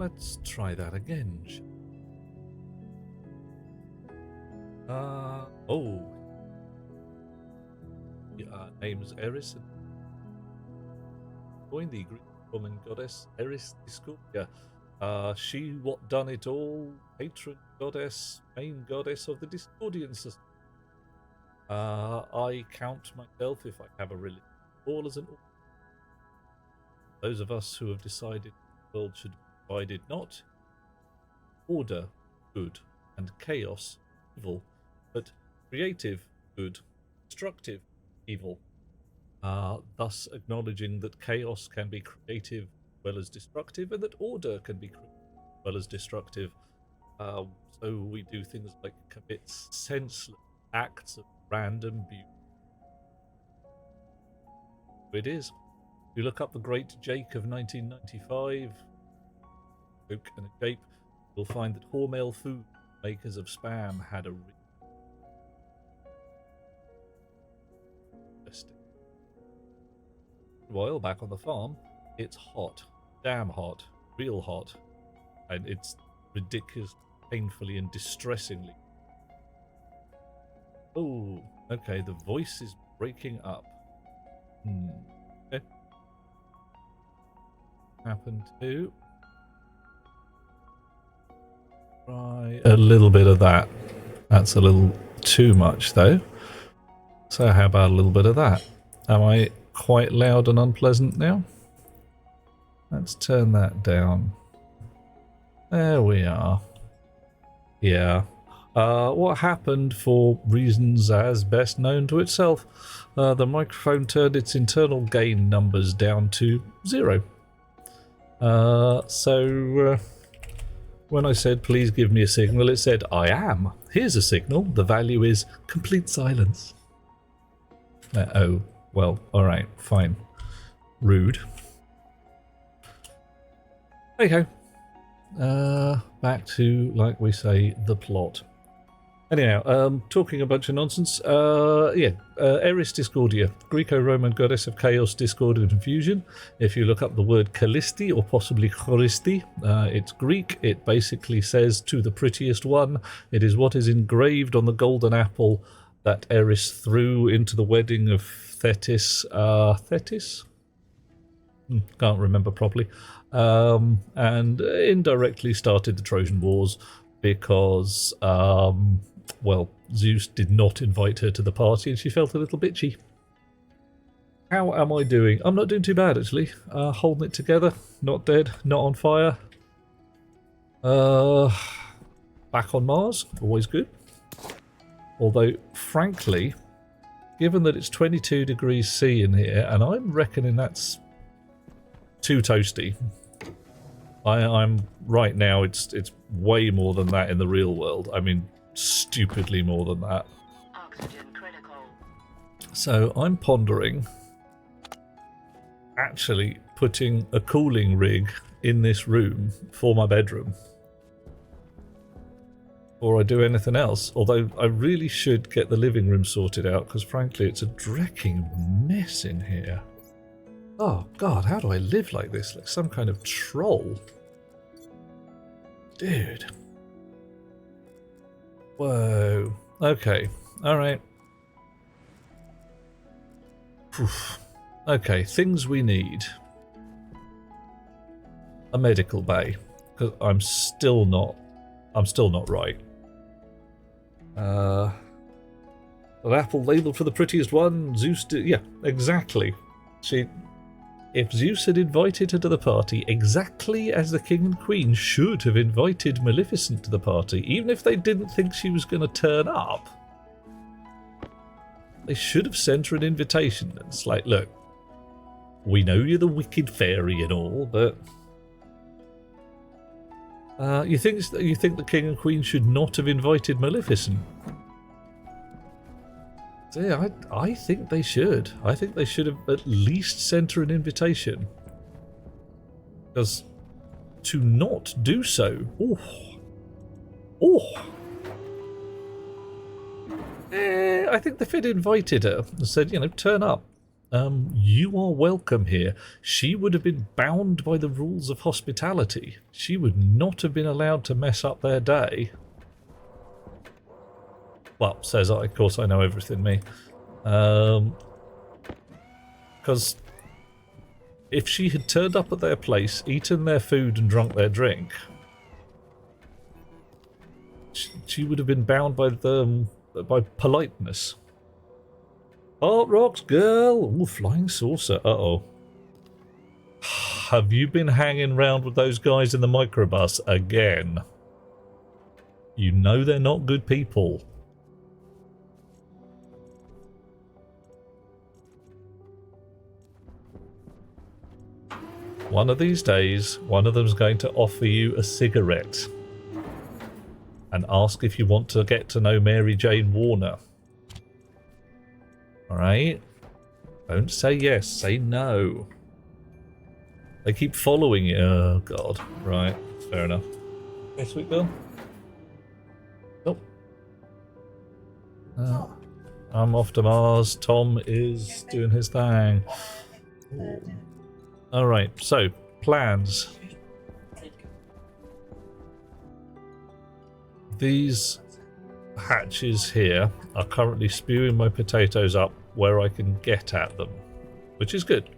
Let's try that again. Oh. Name's Eris. Join the Greek woman goddess Eris Discordia. She what done it all, patron goddess, main goddess of the Discordian system. I count myself, if I have a religion, all as an order. Those of us who have decided the world should be divided not order, good, and chaos, evil, but creative, good, destructive, evil. Thus acknowledging that chaos can be creative as well as destructive, and that order can be creative as well as destructive. So we do things like commit senseless acts of random beauty. It is. If you look up the Great Jake of 1995, Joke and a Jape, you'll find that Hormel Food, makers of Spam, had a while back on the farm. It's hot, damn hot, real hot, and it's ridiculous, painfully and distressingly. Oh, okay, the voice is breaking up. Okay. Happen to try a little bit of that. That's a little too much though. So how about a little bit of that? Am I quite loud and unpleasant now? Let's turn that down. There we are. Yeah. What happened, for reasons as best known to itself, the microphone turned its internal gain numbers down to 0. So when I said please give me a signal, it said I am. Here's a signal. The value is complete silence. Oh, well, alright, fine. Rude. There you go. Back to, like we say, the plot. Anyhow, talking a bunch of nonsense. Eris Discordia, Greco-Roman goddess of chaos, discord, and confusion. If you look up the word Callisti, or possibly Choristi, it's Greek. It basically says, to the prettiest one. It is what is engraved on the golden apple that Eris threw into the wedding of Thetis. Thetis? Can't remember properly. And indirectly started the Trojan Wars because, well, Zeus did not invite her to the party and she felt a little bitchy. How am I doing? I'm not doing too bad, actually. Holding it together. Not dead. Not on fire. Back on Mars. Always good. Although, frankly, given that it's 22 degrees C in here, and I'm reckoning that's too toasty. I'm right now, it's way more than that in the real world. I mean, stupidly more than that. Oxygen critical. So I'm pondering actually putting a cooling rig in this room for my bedroom. Or I do anything else. Although I really should get the living room sorted out, because frankly it's a drecking mess in here. Oh god, how do I live like this? Like some kind of troll. Dude. Whoa. Okay. Alright. Okay, things we need. A medical bay. Because I'm still not right. An apple labelled for the prettiest one. Zeus did. Yeah, exactly. If Zeus had invited her to the party, exactly as the king and queen should have invited Maleficent to the party, even if they didn't think she was going to turn up, they should have sent her an invitation. It's like, look, we know you're the wicked fairy and all, but you think the king and queen should not have invited Maleficent? So yeah, I think they should. I think they should have at least sent her an invitation. Because to not do so, I think if they'd invited her and said, you know, turn up. You are welcome here. She would have been bound by the rules of hospitality. She would not have been allowed to mess up their day. Well, says I. Of course, I know everything, me. Because if she had turned up at their place, eaten their food and drunk their drink, she would have been bound by politeness. Hot rocks, girl! Ooh, flying saucer. Uh-oh. Have you been hanging round with those guys in the microbus again? You know they're not good people. One of these days, one of them's going to offer you a cigarette and ask if you want to get to know Mary Jane Warner. Alright? Don't say yes, say no. They keep following you. Oh, God. Right, fair enough. Okay, sweet girl. Oh. I'm off to Mars. Tom is doing his thing. Alright, so, plans. These hatches here are currently spewing my potatoes up where I can get at them, which is good.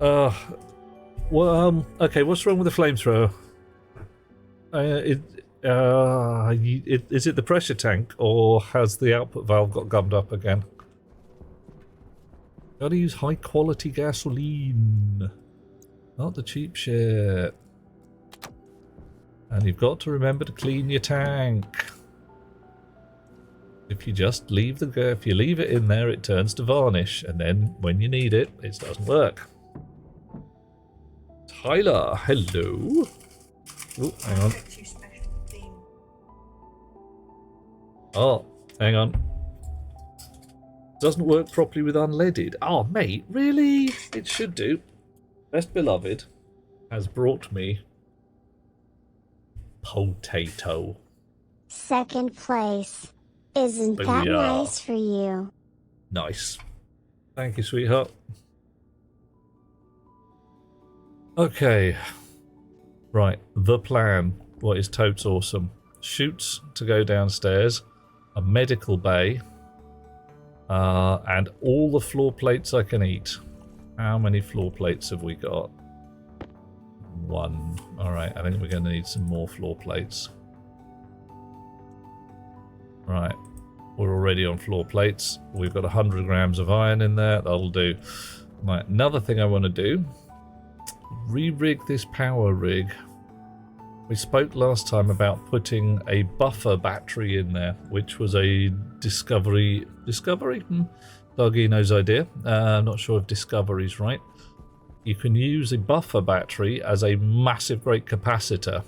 Okay, what's wrong with the flamethrower? Is it the pressure tank, or has the output valve got gummed up again? Gotta use high quality gasoline, not the cheap shit. And you've got to remember to clean your tank. If you just leave if you leave it in there, it turns to varnish, and then when you need it, it doesn't work. Tyler, hello. Oh, hang on. Oh, hang on. Doesn't work properly with unleaded. Oh, mate, really? It should do. Best Beloved has brought me potato. Second place. Isn't that nice for you? Nice. Thank you, sweetheart. Okay. Right, the plan. What is totes awesome. Chutes to go downstairs, a medical bay, and all the floor plates I can eat. How many floor plates have we got? 1. Alright, I think we're going to need some more floor plates. Right, we're already on floor plates. We've got 100 grams of iron in there. That'll do. Right, another thing I want to do. Re-rig this power rig. We spoke last time about putting a buffer battery in there, which was a Discovery? Dargino's idea. I'm not sure if Discovery's right. You can use a buffer battery as a massive great capacitor.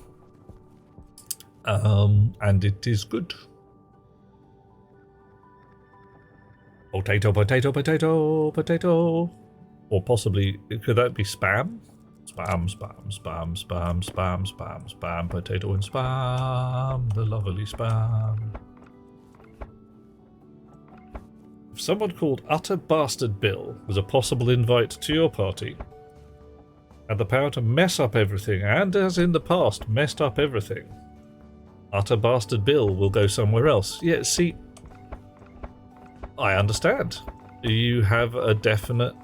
And it is good. Potato, potato, potato, potato. Or possibly, could that be spam? Spam, spam, spam, spam, spam, spam, spam, potato and spam, the lovely spam. If someone called Utter Bastard Bill was a possible invite to your party, had the power to mess up everything, and as in the past, messed up everything, Utter Bastard Bill will go somewhere else. Yeah, see, I understand. You have a definite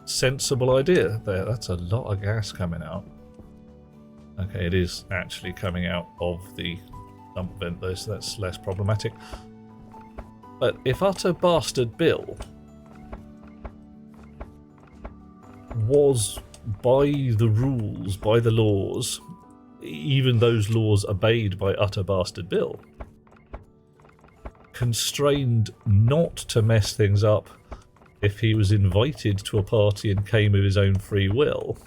sensible idea there. That's a lot of gas coming out. Okay, it is actually coming out of the dump vent though, so that's less problematic. But if Utter Bastard Bill was by the rules, by the laws, even those laws obeyed by Utter Bastard Bill, constrained not to mess things up if he was invited to a party and came of his own free will,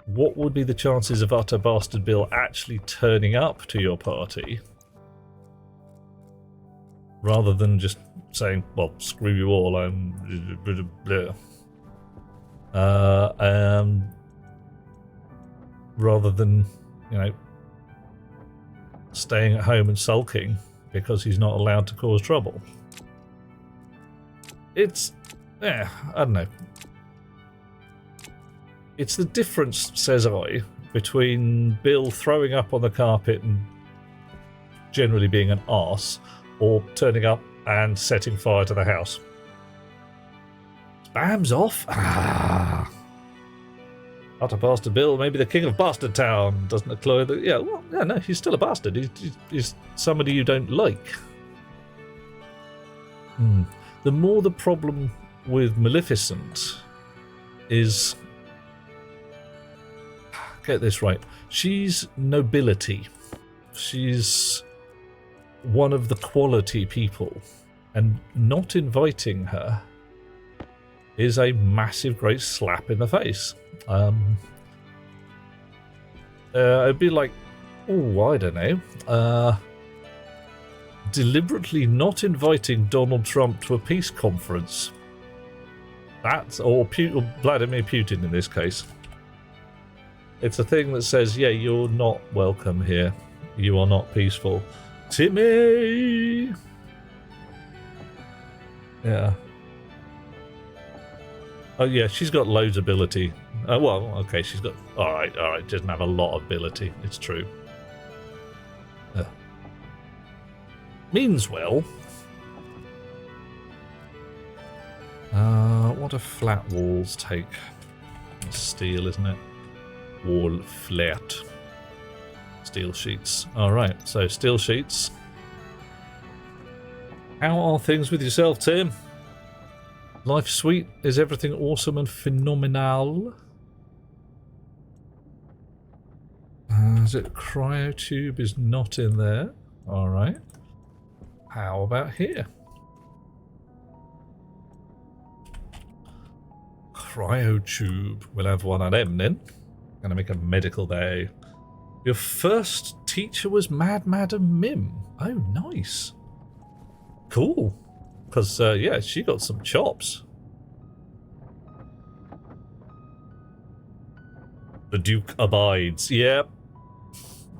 what would be the chances of Utter Bastard Bill actually turning up to your party rather than just saying, well, screw you all, I'm blah, blah. Rather than, you know, staying at home and sulking because he's not allowed to cause trouble. It's, I don't know. It's the difference, says I, between Bill throwing up on the carpet and generally being an arse, or turning up and setting fire to the house. Spam's off? Ah. Utter bastard Bill, maybe the king of Bastard Town, doesn't employ the... Yeah, well, yeah, no, he's still a bastard. He's somebody you don't like. The more the problem with Maleficent is... Get this right. She's nobility. She's one of the quality people. And not inviting her is a massive, great slap in the face. It'd be like, oh, I don't know, deliberately not inviting Donald Trump to a peace conference. That's, or Vladimir Putin in this case. It's a thing that says, yeah, you're not welcome here. You are not peaceful. Timmy! Yeah. Oh yeah, she's got loads of ability. Well, okay, she's got... Alright, doesn't have a lot of ability, it's true. Means well. What do flat walls take? It's steel, isn't it? Wall flat. Steel sheets. Alright, so steel sheets. How are things with yourself, Tim? Life sweet? Is everything awesome and phenomenal? Is it cryotube is not in there? Alright. How about here? Cryotube. We'll have one of them then. Gonna make a medical bay. Your first teacher was Mad Madam Mim. Oh, nice. Cool. Because, yeah, she got some chops. The Duke abides. Yep.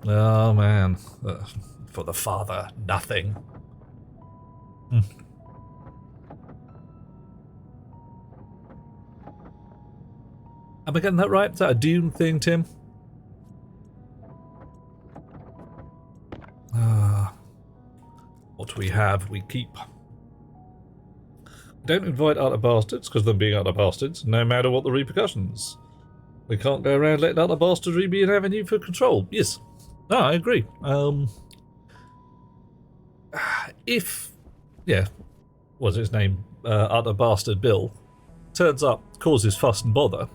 Oh, man. For the father, nothing. Am I getting that right? Is that a Dune thing, Tim? What we have, we keep. Don't invite other bastards, because them being other bastards, no matter what the repercussions. We can't go around letting other bastardry be an avenue for control. Yes. No, I agree. If, yeah, what's his name? Utter bastard Bill turns up, causes fuss and bother,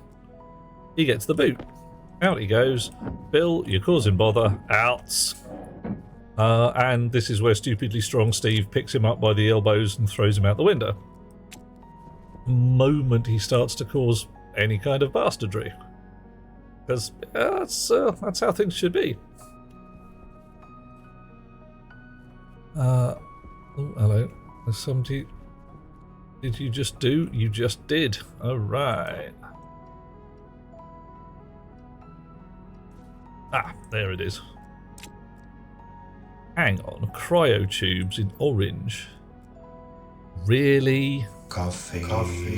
he gets the boot. Out he goes. Bill, you're causing bother. Outs. And this is where stupidly strong Steve picks him up by the elbows and throws him out the window. Moment he starts to cause any kind of bastardry. Because that's how things should be. Oh, hello. There's somebody... Did you just do? You just did. Alright. Ah, there it is. Hang on. Cryotubes in orange. Really? Coffee. Coffee,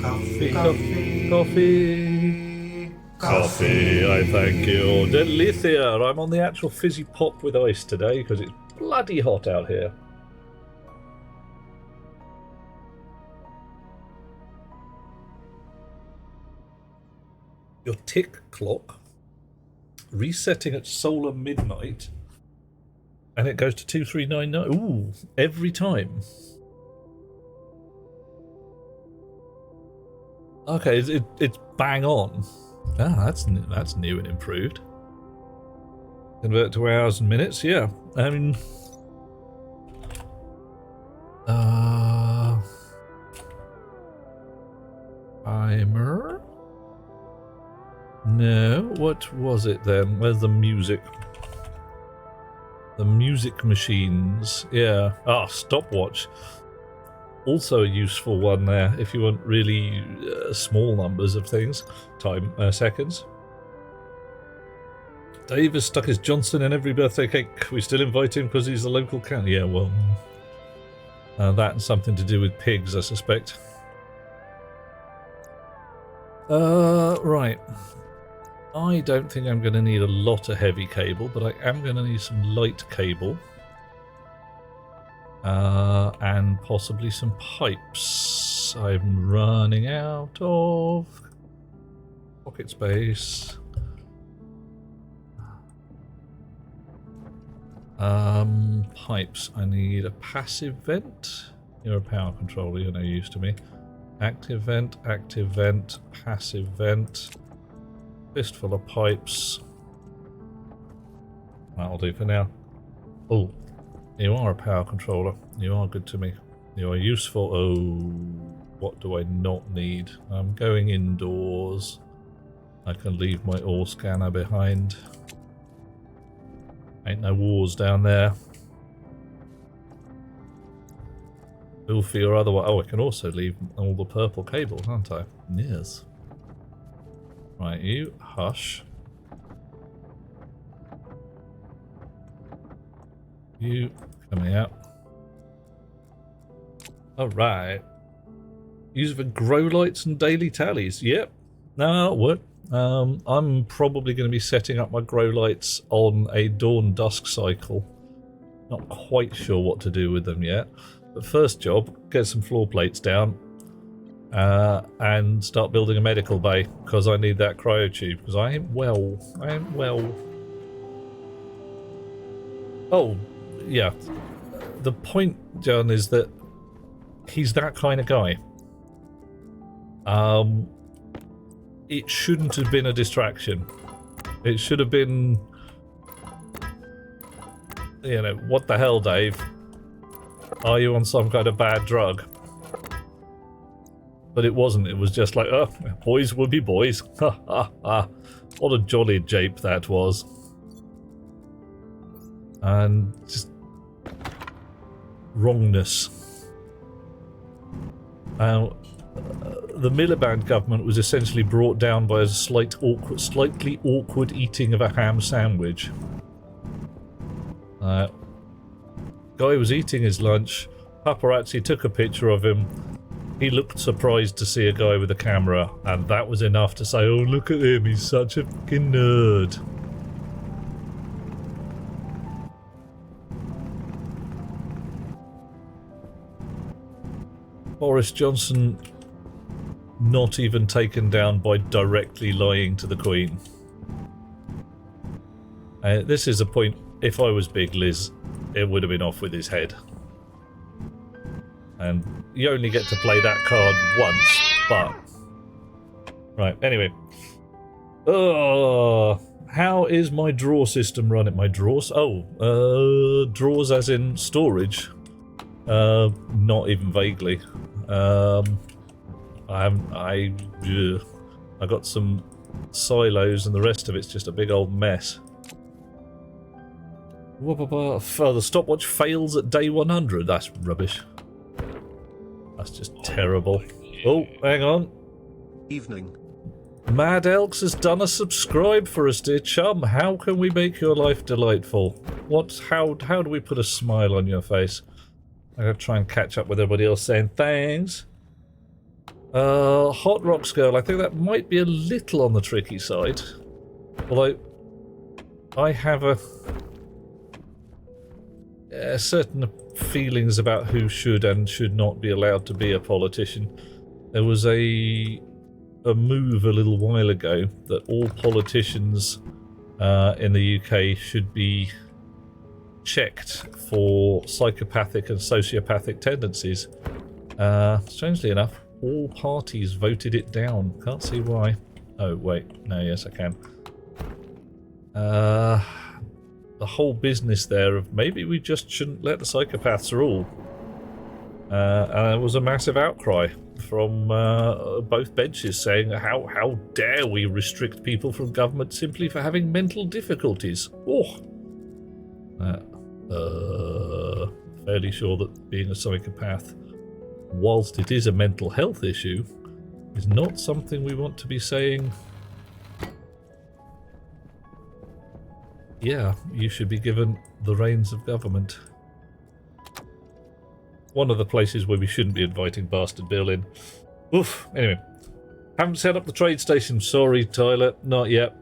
I thank you. Delithia. I'm on the actual fizzy pop with ice today because it's bloody hot out here. Your tick clock resetting at solar midnight and it goes to 2399. Ooh, every time. Okay, it's bang on. Ah, that's new and improved. Convert to hours and minutes, yeah. I mean, timer? No, what was it then? Where's the music? The music machines, yeah. Ah, stopwatch. Also a useful one there if you want really small numbers of things. Seconds. Dave has stuck his Johnson in every birthday cake. We still invite him because he's a local can. Yeah, well, That and something to do with pigs, I suspect. Right. I don't think I'm going to need a lot of heavy cable, but I am going to need some light cable. And possibly some pipes. I'm running out of pocket space. Pipes. I need a passive vent. You're a power controller, you're no use to me. Active vent, passive vent. Fistful of pipes. That'll do for now. Oh, you are a power controller. You are good to me. You are useful. Oh, what do I not need? I'm going indoors. I can leave my ore scanner behind. Ain't no wars down there. Filthy or otherwise. Oh, I can also leave all the purple cable, can't I? Yes. Right, you hush. You coming out. Alright. Use for grow lights and daily tallies. Yep. No, that'll work. I'm probably going to be setting up my grow lights on a dawn-dusk cycle. Not quite sure what to do with them yet. But first job, get some floor plates down and start building a medical bay, because I need that cryo tube, because I ain't well. Oh, yeah. The point, John, is that he's that kind of guy. It shouldn't have been a distraction. It should have been, you know, what the hell, Dave? Are you on some kind of bad drug? But it wasn't. It was just like, oh, boys will be boys. Ha ha ha. What a jolly jape that was. And just wrongness. Now, the Miliband government was essentially brought down by a slightly awkward eating of a ham sandwich. Guy was eating his lunch. Paparazzi took a picture of him. He looked surprised to see a guy with a camera, and that was enough to say, oh, look at him, he's such a fucking nerd. Boris Johnson not even taken down by directly lying to the Queen. This is a point, if I was Big Liz, it would have been off with his head. And you only get to play that card once, but... Right, anyway. How is my drawer system running? My drawers? Oh, drawers as in storage. Not even vaguely. I got some silos and the rest of it's just a big old mess. The stopwatch fails at day 100. That's rubbish. That's just terrible. Oh, hang on. Evening. Mad Elks has done a subscribe for us, dear chum. How can we make your life delightful? How do we put a smile on your face? I'm gonna try and catch up with everybody else saying thanks. Hot Rocks Girl, I think that might be a little on the tricky side. Although, I have certain feelings about who should and should not be allowed to be a politician. There was a move a little while ago that all politicians in the UK should be checked for psychopathic and sociopathic tendencies. Strangely enough, all parties voted it down. Can't see why. Oh, wait. No, yes, I can. The whole business there of maybe we just shouldn't let the psychopaths rule. And there was a massive outcry from both benches saying, how dare we restrict people from government simply for having mental difficulties? Oh. Fairly sure that being a psychopath, whilst it is a mental health issue, is not something we want to be saying, yeah, you should be given the reins of government. one of the places where we shouldn't be inviting Bastard Bill in. Oof. Anyway. Haven't set up the trade station. Sorry, Tyler. Not yet.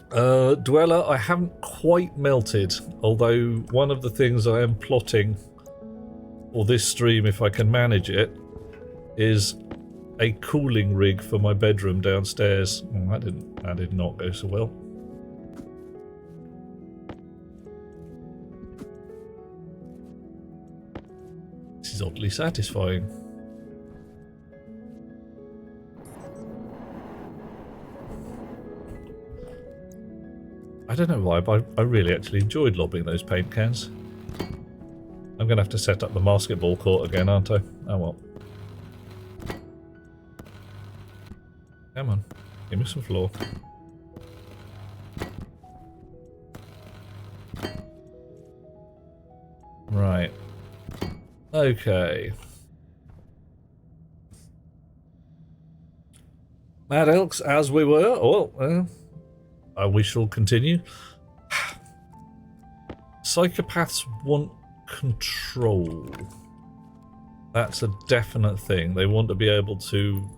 Dweller, I haven't quite melted. Although one of the things I am plotting for this stream, if I can manage it, is a cooling rig for my bedroom downstairs. Oh, that did not go so well. This is oddly satisfying. I don't know why, but I really actually enjoyed lobbing those paint cans. I'm going to have to set up the basketball court again, aren't I? Oh well. Come on, give me some floor. Right. Okay. Mad Elks, as we were. Oh, we shall continue. Psychopaths want control. That's a definite thing. They want to be able to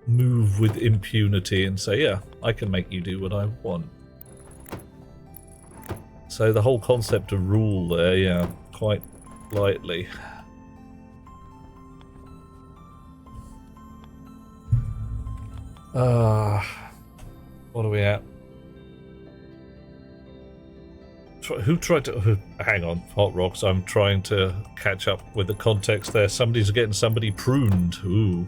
move with impunity and say, yeah, I can make you do what I want. So the whole concept of rule there, yeah, quite lightly. What are we at? Who tried to... Hang on, Hot Rocks, I'm trying to catch up with the context there. Somebody's getting somebody pruned. Ooh.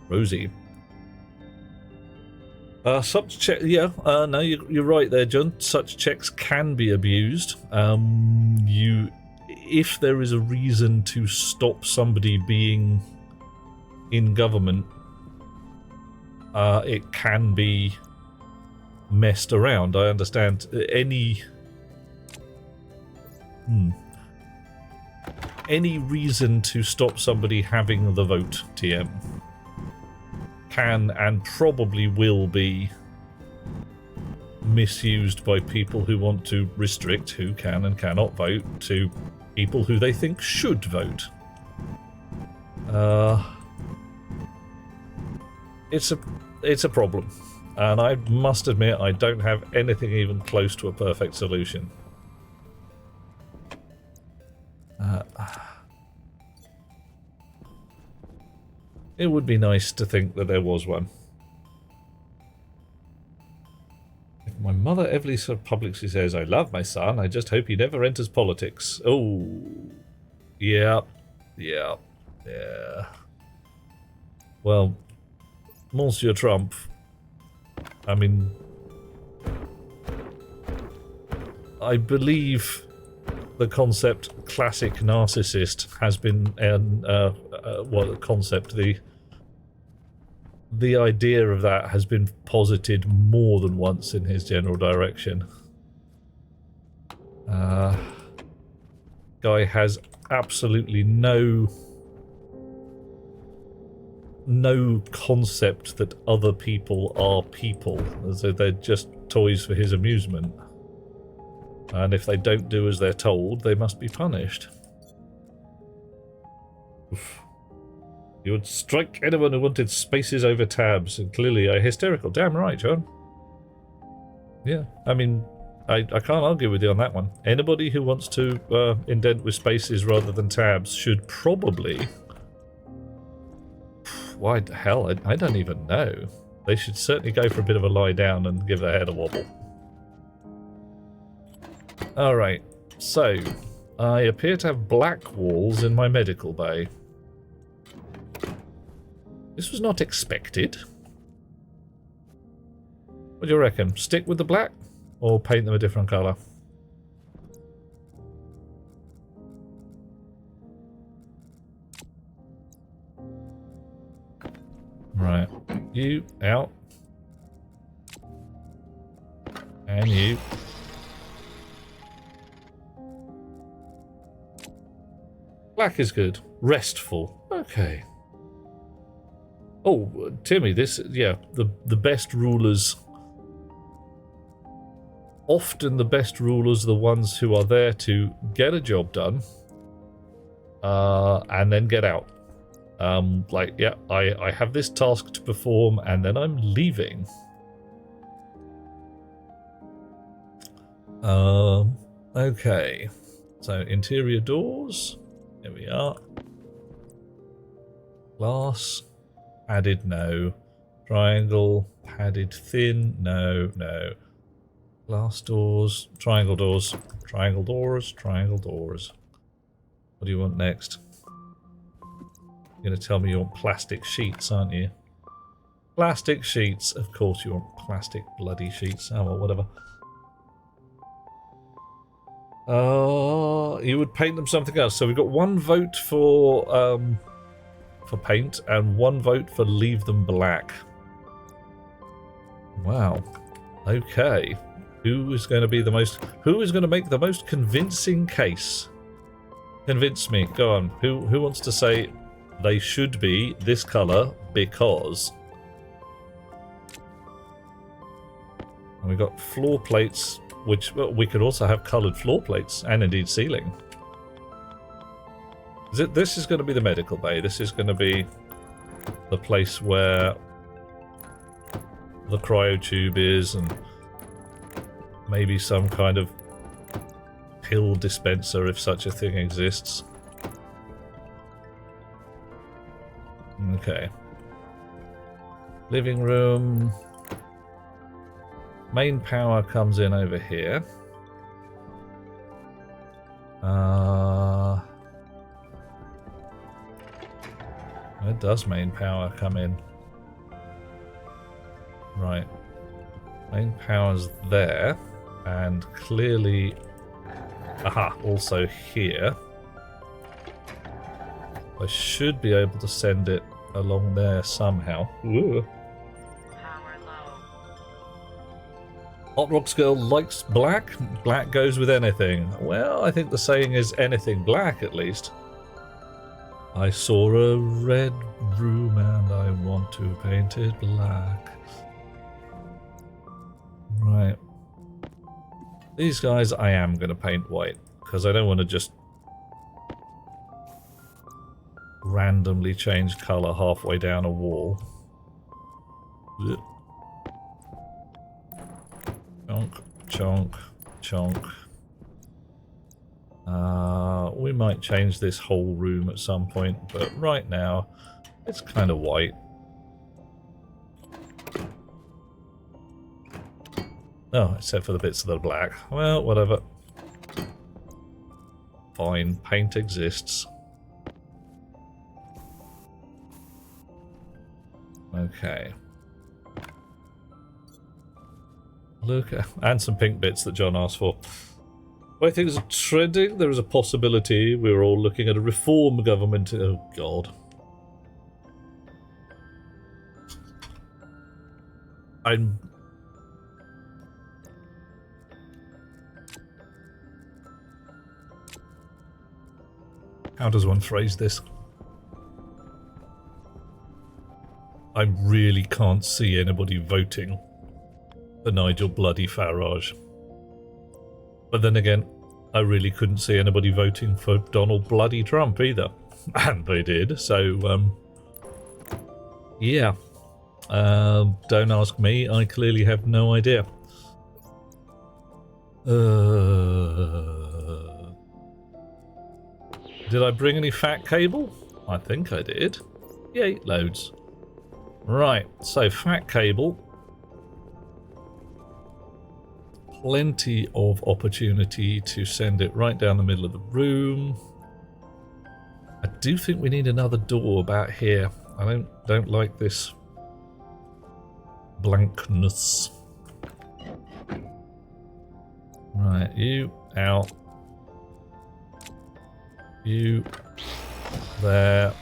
Rosie. Such check, yeah, no, you're right there, John. Such checks can be abused. If there is a reason to stop somebody being in government, it can be messed around. I understand any reason to stop somebody having the vote, TM, can and probably will be misused by people who want to restrict who can and cannot vote to people who they think should vote. It's a problem, and I must admit I don't have anything even close to a perfect solution. It would be nice to think that there was one. If my mother ever so publicly says, I love my son, I just hope he never enters politics. Oh, yeah. Well, Monsieur Trump, I mean, I believe the concept classic narcissist has been the idea of that has been posited more than once in his general direction. Guy has absolutely no concept that other people are people, as though they're just toys for his amusement. And if they don't do as they're told, they must be punished. Oof. You would strike anyone who wanted spaces over tabs, and clearly are hysterical. Damn right, John. Yeah, I mean, I can't argue with you on that one. Anybody who wants to indent with spaces rather than tabs should probably... Why the hell? I don't even know. They should certainly go for a bit of a lie down and give their head a wobble. Alright, so I appear to have black walls in my medical bay. This was not expected. What do you reckon? Stick with the black or paint them a different colour? Right, you out. And you. Black is good. Restful. Okay. Oh, Timmy, this, yeah, the best rulers often the best rulers are the ones who are there to get a job done and then get out. Like, yeah, I have this task to perform and then I'm leaving. Okay. So, interior doors. Here we are. Glass. Padded, no. Triangle. Padded thin, no, no. Glass doors. Triangle doors. Triangle doors. Triangle doors. What do you want next? You're going to tell me you want plastic sheets, aren't you? Plastic sheets. Of course you want plastic bloody sheets. Oh, well, whatever. You would paint them something else. So we've got one vote for paint and one vote for leave them black. Wow. Okay. Who is going to be the most... Who is going to make the most convincing case? Convince me. Go on. Who wants to say they should be this colour because... And we've got floor plates, which well, we could also have coloured floor plates and indeed ceiling. This is going to be the medical bay. This is going to be the place where the cryotube is and maybe some kind of pill dispenser if such a thing exists. Okay. Living room. Main power comes in over here. Where does main power come in? Right. Main power's there. And clearly... Aha, also here. I should be able to send it along there somehow. Ooh. Power low. Hot Rocks Girl likes black. Black goes with anything. Well, I think the saying is anything black, at least. I saw a red room and I want to paint it black. Right. These guys I am going to paint white, because I don't want to just randomly change colour halfway down a wall. Chonk, chonk, chonk. We might change this whole room at some point, but right now it's kind of white. Oh, except for the bits that are black. Well, whatever. Fine, paint exists. Okay. Look, and some pink bits that John asked for. I think there's a trending. There is a possibility we're all looking at a reform government. Oh, God. How does one phrase this? I really can't see anybody voting for Nigel bloody Farage. But then again, I really couldn't see anybody voting for Donald bloody Trump either. And they did, so, yeah. Don't ask me, I clearly have no idea. Did I bring any fat cable? I think I did. Yay, loads. Right, so fat cable. Plenty of opportunity to send it right down the middle of the room. I do think we need another door about here. I don't like this blankness. Right, you out. You there.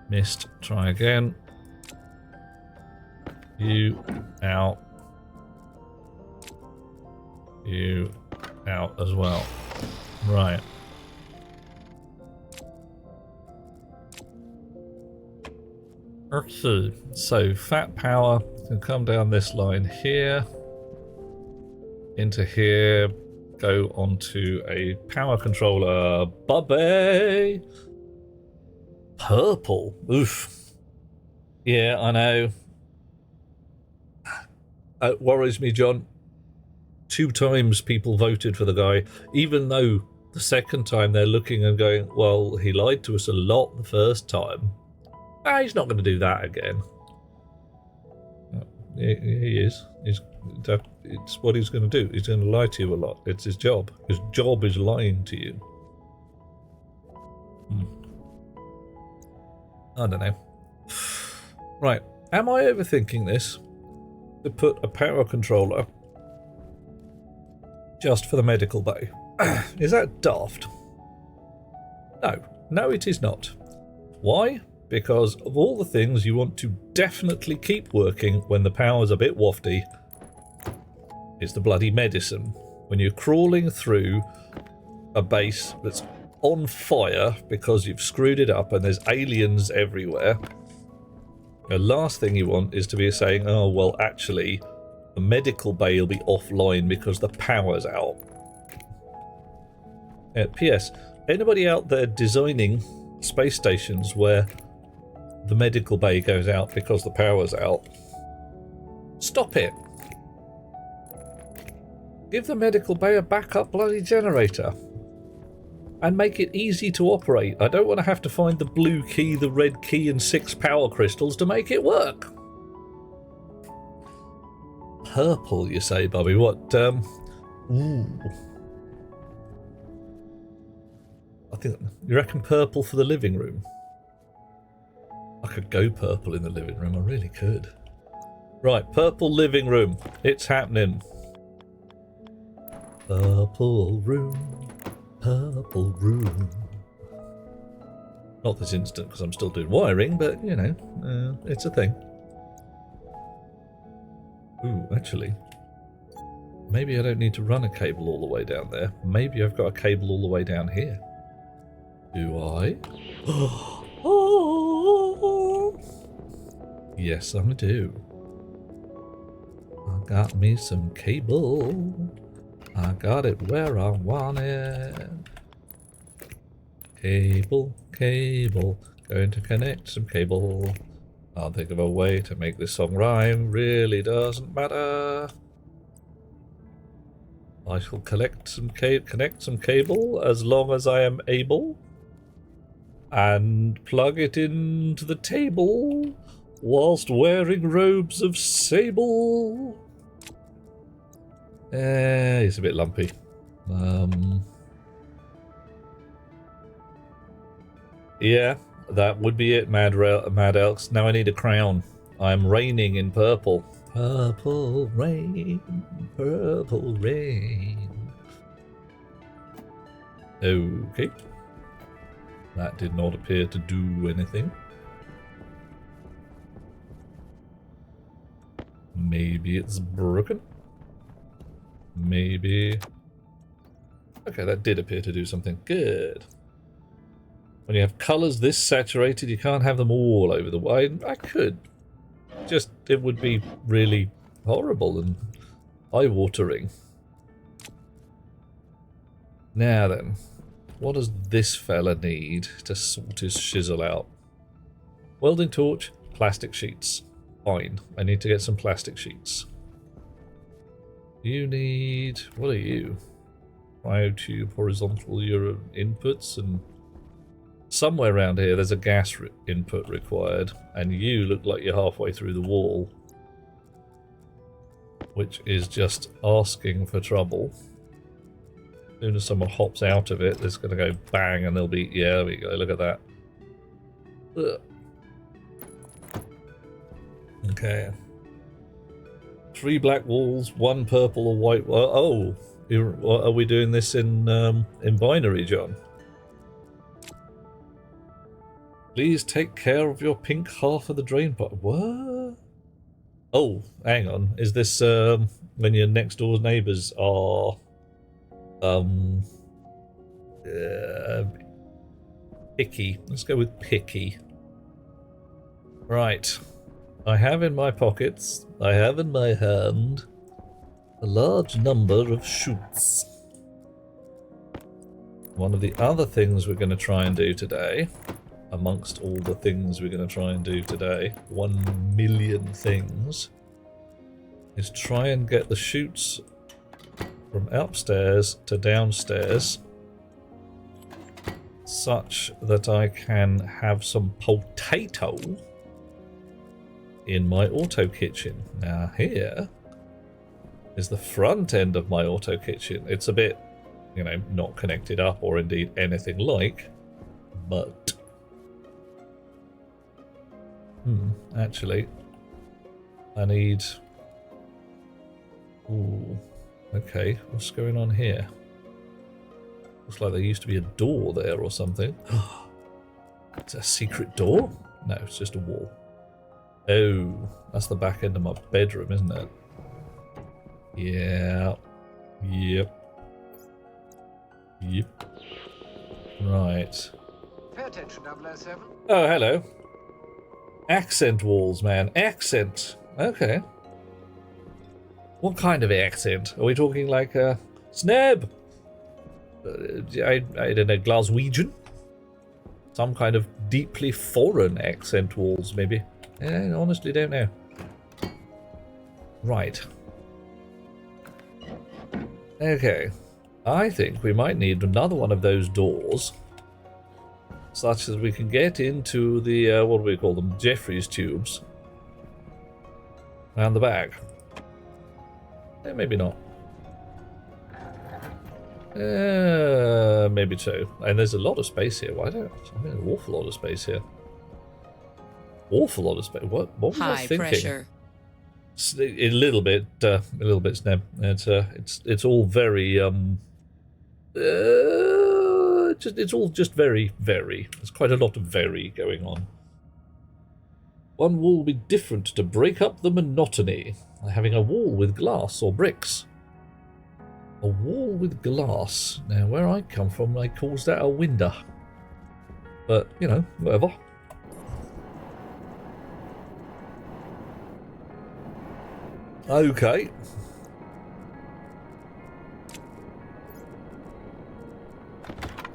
Missed. Try again. You out. You out as well. Right. Okay. So fat power can come down this line here. into here, go onto a power controller. Bubby! Purple. Oof. Yeah, I know. It worries me, John. 2 times people voted for the guy, even though the second time they're looking and going, well, he lied to us a lot the first time. He's not going to do that again. He is. It's what he's going to do. He's going to lie to you a lot. It's his job. His job is lying to you. I don't know. Right. Am I overthinking this? To put a power controller just for the medical bay. Is that daft? No. No, it is not. Why? Because of all the things you want to definitely keep working when the power's a bit wafty, it's the bloody medicine. When you're crawling through a base that's on fire because you've screwed it up and there's aliens everywhere, the last thing you want is to be saying, oh, well, actually, the medical bay will be offline because the power's out. P.S. Anybody out there designing space stations where the medical bay goes out because the power's out? Stop it. Give the medical bay a backup bloody generator. And make it easy to operate. I don't want to have to find the blue key, the red key, and 6 power crystals to make it work. Purple, you say, Bobby? What, Ooh. I think, you reckon purple for the living room? I could go purple in the living room, I really could. Right, purple living room. It's happening. Purple room. Purple room. Not this instant because I'm still doing wiring, but you know, it's a thing. Ooh, actually, maybe I don't need to run a cable all the way down there. Maybe I've got a cable all the way down here. Do I? Yes, I do. I got me some cable. I got it where I want it. Cable, cable, going to connect some cable. I'll think of a way to make this song rhyme, really doesn't matter. I shall connect some cable as long as I am able. And plug it into the table whilst wearing robes of sable. It's a bit lumpy. Yeah, that would be it, Mad Elks. Now I need a crown. I'm reigning in purple. Purple rain, purple rain. Okay. That did not appear to do anything. Maybe it's broken. Maybe. Okay, that did appear to do something. Good. When you have colours this saturated, you can't have them all over the way. I could. Just, it would be really horrible and eye-watering. Now then, what does this fella need to sort his shizzle out? Welding torch, plastic sheets. Fine, I need to get some plastic sheets. You need... what are you? Cryotube, horizontal Euro inputs, and somewhere around here there's a gas input required, and you look like you're halfway through the wall, which is just asking for trouble. As soon as someone hops out of it, it's going to go bang, and they'll be... yeah, there we go, look at that. Ugh. Okay. 3 black walls, 1 purple or white. Oh, are we doing this in binary, John? Please take care of your pink half of the drain pipe. What? Oh, hang on. Is this when your next door neighbours are picky? Let's go with picky. Right. I have in my pockets, I have in my hand, a large number of chutes. One of the other things we're going to try and do today, amongst all the things we're going to try and do today, 1,000,000 things, is try and get the chutes from upstairs to downstairs such that I can have some potato in my auto kitchen. Now here is the front end of my auto kitchen. It's a bit, you know, not connected up or indeed anything like, but actually I need... Ooh, okay, what's going on here? Looks like there used to be a door there or something. It's a secret door? No, it's just a wall. Oh, that's the back end of my bedroom, isn't it? Yeah. Yep. Yep. Right. Pay attention, 007. Oh, hello. Accent walls, man. Accent. Okay. What kind of accent? Are we talking like a snab? I don't know, Glaswegian? Some kind of deeply foreign accent walls, maybe. I honestly don't know. Right. Okay. I think we might need another one of those doors, such that we can get into the, what do we call them? Jeffrey's tubes. Around the back. Maybe not. Maybe two. And there's a lot of space here. Why don't I mean an awful lot of space here? Awful lot of space. What was I thinking? High pressure. A little bit sneb. It's all very it's all just very. There's quite a lot of very going on. One wall will be different to break up the monotony. Having a wall with glass or bricks. A wall with glass. Now, where I come from, they calls that a window. But, you know, whatever. Okay.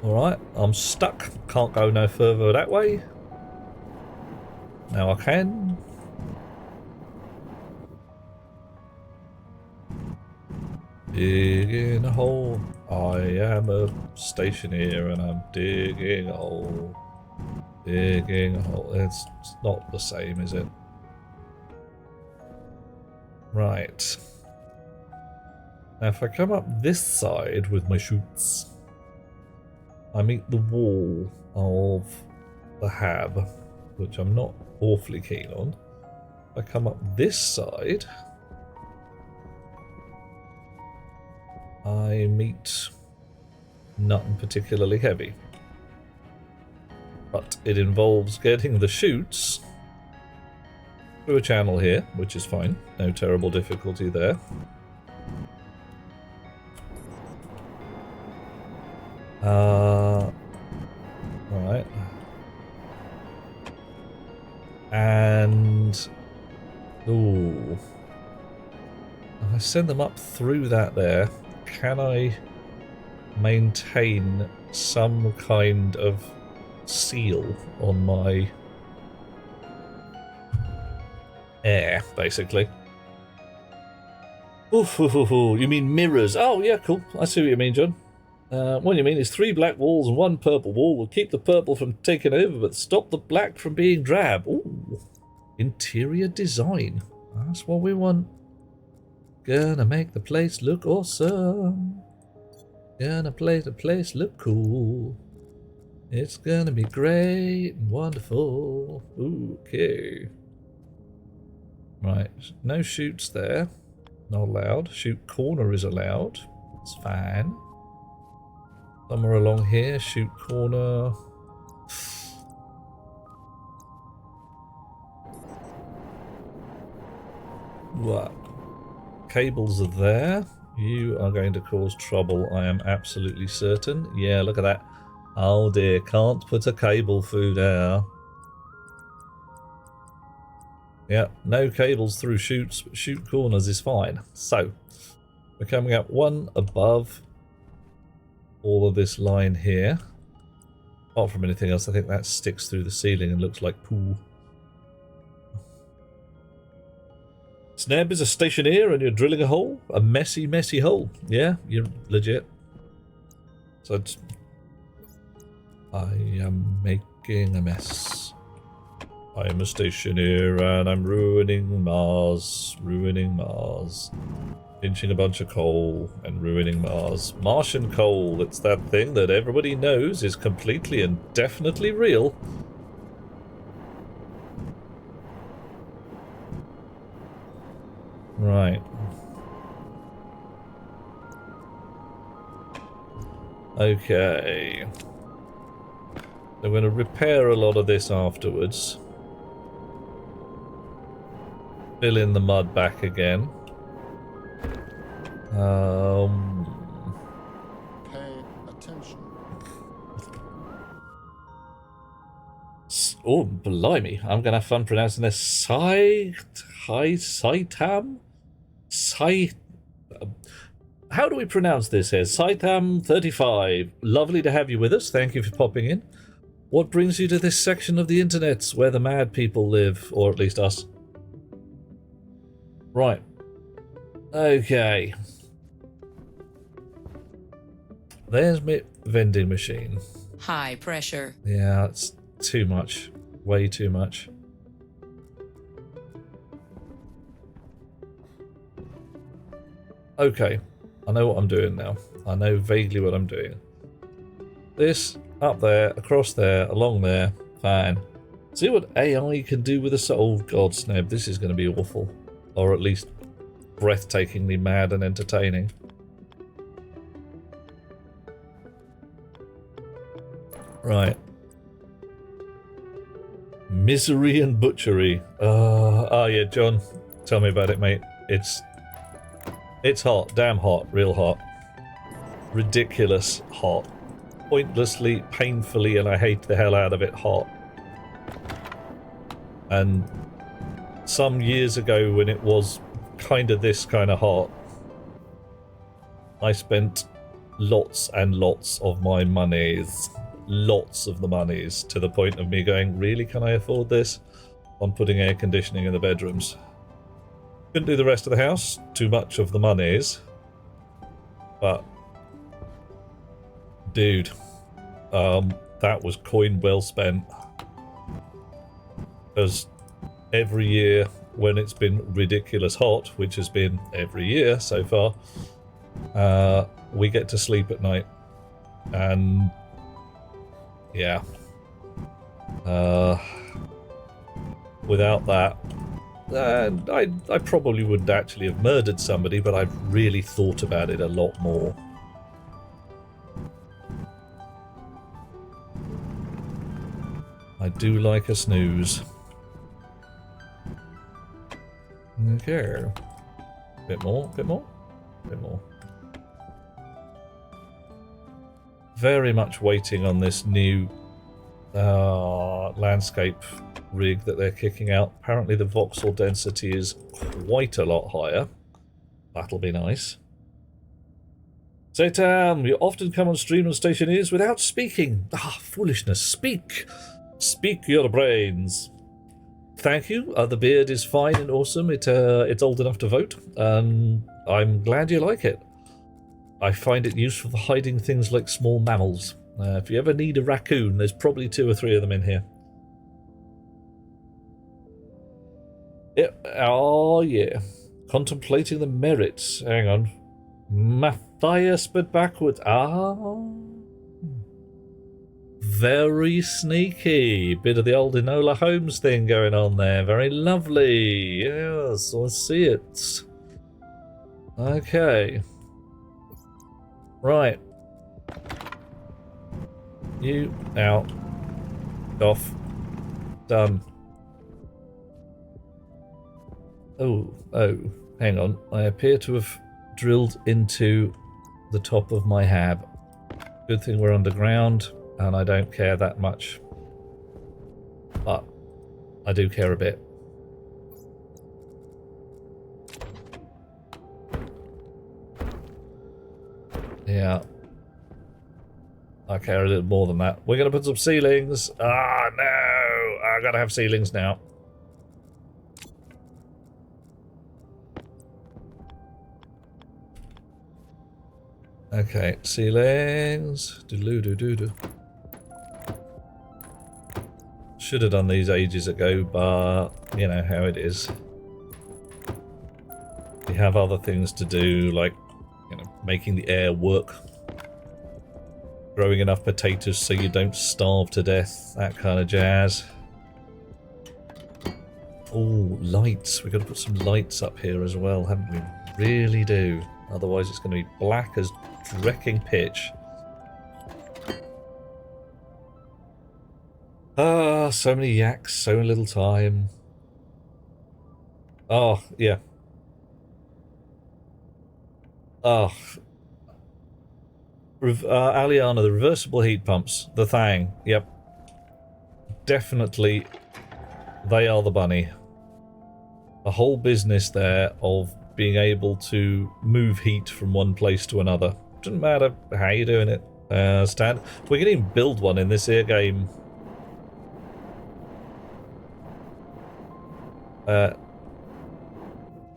Alright, I'm stuck. Can't go no further that way. Now I can. Digging a hole. I am a stationeer and I'm digging a hole. Digging a hole. It's not the same, is it? Right. Now if I come up this side with my chutes, I meet the wall of the hab, which I'm not awfully keen on. If I come up this side, I meet nothing particularly heavy. But it involves getting the chutes through a channel here, which is fine. No terrible difficulty there. Right. And ooh. If I send them up through that there, can I maintain some kind of seal on my air, basically? Oof, you mean mirrors? Oh, yeah, cool. I see what you mean, John. What you mean is 3 black walls and 1 purple wall will keep the purple from taking over, but stop the black from being drab. Ooh. Interior design. That's what we want. Gonna make the place look awesome. Gonna make the place look cool. It's gonna be great and wonderful. Okay. Right, no chutes there. Not allowed. Chute corner is allowed. It's fine. Somewhere along here, chute corner. What? Cables are there. You are going to cause trouble, I am absolutely certain. Yeah, look at that. Oh dear, can't put a cable through there. Yeah, no cables through chutes, but chute corners is fine. So, We're coming up one above all of this line here. Apart from anything else, I think that sticks through the ceiling and looks like poo. Sneb is a stationeer and you're drilling a hole? A messy, messy hole. Yeah, you're legit. So it's... I am making a mess. I am a stationeer and I'm ruining Mars. Ruining Mars. Pinching a bunch of coal and ruining Mars. Martian coal, it's that thing that everybody knows is completely and definitely real. Right. Okay. I'm going to repair a lot of this afterwards. Fill in the mud back again. Pay attention. Oh, blimey. I'm going to have fun pronouncing this. Saitam? How do we pronounce this here? Saitam35. Lovely to have you with us. Thank you for popping in. What brings you to this section of the internet where the mad people live, or at least us? Right. Okay. There's my vending machine. High pressure. Yeah, it's too much. Way too much. Okay, I know what I'm doing now. I know vaguely what I'm doing. This, up there, across there, along there, fine. See what AI can do with us? Oh god, Sneb, this is going to be awful. Or at least breathtakingly mad and entertaining. Right. Misery and butchery. Oh yeah, John, tell me about it, mate. It's hot, damn hot, real hot. Ridiculous hot. Pointlessly, painfully, and I hate the hell out of it hot. And some years ago when it was kind of this kind of hot, I spent lots and lots of my monies. Lots of the monies, to the point of me going, really, can I afford this? On putting air conditioning in the bedrooms. Couldn't do the rest of the house, too much of the monies. But, dude, that was coin well spent. Because every year when it's been ridiculous hot, which has been every year so far, we get to sleep at night. And, yeah. Without that, I probably wouldn't actually have murdered somebody, but I've really thought about it a lot more. I do like a snooze. Okay. Bit more, bit more, bit more. Very much waiting on this new landscape rig that they're kicking out. Apparently the voxel density is quite a lot higher. That'll be nice. Satan, you often come on stream and stationeers without speaking. Ah, foolishness. Speak. Speak your brains. Thank you. The beard is fine and awesome. It's old enough to vote. I'm glad you like it. I find it useful for hiding things like small mammals. If you ever need a raccoon, there's probably 2 or 3 of them in here. Oh, yeah. Contemplating the merits. Hang on. Matthias, but backwards. Ah. Very sneaky. Bit of the old Enola Holmes thing going on there. Very lovely. Yes, I see it. Okay. Right. You out. Off. Done. Oh, hang on. I appear to have drilled into the top of my hab. Good thing we're underground, and I don't care that much. But I do care a bit. Yeah. I care a little more than that. We're going to put some ceilings. Ah, no. I got to have ceilings now. Okay, ceilings. Doodle-doo-doo-doo. Should have done these ages ago, but you know how it is. We have other things to do, like, you know, making the air work. Growing enough potatoes so you don't starve to death. That kind of jazz. Oh, lights. We've got to put some lights up here as well, haven't we? Really do. Otherwise it's going to be black as wrecking pitch. Ah, so many yaks, so little time. Oh, yeah. Oh. Aliana, the reversible heat pumps. The thing. Yep. Definitely, they are the bunny. A whole business there of being able to move heat from one place to another. Doesn't matter how you're doing it. Stan. We can even build one in this here game.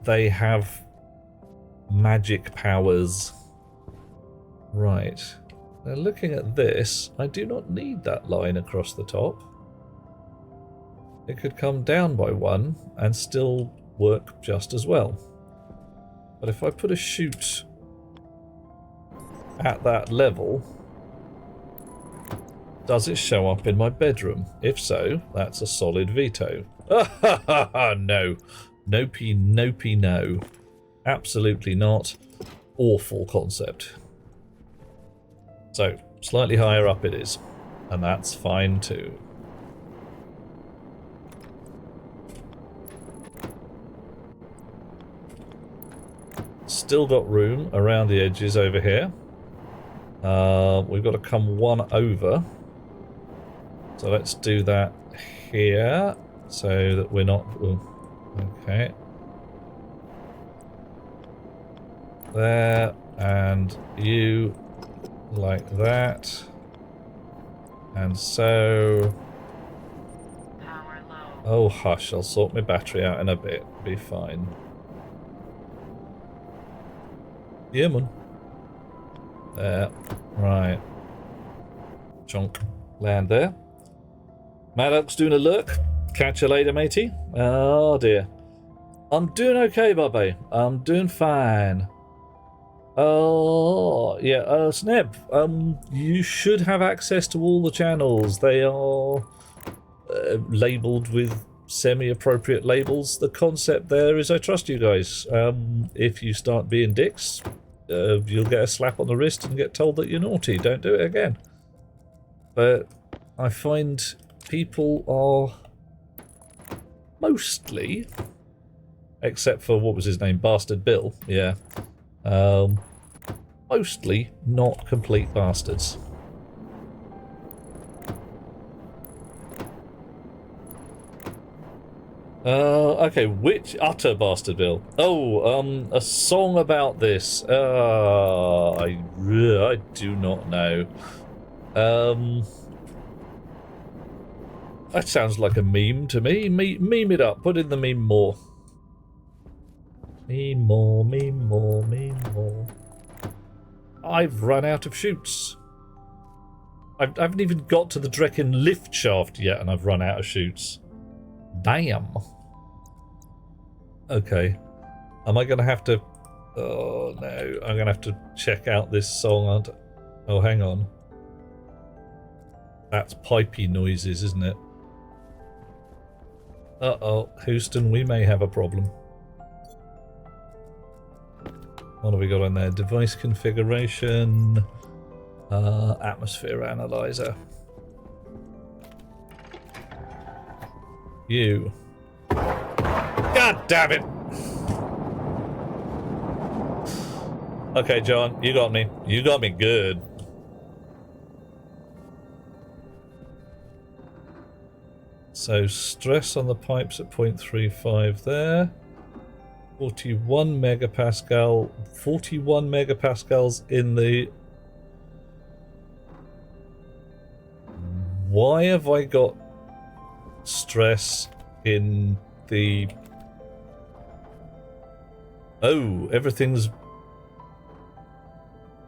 They have magic powers. Right. Now looking at this, I do not need that line across the top. It could come down by one and still work just as well. But if I put a chute at that level, does it show up in my bedroom? If so, that's a solid veto. No. Nopey, nopey, no. Absolutely not. Awful concept. So, slightly higher up it is. And that's fine too. Still got room around the edges over here. We've got to come one over. So let's do that here. So that we're not... Okay. There. And you... like that. And so... Power low. Oh, hush. I'll sort my battery out in a bit. Be fine. Yeah, man. There. Right. Chunk. Land there. Maddox doing a lurk. Catch you later, matey. Oh, dear. I'm doing okay, Bobby. I'm doing fine. Oh, yeah. Sneb, you should have access to all the channels. They are labelled with semi-appropriate labels. The concept there is I trust you guys. If you start being dicks, you'll get a slap on the wrist and get told that you're naughty. Don't do it again. But I find people are mostly, except for, what was his name, Bastard Bill, yeah, mostly not complete bastards. Okay, which utter Bastard Bill? Oh, a song about this. I do not know. That sounds like a meme to me. Meme it up. Put in the meme more. Meme more, meme more, meme more. I've run out of chutes. I haven't even got to the Drekken lift shaft yet and I've run out of chutes. Damn. Okay. Am I going to have to... Oh, no. I'm going to have to check out this song. Oh, hang on. That's pipey noises, isn't it? Uh-oh. Houston, we may have a problem. What have we got on there? Device configuration. Atmosphere analyzer. You. God damn it! Okay, John, you got me. You got me good. So stress on the pipes at 0.35 there. 41 megapascal. 41 megapascals in the Why have I got stress in the... Oh, everything's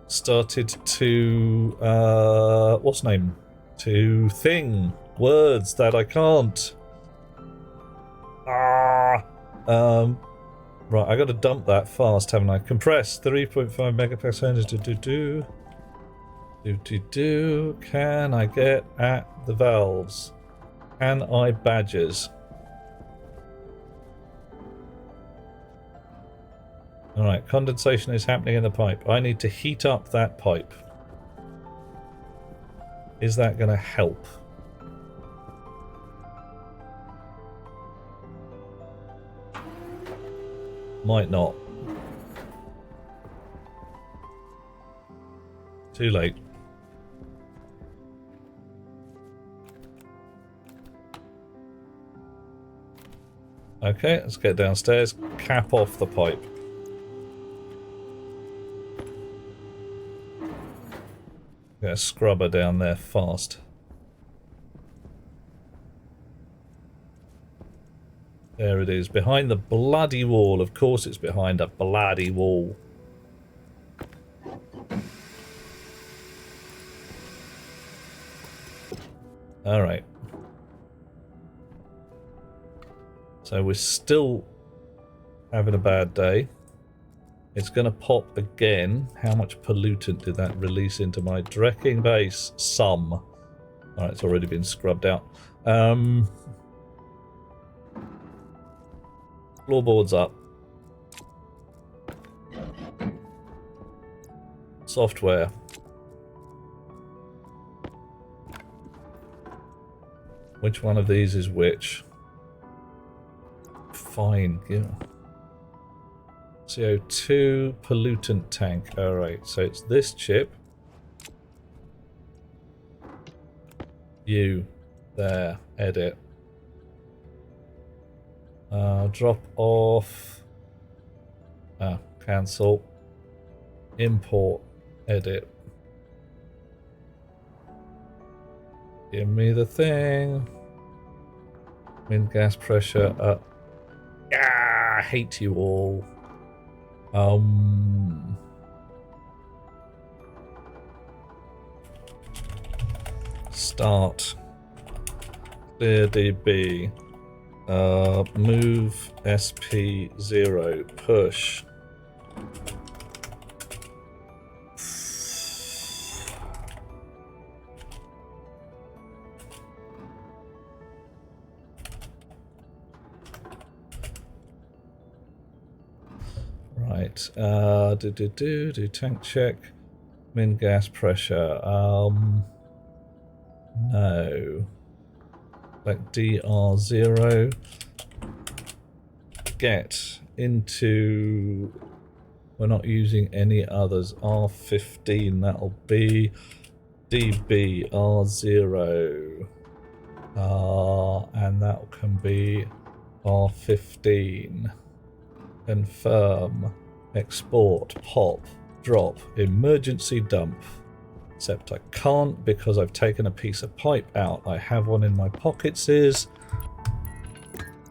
started to, what's name? To thing. Words that I can't. Right, I got to dump that fast, haven't I? Compress 3.5 megapixels. Can I get at the valves? Can I badgers? Alright, condensation is happening in the pipe. I need to heat up that pipe. Is that going to help? Might not. Too late. Okay, let's get downstairs. Cap off the pipe. Get a scrubber down there fast. There it is, behind the bloody wall. Of course it's behind a bloody wall. Alright. So we're still having a bad day. It's going to pop again. How much pollutant did that release into my drecking base? Some. Alright, it's already been scrubbed out. Floorboards up. Software. Which one of these is which? Fine. Yeah. CO2 pollutant tank. Alright, so it's this chip. You. There. Edit. Drop off. Cancel. Import. Edit. Give me the thing. Wind gas pressure up. I hate you all. Start. Clear DB. Move SP0. Push. Right. Do tank check. Min gas pressure. No. Like DR0. Get into... We're not using any others. R15, that'll be DB R0. And that can be R15. Confirm. Export. Pop. Drop. Emergency dump. Except I can't because I've taken a piece of pipe out. I have one in my pockets. Is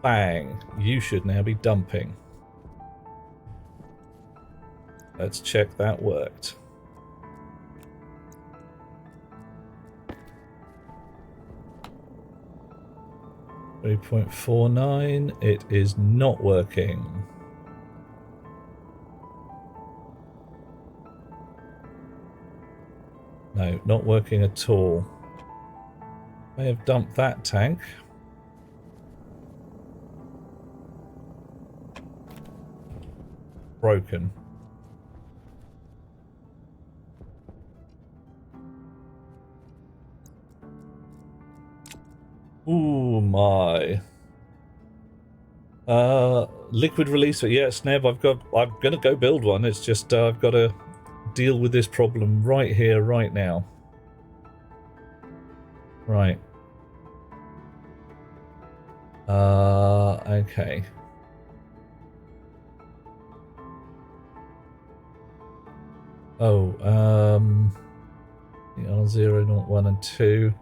bang. You should now be dumping. Let's check that worked. .49. It is not working. No, not working at all. May have dumped that tank. Broken. Ooh my. Liquid releaser. Yes, Neb, I'm gonna go build one. It's just I've got to deal with this problem right here, right now. Right. Okay. Oh, R0, not 1 and 2.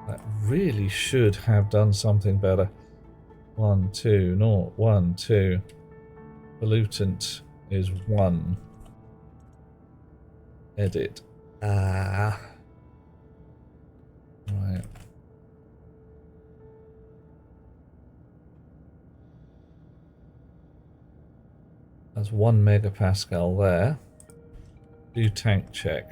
That really should have done something better. 1, 2, 0, 1, 2. Pollutant is 1. Edit. Right. That's 1 megapascal there. Do tank check.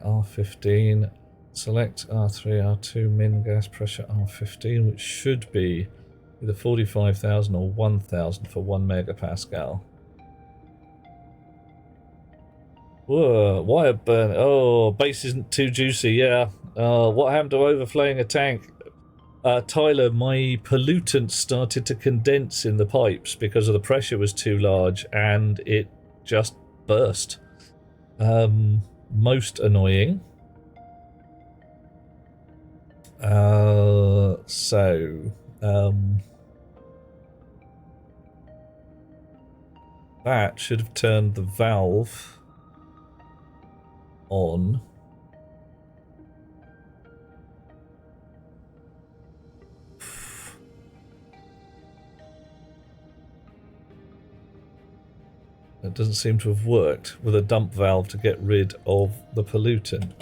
R15. Select R3, R2, min gas pressure R15, which should be either 45,000 or 1,000 for 1 megapascal. Whoa, wire burn. Oh, base isn't too juicy, yeah. What happened to overflowing a tank? Tyler, my pollutant started to condense in the pipes because of the pressure was too large and it just burst. Most annoying. That should have turned the valve on. It doesn't seem to have worked with a dump valve to get rid of the pollutant.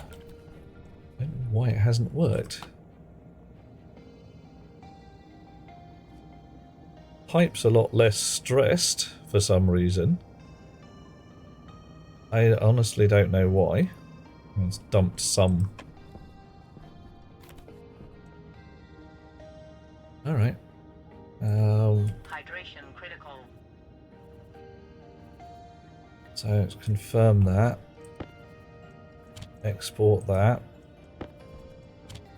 I don't know why it hasn't worked. Pipe's a lot less stressed for some reason. I honestly don't know why. It's dumped some. Alright. Hydration critical. So let's confirm that. Export that.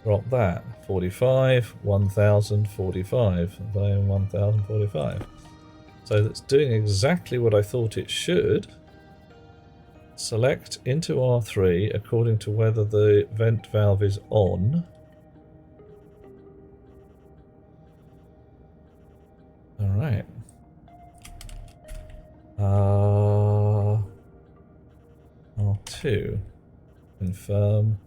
Drop that. 45, 1045. Volume 1045. So that's doing exactly what I thought it should. Select into R3 according to whether the vent valve is on. Alright. R2. Confirm.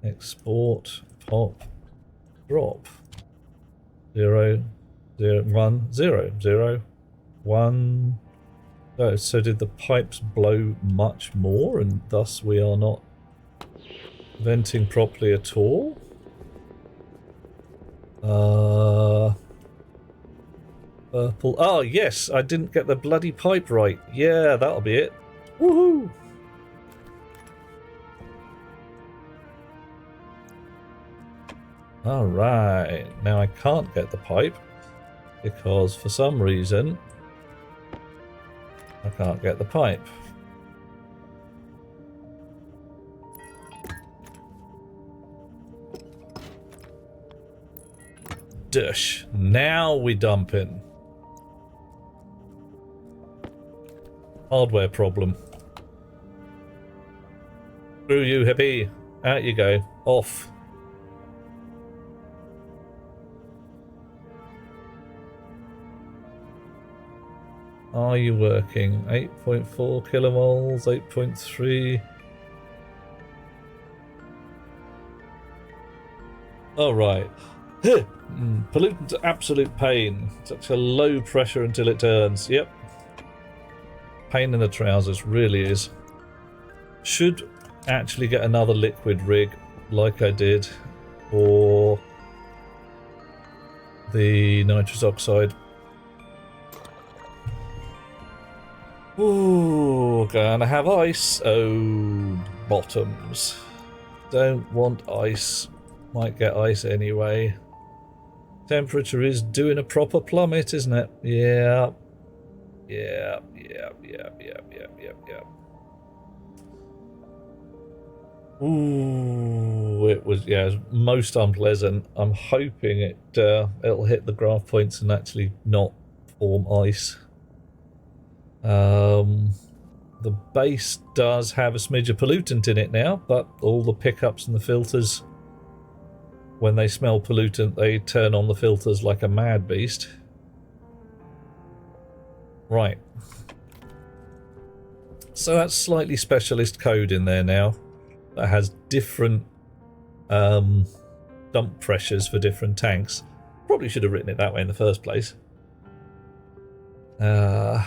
Export. Pop. Drop. 0, 0, 1, 0, 0, 1. Oh, so did the pipes blow much more and thus we are not venting properly at all? Purple. Oh, yes, I didn't get the bloody pipe right. Yeah, that'll be it. Woohoo! Alright, now I can't get the pipe because for some reason I can't get the pipe. Dush. Now we dump in. Hardware problem. Screw you, hippie. Out you go. Off. Are you working? 8.4 kilomoles, 8.3. All right. Pollutant absolute pain. Such a low pressure until it turns. Yep. Pain in the trousers, really is. Should actually get another liquid rig like I did for the nitrous oxide. Ooh, gonna have ice. Oh, bottoms. Don't want ice. Might get ice anyway. Temperature is doing a proper plummet, isn't it? Yeah. Yeah. Ooh, it was, yeah, it was most unpleasant. I'm hoping it'll hit the graph points and actually not form ice. The base does have a smidge of pollutant in it now, but all the pickups and the filters, when they smell pollutant, they turn on the filters like a mad beast. Right. So that's slightly specialist code in there now that has different dump pressures for different tanks. Probably should have written it that way in the first place. But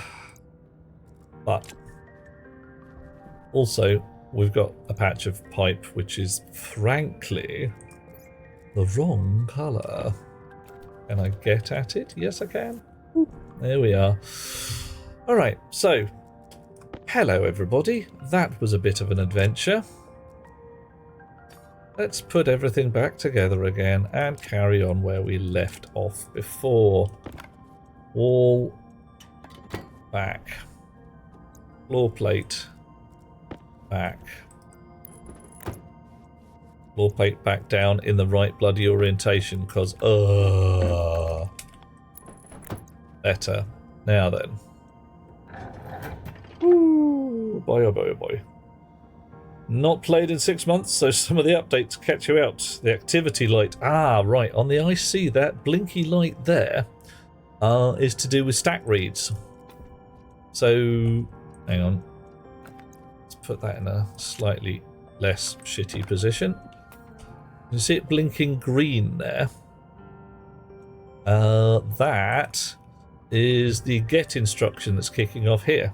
also we've got a patch of pipe which is frankly the wrong colour. Can I get at it? Yes, I can. Ooh, there we are. Alright, so hello everybody. That was a bit of an adventure. Let's put everything back together again and carry on where we left off before. Wall back. Floor plate back. Floor plate back down in the right bloody orientation because better. Now then. Ooh, boy oh boy oh boy. Not played in 6 months, so some of the updates catch you out. The activity light. Ah, right. On the IC, that blinky light there is to do with stack reads. So, hang on. Let's put that in a slightly less shitty position. You see it blinking green there? That is the get instruction that's kicking off here.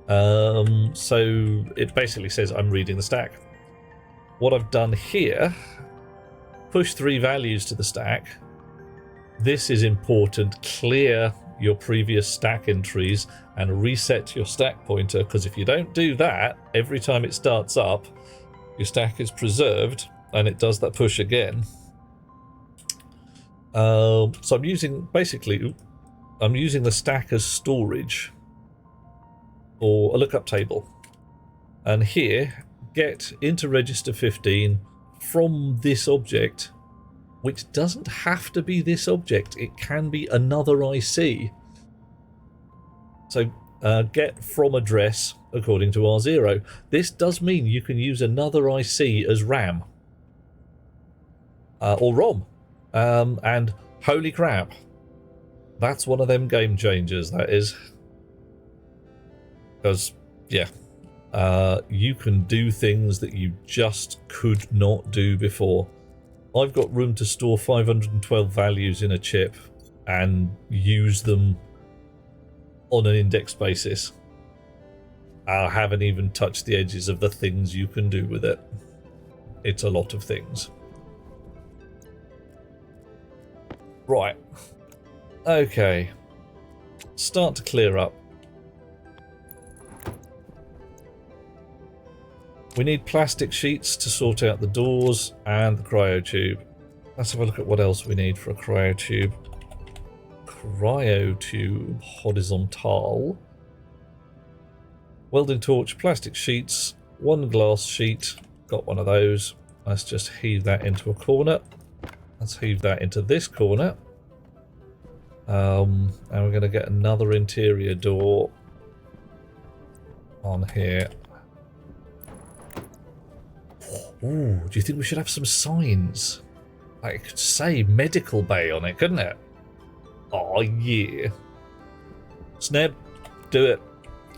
So it basically says I'm reading the stack. What I've done here, push 3 values to the stack. This is important. Clear your previous stack entries and reset your stack pointer, because if you don't do that, every time it starts up, your stack is preserved and it does that push again. So I'm using, basically, I'm using the stack as storage or a lookup table. And here, get into register 15 from this object, which doesn't have to be this object. It can be another IC. So get from address according to R0. This does mean you can use another IC as RAM. Or ROM. And holy crap. That's one of them game changers, that is. Because, yeah, you can do things that you just could not do before. I've got room to store 512 values in a chip and use them on an index basis. I haven't even touched the edges of the things you can do with it. It's a lot of things. Right. Okay. Start to clear up. We need plastic sheets to sort out the doors and the cryotube. Let's have a look at what else we need for a cryotube. Cryotube horizontal. Welding torch, plastic sheets, 1 glass sheet. Got one of those. Let's just heave that into a corner. Let's heave that into this corner. And we're going to get another interior door on here. Ooh, do you think we should have some signs? Like, it could say medical bay on it, couldn't it? Oh, yeah. Sneb, do it.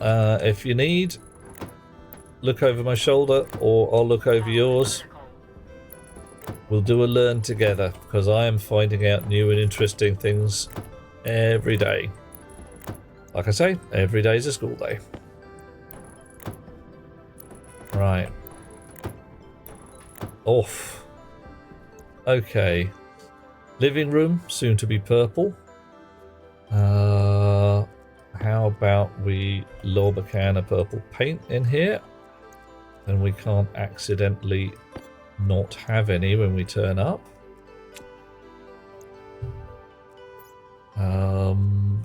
If you need, look over my shoulder or I'll look over yours. We'll do a learn together, because I am finding out new and interesting things every day. Like I say, every day is a school day. Right. Off. Okay. Living room, soon to be purple. How about we lob a can of purple paint in here? Then we can't accidentally not have any when we turn up.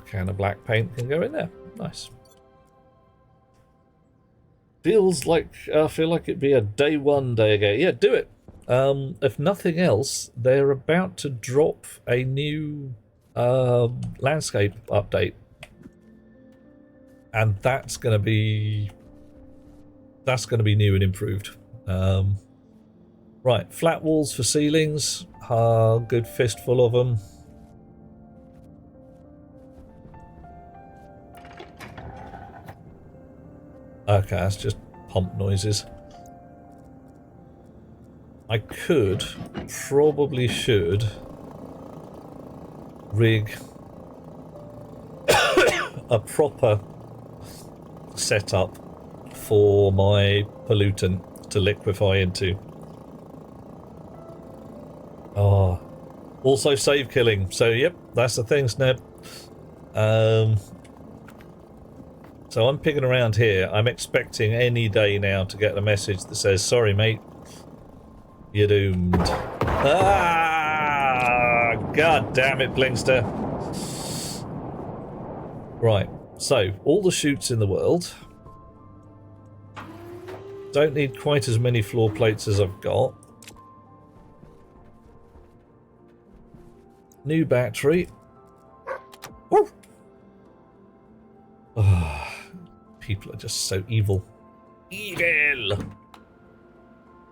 Can of black paint can go in there. Nice. Feels like I feel like it'd be a day one day ago. Yeah, do it. If nothing else, they're about to drop a new landscape update, and that's going to be new and improved. Right, flat walls for ceilings. Good fistful of them. Okay, that's just pump noises. I could, probably should, rig a proper setup for my pollutant to liquefy into. Oh, also save killing. So yep, that's the thing, Sneb. So I'm picking around here. I'm expecting any day now to get a message that says, sorry mate, you're doomed. Ah, god damn it, Blinkster. Right, so all the chutes in the world. Don't need quite as many floor plates as I've got. New battery. Woo! Oh, people are just so evil. Evil!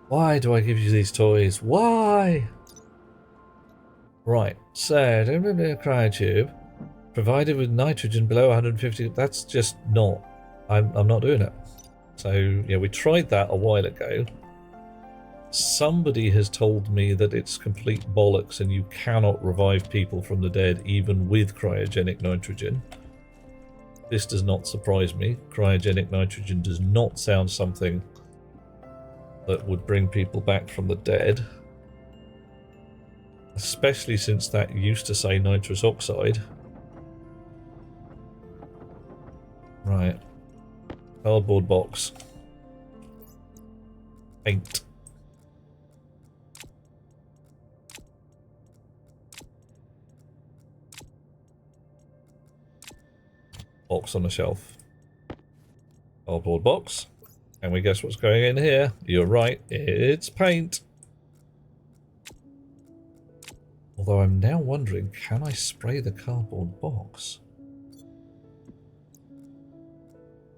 Why do I give you these toys? Why? Right, so cryotube provided with nitrogen below 150. That's just not. I'm not doing it. So yeah, we tried that a while ago. Somebody has told me that it's complete bollocks and you cannot revive people from the dead even with cryogenic nitrogen. This does not surprise me. Cryogenic nitrogen does not sound something that would bring people back from the dead. Especially since that used to say nitrous oxide. Right. Cardboard box. Paint. Box on the shelf. Cardboard box. And we guess what's going in here? You're right, it's paint. Although I'm now wondering, can I spray the cardboard box?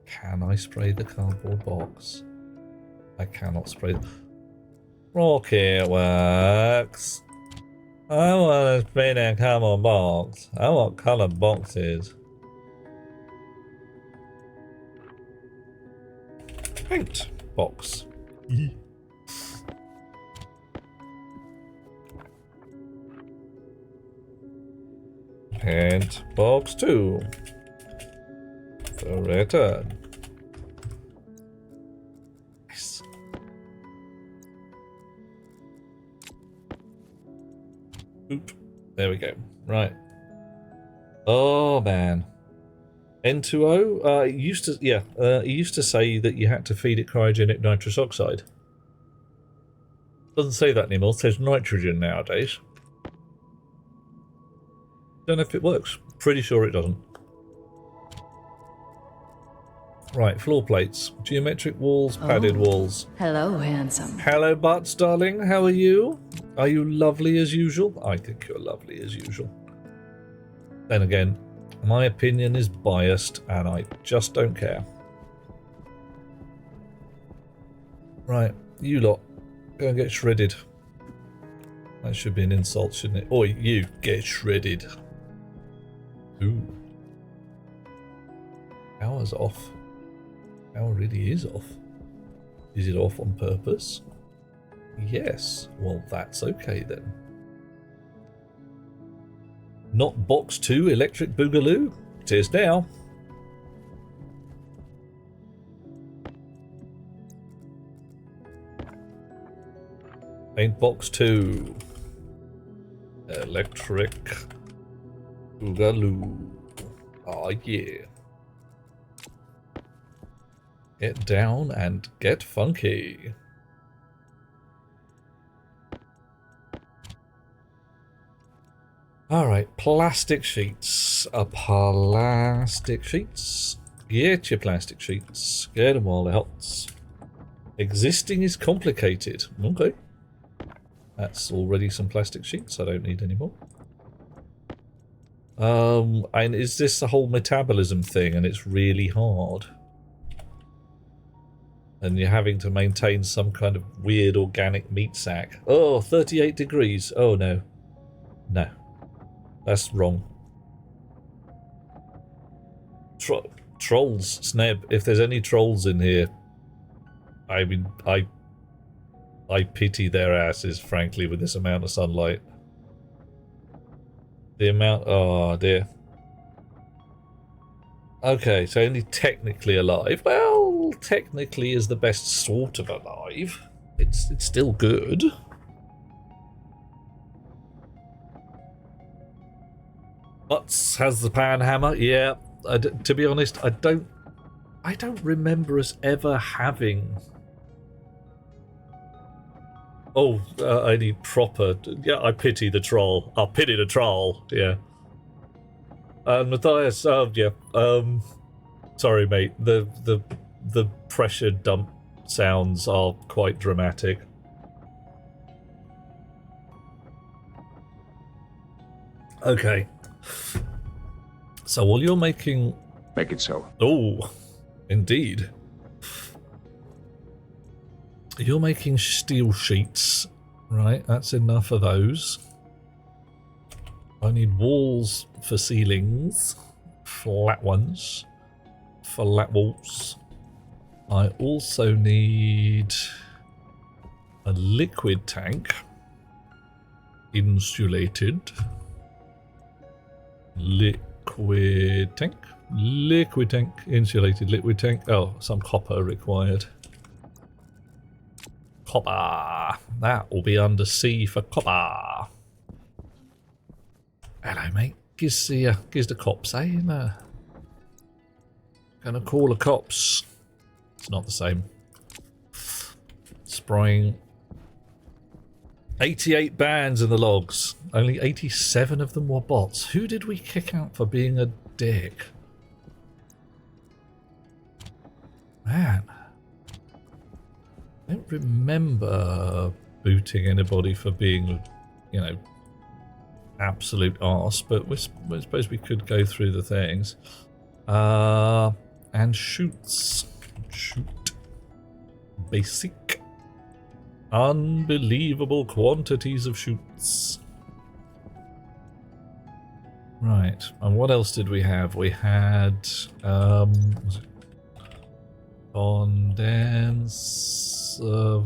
Can I spray the cardboard box? I cannot spray. Rocket works. I want to spray that cardboard box. I want coloured boxes. Paint box. Paint box 2. For return. Nice. Oop. There we go. Right. Oh man. N2O? It used to, yeah, it used to say that you had to feed it cryogenic nitrous oxide. Doesn't say that anymore, it says nitrogen nowadays. Don't know if it works. Pretty sure it doesn't. Right, floor plates. Geometric walls, padded walls. Hello, handsome. Hello, Butts, darling. How are you? Are you lovely as usual? I think you're lovely as usual. Then again, my opinion is biased and I just don't care. Right, you lot, go and get shredded. That should be an insult, shouldn't it? Oi, you, get shredded. Ooh. Power's off. Power really is off. Is it off on purpose? Yes. Well, that's okay then. Not box 2 electric boogaloo? It is now. Paint box 2. Electric boogaloo. Oh yeah. Get down and get funky. Alright, plastic sheets. Plastic sheets. Get your plastic sheets. Get them while they're hot. Existing is complicated. Okay. That's already some plastic sheets. I don't need any more. And is this the whole metabolism thing and it's really hard? And you're having to maintain some kind of weird organic meat sack. Oh, 38 degrees. Oh, no. No. That's wrong. Trolls, Sneb, if there's any trolls in here, I mean, I pity their asses, frankly, with this amount of sunlight. The amount... Oh, dear. Okay, so only technically alive. Well, technically is the best sort of alive. It's still good. Butts has the panhammer. Yeah, to be honest, I don't remember us ever having... Oh, I need proper... Yeah, I pity the troll. I pity the troll, yeah. Matthias, yeah, sorry mate, the pressure dump sounds are quite dramatic. Okay. So while you're making... Make it so. Oh, indeed. You're making steel sheets, right? That's enough of those. I need walls for ceilings, flat ones, flat walls. I also need a liquid tank, insulated. Liquid tank, insulated liquid tank. Oh, some copper required. Copper. That will be under C for copper. Hello, mate. Gives the cops, eh? No. Gonna call the cops. It's not the same. Spraying 88 bans in the logs. Only 87 of them were bots. Who did we kick out for being a dick? Man. I don't remember booting anybody for being, you know, absolute arse, but we suppose we could go through the things. And shoots. Shoot. Basic. Unbelievable quantities of shoots. Right, and what else did we have? We had, was it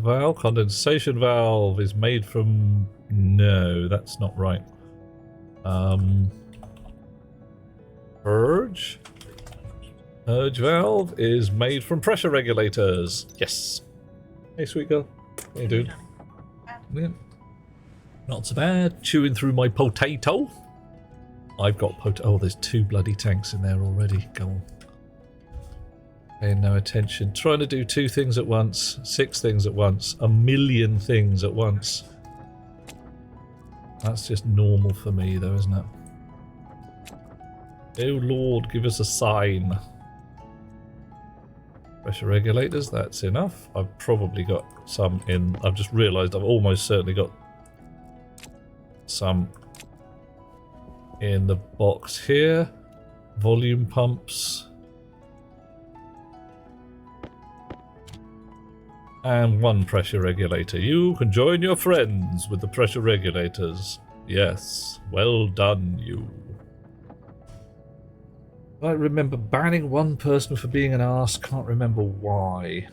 valve? Condensation valve is made from... No, that's not right. Purge? Purge valve is made from pressure regulators. Yes. Hey, sweet girl. How you doing? Yeah. Not so bad. Chewing through my potato. I've got oh, there's 2 bloody tanks in there already. Go on. Paying no attention. Trying to do 2 things at once. 6 things at once. A million things at once. That's just normal for me, though, isn't it? Oh, Lord, give us a sign. Pressure regulators, that's enough. I've probably got some in... I've just realised I've almost certainly got some in the box here. Volume pumps. And 1 pressure regulator. You can join your friends with the pressure regulators. Yes, well done, you. I remember banning 1 person for being an arse. Can't remember why.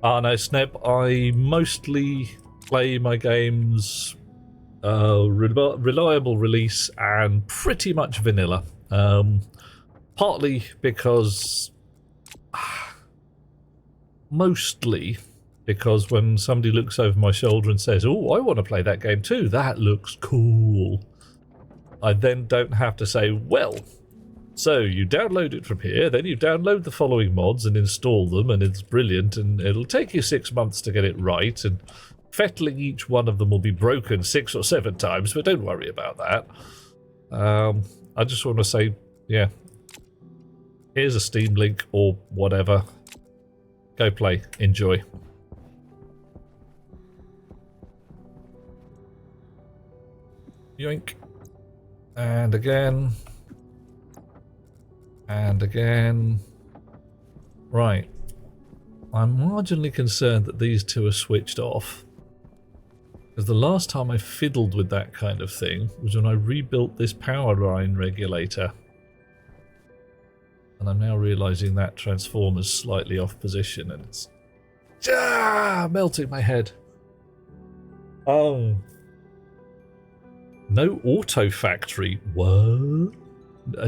Ah, no, Sneb. I mostly play my games reliable release and pretty much vanilla. Partly because... Mostly because when somebody looks over my shoulder and says, "Oh, I want to play that game too, that looks cool," I then don't have to say, "Well, so you download it from here, then you download the following mods and install them, and it's brilliant, and it'll take you 6 months to get it right, and fettling each one of them will be broken 6 or 7 times, but don't worry about that." I just want to say, yeah, here's a Steam link or whatever. Go play, enjoy. Yoink. And again. And again. Right. I'm marginally concerned that these 2 are switched off. Because the last time I fiddled with that kind of thing was when I rebuilt this power line regulator. And I'm now realising that transformer's slightly off position and it's melting my head. Oh. No auto factory. What?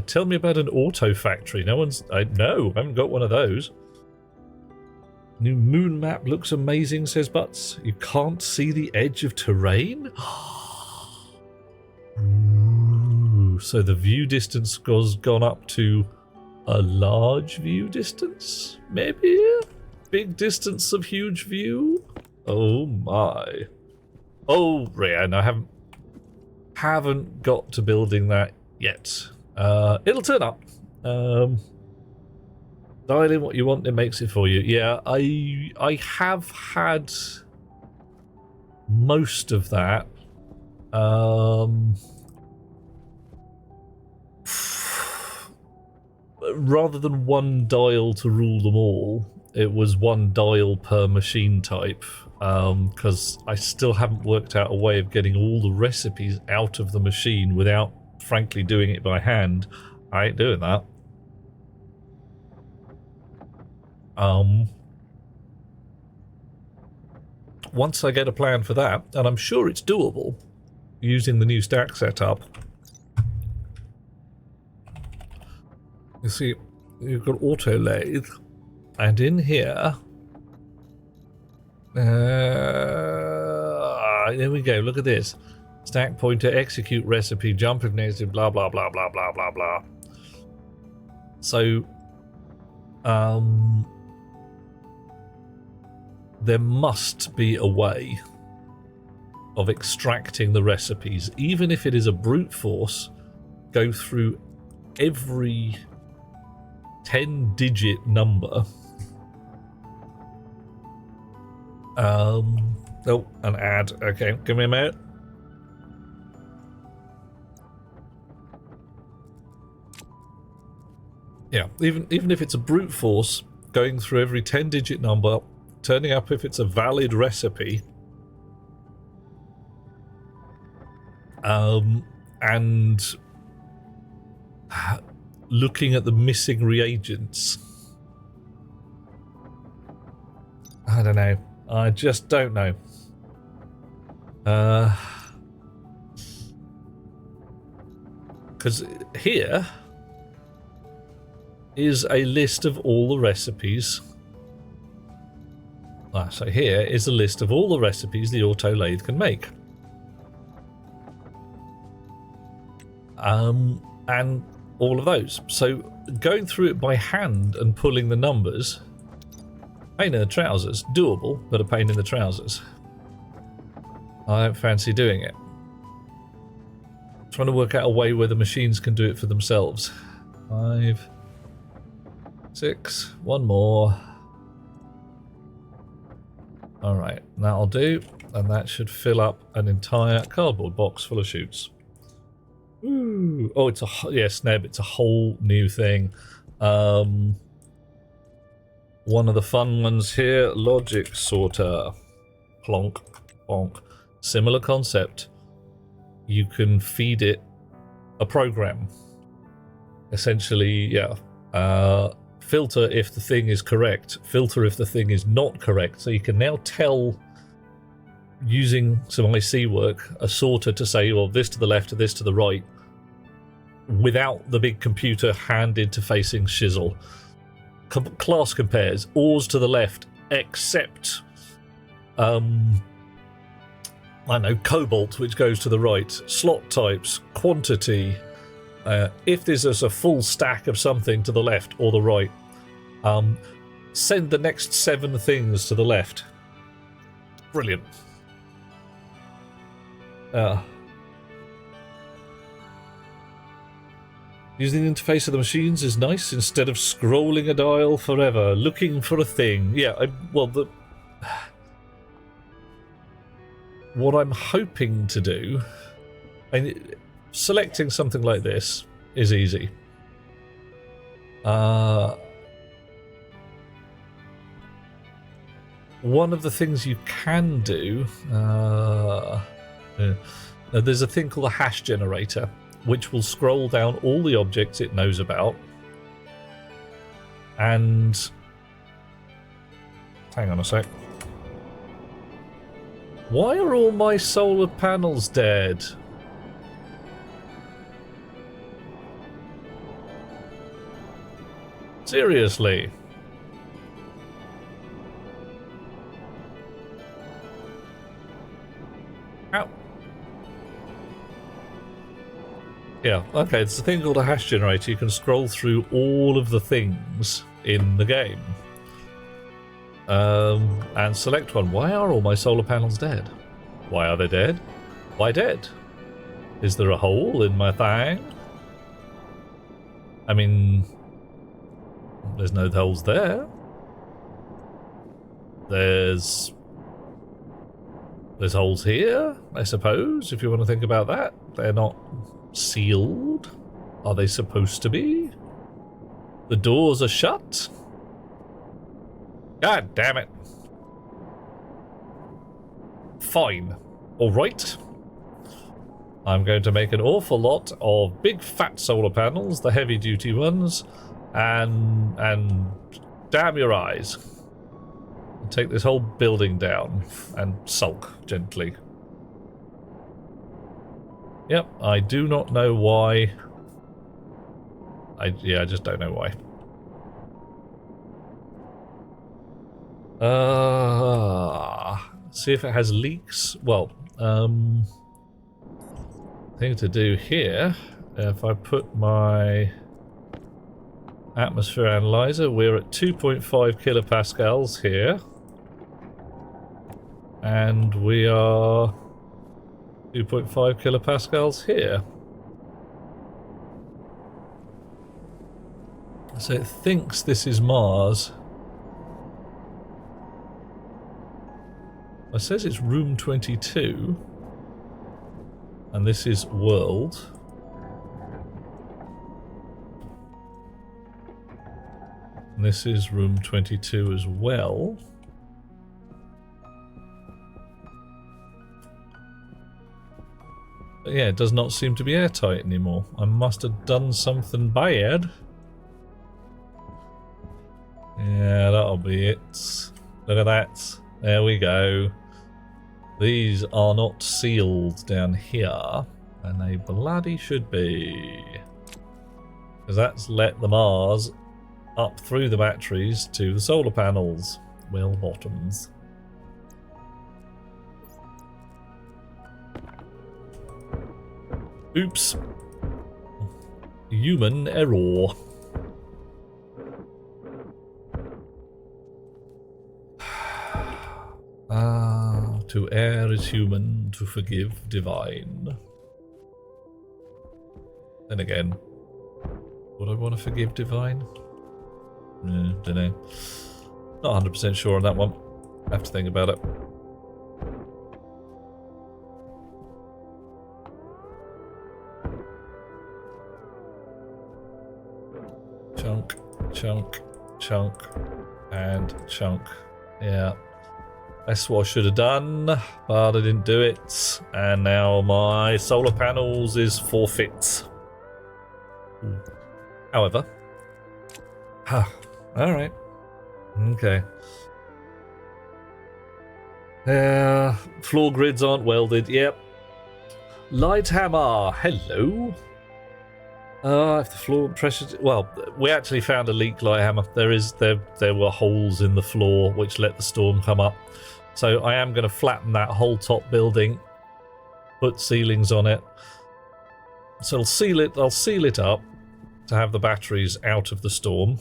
Tell me about an auto factory. No, I haven't got one of those. New moon map looks amazing, says Butts. You can't see the edge of terrain? Ooh, so the view distance has gone up to a large view distance? Maybe? Big distance of huge view? Oh my. Oh, yeah, no, I haven't got to building that yet. It'll turn up. Dial in what you want, it makes it for you. Yeah, I have had most of that. Rather than one dial to rule them all, it was one dial per machine type. Because I still haven't worked out a way of getting all the recipes out of the machine without, frankly, doing it by hand. I ain't doing that. Once I get a plan for that, and I'm sure it's doable, using the new stack setup. You see, you've got auto lathe, and in here, there we go, look at this. Stack pointer, execute recipe, jump if necessary, blah, blah, blah, blah, blah, blah, blah. So, there must be a way of extracting the recipes, even if it is a brute force, go through every 10-digit number. Oh, an ad. Okay, give me a minute. Yeah, even if it's a brute force, going through every 10-digit number, turning up if it's a valid recipe, and looking at the missing reagents. I don't know. I just don't know. Because here is a list of all the recipes. So here is a list of all the recipes the auto lathe can make. And all of those. So going through it by hand and pulling the numbers, pain in the trousers. Doable, but a pain in the trousers. I don't fancy doing it. Trying to work out a way where the machines can do it for themselves. 5, 6, one more. Alright, that'll do. And that should fill up an entire cardboard box full of chutes. Ooh. Oh, it's a, yeah, Sneb, it's a whole new thing. One of the fun ones here, logic sorter. Plonk, plonk. Similar concept. You can feed it a program. Essentially, yeah. Filter if the thing is correct. Filter if the thing is not correct. So you can now tell, using some IC work, a sorter to say, well, this to the left, or this to the right, without the big computer hand interfacing shizzle. Class compares, ors to the left, except, I don't know, cobalt, which goes to the right, slot types, quantity, if there's a full stack of something to the left or the right, send the next 7 things to the left. Brilliant. Using the interface of the machines is nice instead of scrolling a dial forever, looking for a thing. Yeah, what I'm hoping to do, selecting something like this is easy. One of the things you can do, there's a thing called a hash generator, which will scroll down all the objects it knows about And hang on a sec. Why are all my solar panels dead? Seriously. Ow. Yeah, okay, it's a thing called a hash generator. You can scroll through all of the things in the game. And select one. Why are all my solar panels dead? Why are they dead? Why dead? Is there a hole in my thing? I mean, there's no holes there. There's holes here, I suppose, if you want to think about that. They're not sealed. Are they supposed to be? The doors are shut? God damn it. Fine. Alright. I'm going to make an awful lot of big fat solar panels, the heavy duty ones, and damn your eyes. Take this whole building down and sulk gently. Yep, I do not know why. I just don't know why. See if it has leaks. Well, thing to do here, if I put my atmosphere analyzer, we're at 2.5 kilopascals here. And we are 2.5 kilopascals here. So it thinks this is Mars. It says it's room 22. And this is world. And this is room 22 as well. But yeah, it does not seem to be airtight anymore. I must have done something bad. Yeah, that'll be it. Look at that. There we go. These are not sealed down here, and they bloody should be. Because that's let the Mars up through the batteries to the solar panels. Well bottoms. Oops. Human error. To err is human, to forgive divine. Then again, would I want to forgive divine? Don't know. Not 100% sure on that one. I have to think about it. Chunk, chunk, chunk, and chunk. Yeah. That's what I should have done, but I didn't do it. And now my solar panels is forfeit. However. Alright. Okay. Floor grids aren't welded. Yep. Lighthammer. Hello. If the floor pressure... Well, we actually found a leak lighthammer. There were holes in the floor which let the storm come up. So I am going to flatten that whole top building, put ceilings on it. So I'll seal it up to have the batteries out of the storm.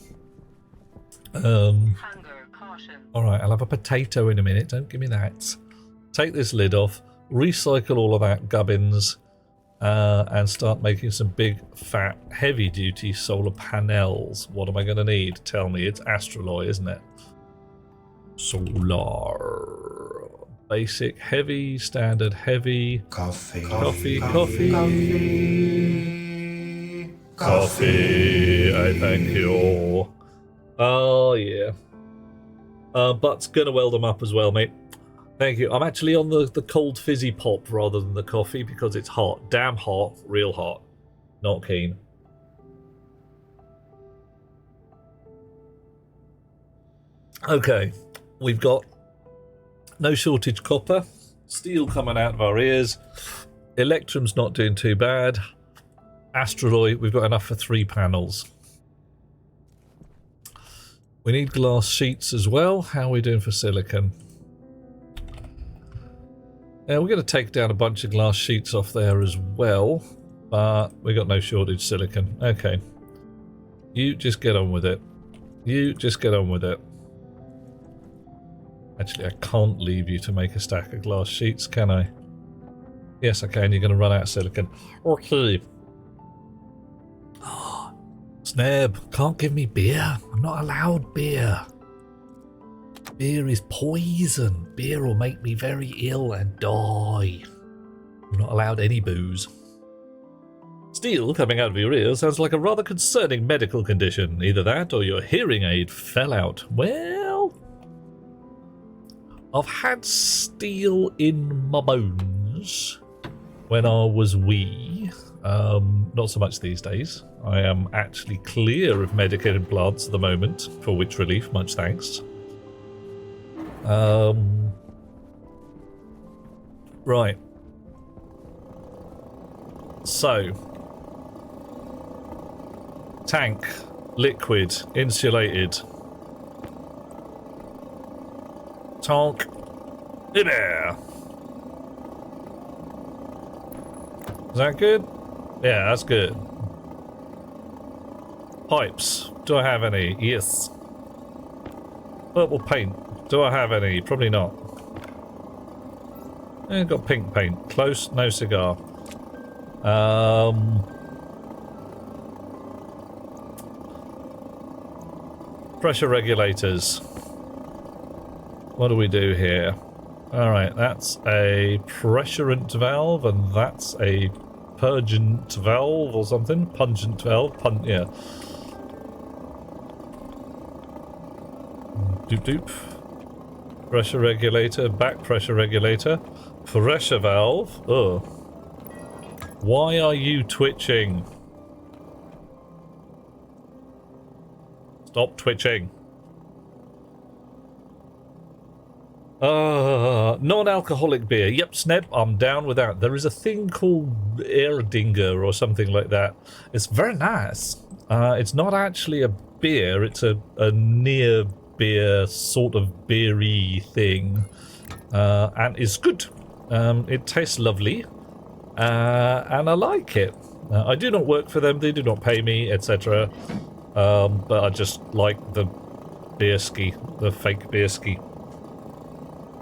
Hunger, caution. Alright, I'll have a potato in a minute, don't give me that. Take this lid off, recycle all of that gubbins, and start making some big, fat, heavy-duty solar panels. What am I going to need? Tell me, it's astroloy, isn't it? Solar. Basic, heavy, standard, heavy. Coffee. Coffee. I thank you. Oh, yeah. But's gonna weld them up as well, mate. Thank you. I'm actually on the cold fizzy pop rather than the coffee because it's hot. Damn hot. Real hot. Not keen. Okay, we've got no shortage copper, steel coming out of our ears, electrum's not doing too bad, astraloy, we've got enough for 3 panels. We need glass sheets as well. How are we doing for silicon? We're going to take down a bunch of glass sheets off there as well, but we got no shortage silicon. Okay. You just get on with it. You just get on with it. Actually, I can't leave you to make a stack of glass sheets, can I? Yes, I can. You're going to run out of silicon. Okay. Sneb, can't give me beer. I'm not allowed beer. Beer is poison. Beer will make me very ill and die. I'm not allowed any booze. Steel coming out of your ear sounds like a rather concerning medical condition. Either that or your hearing aid fell out. Well, I've had steel in my bones when I was wee. Not so much these days. I am actually clear of medical implants at the moment, for which relief, much thanks. Right. So, tank, liquid, insulated. Tank, in air. Is that good? Yeah, that's good. Pipes. Do I have any? Yes. Purple paint. Do I have any? Probably not. Got pink paint. Close, no cigar. Pressure regulators. What do we do here? Alright, that's a pressurant valve, and that's a purgent valve or something. Pungent valve. Yeah. Doop doop. Pressure regulator, back pressure regulator, pressure valve. Ugh. Why are you twitching? Stop twitching. Non-alcoholic beer. Yep, Sneb, I'm down with that. There is a thing called Erdinger or something like that. It's very nice. It's not actually a beer, it's a near beer, sort of beery thing, and it's good. It tastes lovely, and I like it. I do not work for them, they do not pay me, etc. But I just like the beer ski, the fake beer ski.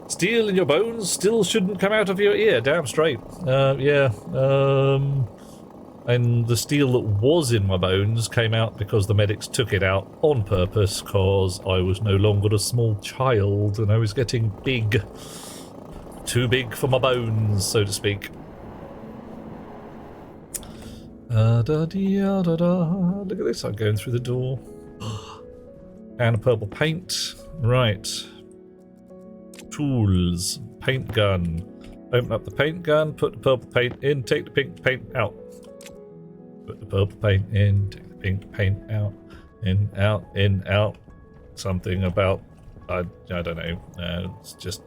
Steel in your bones still shouldn't come out of your ear, damn straight. Yeah, and the steel that was in my bones came out because the medics took it out on purpose, because I was no longer a small child and I was getting big. Too big for my bones, so to speak. Look at this, I'm going through the door. And a purple paint. Right. Tools. Paint gun. Open up the paint gun, put the purple paint in, take the pink paint out. Put the purple paint in, take the pink paint out. In, out, in, out. Something about... I don't know. It's just...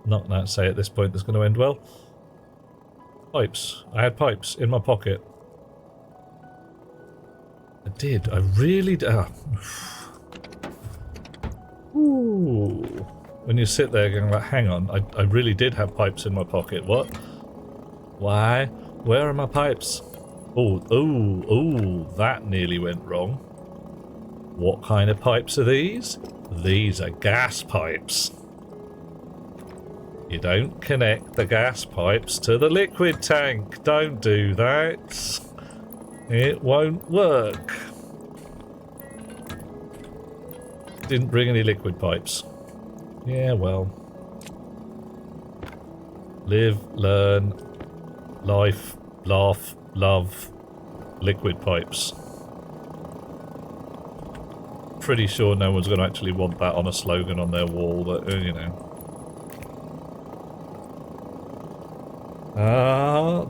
not that say at this point that's going to end well. Pipes. I had pipes in my pocket. I did. I really did. Ooh. When you sit there going like, hang on, I really did have pipes in my pocket. What? Why? Where are my pipes? Oh, that nearly went wrong. What kind of pipes are these? These are gas pipes. You don't connect the gas pipes to the liquid tank. Don't do that. It won't work. Didn't bring any liquid pipes. Yeah, well. Live, learn, life, laugh, love, liquid pipes. Pretty sure no one's going to actually want that on a slogan on their wall, but, you know.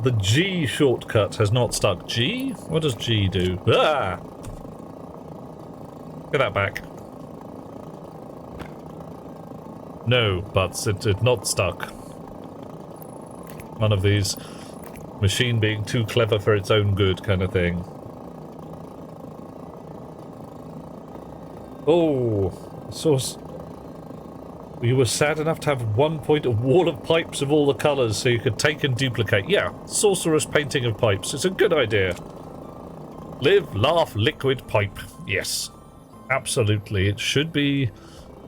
The G shortcut has not stuck. G? What does G do? Ah! Get that back. No, but it's not stuck. One of these machine being too clever for its own good kind of thing. Oh, you were sad enough to have one point a wall of pipes of all the colours so you could take and duplicate. Yeah, sorcerer's painting of pipes. It's a good idea. Live, laugh, liquid pipe. Yes, absolutely. It should be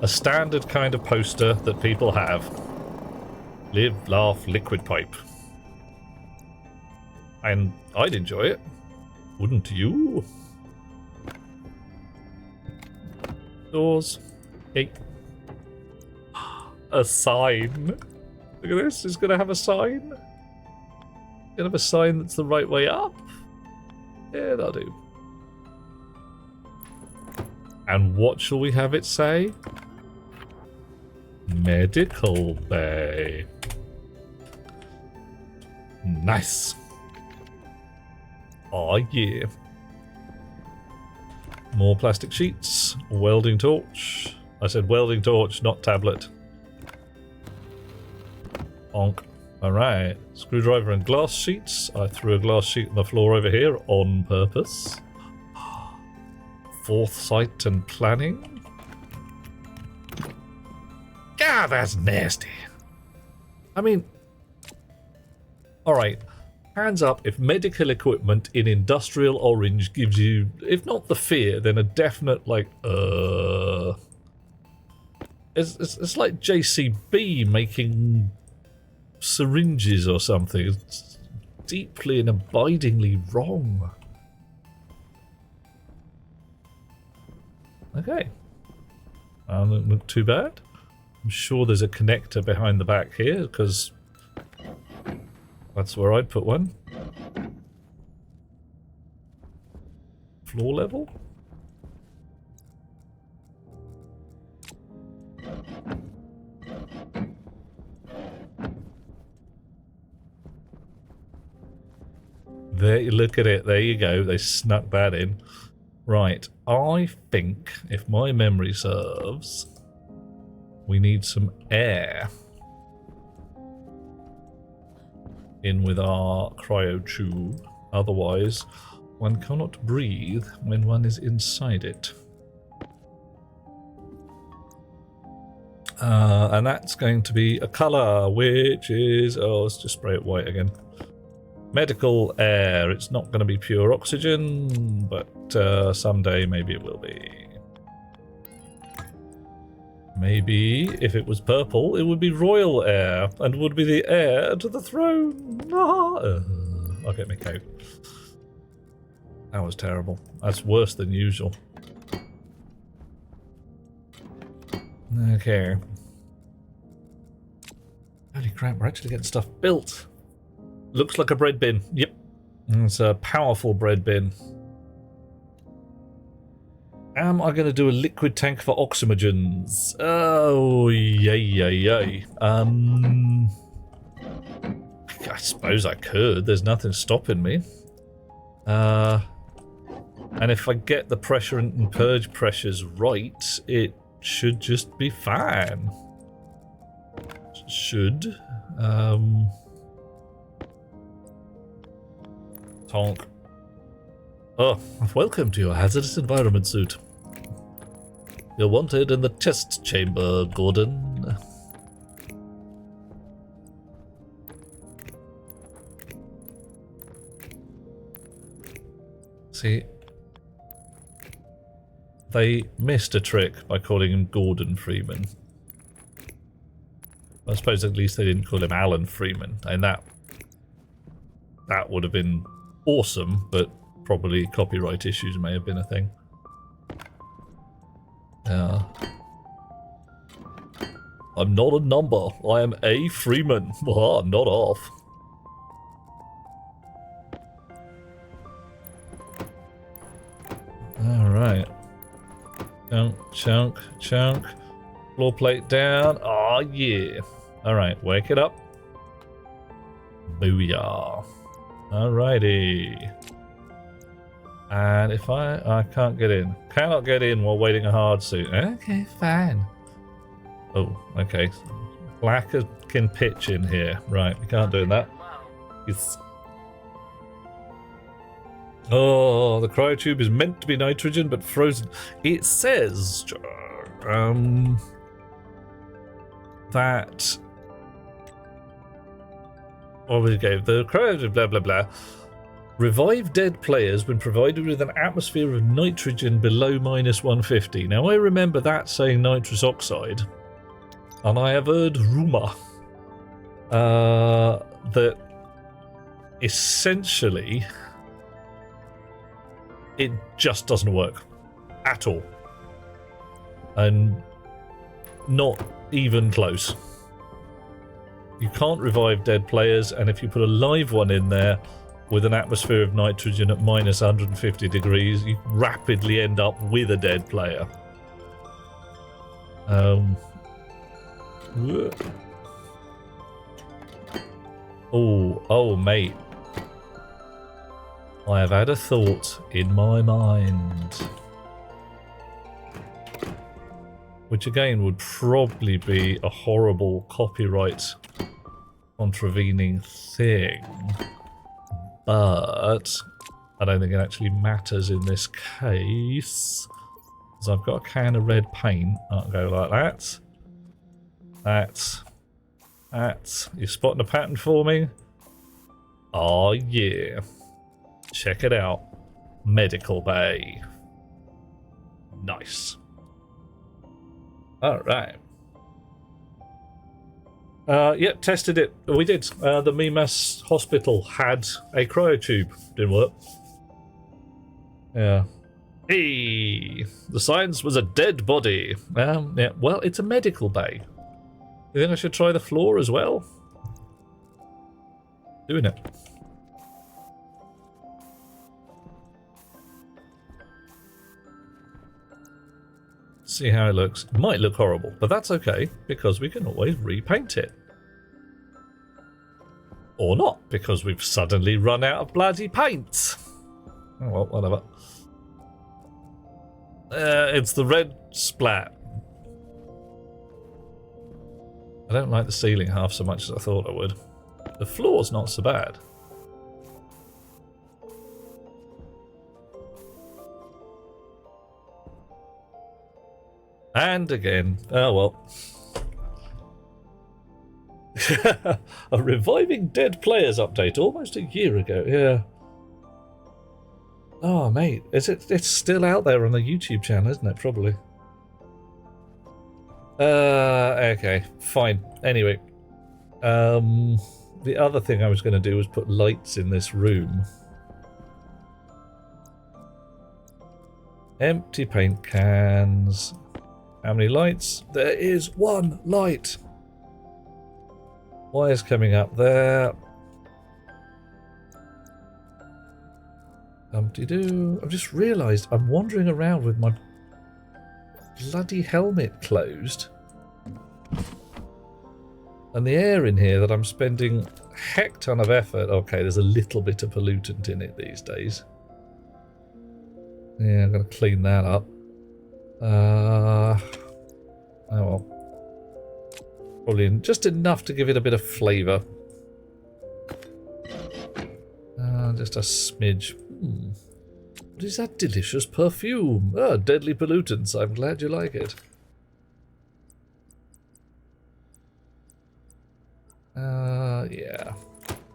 a standard kind of poster that people have. Live, laugh, liquid pipe. And I'd enjoy it. Wouldn't you? Doors. Hey. A sign. Look at this. It's going to have a sign. Going to have a sign that's the right way up. Yeah, that'll do. And what shall we have it say? Medical bay. Nice. Oh yeah. More plastic sheets. Welding torch. I said welding torch, not tablet. Onk. Alright. Screwdriver and glass sheets. I threw a glass sheet on the floor over here on purpose. Foresight and planning. God, that's nasty. I mean, alright. Hands up if medical equipment in industrial orange gives you, if not the fear, then a definite, like, It's like JCB making syringes or something. It's deeply and abidingly wrong. Okay. Doesn't look too bad. I'm sure there's a connector behind the back here, because that's where I'd put one. Floor level? There, look at it. There you go. They snuck that in. Right. I think, if my memory serves, we need some air in with our cryo tube. Otherwise, one cannot breathe when one is inside it. And that's going to be a colour, which is... Oh, let's just spray it white again. Medical air. It's not going to be pure oxygen, but someday maybe it will be. Maybe if it was purple, it would be royal air and would be the heir to the throne. I'll get my coat. That was terrible. That's worse than usual. Okay. Holy crap, we're actually getting stuff built. Looks like a bread bin. Yep. It's a powerful bread bin. Am I going to do a liquid tank for oxymogens? Oh, yay. I suppose I could. There's nothing stopping me. And if I get the pressure and purge pressures right, it should just be fine. Should. Tonk. Oh, welcome to your hazardous environment suit. You're wanted in the test chamber, Gordon. See, they missed a trick by calling him Gordon Freeman. I suppose at least they didn't call him Alan Freeman, and that would have been awesome, but probably copyright issues may have been a thing. Yeah. I'm not a number. I am A. Freeman. Not off. Alright. Chunk. Floor plate down. Oh yeah. Alright, wake it up. Booyah. Alrighty. And if I can't get in. Cannot get in while waiting a hard suit. Okay, fine. Oh, okay. Black can pitch in here. Right, we can't do that. It's... Oh, the cryotube is meant to be nitrogen, but frozen. It says that... What we go? The cryotube, blah, blah, blah. Revive dead players when provided with an atmosphere of nitrogen below -150. Now, I remember that saying nitrous oxide. And I have heard rumour that essentially it just doesn't work at all. And not even close. You can't revive dead players, and if you put a live one in there with an atmosphere of nitrogen at -150 degrees, you rapidly end up with a dead player. Oh, mate. I have had a thought in my mind. Which again would probably be a horrible copyright contravening thing. But I don't think it actually matters in this case. Because I've got a can of red paint. I'll go like that. That. You spotting a pattern for me? Oh yeah. Check it out. Medical bay. Nice. Alright. Yep, tested it. We did. The Mimas hospital had a cryotube. Didn't work. Yeah. Hey! The science was a dead body. Yeah, well, it's a medical bay. You think I should try the floor as well? Doing it. See how it looks. It might look horrible, but that's okay, because we can always repaint it. Or not, because we've suddenly run out of bloody paint. Oh well, whatever. It's the red splat. I don't like the ceiling half so much as I thought I would. The floor's not so bad. And again, oh well. A reviving dead players update almost a year ago, yeah. Oh mate, it's still out there on the YouTube channel, isn't it? Probably. Okay, fine. Anyway, the other thing I was going to do was put lights in this room. Empty paint cans. How many lights? There is one light. Wires coming up there. Doo. I've just realised I'm wandering around with my bloody helmet closed. And the air in here that I'm spending a heck ton of effort. Okay, there's a little bit of pollutant in it these days. Yeah, I'm going to clean that up. Oh well. Probably just enough to give it a bit of flavour. Just a smidge. What is that delicious perfume? Ah, deadly pollutants. I'm glad you like it. Yeah.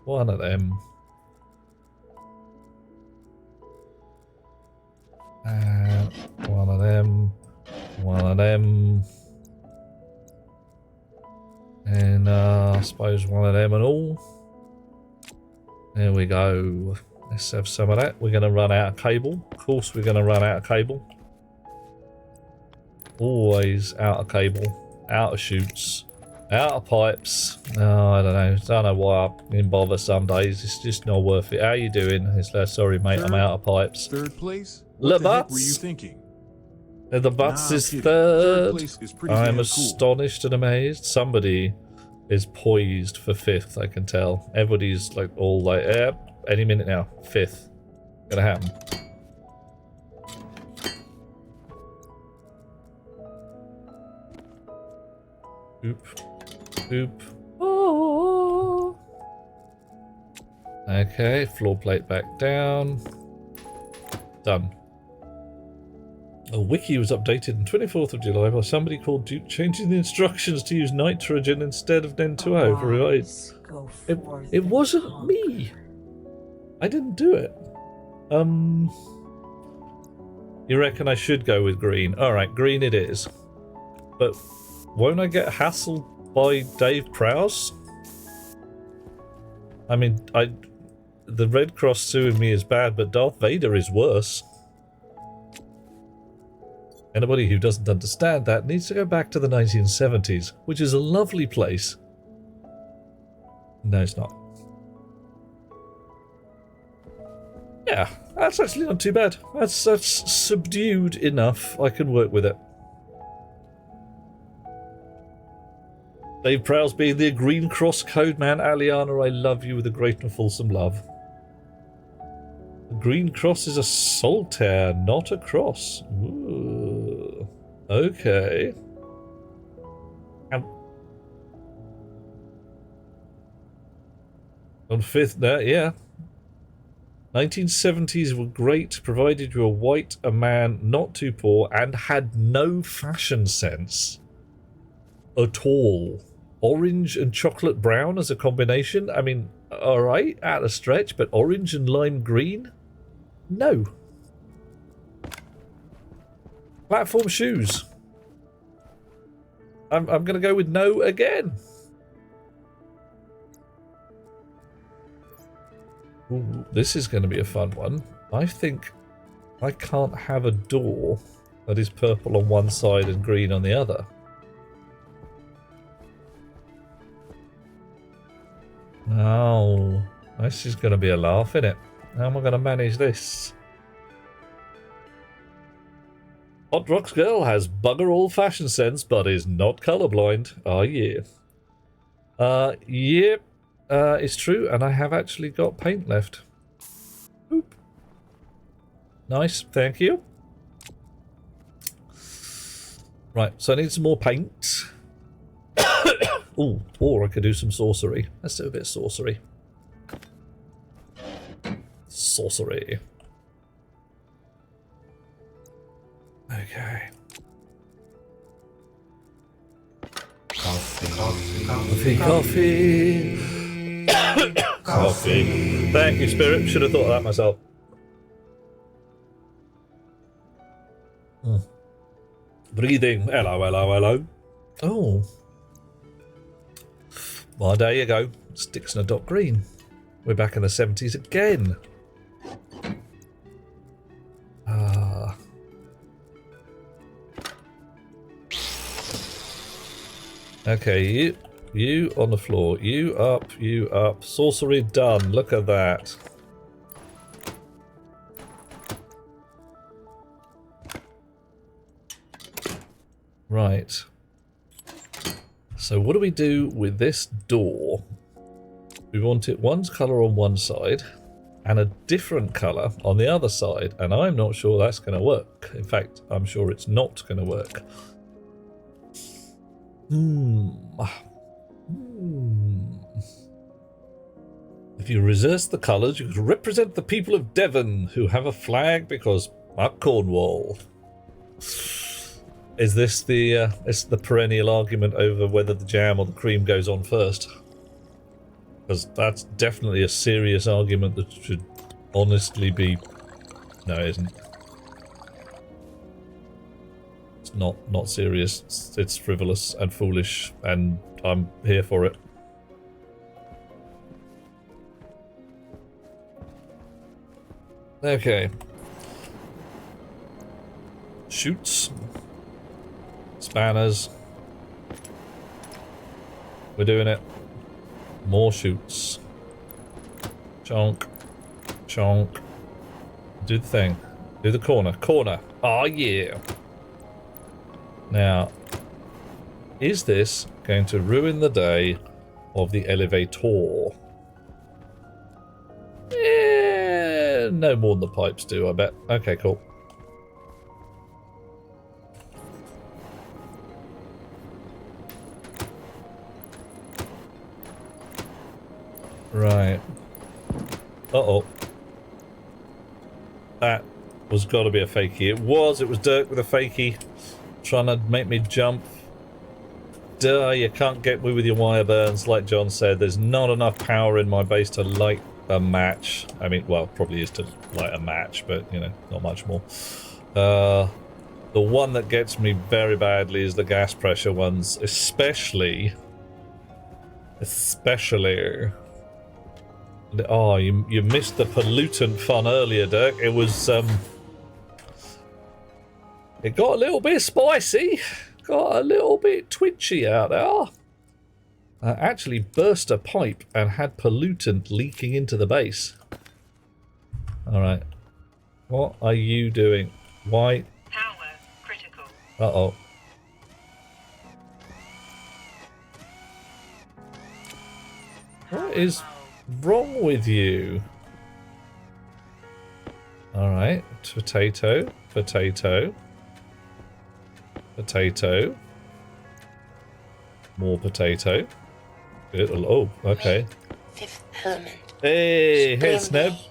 One of them. One of them. One of them. And I suppose one of them and all. There we go. Let's have some of that. We're going to run out of cable. Of course we're going to run out of cable. Always out of cable. Out of chutes. Out of pipes. Oh, I don't know. Don't know why I'm bother some days. It's just not worth it. How you doing? It's like, sorry mate, I'm out of pipes. Third place? The What the heck butts. were you thinking? The butts Nah, is kidding. third. Place is pretty I'm damn cool. astonished and amazed. Somebody is poised for fifth, I can tell. Everybody's like all like, any minute now. Fifth. Gonna happen. Oop. Oop. Oh. Okay, floor plate back down. Done. A wiki was updated on 24th of July by somebody called Duke changing the instructions to use nitrogen instead of N2O. It wasn't me. I didn't do it. You reckon I should go with green? Alright, green it is. But won't I get hassled by Dave Prowse? I mean, the Red Cross suing me is bad, but Darth Vader is worse. Anybody who doesn't understand that needs to go back to the 1970s, which is a lovely place. No, it's not. Yeah, that's actually not too bad. That's subdued enough. I can work with it. Dave Prowse being the Green Cross code man. Aliana, I love you with a great and fulsome love. The Green Cross is a solitaire, not a cross. Ooh. Okay. On 5th, yeah. 1970s were great, provided you were white, a man, not too poor, and had no fashion sense at all. Orange and chocolate brown as a combination? I mean, alright, at a stretch, but orange and lime green? No. Platform shoes. I'm going to go with no again. Ooh, this is going to be a fun one. I think I can't have a door that is purple on one side and green on the other. Oh, this is going to be a laugh, isn't it? How am I going to manage this? Hot Rocks Girl has bugger all fashion sense, but is not colourblind. Oh, yeah. Yep. It's true, and I have actually got paint left. Oop. Nice, thank you. Right, so I need some more paint. Ooh, or I could do some sorcery. Let's do a bit of sorcery. Sorcery. Okay. Coffee. Coffee. Thank you, Spirit. Should have thought of that myself. Breathing. Hello, hello, hello. Oh. Well, there you go. Sticks and a dot green. We're back in the 70s again. Okay, you on the floor. You up. Sorcery done. Look at that. Right. So what do we do with this door? We want it one colour on one side and a different colour on the other side. And I'm not sure that's going to work. In fact, I'm sure it's not going to work. If you reverse the colours, you can represent the people of Devon who have a flag because Cornwall. Is this the perennial argument over whether the jam or the cream goes on first? Because that's definitely a serious argument that should honestly be... No, it isn't. It's not serious. It's frivolous and foolish, and I'm here for it. Okay. Shoots. Spanners. We're doing it. More shoots. Chonk. Chonk. Do the thing. Do the corner. Corner. Oh yeah. Now, is this going to ruin the day of the elevator? No more than the pipes do, I bet. Okay, cool. Right. Uh-oh. That was got to be a fakie. It was Dirk with a fakie. Trying to make me jump. Duh, you can't get me with your wire burns. Like John said, there's not enough power in my base to light a match. I mean, well, probably is to light a match, but, you know, not much more. The one that gets me very badly is the gas pressure ones, especially... Oh, you missed the pollutant fun earlier, Dirk. It was, it got a little bit spicy. Got a little bit twitchy out there. Actually burst a pipe and had pollutant leaking into the base. Alright. What are you doing? Why? Power critical. Uh-oh. What is wrong with you? Alright. Potato. Potato. Potato. More potato. Good. Oh, okay. Fifth element. Hey, hey, Splendid. Sneb.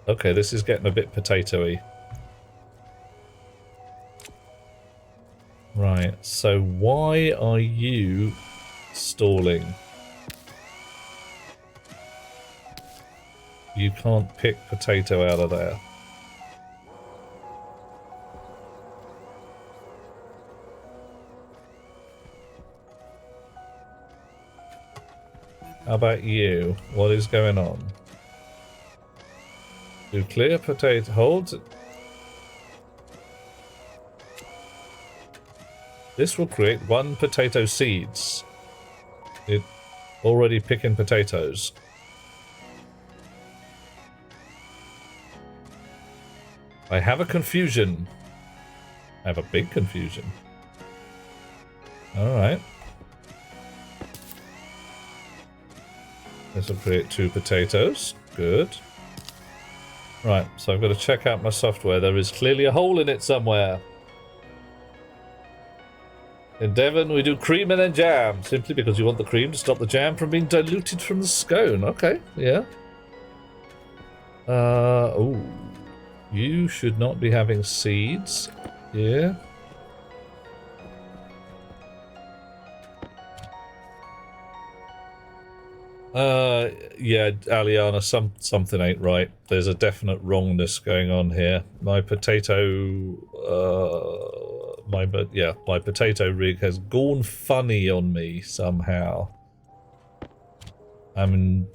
Okay, this is getting a bit potato-y. Right, so why are you stalling? You can't pick potato out of there. How about you? What is going on? Do clear potato. Hold. This will create 1 potato seeds. It already picking potatoes. I have a confusion. I have a big confusion. Alright. This will create 2 potatoes. Good. Right, so I've got to check out my software. There is clearly a hole in it somewhere. In Devon, we do cream and then jam, simply because you want the cream to stop the jam from being diluted from the scone. Okay, yeah. Oh. You should not be having seeds. Yeah. Yeah, Aliana, something ain't right. There's a definite wrongness going on here. My potato, my potato rig has gone funny on me somehow. I mean,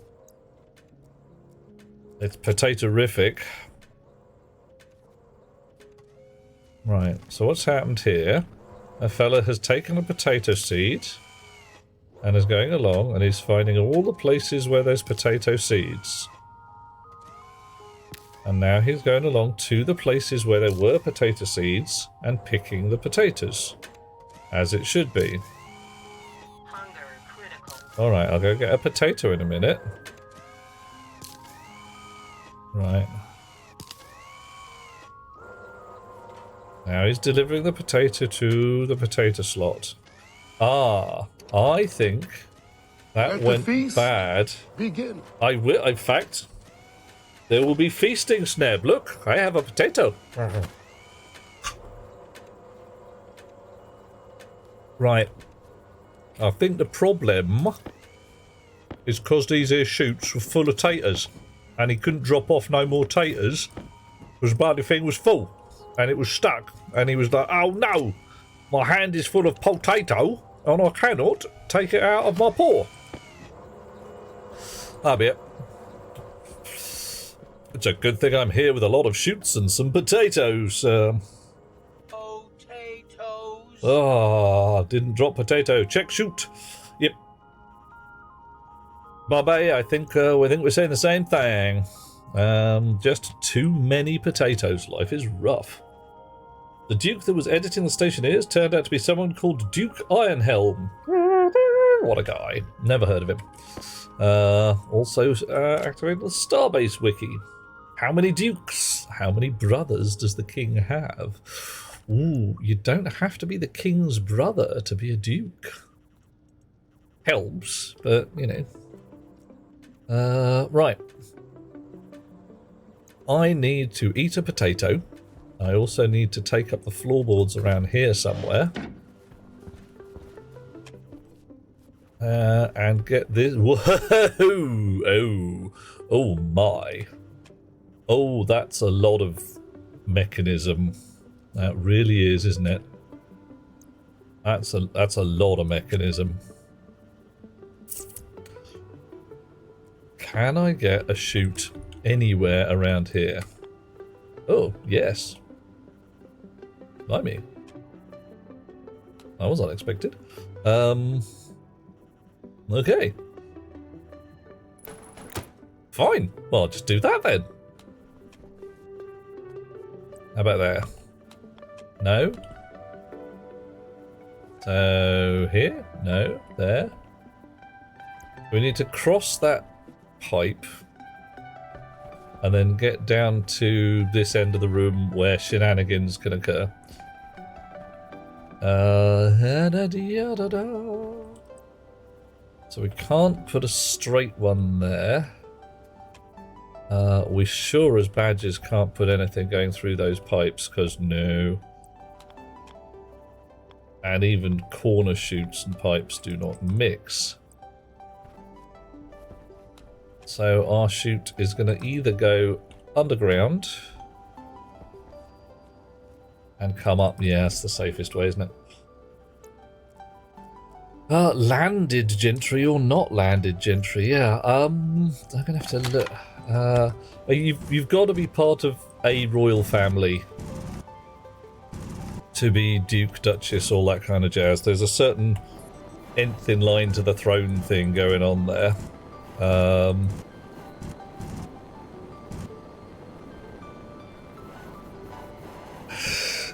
it's potato-rific. Right, so what's happened here? A fella has taken a potato seed and is going along and he's finding all the places where there's potato seeds. And now he's going along to the places where there were potato seeds and picking the potatoes. As it should be. Hunger critical. Alright, I'll go get a potato in a minute. Right. Now he's delivering the potato to the potato slot. Ah, I think that Let the went feast bad. begin. I will, in fact, there will be feasting, Sneb. Look, I have a potato. Right. I think the problem is because these here chutes were full of taters and he couldn't drop off no more taters because the bloody thing was full and it was stuck and he was like, oh no, my hand is full of potato and I cannot take it out of my paw. That'll be it. It's a good thing I'm here with a lot of shoots and some potatoes. Potatoes. Ah, didn't drop potato. Check shoot. Yep. Bobby, I think we're saying the same thing. Just too many potatoes. Life is rough. The Duke that was editing the Stationeers turned out to be someone called Duke Ironhelm. What a guy. Never heard of him. Also activated the Starbase wiki. How many dukes? How many brothers does the king have? Ooh, you don't have to be the king's brother to be a duke. Helps, but, you know. Right. I need to eat a potato. I also need to take up the floorboards around here somewhere. And get this. Whoa! Oh my. Oh, that's a lot of mechanism. That really is, isn't it? That's a lot of mechanism. Can I get a chute anywhere around here? Oh, yes. Blimey. That was unexpected. Okay. Fine. Well, I'll just do that then. How about there? No? So, here? No. There? We need to cross that pipe and then get down to this end of the room where shenanigans can occur. So we can't put a straight one there. We sure as badgers can't put anything going through those pipes, because no. And even corner chutes and pipes do not mix. So our chute is going to either go underground and come up. Yeah, that's the safest way, isn't it? Landed gentry or not landed gentry? Yeah. I'm gonna have to look. You've got to be part of a royal family to be Duke, Duchess, all that kind of jazz. There's a certain nth in line to the throne thing going on there.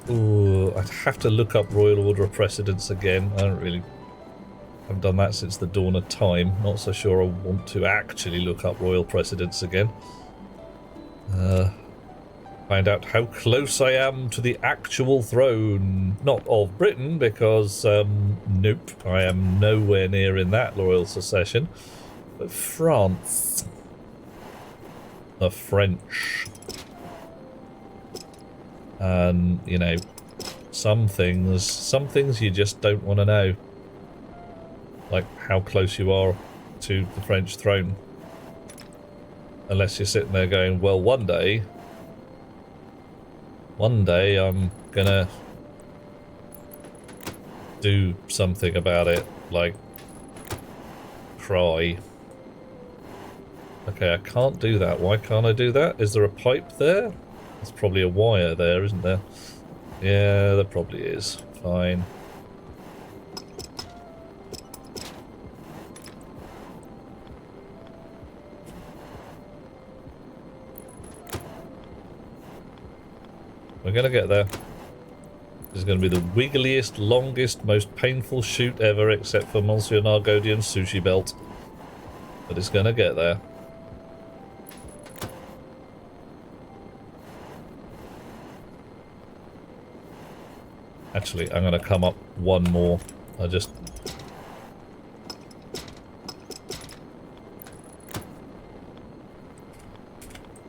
Ooh, I'd have to look up Royal Order of Precedence again. I haven't done that since the dawn of time. Not so sure I want to actually look up Royal Precedence again. Find out how close I am to the actual throne. Not of Britain, because, nope, I am nowhere near in that royal succession. But France. The French. And, you know, some things you just don't want to know. Like how close you are to the French throne. Unless you're sitting there going, well, one day I'm gonna do something about it, like cry. Okay, I can't do that. Why can't I do that? Is there a pipe there? There's probably a wire there, isn't there? Yeah, there probably is. Fine. We're gonna get there. This is gonna be the wiggliest, longest, most painful shoot ever, except for Monsieur Nargodian's sushi belt. But it's gonna get there. Actually, I'm gonna come up one more. There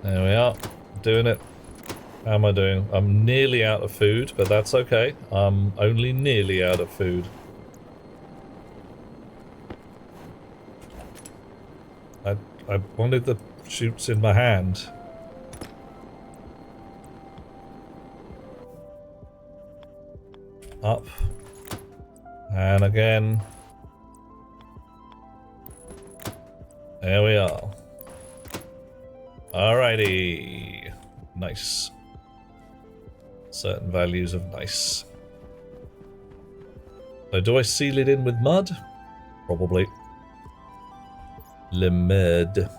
we are. Doing it. How am I doing? I'm nearly out of food, but that's okay. I'm only nearly out of food. I wanted the chutes in my hand. Up. And again. There we are. Alrighty. Nice. Certain values of nice. So do I seal it in with mud? Probably. Le mud.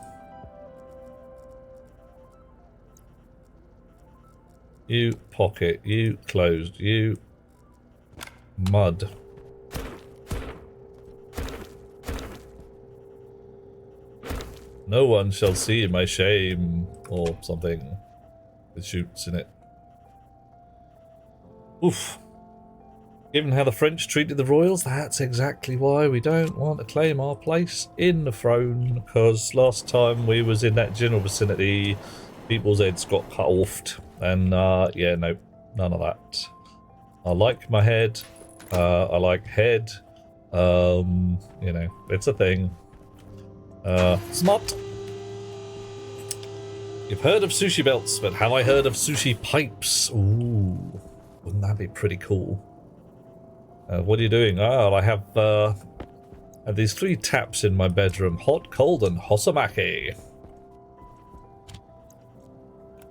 You pocket. You closed. You mud. No one shall see my shame, or something with chutes in it. Oof. Given how the French treated the royals, that's exactly why we don't want to claim our place in the throne, because last time we was in that general vicinity, people's heads got cut off, and yeah, no, none of that. I like my head, I like head, you know, it's a thing. Smart. You've heard of sushi belts, but have I heard of sushi pipes? Ooh, wouldn't that be pretty cool? What are you doing? Oh, I have these 3 taps in my bedroom. Hot, cold, and hosomaki.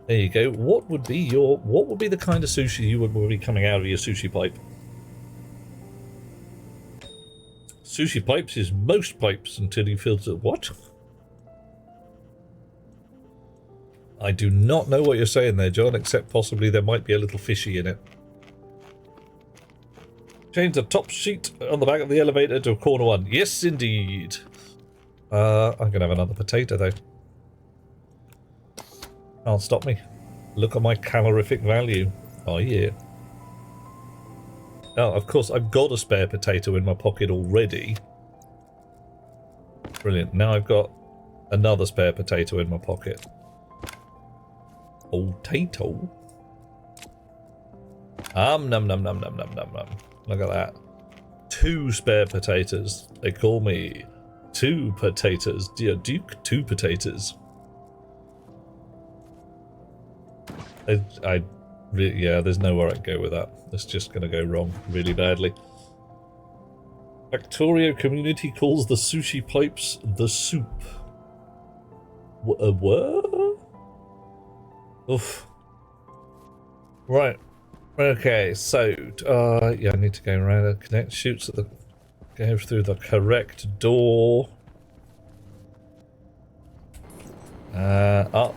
There you go. What would be the kind of sushi you would be coming out of your sushi pipe? Sushi pipes is most pipes until you filter. What? I do not know what you're saying there, John, except possibly there might be a little fishy in it. Change the top sheet on the back of the elevator to a corner one. Yes, indeed. I'm going to have another potato, though. Can't stop me. Look at my calorific value. Oh, yeah. Oh, of course, I've got a spare potato in my pocket already. Brilliant. Now I've got another spare potato in my pocket. Potato? Num num num num num num. Look at that. 2 spare potatoes. They call me 2 potatoes. Dear Duke, 2 potatoes. Yeah, there's nowhere I can go with that. It's just going to go wrong really badly. Factorio community calls the sushi pipes the soup. What? Oof. Right. Okay, so, yeah, I need to go around and connect chutes at the... go through the correct door. Up.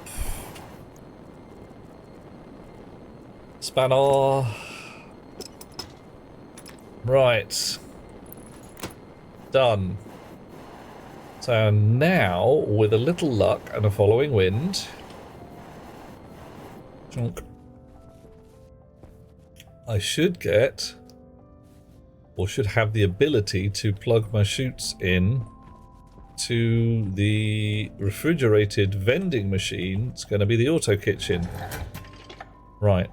Spanner. Right. Done. So now, with a little luck and a following wind... Chunk. I should get, or should have the ability to plug my chutes in to the refrigerated vending machine. It's going to be the auto kitchen. Right.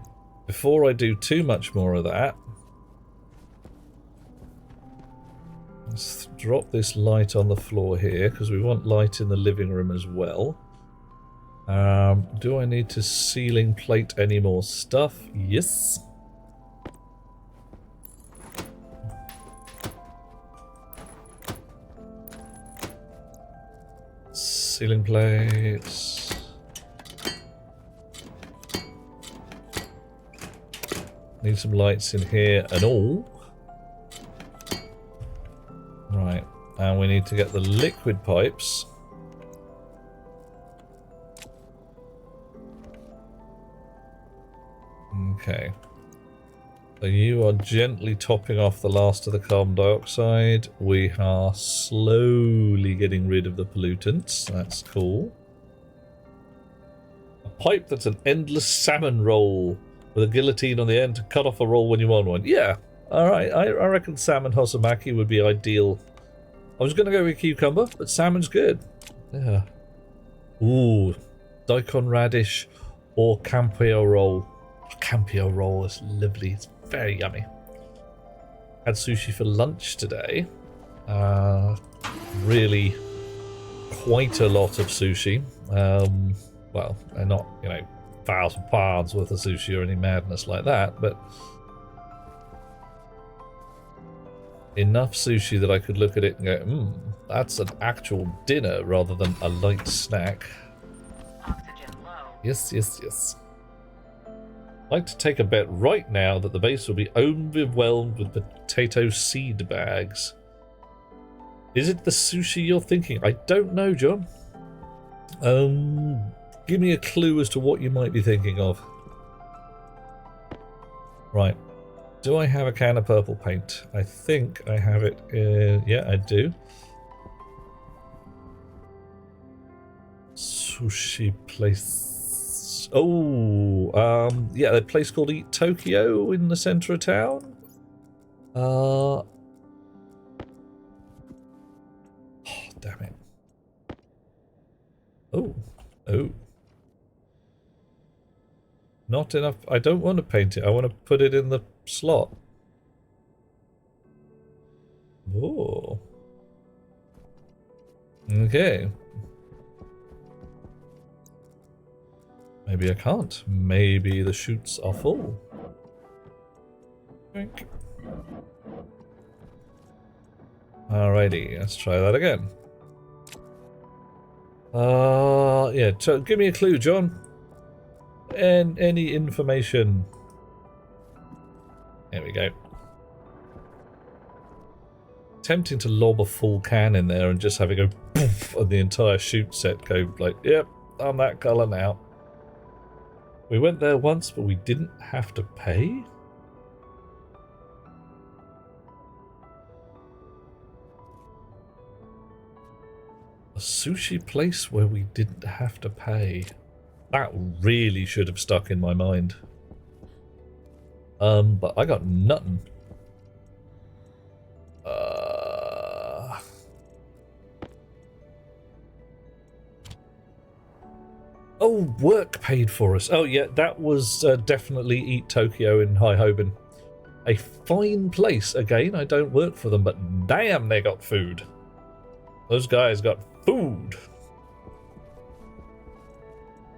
Before I do too much more of that, let's drop this light on the floor here, because we want light in the living room as well. Do I need to ceiling plate any more stuff? Yes. Ceiling plates. Need some lights in here and all. Right, and we need to get the liquid pipes. Okay. So you are gently topping off the last of the carbon dioxide. We are slowly getting rid of the pollutants. That's cool. A pipe that's an endless salmon roll with a guillotine on the end to cut off a roll when you want one. Yeah, alright. I reckon salmon hosomaki would be ideal. I was going to go with cucumber, but salmon's good. Yeah. Ooh, daikon radish or campio roll. Campio roll is lovely. It's very yummy. Had sushi for lunch today. Really quite a lot of sushi. Well, they're not, you know, 1,000 pounds worth of sushi or any madness like that, but enough sushi that I could look at it and go, that's an actual dinner rather than a light snack. Oxygen low. Yes, yes, yes. I'd like to take a bet right now that the base will be overwhelmed with potato seed bags. Is it the sushi you're thinking? I don't know, John. Give me a clue as to what you might be thinking of. Right. Do I have a can of purple paint? I think I have it. Yeah, I do. Sushi place. Oh, yeah, a place called Eat Tokyo in the centre of town. Oh, damn it. Oh. Oh. Not enough. I don't want to paint it. I want to put it in the slot. Oh. Okay. Maybe I can't. Maybe the chutes are full. Drink. Alrighty, let's try that again. Yeah, give me a clue, John. And any information. There we go. Tempting to lob a full can in there and just have it go poof and the entire chute set go like, yep, I'm that colour now. We went there once, but we didn't have to pay? A sushi place where we didn't have to pay. That really should have stuck in my mind. But I got nothing. Oh, work paid for us. Oh yeah, that was definitely Eat Tokyo in High Hoban. A fine place. Again, I don't work for them, but damn, they got food. Those guys got food.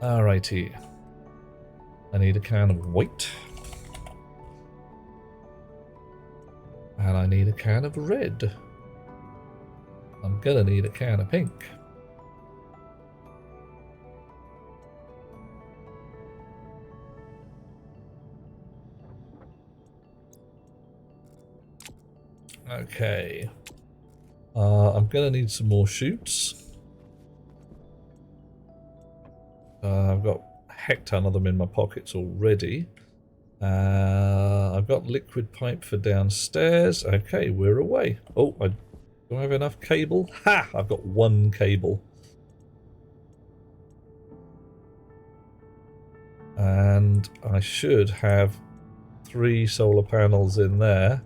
Alrighty. I need a can of white. And I need a can of red. I'm gonna need a can of pink. Okay. I'm gonna need some more chutes. I've got a heck ton of them in my pockets already. I've got liquid pipe for downstairs. Okay, we're away. Oh, do I have enough cable? Ha! I've got one cable. And I should have 3 solar panels in there.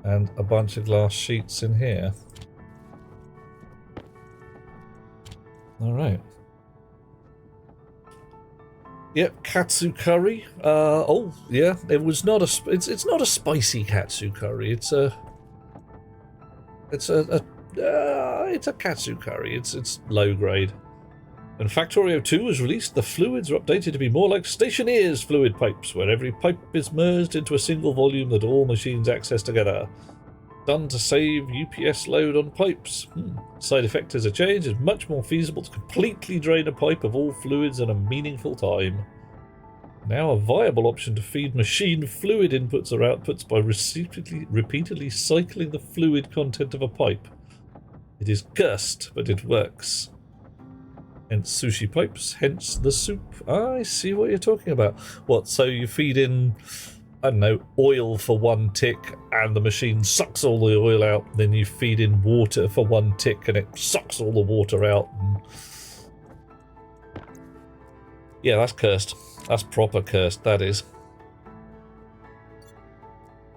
And a bunch of glass sheets in here. Alright. Yep, katsu curry. Oh, yeah, it was not a... It's not a spicy katsu curry. It's a katsu curry. It's low grade. When Factorio 2 was released, the fluids were updated to be more like Stationeer's fluid pipes, where every pipe is merged into a single volume that all machines access together. Done to save UPS load on pipes. Side effect as a change, it's much more feasible to completely drain a pipe of all fluids in a meaningful time. Now a viable option to feed machine fluid inputs or outputs by repeatedly cycling the fluid content of a pipe. It is cursed, but it works. Hence sushi pipes, hence the soup. I see what you're talking about. What, so you feed in, I don't know, oil for 1 tick and the machine sucks all the oil out, then you feed in water for 1 tick and it sucks all the water out. Yeah, that's cursed. That's proper cursed, that is.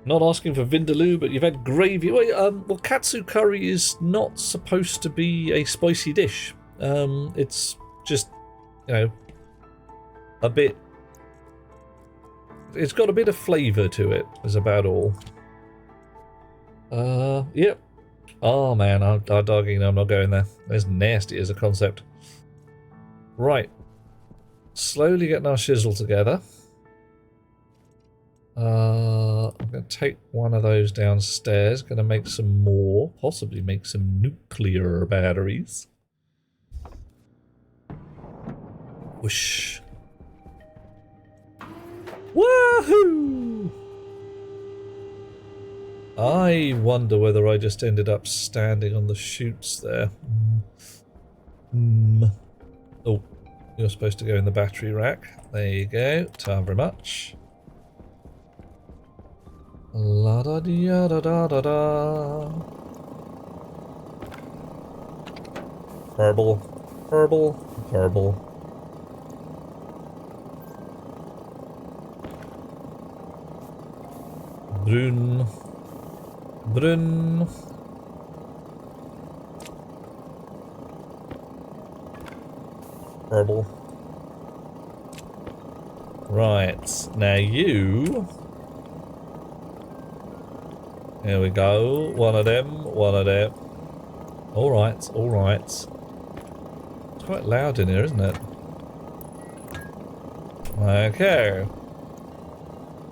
Not asking for vindaloo, but you've had gravy. Wait, well, katsu curry is not supposed to be a spicy dish. It's just, you know, a bit... It's got a bit of flavour to it, is about all. Yep. Oh man, I'm dogging, I'm not going there. It's nasty as a concept. Right. Slowly getting our shizzle together. I'm going to take one of those downstairs. Going to make some more. Possibly make some nuclear batteries. Whoosh. Woohoo! I wonder whether I just ended up standing on the chutes there. Oh, you're supposed to go in the battery rack. There you go. Time very much. La da da da da da da. Purple, purple, purple. Brun, Brunn. Herbal. Right, now you... Here we go. One of them, one of them. Alright, alright. It's quite loud in here, isn't it? Okay.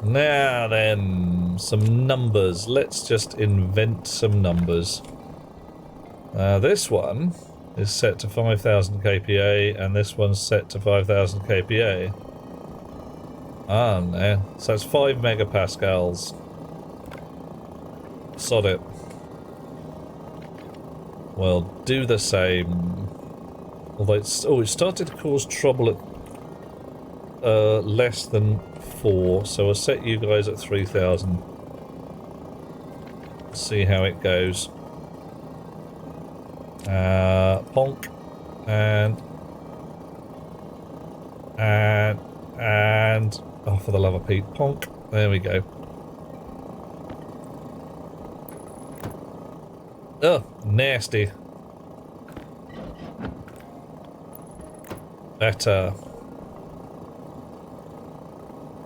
Now then, some numbers. Let's just invent some numbers. This one is set to 5,000 kPa, and this one's set to 5,000 kPa. Ah, no. So it's 5 megapascals. Sod it. Well, do the same. Although it's... Oh, it started to cause trouble at less than 4, so I'll set you guys at 3,000. See how it goes. Ponk. And... Oh, for the love of Pete. Ponk. There we go. Oh, nasty. Better.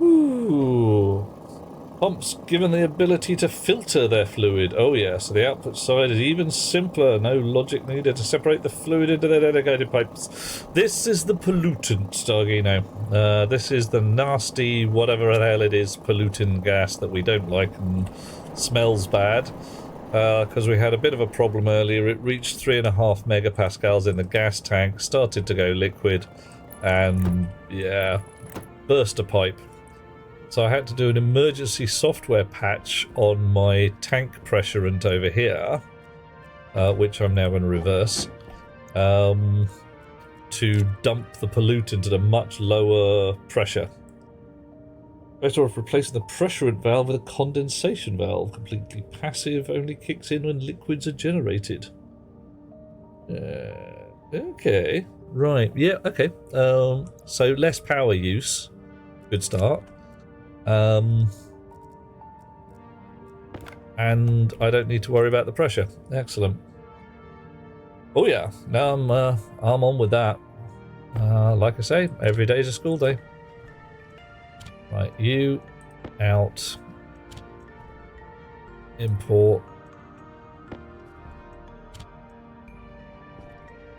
Ooh. Pumps given the ability to filter their fluid. Oh yeah, so the output side is even simpler. No logic needed to separate the fluid into their dedicated pipes. This is the pollutant, Stargino. This is the nasty, whatever the hell it is, pollutant gas that we don't like and smells bad. Because we had a bit of a problem earlier. It reached 3.5 megapascals in the gas tank, started to go liquid, and yeah, burst a pipe. So I had to do an emergency software patch on my tank pressurant over here, which I'm now going to reverse, to dump the pollutant at a much lower pressure. Better off replacing the pressurant valve with a condensation valve. Completely passive, only kicks in when liquids are generated. Okay. Right, yeah, okay. So less power use. Good start. And I don't need to worry about the pressure. Excellent. Oh yeah, now I'm on with that. Like I say, every day's a school day. Right, you out. Import.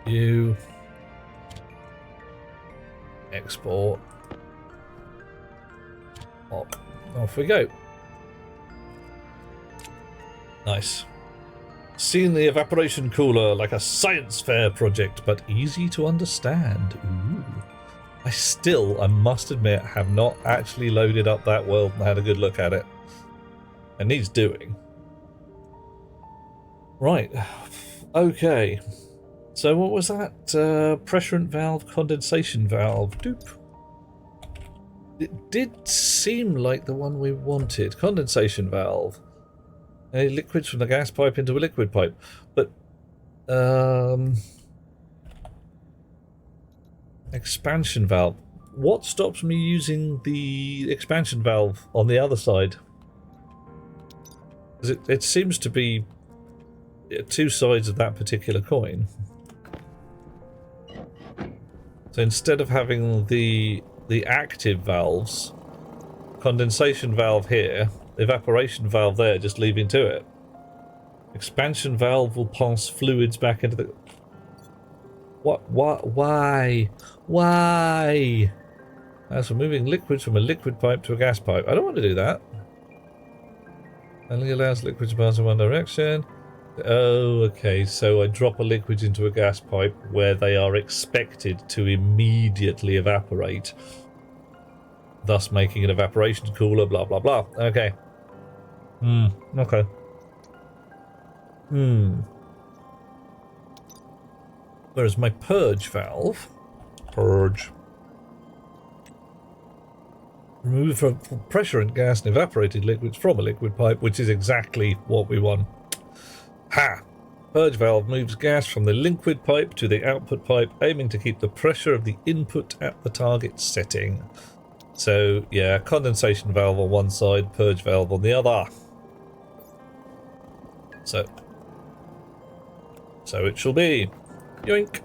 You export. Off we go. Nice. Seen the evaporation cooler like a science fair project, but easy to understand. Ooh. I must admit, have not actually loaded up that world and had a good look at it. It needs doing. Right. Okay. So what was that? Pressurant valve, condensation valve. Doop. It did seem like the one we wanted. Condensation valve. Liquids from the gas pipe into a liquid pipe. But, expansion valve. What stops me using the expansion valve on the other side? It seems to be two sides of that particular coin. So instead of having the active valves, condensation valve here, evaporation valve there, just leaving to it. Expansion valve will pass fluids back into the... What? Why? That's removing liquids from a liquid pipe to a gas pipe. I don't want to do that. Only allows liquids to pass in one direction. Oh, okay, so I drop a liquid into a gas pipe where they are expected to immediately evaporate, thus making an evaporation cooler, blah, blah, blah. Okay. Okay. Whereas my purge valve... Remove from pressurant gas and evaporated liquids from a liquid pipe, which is exactly what we want. Ha! Purge valve moves gas from the liquid pipe to the output pipe, aiming to keep the pressure of the input at the target setting. So, yeah, condensation valve on one side, purge valve on the other. So it shall be. Yoink.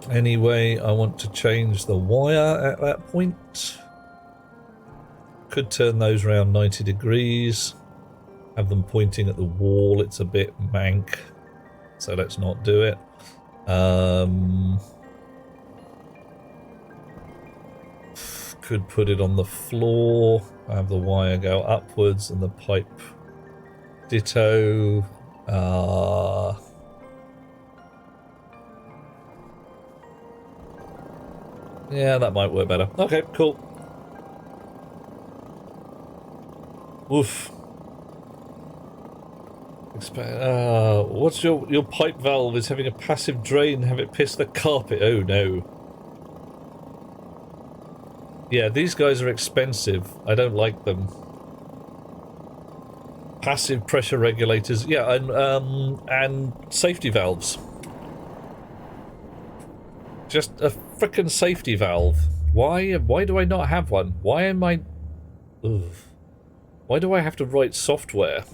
Anyway, I want to change the wire at that point. Could turn those around 90 degrees. Have them pointing at the wall. It's a bit mank. So let's not do it. Could put it on the floor. Have the wire go upwards and the pipe ditto. Yeah, that might work better. Okay, cool. Oof. What's your pipe valve is having a passive drain? Have it piss the carpet? Oh no. Yeah, these guys are expensive. I don't like them. Passive pressure regulators. Yeah, and safety valves. Just a frickin' safety valve. Why do I not have one? Why am I... Ugh. Why do I have to write software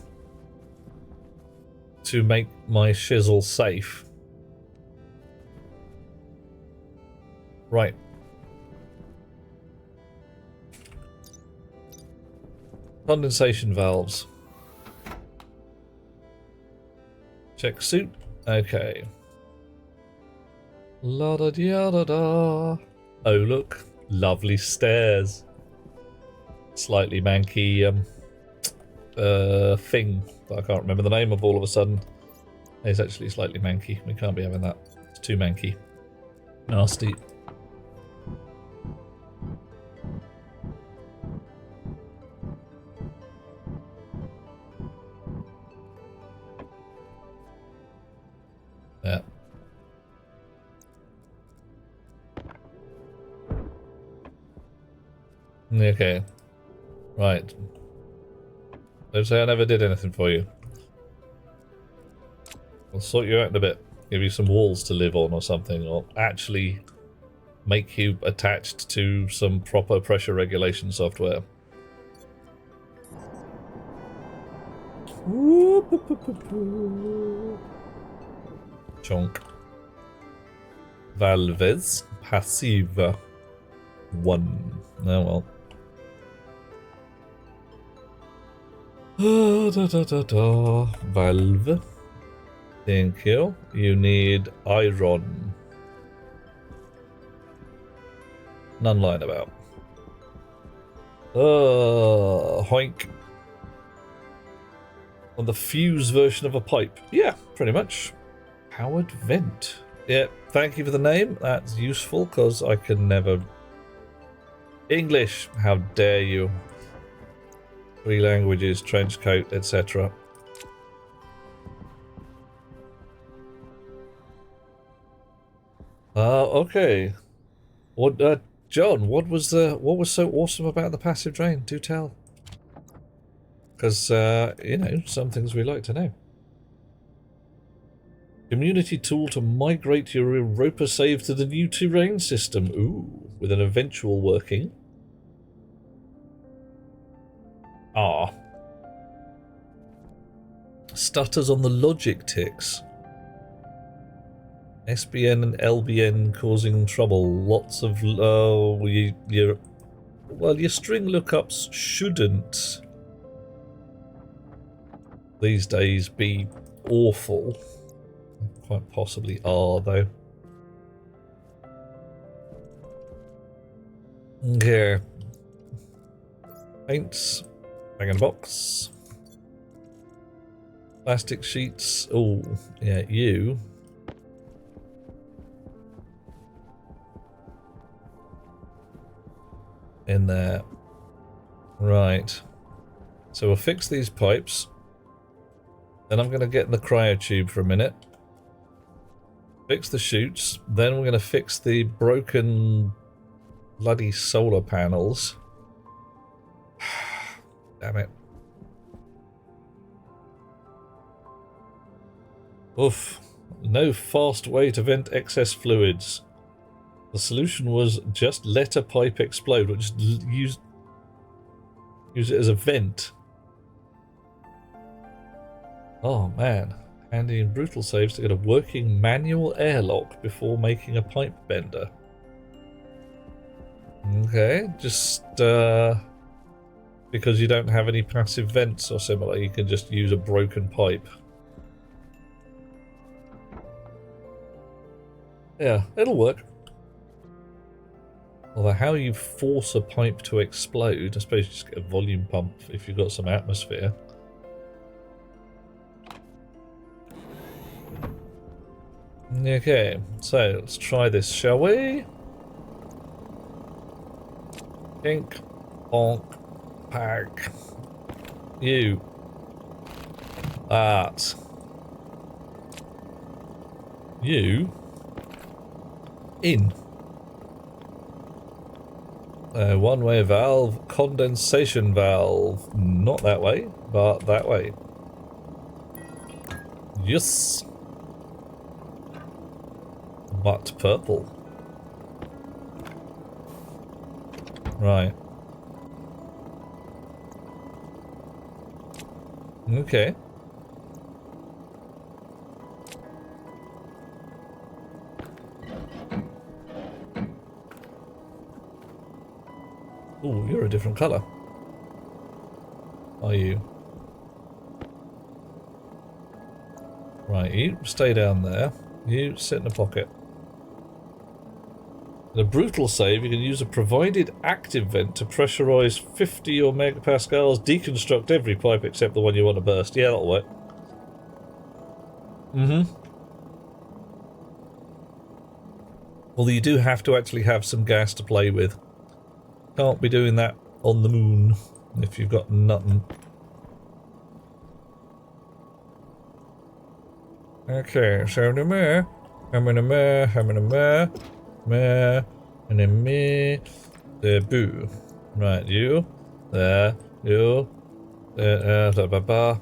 to make my shizzle safe? Right. Condensation valves. Check suit. Okay. La da da da da. Oh look, lovely stairs. Slightly manky thing that I can't remember the name of all of a sudden. It's actually slightly manky. We can't be having that. It's too manky. Nasty. Yeah. Okay. Right. Don't say I never did anything for you. I'll sort you out in a bit. Give you some walls to live on or something, or actually make you attached to some proper pressure regulation software. Chonk. Valves. Passive. 1. Oh well. Valve. Thank you. You need iron. None lying about. Hoink. On the fuse version of a pipe. Yeah, pretty much. Powered vent. Yeah, thank you for the name. That's useful because I can never... English, how dare you. 3 languages, trench coat, etc. Okay. What, John? What was so awesome about the passive drain? Do tell. Because you know, some things we like to know. Community tool to migrate your Europa save to the new terrain system. Ooh, with an eventual working. Ah. Stutters on the logic ticks. SBN and LBN causing trouble. Lots of well, your string lookups shouldn't these days be awful. Quite possibly are though. Okay. Paints. Bag and box. Plastic sheets. Oh, yeah, you. In there. Right. So we'll fix these pipes. Then I'm going to get in the cryotube for a minute. Fix the chutes. Then we're going to fix the broken bloody solar panels. Damn it. Oof. No fast way to vent excess fluids. The solution was just let a pipe explode, or just use it as a vent. Oh man, handy and brutal saves to get a working manual airlock before making a pipe bender. Okay, just because you don't have any passive vents or similar, you can just use a broken pipe. Yeah, it'll work. Although how you force a pipe to explode, I suppose you just get a volume pump if you've got some atmosphere. Okay, so let's try this, shall we? Pink, bonk, pack. You. Art. You. In. One-way valve, condensation valve. Not that way, but that way. Yes. But purple. Right. Okay. Ooh, you're a different colour. Are you? Right, you stay down there. You sit in the pocket. In a brutal save, you can use a provided active vent to pressurise 50 or megapascals, deconstruct every pipe except the one you want to burst. Yeah, that'll work. Although you do have to actually have some gas to play with. Can't be doing that on the moon if you've got nothing. Okay, so the meh, I'm in a meh, I'm in a meh, meh, and then meh, there, boo. Right, you, there, you, there, da, ba, ba.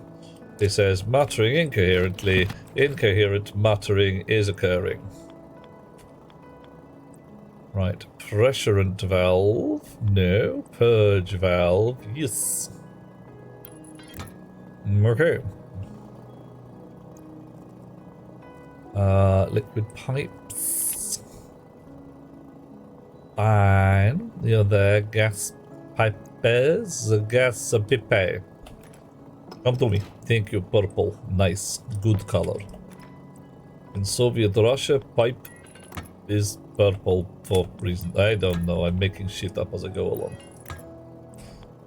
It says muttering incoherently. Incoherent muttering is occurring. Right, pressurant valve, no. Purge valve, yes. Okay. Liquid pipes. Fine. You're there, gas pipes, gas pipe. Come to me. Thank you, purple. Nice, good color. In Soviet Russia, pipe is purple for reason. I don't know. I'm making shit up as I go along.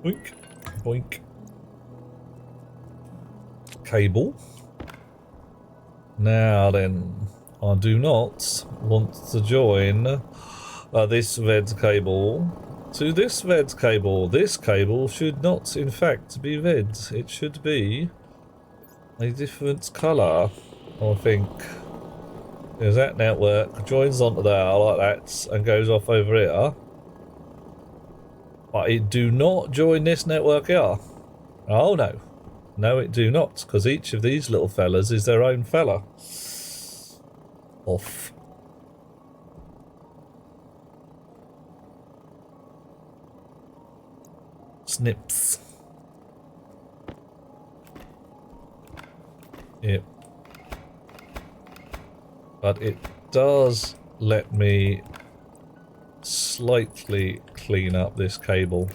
Boink, boink. Cable. Now then, I do not want to join this VED cable to this VED cable. This cable should not, in fact, be VED. It should be a different colour, I think. Because that network joins onto there like that and goes off over here. But it do not join this network here. Oh no. No, it do not, because each of these little fellas is their own fella. Off. Snips. Yep. But it does let me slightly clean up this cable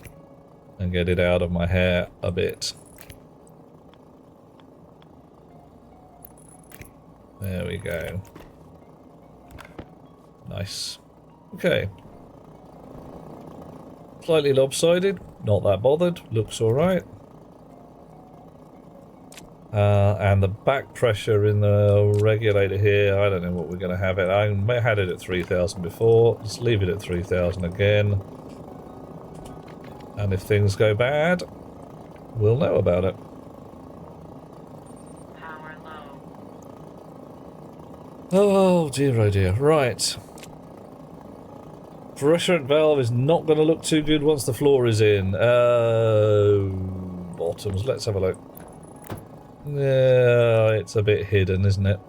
and get it out of my hair a bit. There we go. Nice. Okay. Slightly lopsided, not that bothered, looks alright. And the back pressure in the regulator here, I don't know what we're going to have it. I had it at 3,000 before, just leave it at 3,000 again. And if things go bad, we'll know about it. Power low. Oh dear, right. Pressurant valve is not going to look too good once the floor is in. Bottoms, let's have a look. Yeah, it's a bit hidden, isn't it?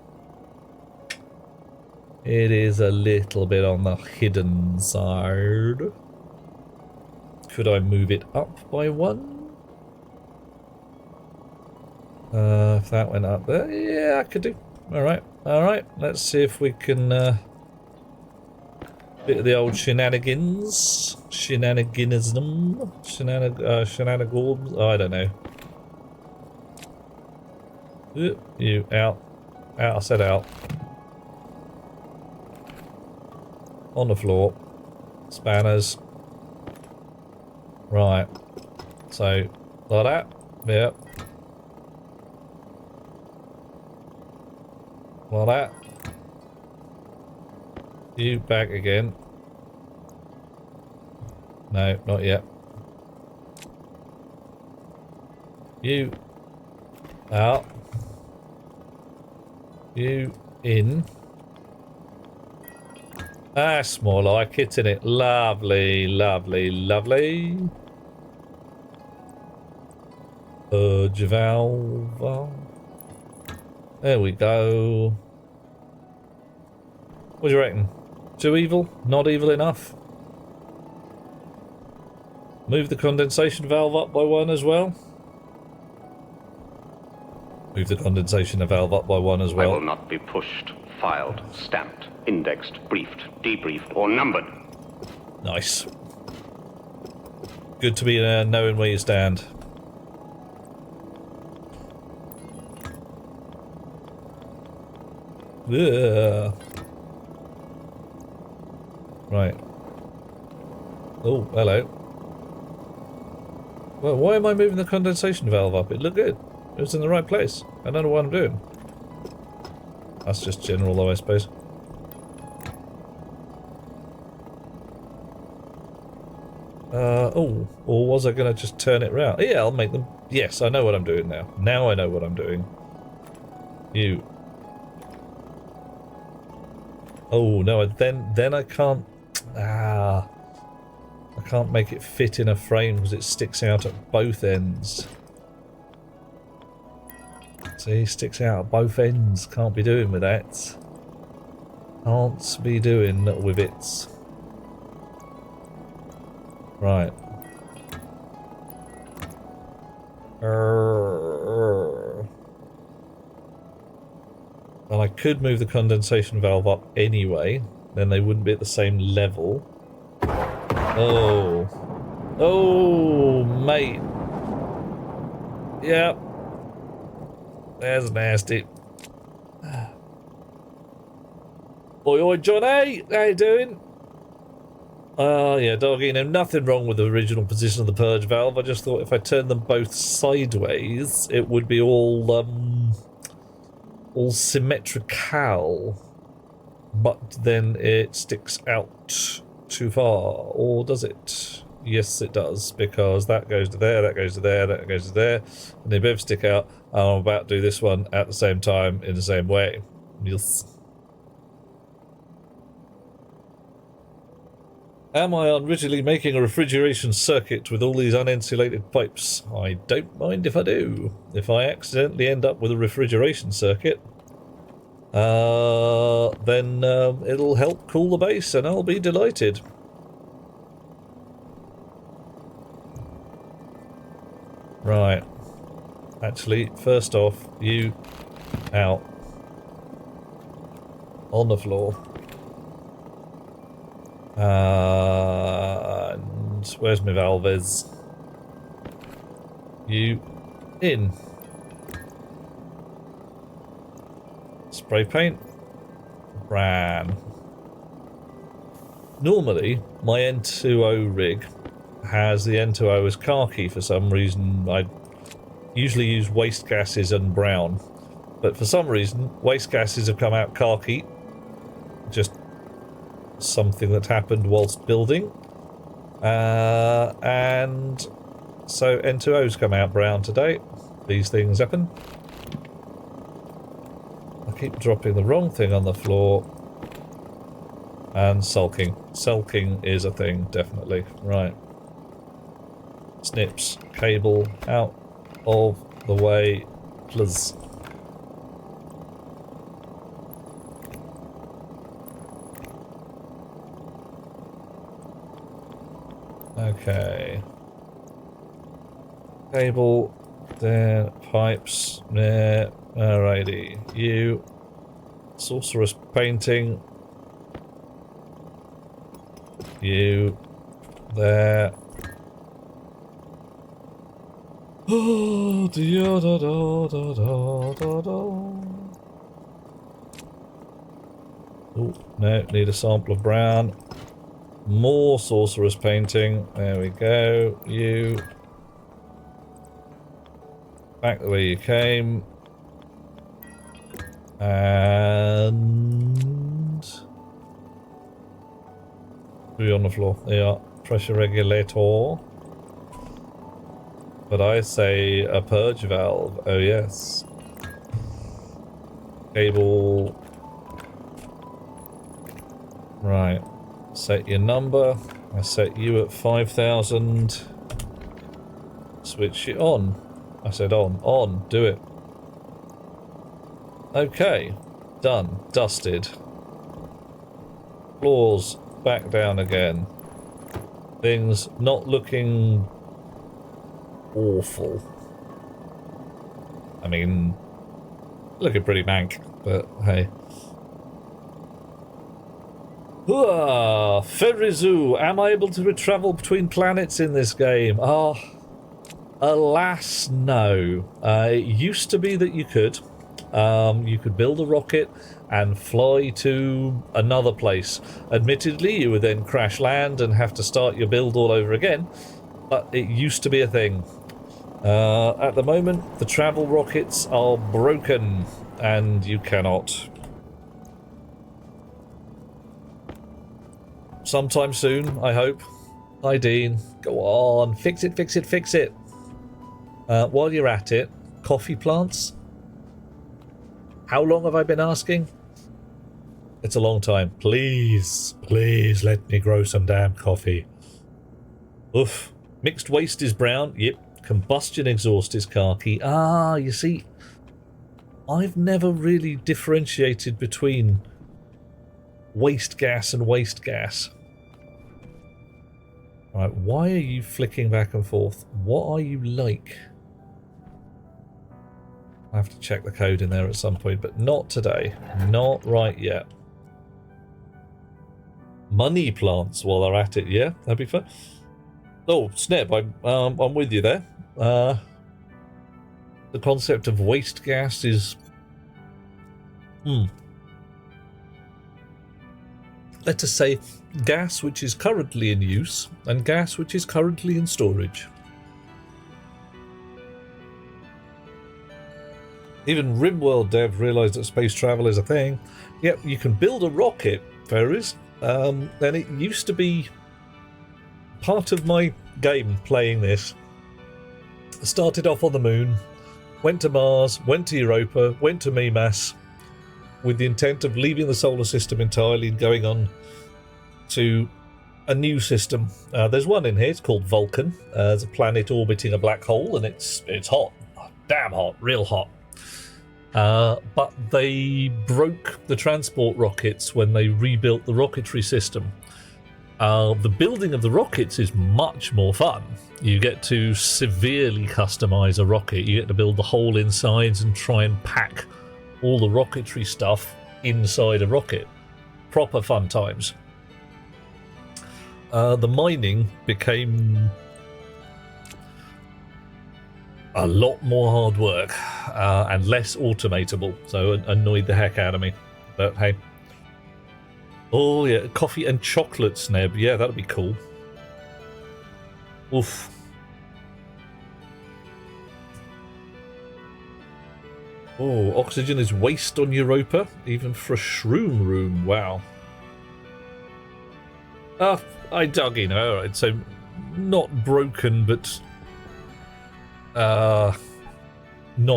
It is a little bit on the hidden side. Could I move it up by one? If that went up there, yeah, I could do. Alright, alright. Let's see if we can bit of the old shenanigans. Shenaniganism. Shenanigans. Oh, I don't know. You out. Out, I said out. On the floor. Spanners. Right. So, like that. Yep. Like that. You back again. No, not yet. You out. You in. That's more like it, isn't it? Lovely, lovely, lovely. Purge valve. There we go. What do you reckon? Too evil? Not evil enough? Move the condensation valve up by 1 as well. Move the condensation valve up by 1 as well. I will not be pushed, filed, stamped, indexed, briefed, debriefed, or numbered. Nice. Good to be knowing where you stand. Ugh. Right. Oh, hello. Well, why am I moving the condensation valve up? It looked good. It was in the right place. I don't know what I'm doing. That's just general though, I suppose. Oh, or was I going to just turn it round? Yeah, I'll make them... Yes, I know what I'm doing now. Now I know what I'm doing. You. Oh, no, then I can't... I can't make it fit in a frame because it sticks out at both ends. See, sticks out at both ends. Can't be doing with that. Can't be doing with it. Right. Well, I could move the condensation valve up anyway. Then they wouldn't be at the same level. Oh. Oh, mate. Yep. That's nasty. Oi, oi, Johnny! How you doing? Yeah, doggy, no, nothing wrong with the original position of the purge valve. I just thought if I turned them both sideways, it would be all symmetrical. But then it sticks out too far, or does it? Yes, it does, because that goes to there, that goes to there, that goes to there, and they both stick out. I'm about to do this one at the same time in the same way. Yes. Am I unwittingly making a refrigeration circuit with all these uninsulated pipes? I don't mind if I do. If I accidentally end up with a refrigeration circuit, then it'll help cool the base and I'll be delighted. Right. Actually, first off, you out. On the floor. And where's my valves? You in. Spray paint. Bran. Normally, my N2O rig has the N2O as khaki for some reason. I usually use waste gases and brown. But for some reason, waste gases have come out khaki. Just something that happened whilst building, and so N2O's come out brown today. These things happen. I keep dropping the wrong thing on the floor, and sulking. Sulking is a thing, definitely. Right. Snips. Cable out of the way, please. Okay. Cable There, pipes, there. Alrighty. You. Sorceress painting. You. There. Oh, da da da da da da da. Oh, no, need a sample of brown. More sorceress painting. There we go. You. Back the way you came. And... three on the floor. They are. Pressure regulator. But I say a purge valve. Oh yes. Cable. Right. Set your number. I set you at 5,000. Switch it on. I said on. On. Do it. Okay. Done. Dusted. Floors back down again. Things not looking awful. I mean, looking pretty mank, but hey. Ferizu, am I able to travel between planets in this game? Ah, alas, no. It used to be that you could. You could build a rocket and fly to another place. Admittedly, you would then crash land and have to start your build all over again, but it used to be a thing. At the moment, the travel rockets are broken, and you cannot. Sometime soon, I hope. Hi, Dean. Go on, fix it, fix it, fix it. While you're at it, coffee plants. How long have I been asking? It's a long time. Please, please let me grow some damn coffee. Oof. Mixed waste is brown. Yep. Combustion exhaust is khaki. Ah, you see, I've never really differentiated between waste gas and waste gas. Right, why are you flicking back and forth? What are you like? I have to check the code in there at some point, but not today. Not right yet. Money plants while they're at it, yeah? That'd be fun. Oh, snap, I'm with you there. The concept of waste gas is... Let us say gas which is currently in use and gas which is currently in storage. Even RimWorld dev realised that space travel is a thing. Yep, you can build a rocket, Eris. And it used to be part of my game playing this. I started off on the moon, went to Mars, went to Europa, went to Mimas, with the intent of leaving the solar system entirely and going on to a new system. There's one in here, it's called Vulcan. There's a planet orbiting a black hole, and it's hot. Damn hot, real hot. But they broke the transport rockets when they rebuilt the rocketry system. The building of the rockets is much more fun. You get to severely customize a rocket. You get to build the whole insides and try and pack all the rocketry stuff inside a rocket. Proper fun times. The mining became a lot more hard work and less automatable, so it annoyed the heck out of me. But hey. Oh yeah, coffee and chocolate sneb. Yeah, that'd be cool. Oof. Oh, oxygen is waste on Europa, even for a shroom room. Wow. I dug in. Alright, so not broken, but not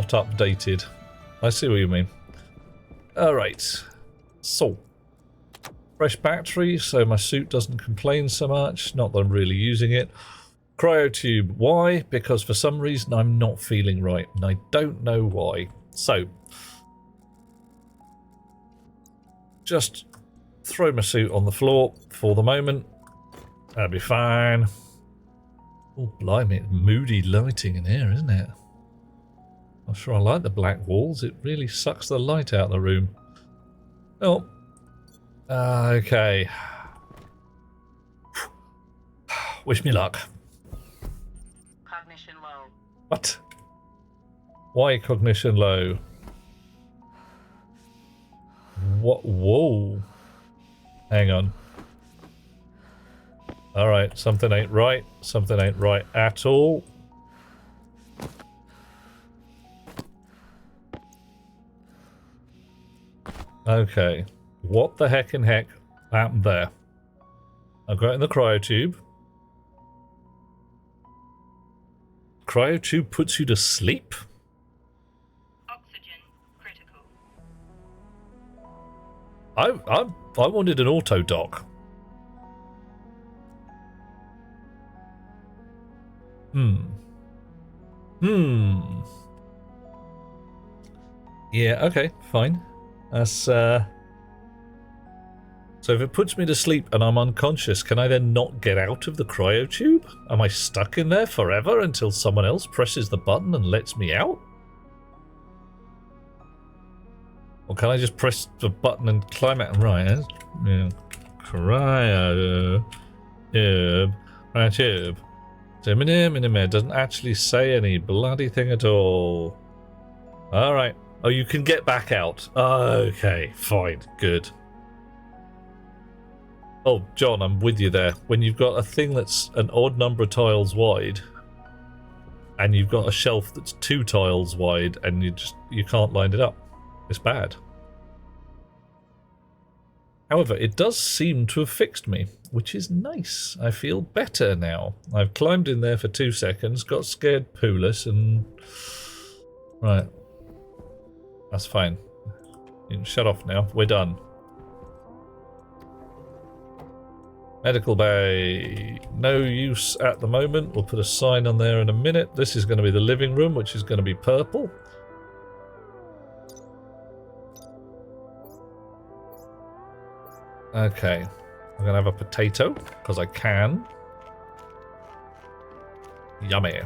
updated. I see what you mean. Alright. So, fresh battery, so my suit doesn't complain so much. Not that I'm really using it. Cryotube. Why? Because for some reason I'm not feeling right, and I don't know why. So, just throw my suit on the floor for the moment. That'll be fine. Oh, blimey, it's moody lighting in here, isn't it? I'm sure I like the black walls. It really sucks the light out of the room. Oh. Okay. Wish me luck. Cognition low. What? Why cognition low? What? Whoa. Hang on. Alright, something ain't right. Something ain't right at all. Okay. What the heck in heck happened there? I got in the cryotube. Cryotube puts you to sleep? Oxygen critical. I wanted an auto dock. Yeah, okay, fine. That's, So if it puts me to sleep and I'm unconscious, can I then not get out of the cryotube? Am I stuck in there forever until someone else presses the button and lets me out? Or can I just press the button and climb out? Right, yeah. Cryotube. It doesn't actually say any bloody thing at all. Alright. Oh, you can get back out. Okay, fine, good. Oh, John, I'm with you there. When you've got a thing that's an odd number of tiles wide, and you've got a shelf that's 2 tiles wide, and you can't line it up. It's bad. However, it does seem to have fixed me, which is nice. I feel better now. I've climbed in there for 2 seconds, got scared pooless, and... Right. That's fine. You can shut off now. We're done. Medical bay. No use at the moment. We'll put a sign on there in a minute. This is going to be the living room, which is going to be purple. Okay. I'm going to have a potato, because I can. Yummy.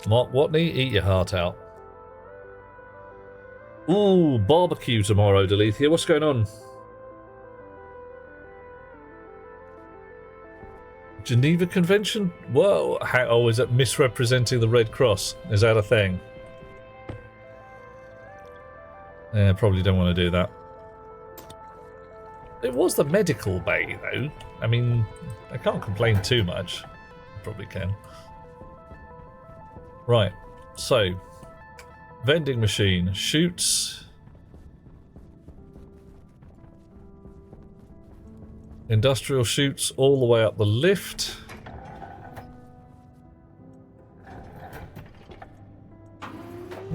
Mark Watney, eat your heart out. Ooh, barbecue tomorrow, Delethea. What's going on? Geneva Convention? Whoa. Oh, is it misrepresenting the Red Cross? Is that a thing? Yeah, probably don't want to do that. It was the medical bay, though. I mean, I can't complain too much. Probably can. Right. So, vending machine. Shoots. Industrial chutes all the way up the lift.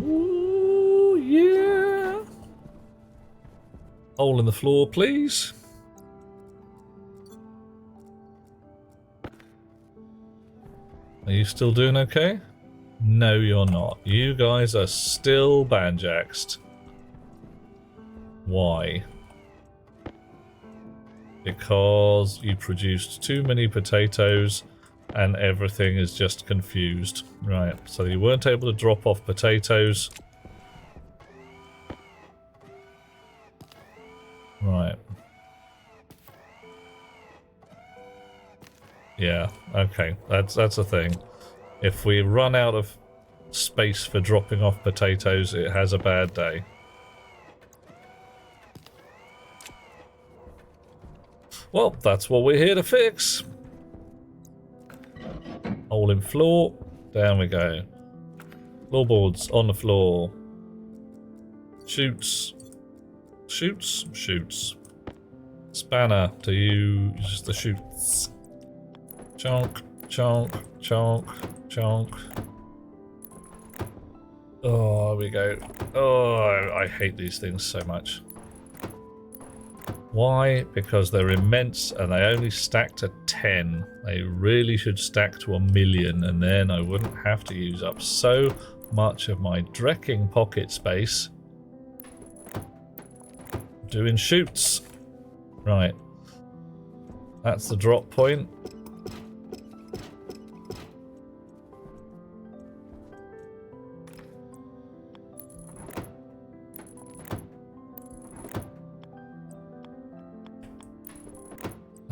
Ooh, yeah. Hole in the floor, please. Are you still doing okay? No, you're not. You guys are still banjaxed. Why? Because you produced too many potatoes and everything is just confused. Right, so you weren't able to drop off potatoes. Right. Yeah, okay, that's a thing. If we run out of space for dropping off potatoes, it has a bad day. Well, that's what we're here to fix. Hole in floor. Down we go. Floorboards on the floor. Shoots. Shoots? Shoots. Spanner to use the shoots. Chonk, chonk, chonk, chonk. Oh, there we go. Oh, I hate these things so much. Why? Because they're immense and they only stack to 10. They really should stack to 1,000,000 and then I wouldn't have to use up so much of my drecking pocket space doing shoots. Right. That's the drop point.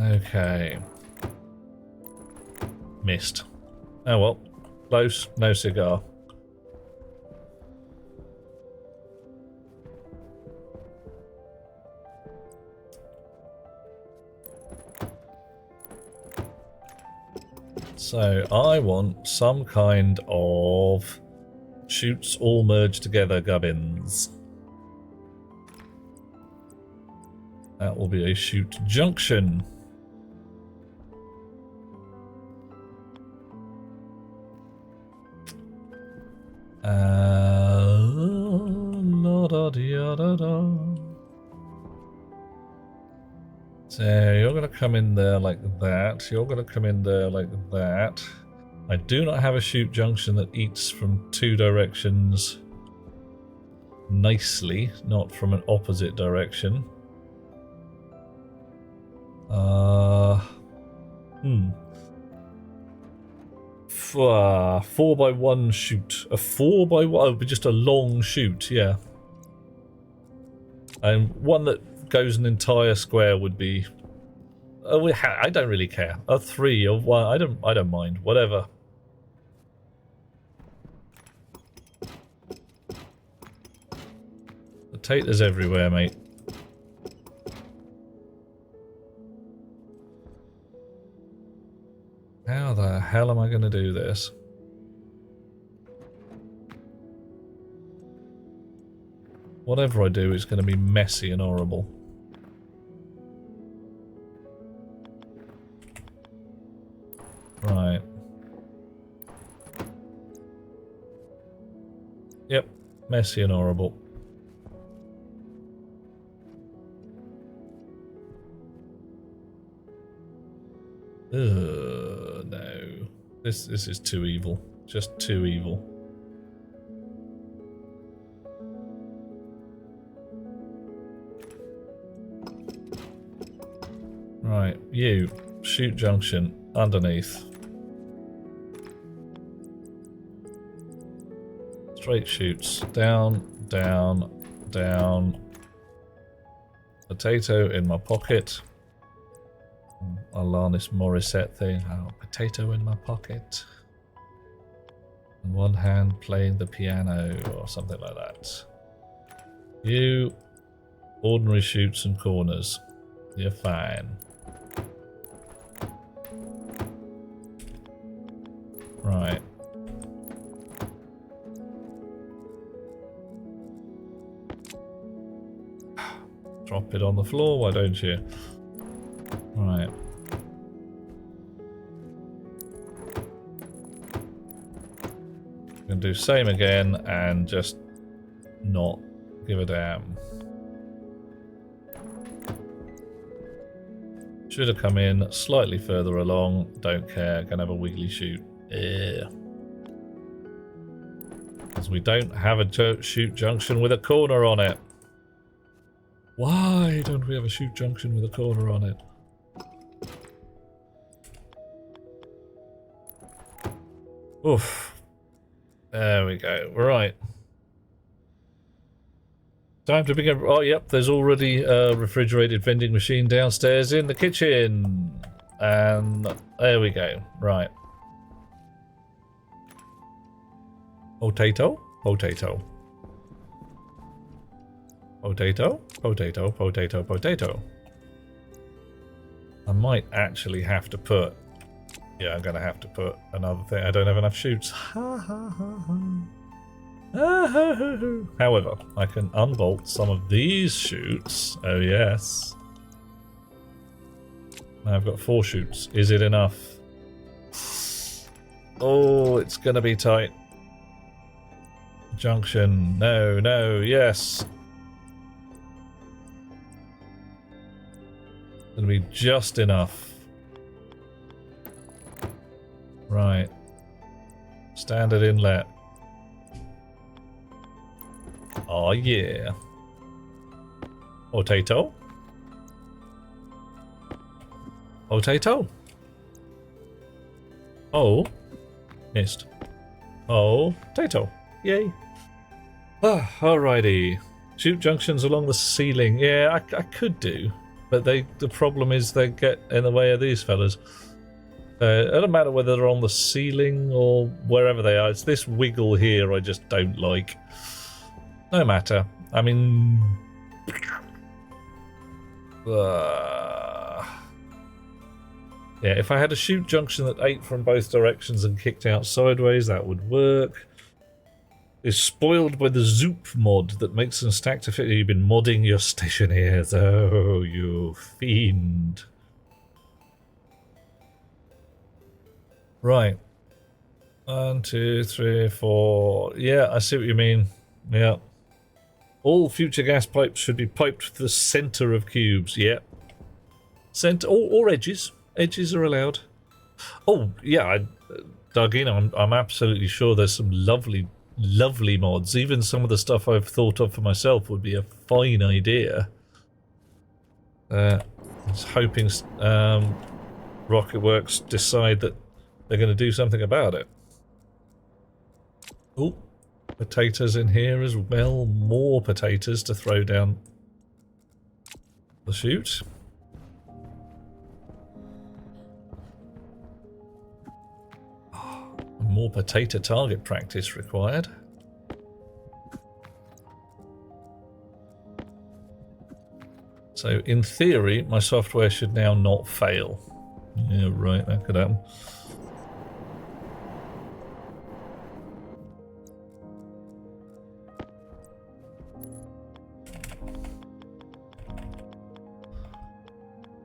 Okay. Missed. Oh well. Close. No cigar. So I want some kind of chutes all merged together gubbins. That will be a chute junction. La da da da da. So you're going to come in there like that. You're going to come in there like that. I do not have a chute junction that eats from two directions nicely, not from an opposite direction. 4x1 chute. A 4x1, oh, but just a long chute, yeah. And one that goes an entire square would be. Oh, I don't really care. A 3 or 1, I don't mind. Whatever. Potatoes everywhere, mate. How the hell am I going to do this? Whatever I do, it's going to be messy and horrible. Right. Yep, messy and horrible. No. This is too evil. Just too evil. Right, you. Chute junction. Underneath. Straight chutes. Down, down, down. Potato in my pocket. Alanis Morissette thing. Oh, potato in my pocket. And one hand playing the piano or something like that. You ordinary chutes and corners. You're fine. Right. Drop it on the floor, why don't you? Right. Gonna do same again and just not give a damn. Should have come in slightly further along. Don't care. Gonna have a wiggly chute. Yeah. Because we don't have a chute junction with a corner on it. Why don't we have a chute junction with a corner on it? Oof. There we go. Right. Time to begin. Oh, yep. There's already a refrigerated vending machine downstairs in the kitchen. And there we go. Right. Potato. Potato. Potato. Potato. Potato. Potato. I might actually have to put. Yeah, I'm gonna have to put another thing. I don't have enough chutes. Ha ha ha ha. However, I can unbolt some of these chutes. Oh yes. Now I've got 4 chutes. Is it enough? Oh, it's gonna be tight. Junction. No, no, yes. It's gonna be just enough. Right. Standard inlet. Oh yeah. Potato. Potato. Oh. Missed. Oh. Potato. Yay. Ah, alrighty. Chute junctions along the ceiling. Yeah, I could do. But the problem is they get in the way of these fellas. It doesn't matter whether they're on the ceiling or wherever they are. It's this wiggle here I just don't like. No matter. I mean... yeah, if I had a shoot junction that ate from both directions and kicked out sideways, that would work. Is spoiled by the Zoop mod that makes them stack to fit. You've been modding your stationeers. Oh, you fiend. Right. 1, 2, 3, 4. Yeah, I see what you mean. Yeah. All future gas pipes should be piped to the center of cubes. Yeah. Center or edges. Edges are allowed. Oh, yeah, I dug in. I'm absolutely sure there's some lovely mods. Even some of the stuff I've thought of for myself would be a fine idea. I was hoping Rocketworks decide that they're going to do something about it. Oh, potatoes in here as well. More potatoes to throw down the chute. More potato target practice required. So in theory, my software should now not fail. Yeah, right, that could happen.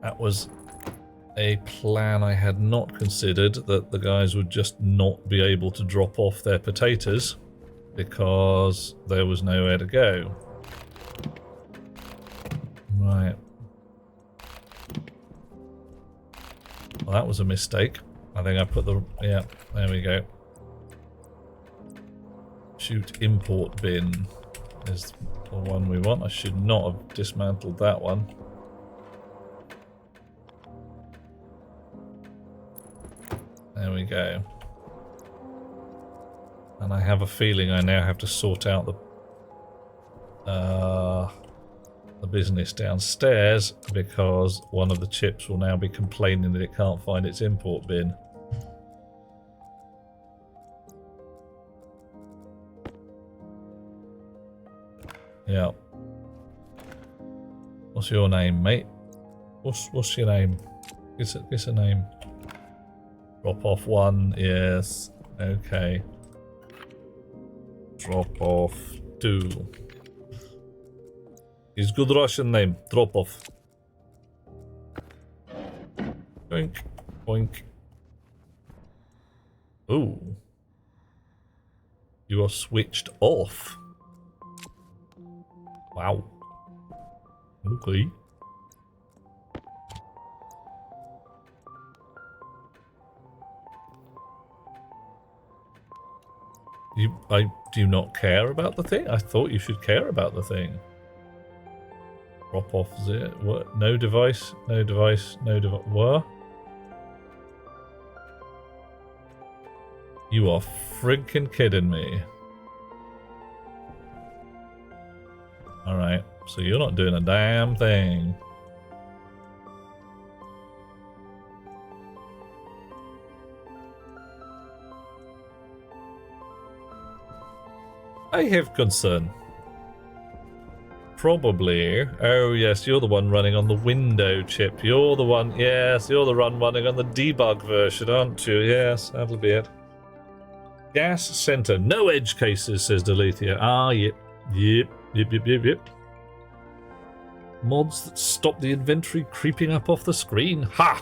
That was a plan I had not considered, that the guys would just not be able to drop off their potatoes because there was nowhere to go. Right. Well, that was a mistake. I think I put the... yeah, there we go. Shoot import bin is the one we want. I should not have dismantled that one. There we go. And I have a feeling I now have to sort out the business downstairs because one of the chips will now be complaining that it can't find its import bin. Yeah. What's your name, mate? What's your name? It's a name. Drop off 1, yes. Okay. Drop off 2. It's good Russian name. Drop off. Boink. Boink. Ooh. You are switched off. Wow. Okay. Do you not care about the thing? I thought you should care about the thing. Drop off zero. What? No device. No device. No device. What? You are freaking kidding me. Alright, so you're not doing a damn thing. I have concern. Probably. Oh yes, you're the one running on the window chip. You're the one. Yes, you're the one running on the debug version, aren't you? Yes, that'll be it. Gas center. No edge cases, says Delethea. Ah, yep. Yep. Mods that stop the inventory creeping up off the screen. Ha!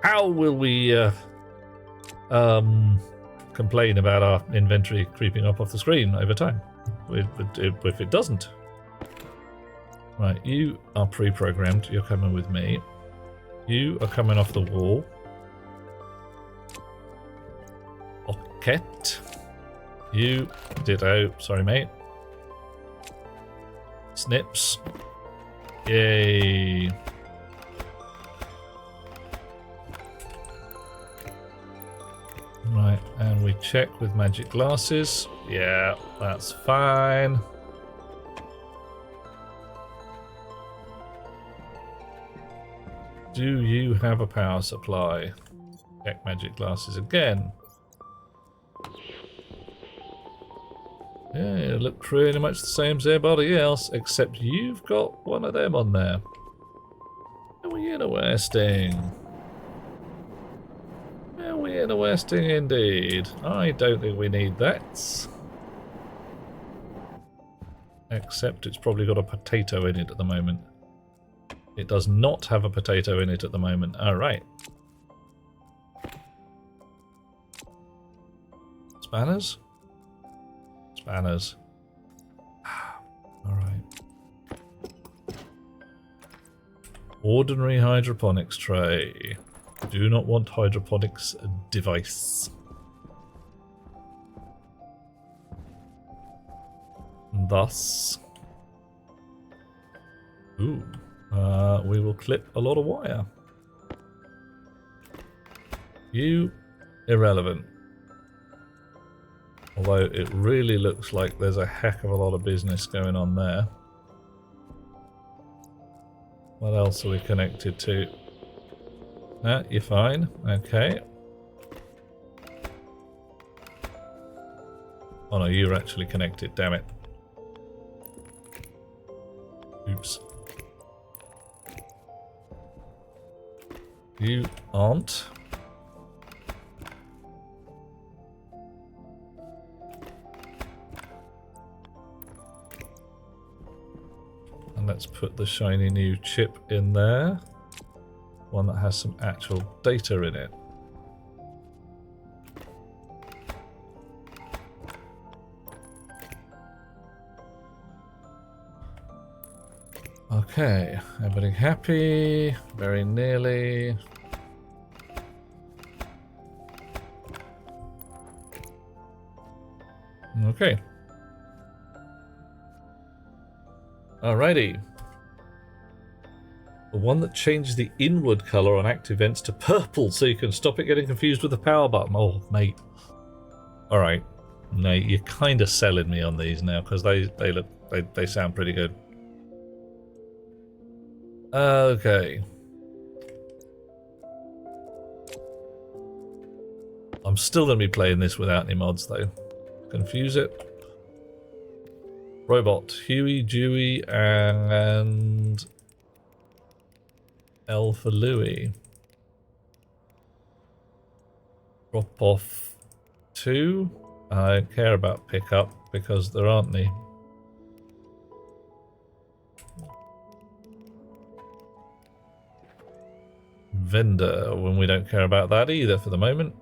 How will we complain about our inventory creeping up off the screen over time if it doesn't? Right, you are pre-programmed. You're coming with me. You are coming off the wall. Okay. You ditto. Sorry, mate. Snips. Yay. Right, and we check with magic glasses. Yeah, that's fine. Do you have a power supply? Check magic glasses again. Yeah, you look pretty much the same as everybody else, except you've got one of them on there. Very interesting. Very interesting indeed. I don't think we need that. Except it's probably got a potato in it at the moment. It does not have a potato in it at the moment. Alright. Spanners? Spanners. Alright. Ordinary hydroponics tray. Do not want hydroponics device. Thus. Ooh. We will clip a lot of wire. You, irrelevant. Although it really looks like there's a heck of a lot of business going on there. What else are we connected to? Ah, you're fine. Okay. Oh no, you're actually connected, damn it. Oops. You aren't. And let's put the shiny new chip in there. One that has some actual data in it. Okay, everybody happy? Very nearly. Okay. Alrighty. The one that changes the inward colour on active events to purple so you can stop it getting confused with the power button. Oh, mate. Alright. No, you're kind of selling me on these now because they sound pretty good. Okay. I'm still going to be playing this without any mods though. Confuse it. Robot, Huey, Dewey, and L for Louie. Drop off 2. I don't care about pickup because there aren't any. Vendor, when we don't care about that either for the moment.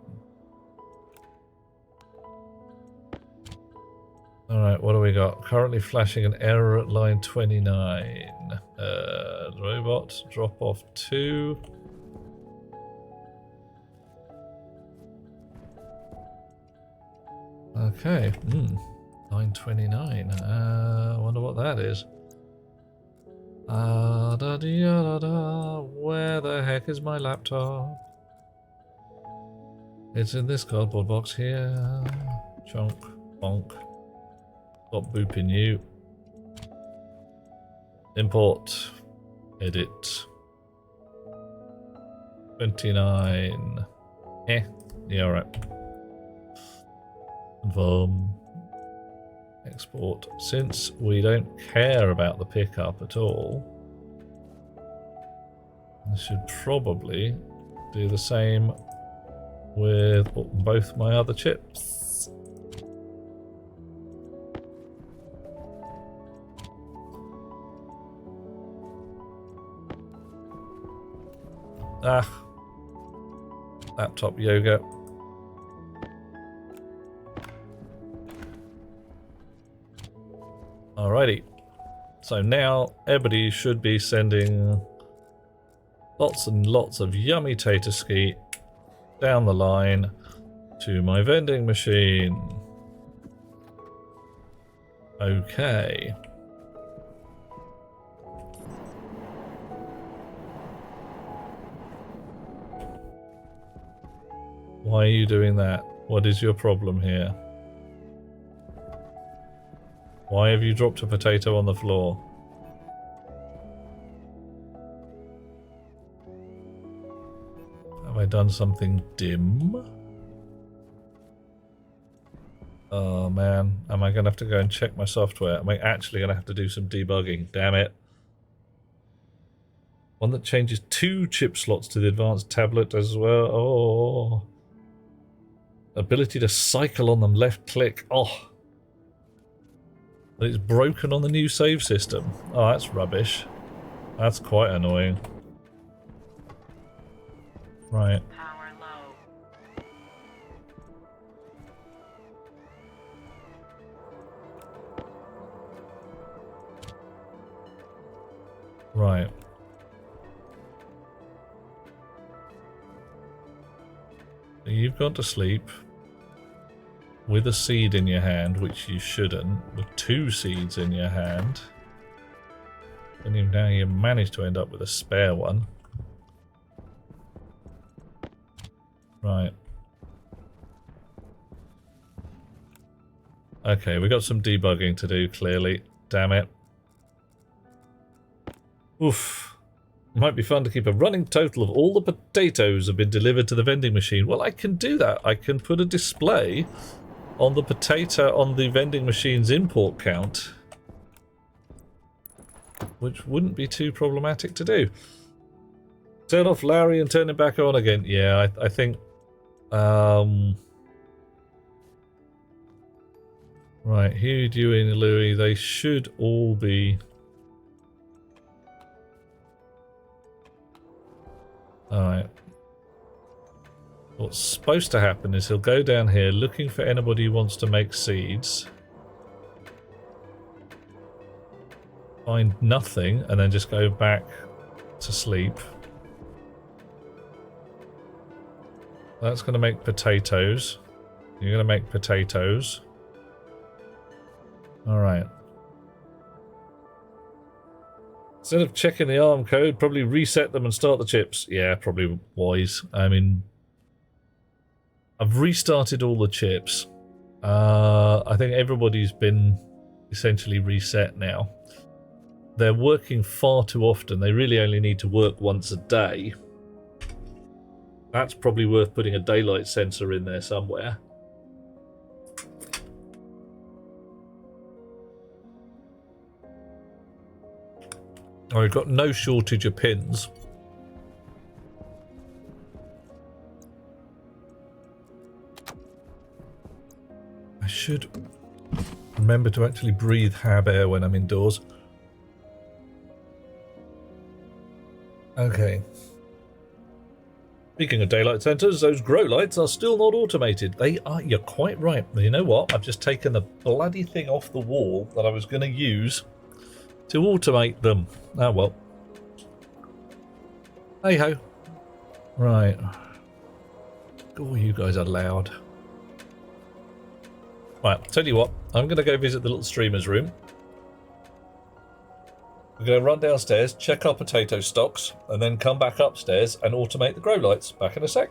Alright, what do we got? Currently flashing an error at line 29. Robot, drop off 2. Okay, line 29. I wonder what that is. Where the heck is my laptop? It's in this cardboard box here. Chonk, bonk. Stop booping you. Import. Edit. 29. Yeah, alright. Confirm. Export. Since we don't care about the pickup at all, I should probably do the same with both my other chips. Laptop yoga. Alrighty, so now everybody should be sending lots and lots of yummy tater ski down the line to my vending machine. Okay. Why are you doing that? What is your problem here? Why have you dropped a potato on the floor? Have I done something dim? Oh man, am I going to have to go and check my software? Am I actually going to have to do some debugging? Damn it. One that changes 2 chip slots to the advanced tablet as well. Oh. Ability to cycle on them, left click. Oh. But it's broken on the new save system. Oh, that's rubbish. That's quite annoying. Right. Power low. Right. So you've gone to sleep with a seed in your hand, which you shouldn't, with 2 seeds in your hand. And even now you managed to end up with a spare one. Right. Okay, we've got some debugging to do, clearly. Damn it. Oof. Might be fun to keep a running total of all the potatoes have been delivered to the vending machine. Well, I can do that. I can put a display on the vending machine's import count, which wouldn't be too problematic to do. Turn off Larry and turn it back on again. Yeah, I think... Right, Hugh, Dewey and Louis, they should all be... Alright. What's supposed to happen is he'll go down here looking for anybody who wants to make seeds. Find nothing, and then just go back to sleep. That's going to make potatoes. You're going to make potatoes. Alright. Instead of checking the ARM code, probably reset them and start the chips. Yeah, probably wise. I mean, I've restarted all the chips. I think everybody's been essentially reset now. They're working far too often. They really only need to work once a day. That's probably worth putting a daylight sensor in there somewhere. I've got no shortage of pins. I should remember to actually breathe hab air when I'm indoors. Okay. Speaking of daylight sensors, those grow lights are still not automated. They are, you're quite right. You know what? I've just taken the bloody thing off the wall that I was going to use to automate them. Oh well. Hey ho. Right. Oh, you guys are loud. Right, tell you what. I'm going to go visit the little streamer's room. We're going to run downstairs, check our potato stocks, and then come back upstairs and automate the grow lights. Back in a sec.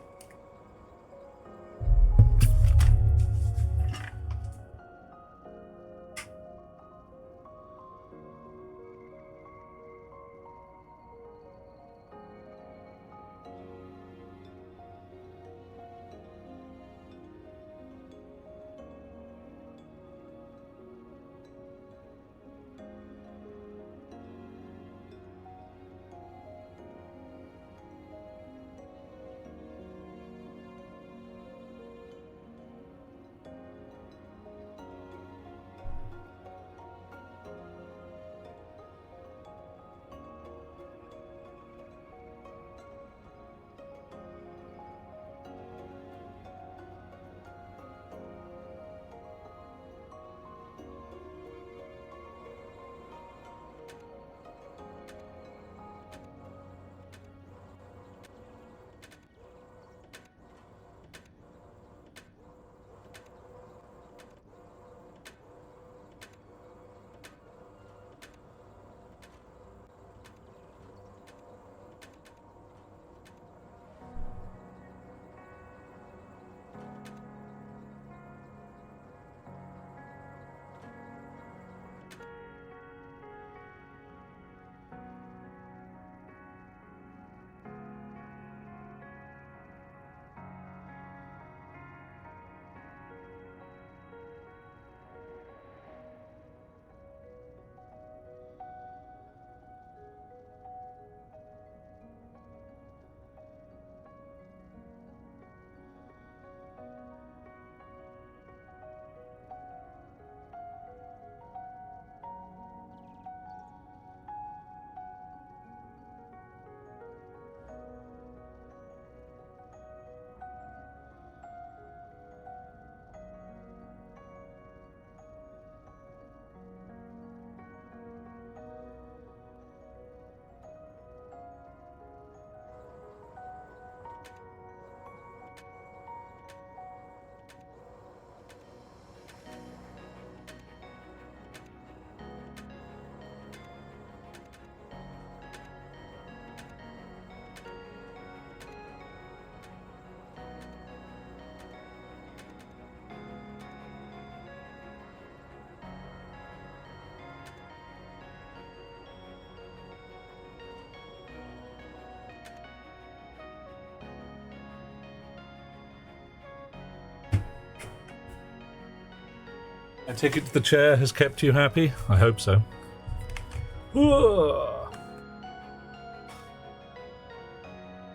take it the chair has kept you happy? I hope so.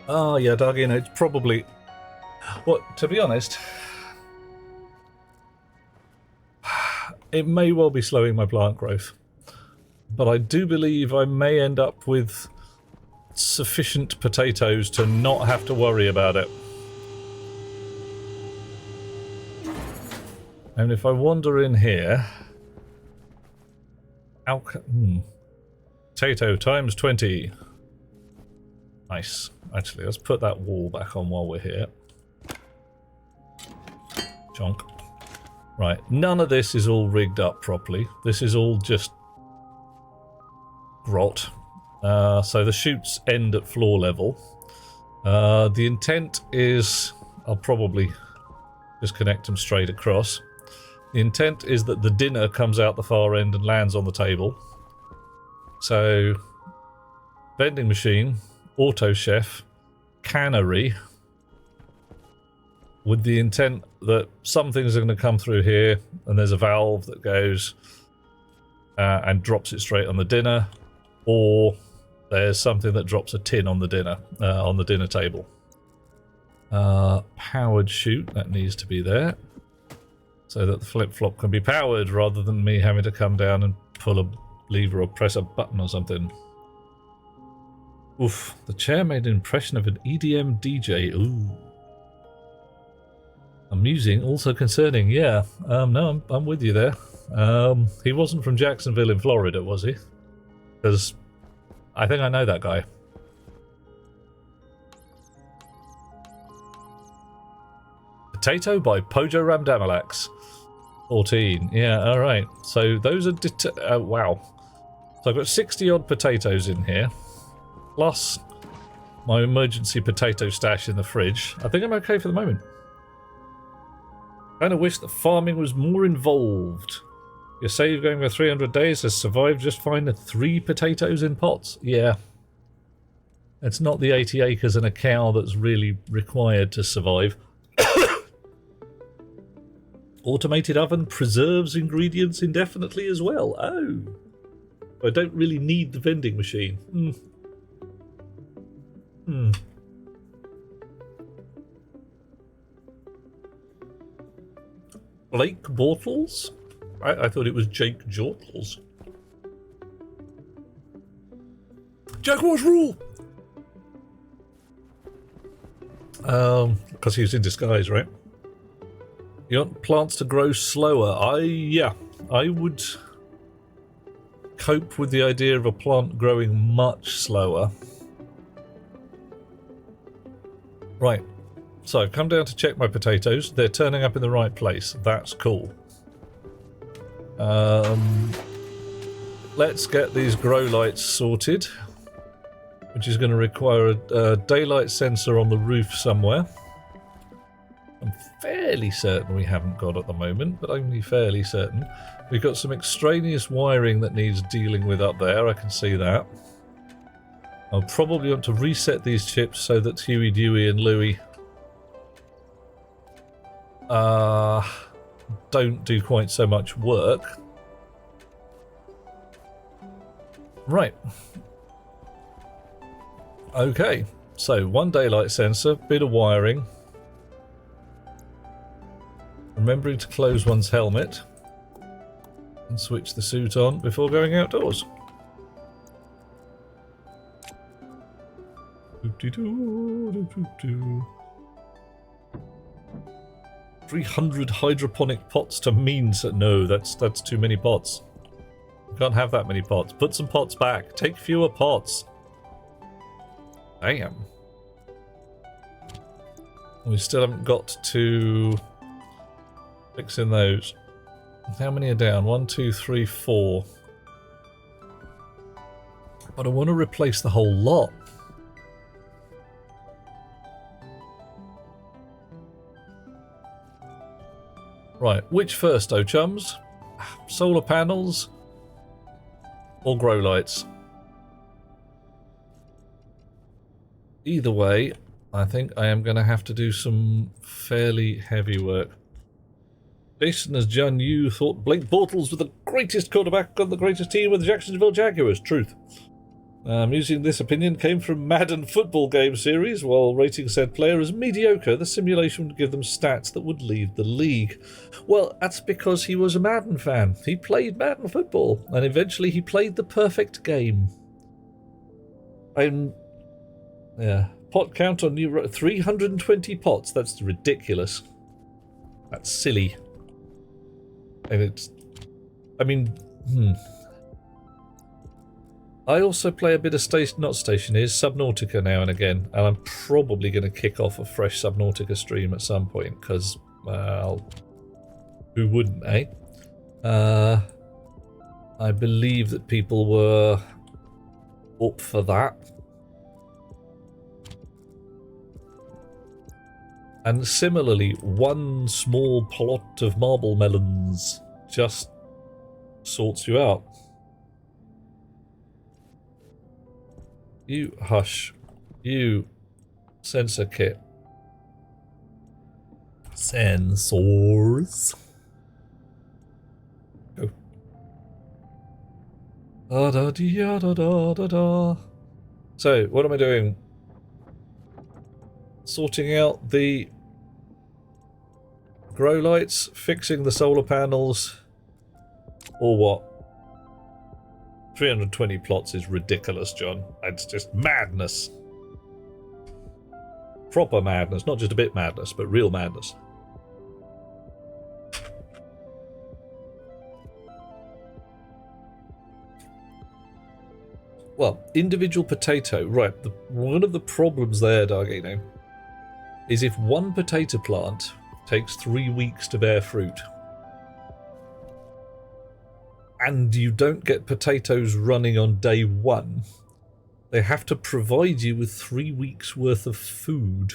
Oh yeah, Dargin, it's probably... Well, to be honest, it may well be slowing my plant growth. But I do believe I may end up with sufficient potatoes to not have to worry about it. And if I wander in here... Potato times 20. Nice. Actually, let's put that wall back on while we're here. Chonk. Right, none of this is all rigged up properly. This is all just grot. So the chutes end at floor level. The intent is... I'll probably just connect them straight across. The intent is that the dinner comes out the far end and lands on the table. So, vending machine, auto chef, cannery, with the intent that some things are going to come through here, and there's a valve that goes and drops it straight on the dinner, or there's something that drops a tin on the dinner table. Powered chute, that needs to be there, so that the flip-flop can be powered rather than me having to come down and pull a lever or press a button or something. Oof, the chair made an impression of an EDM DJ. Ooh. Amusing, also concerning. Yeah, no, I'm with you there. He wasn't from Jacksonville in Florida, was he? Because I think I know that guy. Potato by Pojo Ramdamalax. 14. Yeah, alright. So those are... wow. So I've got 60 odd potatoes in here. Plus my emergency potato stash in the fridge. I think I'm okay for the moment. Kind of wish that farming was more involved. Your save going for 300 days has survived just fine at 3 potatoes in pots. Yeah. It's not the 80 acres and a cow that's really required to survive. Automated oven preserves ingredients indefinitely as well. Oh. I don't really need the vending machine. Blake Bortles? I thought it was Jake Jortles. Jaguar's rule! Because he was in disguise, right? You want plants to grow slower? Yeah. I would cope with the idea of a plant growing much slower. Right. So, come down to check my potatoes. They're turning up in the right place. That's cool. Let's get these grow lights sorted, which is going to require a daylight sensor on the roof somewhere. I'm fairly certain we haven't got at the moment, but only fairly certain. We've got some extraneous wiring that needs dealing with up there. I can see that. I'll probably want to reset these chips so that Huey, Dewey and Louie don't do quite so much work. Right. Okay, so one daylight sensor, bit of wiring. Remembering to close one's helmet and switch the suit on before going outdoors. 300 hydroponic pots to means no, that's too many pots. You can't have that many pots. Put some pots back. Take fewer pots. Damn. We still haven't got to fix in those. How many are down? 1, 2, 3, 4. But I want to replace the whole lot. Right, which first, oh chums? Solar panels or grow lights? Either way, I think I am going to have to do some fairly heavy work. Jason, as John, you thought Blake Bortles was the greatest quarterback on the greatest team with the Jacksonville Jaguars. Truth. Using this opinion came from Madden football game series. While rating said player as mediocre, the simulation would give them stats that would leave the league. Well, that's because he was a Madden fan. He played Madden football, and eventually he played the perfect game. Pot count on new 320 pots. That's ridiculous. That's silly. And it's... I also play a bit of Subnautica now and again, and I'm probably going to kick off a fresh Subnautica stream at some point, because, well, who wouldn't, eh? I believe that people were up for that. And similarly, one small plot of marble melons just sorts you out. You hush. You sensor kit. Sensors. Go. Da da da da da da da. So, what am I doing? Sorting out the grow lights, fixing the solar panels, or what? 320 plots is ridiculous, John. It's just madness. Proper madness, not just a bit madness, but real madness. Well, individual potato, right. One of the problems there, Dargino, is if one potato plant takes 3 weeks to bear fruit, and you don't get potatoes running on day one, they have to provide you with 3 weeks worth of food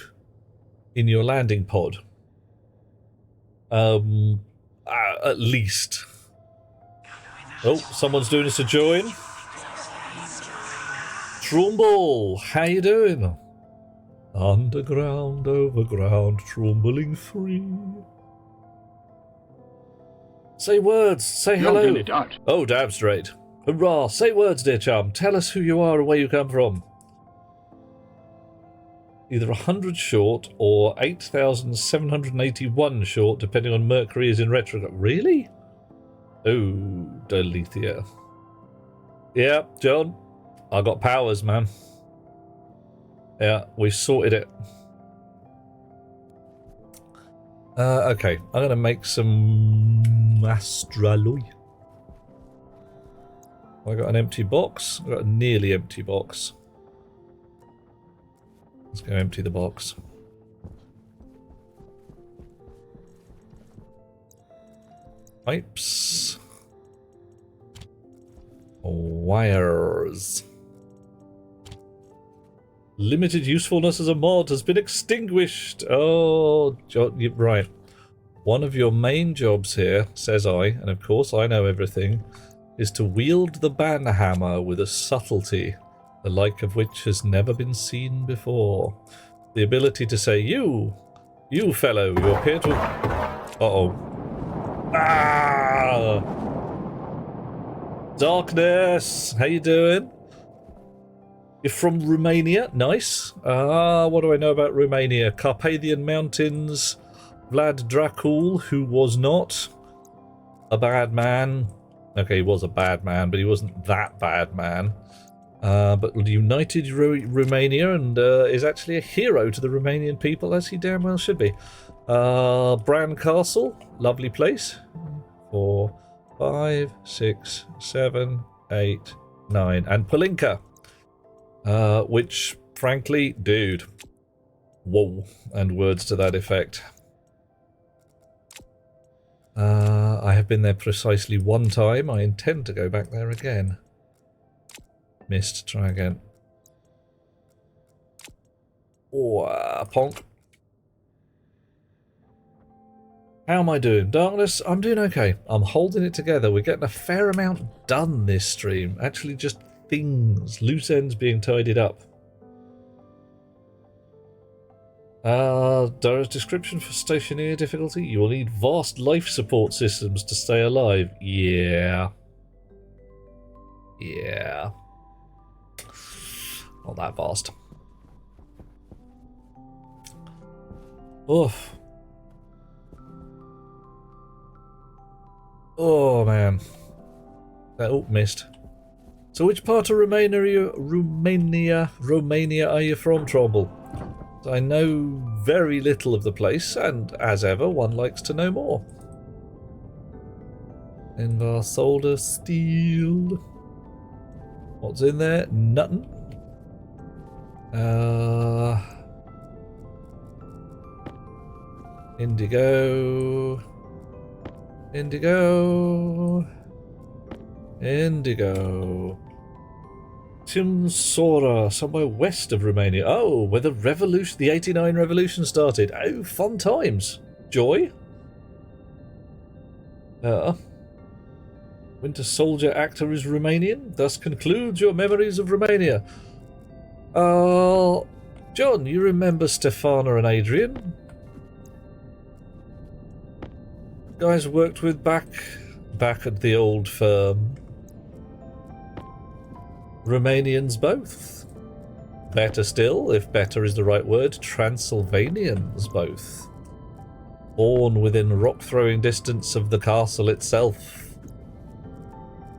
in your landing pod. At least. Oh, someone's doing us a join. Trumbull, how you doing? Underground, overground, trumbling free. Say words, say hello. Oh, damn straight. Hurrah, say words, dear chum. Tell us who you are and where you come from. Either 100 short or 8,781 short, depending on Mercury is in retrograde. Really? Oh, Delethea. Yeah, John. I got powers, man. Yeah, we sorted it. Okay, I'm going to make some astraloy. I got an empty box. I got a nearly empty box. Let's go empty the box. Pipes. Wires. Limited usefulness as a mod has been extinguished. Oh, you're right. One of your main jobs here, says I, and of course I know everything, is to wield the banhammer with a subtlety, the like of which has never been seen before. The ability to say, you fellow, you appear to... Uh-oh. Ah! Darkness! How you doing? You're from Romania? Nice. What do I know about Romania? Carpathian Mountains, Vlad Dracul, who was not a bad man. Okay, he was a bad man, but he wasn't that bad man. But united Romania and is actually a hero to the Romanian people, as he damn well should be. Bran Castle, lovely place. 4, 5, 6, 7, 8, 9. And Palinka. Which, frankly, dude, whoa, and words to that effect. I have been there precisely one time. I intend to go back there again. Missed, try again. Oh, ponk. How am I doing? Darkness, I'm doing okay. I'm holding it together. We're getting a fair amount done this stream. Actually, just things, loose ends being tidied up. Description for stationeer difficulty. You will need vast life support systems to stay alive. Yeah. Yeah. Not that vast. Oof. Oh, man. Oh, missed. So which part of Romania are you from, Tromble? I know very little of the place, and as ever, one likes to know more. Invar solder steel. What's in there? Nothing. Indigo. Indigo. Indigo. Timsora, somewhere west of Romania. Oh, where the revolution, the 89 revolution started. Oh, fun times. Joy? Winter Soldier actor is Romanian, thus concludes your memories of Romania. John, you remember Stefana and Adrian? Guys worked with back at the old firm. Romanians both. Better still, if better is the right word, Transylvanians both. Born within rock-throwing distance of the castle itself.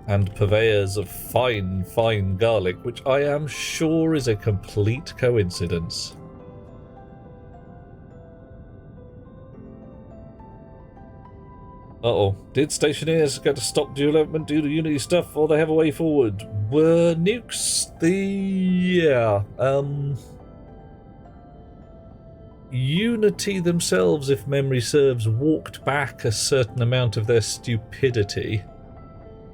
And purveyors of fine, fine garlic, which I am sure is a complete coincidence. Uh-oh. Did stationeers get to stop development due to Unity stuff, or they have a way forward? Were nukes Unity themselves, if memory serves, walked back a certain amount of their stupidity.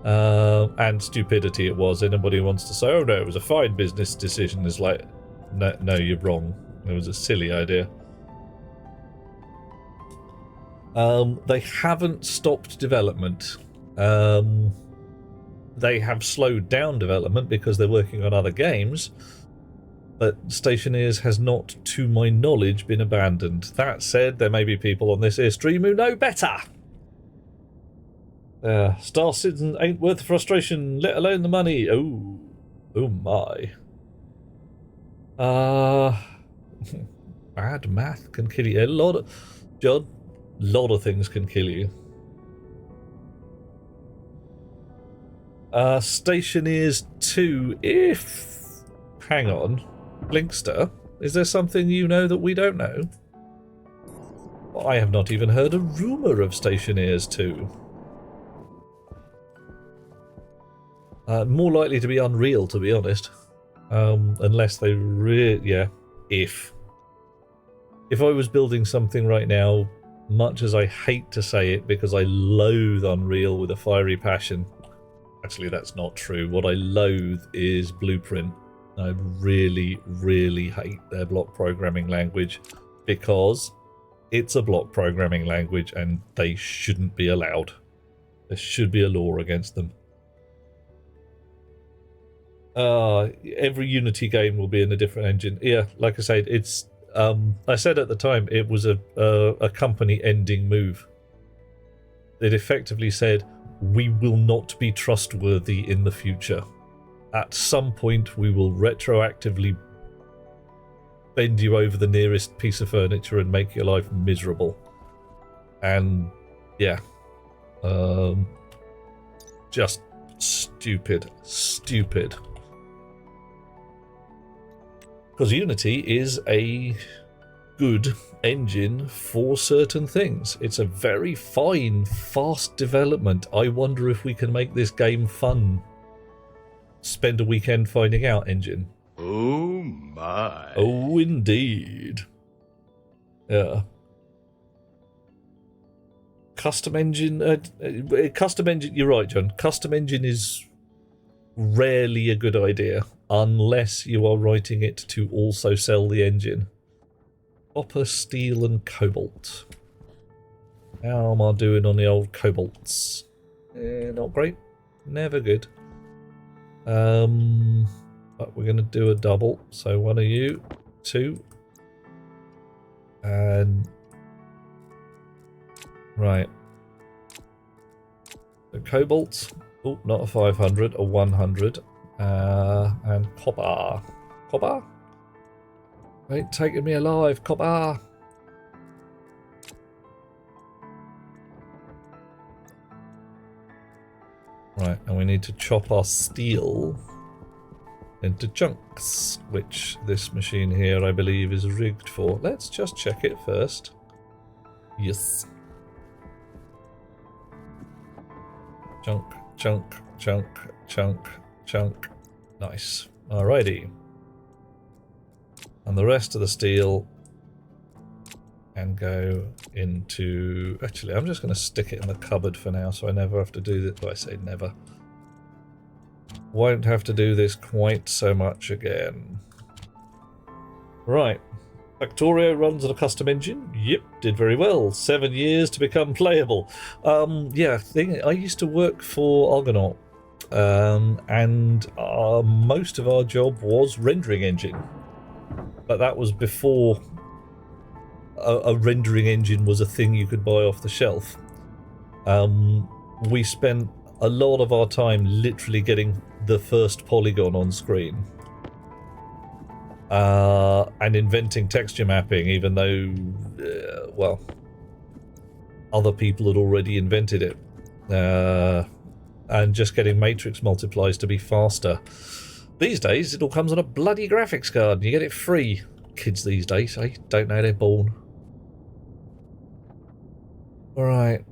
And stupidity it was. Anybody who wants to say, oh no, it was a fine business decision, is like, no, you're wrong. It was a silly idea. They haven't stopped development. They have slowed down development because they're working on other games, but Stationeers has not, to my knowledge, been abandoned. That said, there may be people on this here stream who know better. Star Citizen ain't worth the frustration, let alone the money. Oh my. Bad math can kill you. John, a lot of things can kill you. Stationeers 2, if... Hang on. Blinkster, is there something you know that we don't know? I have not even heard a rumour of Stationeers 2. More likely to be Unreal, to be honest. Unless they yeah, if I was building something right now, much as I hate to say it because I loathe Unreal with a fiery passion. Actually, that's not true. What I loathe is Blueprint. I really, really hate their block programming language because it's a block programming language and they shouldn't be allowed. There should be a law against them. Every Unity game will be in a different engine. Yeah, like I said, it's I said at the time it was a company-ending move. It effectively said, we will not be trustworthy in the future. At some point, we will retroactively bend you over the nearest piece of furniture and make your life miserable. And, yeah. Just stupid. Stupid. Because Unity is a good engine for certain things. It's a very fine, fast development. I wonder if we can make this game fun. Spend a weekend finding out engine. Oh my. Oh, indeed. Yeah. Custom engine, you're right, John. Custom engine is rarely a good idea unless you are writing it to also sell the engine. Copper, steel, and cobalt. How am I doing on the old cobalts? Not great. Never good. But we're going to do a double. So one of you, 2. And right. The cobalt. Oh, not a 500, a 100. And copper. Copper? Ain't taking me alive, copper. Right, and we need to chop our steel into chunks, which this machine here, I believe, is rigged for. Let's just check it first. Yes. Chunk, chunk, chunk, chunk, chunk. Nice. Alrighty. And the rest of the steel can go into... Actually, I'm just going to stick it in the cupboard for now, so I never have to do this. Well, I say never. Won't have to do this quite so much again. Right. Factorio runs on a custom engine. Yep, did very well. 7 years to become playable. Yeah, I used to work for Argonaut, and most of our job was rendering engine. But that was before a rendering engine was a thing you could buy off the shelf. We spent a lot of our time literally getting the first polygon on screen. And inventing texture mapping, even though, well, other people had already invented it. And just getting matrix multiplies to be faster. These days, it all comes on a bloody graphics card, and you get it free. Kids these days, I don't know, they're born. Alright.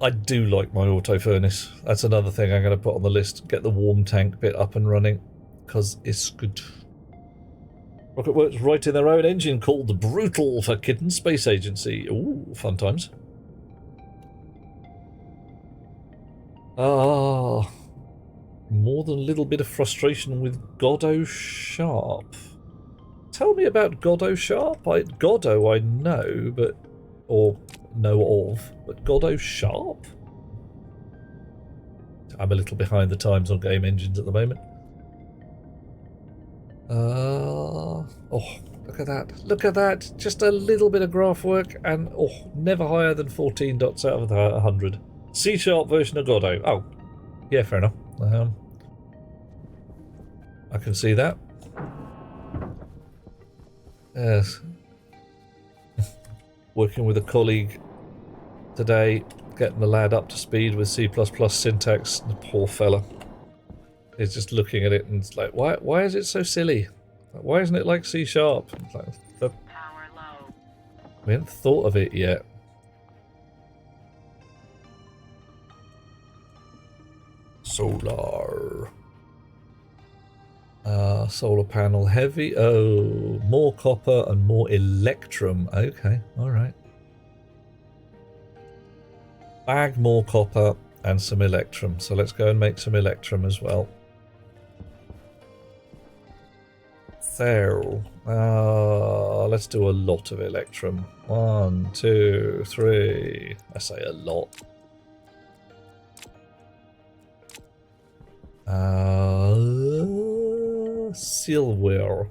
I do like my auto furnace. That's another thing I'm going to put on the list. Get the warm tank bit up and running, because it's good. Rocket Works writing their own engine called the Brutal for Kitten Space Agency. Ooh, fun times. Ah, more than a little bit of frustration with Godot Sharp. Tell me about Godot Sharp. Godot I know, but... or know of, but Godot Sharp? I'm a little behind the times on game engines at the moment. Oh, look at that. Look at that. Just a little bit of graph work and, oh, never higher than 14 dots out of the 100. C-sharp version of Godot. Oh, yeah, fair enough. I can see that. Yes. Working with a colleague today, getting the lad up to speed with C++ syntax. The poor fella. He's just looking at it and it's like, why is it so silly? Why isn't it like C-sharp? Like, Power low. we haven't thought of it yet. Solar. Solar panel heavy. Oh, more copper and more electrum. Okay, alright. Bag more copper and some electrum. So let's go and make some electrum as well. So, let's do a lot of electrum. 1, 2, 3. I say a lot. Silver.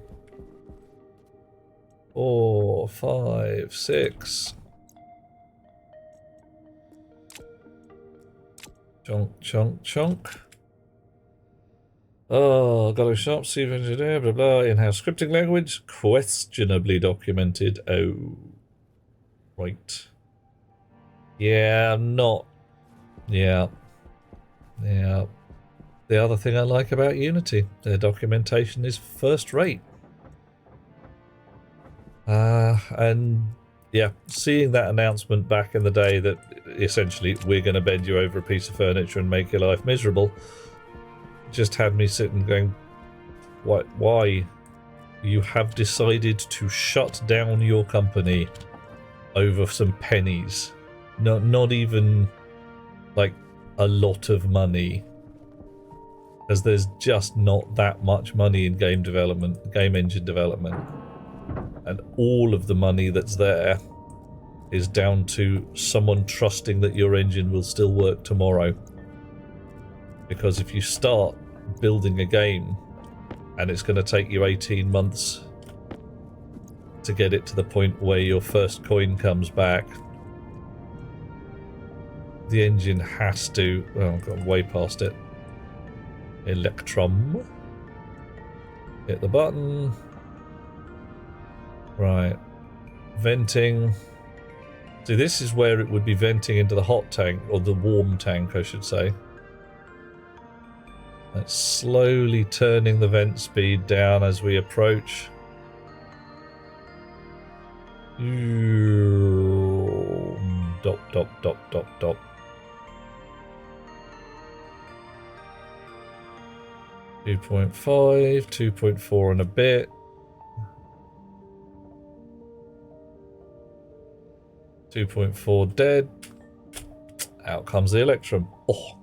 4, 5, 6. Chunk, chunk, chunk. Oh, Godot Sharp, Steve Engineer, blah blah. In-house scripting language, questionably documented. Oh, right. Yeah, not. Yeah. Yeah. The other thing I like about Unity, their documentation is first rate. And yeah, seeing that announcement back in the day that essentially we're going to bend you over a piece of furniture and make your life miserable, just had me sitting going, why? You have decided to shut down your company over some pennies. Not even like a lot of money. Because there's just not that much money in game development, game engine development. And all of the money that's there is down to someone trusting that your engine will still work tomorrow. Because if you start building a game and it's going to take you 18 months to get it to the point where your first coin comes back. The engine has to... Oh, I've gone way past it. Electrum. Hit the button. Right. Venting. See, this is where it would be venting into the hot tank, or the warm tank, I should say. It's slowly turning the vent speed down as we approach. Dop, dop, dop, dop, dop. .5, 2.4 and a bit. 2.4 dead. Out comes the Electrum. Oh.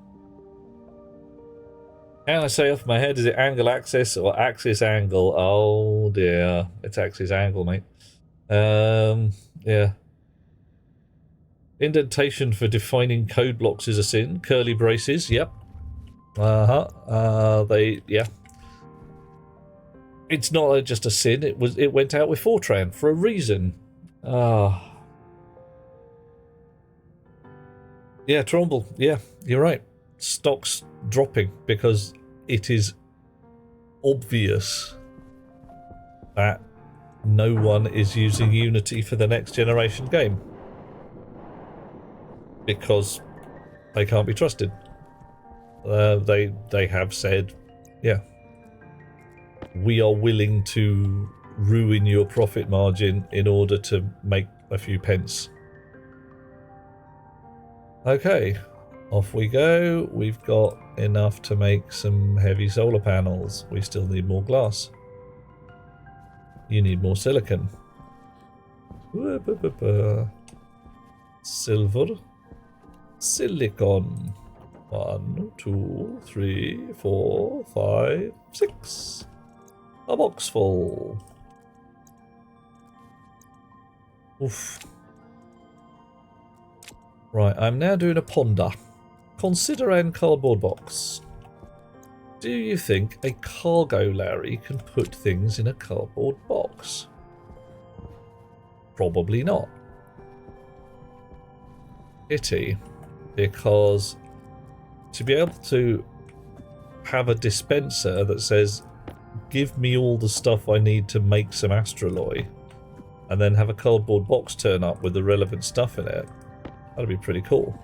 Can I say off my head, is it angle axis or axis angle? Oh dear. It's axis angle, mate. Yeah. Indentation for defining code blocks is a sin. Curly braces, yep. Yeah. It's not just a sin, it went out with Fortran for a reason. Yeah, Trumbull, yeah, you're right. Stock's dropping because it is obvious that no one is using Unity for the next generation game. Because they can't be trusted. They have said, yeah, we are willing to ruin your profit margin in order to make a few pence. Okay, off we go. We've got enough to make some heavy solar panels. We still need more glass. You need more silicon. Silver. Silicon. 1, 2, 3, 4, 5, 6. A box full. Oof. Right, I'm now doing a ponder. Consider a cardboard box. Do you think a cargo Larry can put things in a cardboard box? Probably not. Pity, because to be able to have a dispenser that says, give me all the stuff I need to make some astroloy, and then have a cardboard box turn up with the relevant stuff in it, that'd be pretty cool.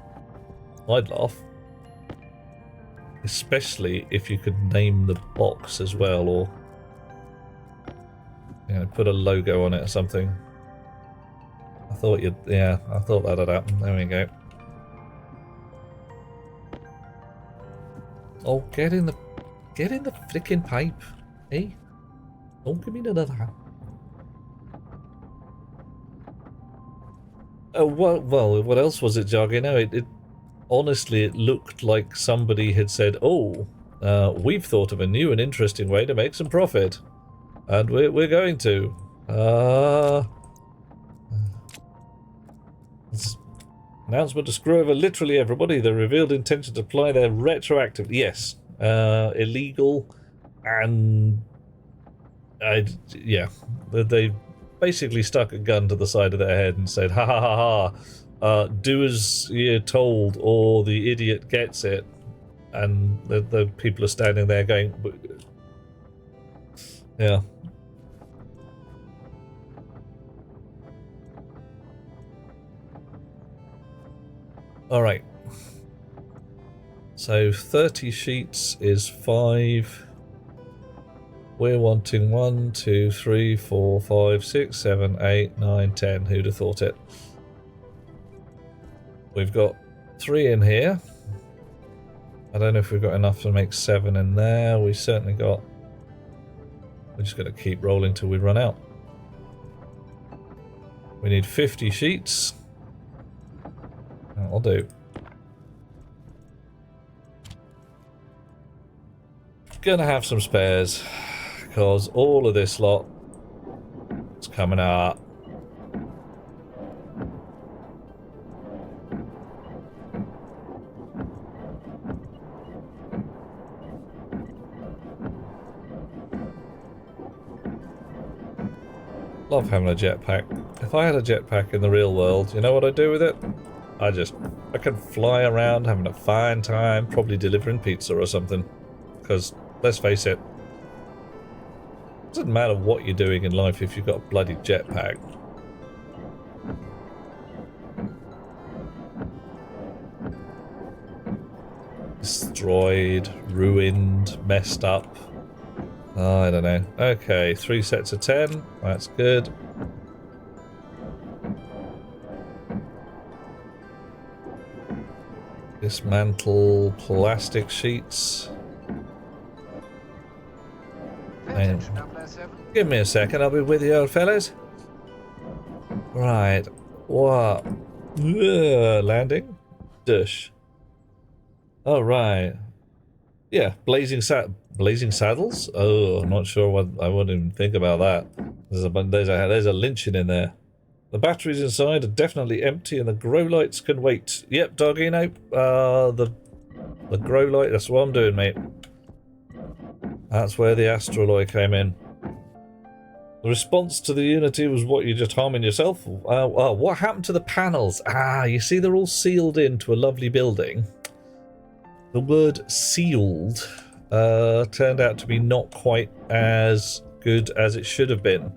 I'd laugh. Especially if you could name the box as well, or put a logo on it or something. I thought that'd happen. There we go. Oh, get in the frickin' pipe, eh? Don't give me none of that. Oh, well, what else was it, Jog? It honestly, it looked like somebody had said, "Oh, we've thought of a new and interesting way to make some profit, and we're going to." Announcement to screw over literally everybody. The revealed intention to apply their retroactive. Yes, illegal, and yeah, they basically stuck a gun to the side of their head and said, "Ha ha ha ha, do as you're told, or the idiot gets it." And the people are standing there going, "Yeah." All right. So 30 sheets is 5. We're wanting 1, 2, 3, 4, 5, 6, 7, 8, 9, 10. Who'd have thought it? We've got 3 in here. I don't know if we've got enough to make 7 in there. We certainly got... We're just going to keep rolling till we run out. We need 50 sheets. I'll do. Gonna have some spares, because all of this lot is coming out. Love having a jetpack. If I had a jetpack in the real world, you know what I'd do with it? I can fly around having a fine time, probably delivering pizza or something. Because, let's face it, doesn't matter what you're doing in life if you've got a bloody jetpack. Destroyed, ruined, messed up. Oh, I don't know. Okay, 3 sets of 10. That's good. Dismantle plastic sheets. Attention, 007. Give me a second, I'll be with you, old fellas. Right. What? Landing. Dush. All right. Yeah, blazing saddles. Oh, I'm not sure what I wouldn't even think about that. There's a lynching in there. The batteries inside are definitely empty, and the grow lights can wait. Yep, Dogino. The grow light. That's what I'm doing, mate. That's where the astraloy came in. The response to the Unity was what, you just harming yourself? What happened to the panels? You see they're all sealed into a lovely building. The word sealed turned out to be not quite as good as it should have been.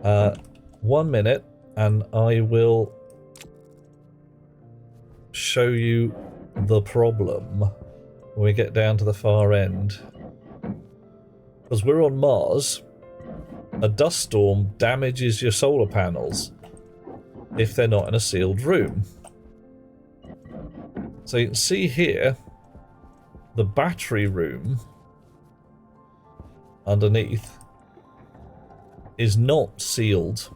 1 minute and I will show you the problem when we get down to the far end. Because we're on Mars, a dust storm damages your solar panels if they're not in a sealed room. So you can see here, the battery room underneath is not sealed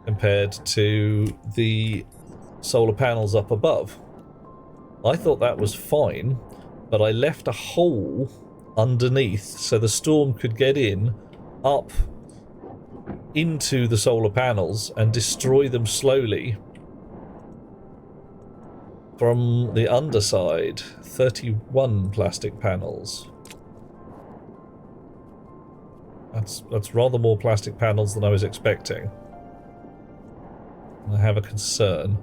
compared to the solar panels up above. I thought that was fine, but I left a hole underneath so the storm could get in up into the solar panels and destroy them slowly from the underside. 31 plastic panels. That's rather more plastic panels than I was expecting. I have a concern.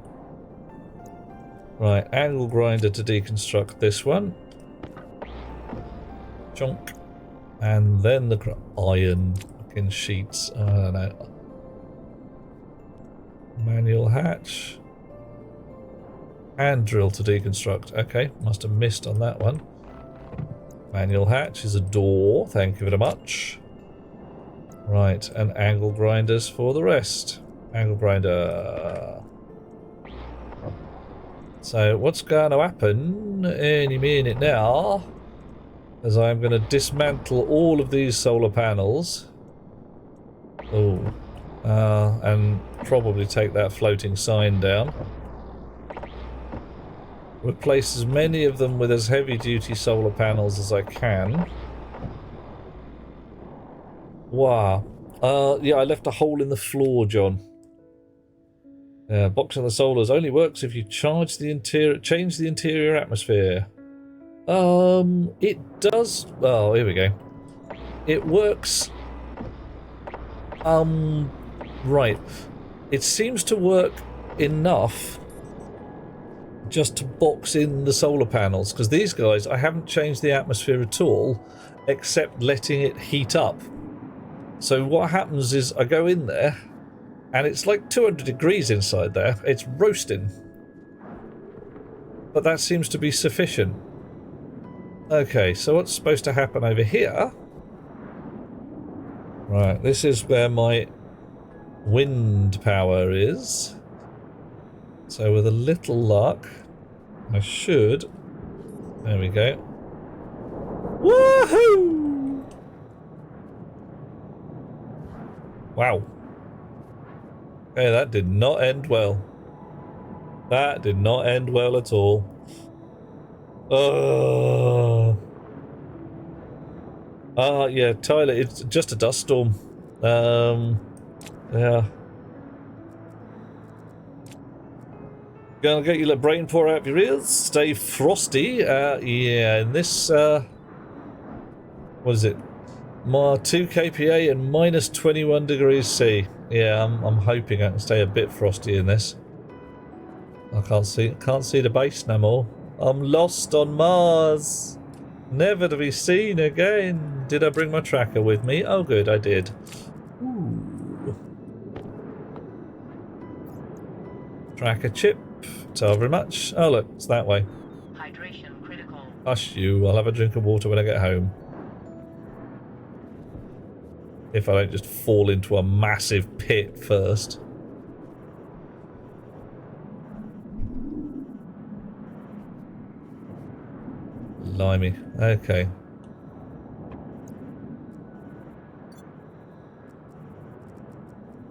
Right, angle grinder to deconstruct this one. Chunk. And then the iron fucking sheets. I don't know. Manual hatch. Hand drill to deconstruct. Okay, must have missed on that one. Manual hatch is a door. Thank you very much. Right, and angle grinders for the rest. Angle grinder. So what's going to happen any minute now is I'm going to dismantle all of these solar panels. Oh, and probably take that floating sign down. Replace as many of them with as heavy-duty solar panels as I can. Wow. Yeah, I left a hole in the floor, John. Boxing the solars only works if you change the interior atmosphere. It does. Oh, here we go. It works. Right. It seems to work enough just to box in the solar panels, because these guys, I haven't changed the atmosphere at all, except letting it heat up. So what happens is I go in there, and it's like 200 degrees inside there. It's roasting. But that seems to be sufficient. Okay, so what's supposed to happen over here? Right, this is where my wind power is. So with a little luck, I should... There we go. Woohoo! Wow. Okay, that did not end well. That did not end well at all. Yeah, Tyler, it's just a dust storm. Yeah. Gonna get your little brain pour out of your ears. Stay frosty. Yeah, and this, what is it? My 2 kPa and minus 21 degrees C. Yeah, I'm hoping I can stay a bit frosty in this. I can't see the base no more. I'm lost on Mars. Never to be seen again. Did I bring my tracker with me? Oh good, I did. Ooh. Tracker chip. So very much. Oh look, it's that way. Hydration critical. Hush you, I'll have a drink of water when I get home. If I don't just fall into a massive pit first. Blimey. Okay.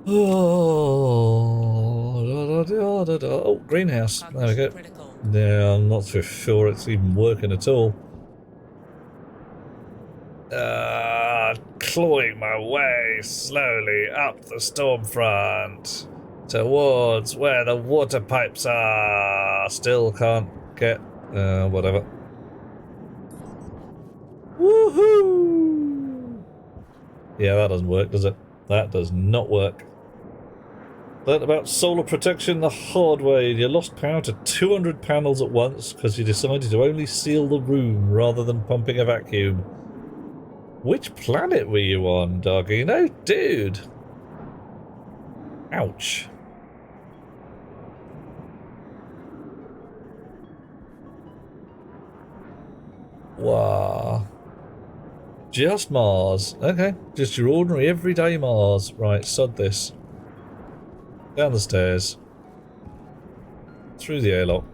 Oh, greenhouse. There we go. Yeah, I'm not so sure it's even working at all. Clawing my way slowly up the storm front towards where the water pipes are. Still can't get... whatever. Woohoo! Yeah, that doesn't work, does it? That does not work. Learned about solar protection the hard way. You lost power to 200 panels at once because you decided to only seal the room rather than pumping a vacuum. Which planet were you on, doggy? No, dude. Ouch. Wow. Just Mars. Okay, just your ordinary everyday Mars. Right, sod this. Down the stairs. Through the airlock.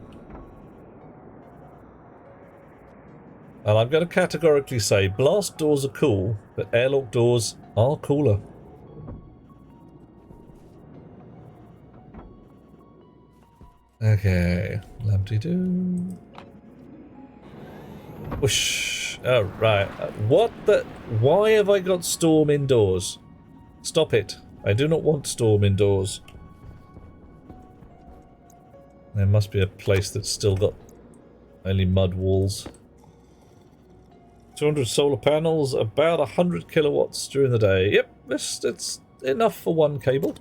And I'm going to categorically say blast doors are cool, but airlock doors are cooler. Okay, lampty-doo. Whoosh. Oh, right. What the... Why have I got storm indoors? Stop it. I do not want storm indoors. There must be a place that's still got only mud walls. 200 solar panels, about 100 kilowatts during the day. Yep, it's enough for one cable.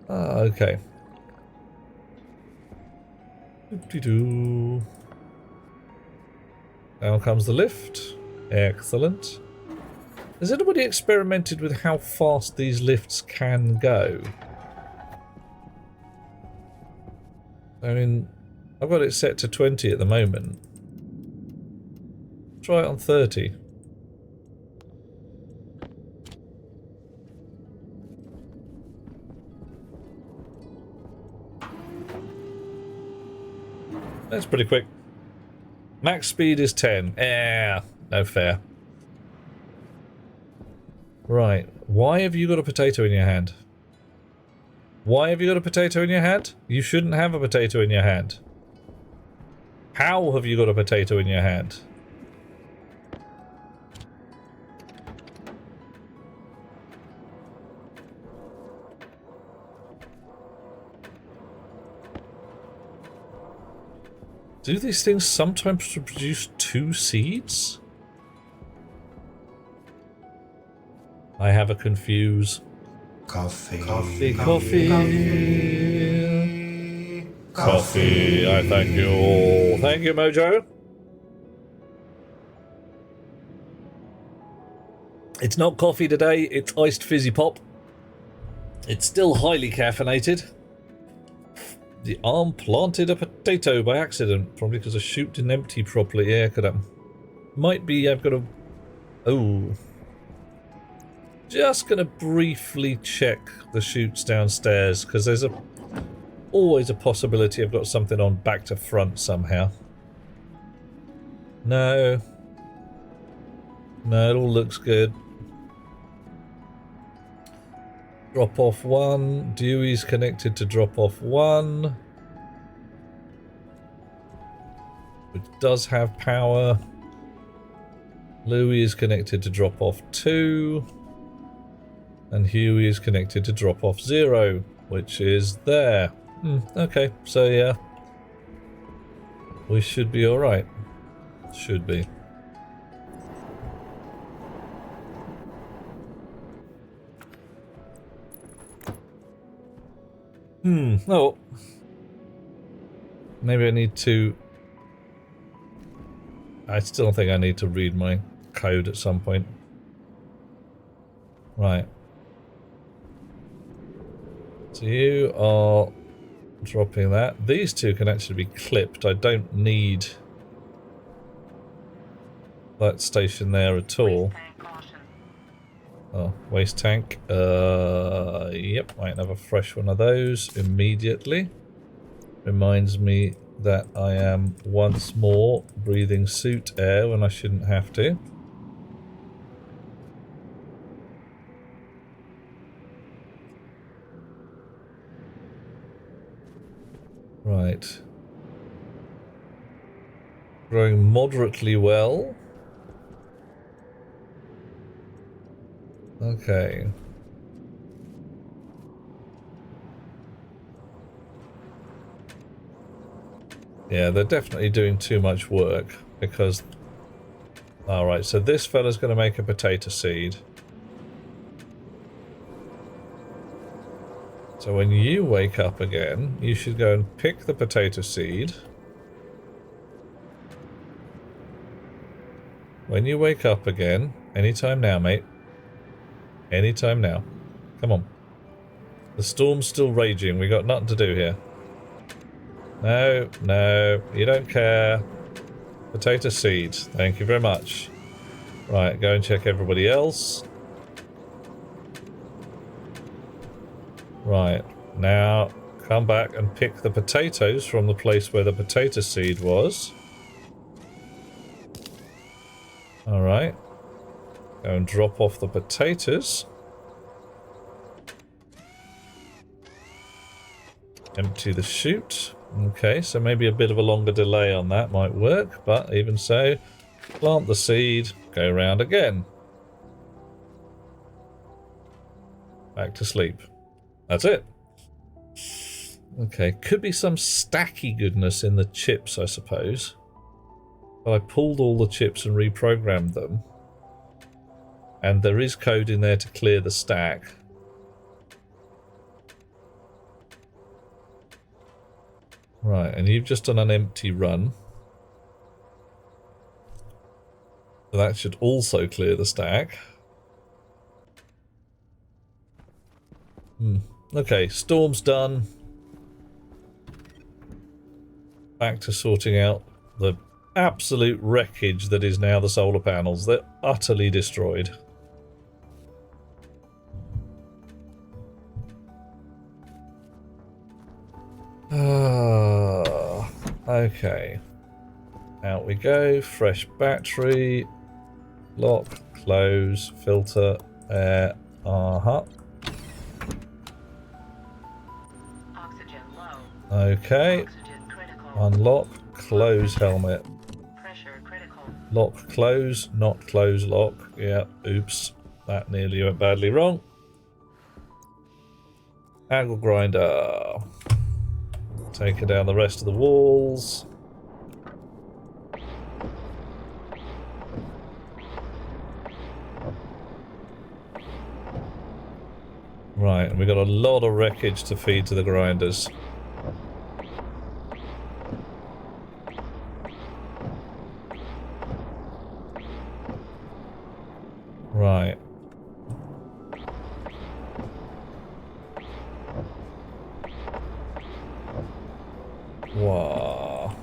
Ah, okay. Doop-de-doo. Now comes the lift. Excellent. Has anybody experimented with how fast these lifts can go? I mean, I've got it set to 20 at the moment. Try it on 30. That's pretty quick. Max speed is 10. No fair. Right. Why have you got a potato in your hand? Why have you got a potato in your hand? You shouldn't have a potato in your hand. How have you got a potato in your hand? Do these things sometimes produce 2 seeds? I have a confuse. Coffee. Coffee, coffee. Coffee, I thank you. Thank you, Mojo. It's not coffee today, it's iced fizzy pop. It's still highly caffeinated. The arm planted a potato by accident, probably because the chute didn't empty properly. Yeah, could have. Might be I've got a... Oh. Just gonna briefly check the chutes downstairs, because there's always a possibility I've got something on back to front somehow. No. No, it all looks good. Drop off 1. Dewey's connected to drop off 1. Which does have power. Louis is connected to drop off 2. And Huey is connected to drop off 0, which is there. Okay, so yeah. We should be alright. Should be. Oh. Maybe I need to... I still think I need to read my code at some point. Right. So you are dropping that. These two can actually be clipped. I don't need that station there at all. Oh, waste tank. Yep, I can have a fresh one of those immediately. Reminds me that I am once more breathing suit air when I shouldn't have to. Right. Growing moderately well. Okay. Yeah, they're definitely doing too much work because... Alright, so this fella's going to make a potato seed. So when you wake up again, you should go and pick the potato seed. When you wake up again, anytime now, mate. Anytime now. Come on. The storm's still raging. We got nothing to do here. No, no, you don't care. Potato seed. Thank you very much. Right, go and check everybody else. Right, now come back and pick the potatoes from the place where the potato seed was. Alright. Go and drop off the potatoes. Empty the chute. Okay, so maybe a bit of a longer delay on that might work, but even so, plant the seed, go round again. Back to sleep. That's it. Okay, could be some stacky goodness in the chips, I suppose. But I pulled all the chips and reprogrammed them. And there is code in there to clear the stack. Right, and you've just done an empty run. So that should also clear the stack. Okay, storm's done. Back to sorting out the absolute wreckage that is now the solar panels. They're utterly destroyed. Okay. Out we go. Fresh battery. Lock, close, filter, air. Oxygen low. Okay. Oxygen critical. Unlock, close helmet. Pressure critical. Lock, close, not close, lock. Yeah, oops. That nearly went badly wrong. Angle grinder. Taking down the rest of the walls. Right, and we've got a lot of wreckage to feed to the grinders. Right. Wow.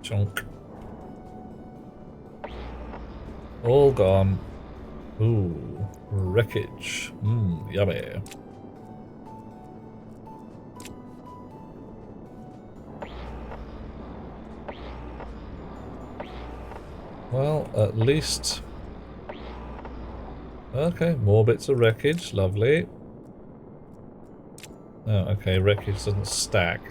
Chunk. All gone. Ooh, wreckage. Yummy. Well, at least... Okay, more bits of wreckage. Lovely. Oh, okay, wreckage doesn't stack.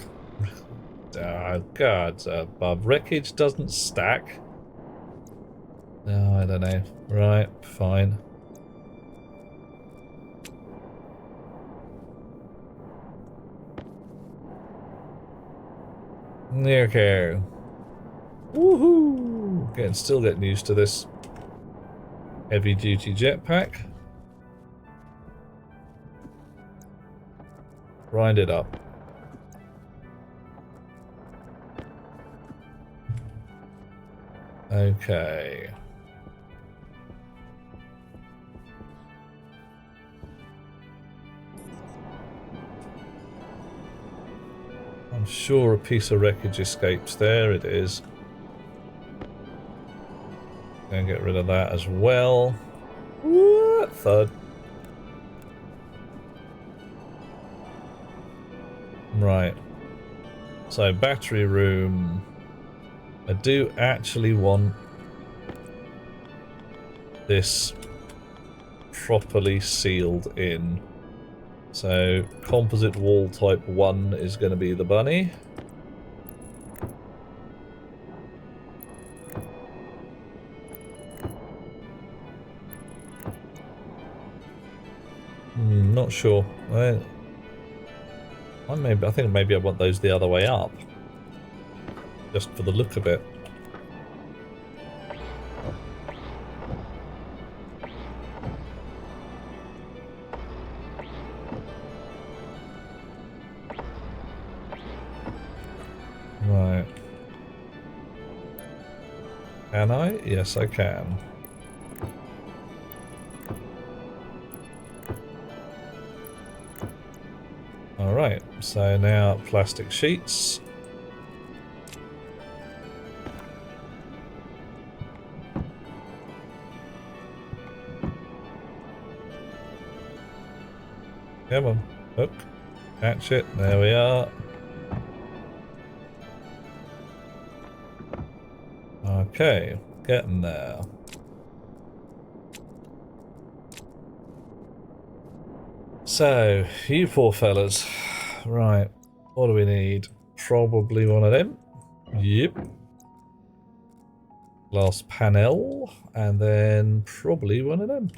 Oh, God, Bob. Wreckage doesn't stack. No, I don't know. Right, fine. Okay. Woohoo! Still getting used to this. Heavy duty jetpack. Grind it up. Okay. I'm sure a piece of wreckage escapes. There it is. Gonna get rid of that as well. What? Thud. Right. So, battery room. I do actually want this properly sealed in. So, composite wall type 1 is going to be the bunny. Not sure. I think maybe I want those the other way up. Just for the look of it. Right. Can I? Yes, I can. Alright, so now plastic sheets. Come on, hook, catch it, there we are. Okay, getting there. So, you poor fellas. Right, what do we need? Probably one of them. Yep. Glass panel, and then probably one of them.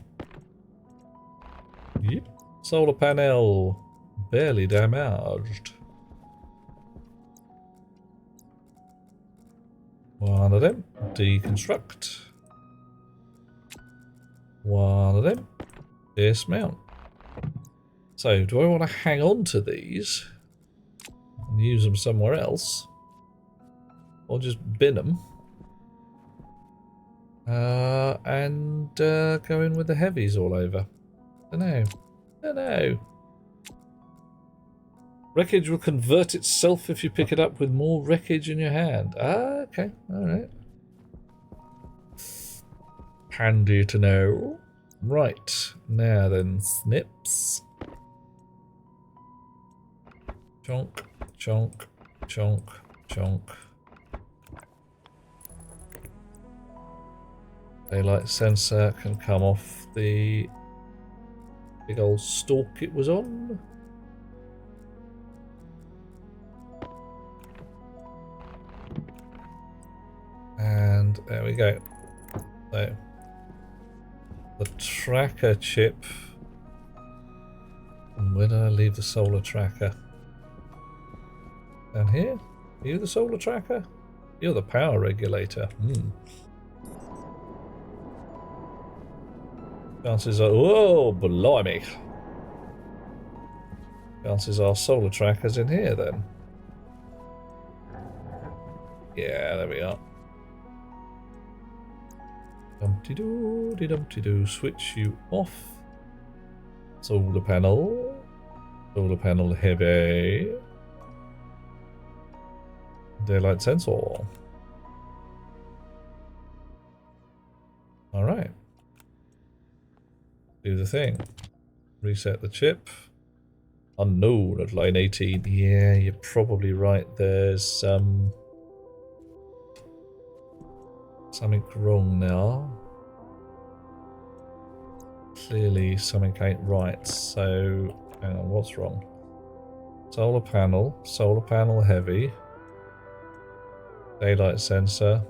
Yep. Solar panel. Barely damaged. One of them. Deconstruct. One of them. Dismount. So, do I want to hang on to these and use them somewhere else? Or just bin them? And go in with the heavies all over? Dunno. Wreckage will convert itself if you pick it up with more wreckage in your hand. Ah, okay. Alright. Handy to know. Right. Now then, snips. Chonk, chonk, chonk, chonk. Daylight sensor can come off the big old stalk it was on. And there we go. So the tracker chip. And where did I leave the solar tracker? Down here? Are you the solar tracker? You're the power regulator. Chances are... Whoa, blimey. Chances are solar tracker's in here then. Yeah, there we are. Dumpty-doo, dumpty-doo. Switch you off. Solar panel. Solar panel heavy. Daylight sensor. Alright. Do the thing. Reset the chip. Unknown at line 18. Yeah, you're probably right. There's something wrong now. Clearly something ain't right. So, hang on, what's wrong? Solar panel heavy. Daylight sensor.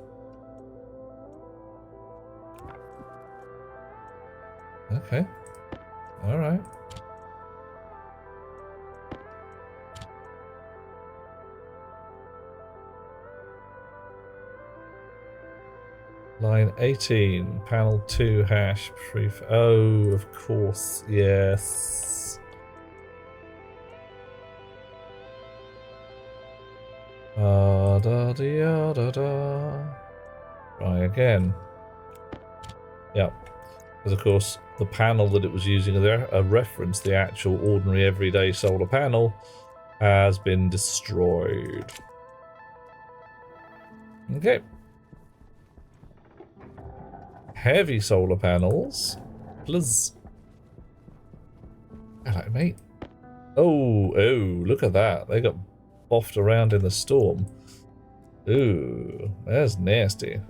Okay. Alright. Line 18, panel 2 hash proof. Oh, of course, yes. Da da da da da. Try again. Yep. Because of course the panel that it was using there, a reference, the actual ordinary everyday solar panel, has been destroyed. Okay. Heavy solar panels. Please. Hello, mate. Oh, look at that. They got boffed around in the storm. Ooh, that's nasty.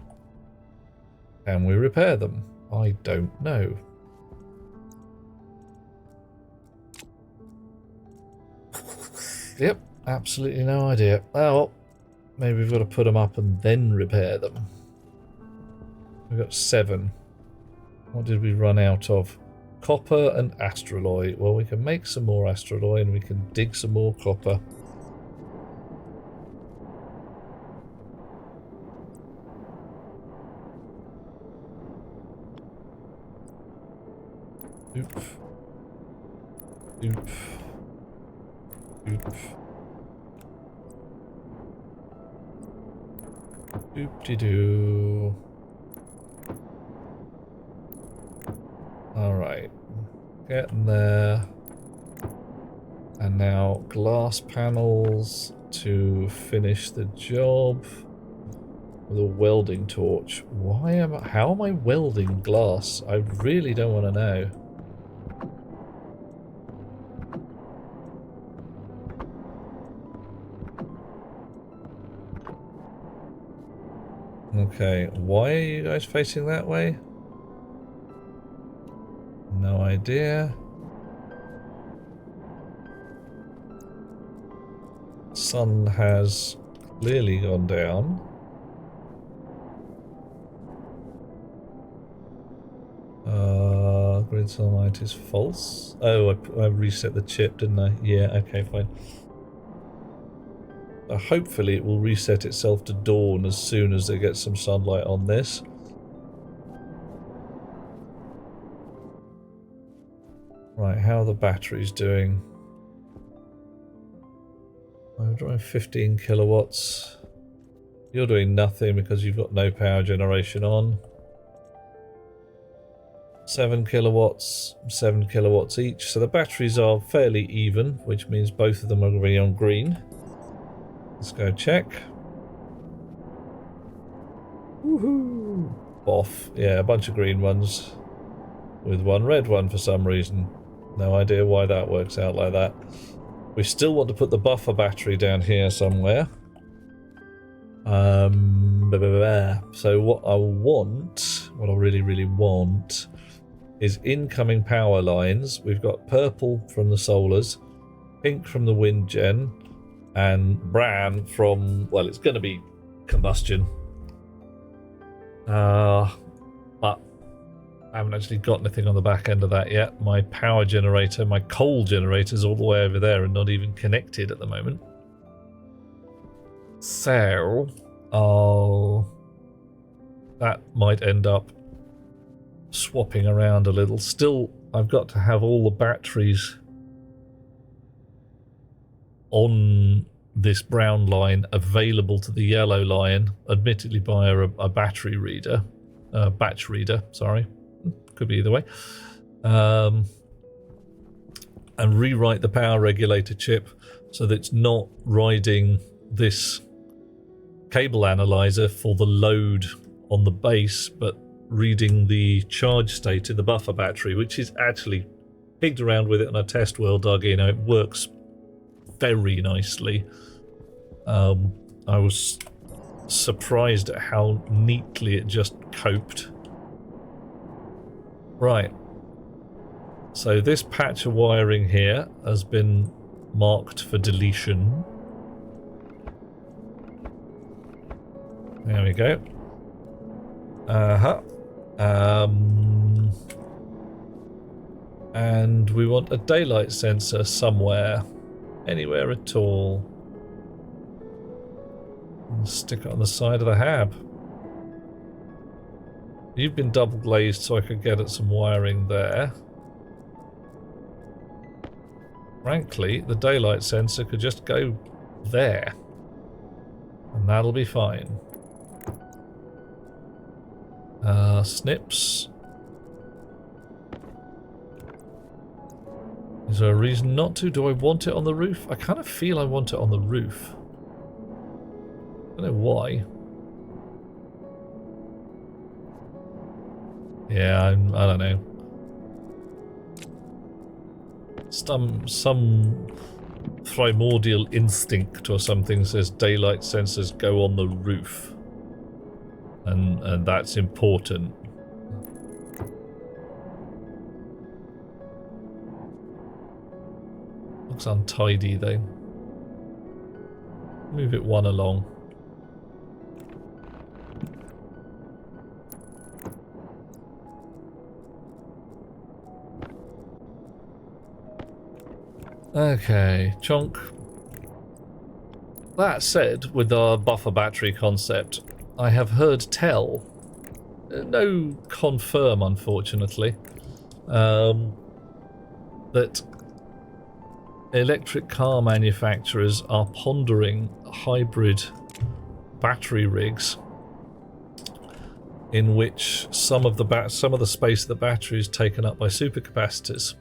Can we repair them? I don't know. Yep, absolutely no idea. Oh, well, maybe we've got to put them up and then repair them. We've got 7. What did we run out of? Copper and astraloy. Well, we can make some more astraloy and we can dig some more copper. Oop. Oop. Oop. Oop-de-doo. Alright. Getting there. And now glass panels to finish the job with a welding torch. How am I welding glass? I really don't want to know. Okay, why are you guys facing that way? No idea. Sun has clearly gone down. Grid sunlight is false. Oh, I reset the chip, didn't I? Yeah, okay, fine. Hopefully it will reset itself to dawn as soon as they get some sunlight on this. Right, how are the batteries doing? I'm drawing 15 kilowatts. You're doing nothing because you've got no power generation on. 7 kilowatts, 7 kilowatts each. So the batteries are fairly even, which means both of them are going to be on green. Let's go check. Woohoo! Off. Yeah, a bunch of green ones with one red one for some reason. No idea why that works out like that. We still want to put the buffer battery down here somewhere. So what I want, what I really want, is incoming power lines. We've got purple from the solars, pink from the wind gen, and brown from, well, it's going to be combustion. But I haven't actually got anything on the back end of that yet. My power generator, my coal generator is all the way over there and not even connected at the moment. So, that might end up swapping around a little. Still, I've got to have all the batteries on this brown line available to the yellow line, admittedly by a battery reader, batch reader, sorry, could be either way, and rewrite the power regulator chip so that it's not riding this cable analyzer for the load on the base, but reading the charge state in the buffer battery, which is actually pigged around with it on a test world, Doug. You know, it works very nicely. I was surprised at how neatly it just coped. Right. So this patch of wiring here has been marked for deletion. There we go. And we want a daylight sensor somewhere. Anywhere at all. And stick it on the side of the hab. You've been double glazed so I could get at some wiring there. Frankly, the daylight sensor could just go there. And that'll be fine. Snips. Is there a reason not to? Do I want it on the roof? I kind of feel I want it on the roof. I don't know why. Yeah, I don't know. Some primordial instinct or something says daylight sensors go on the roof. And that's important. Looks untidy though. Move it one along. Okay, chonk. That said, with our buffer battery concept, I have heard tell, no confirm unfortunately, that electric car manufacturers are pondering hybrid battery rigs in which some of the space of the battery is taken up by supercapacitors,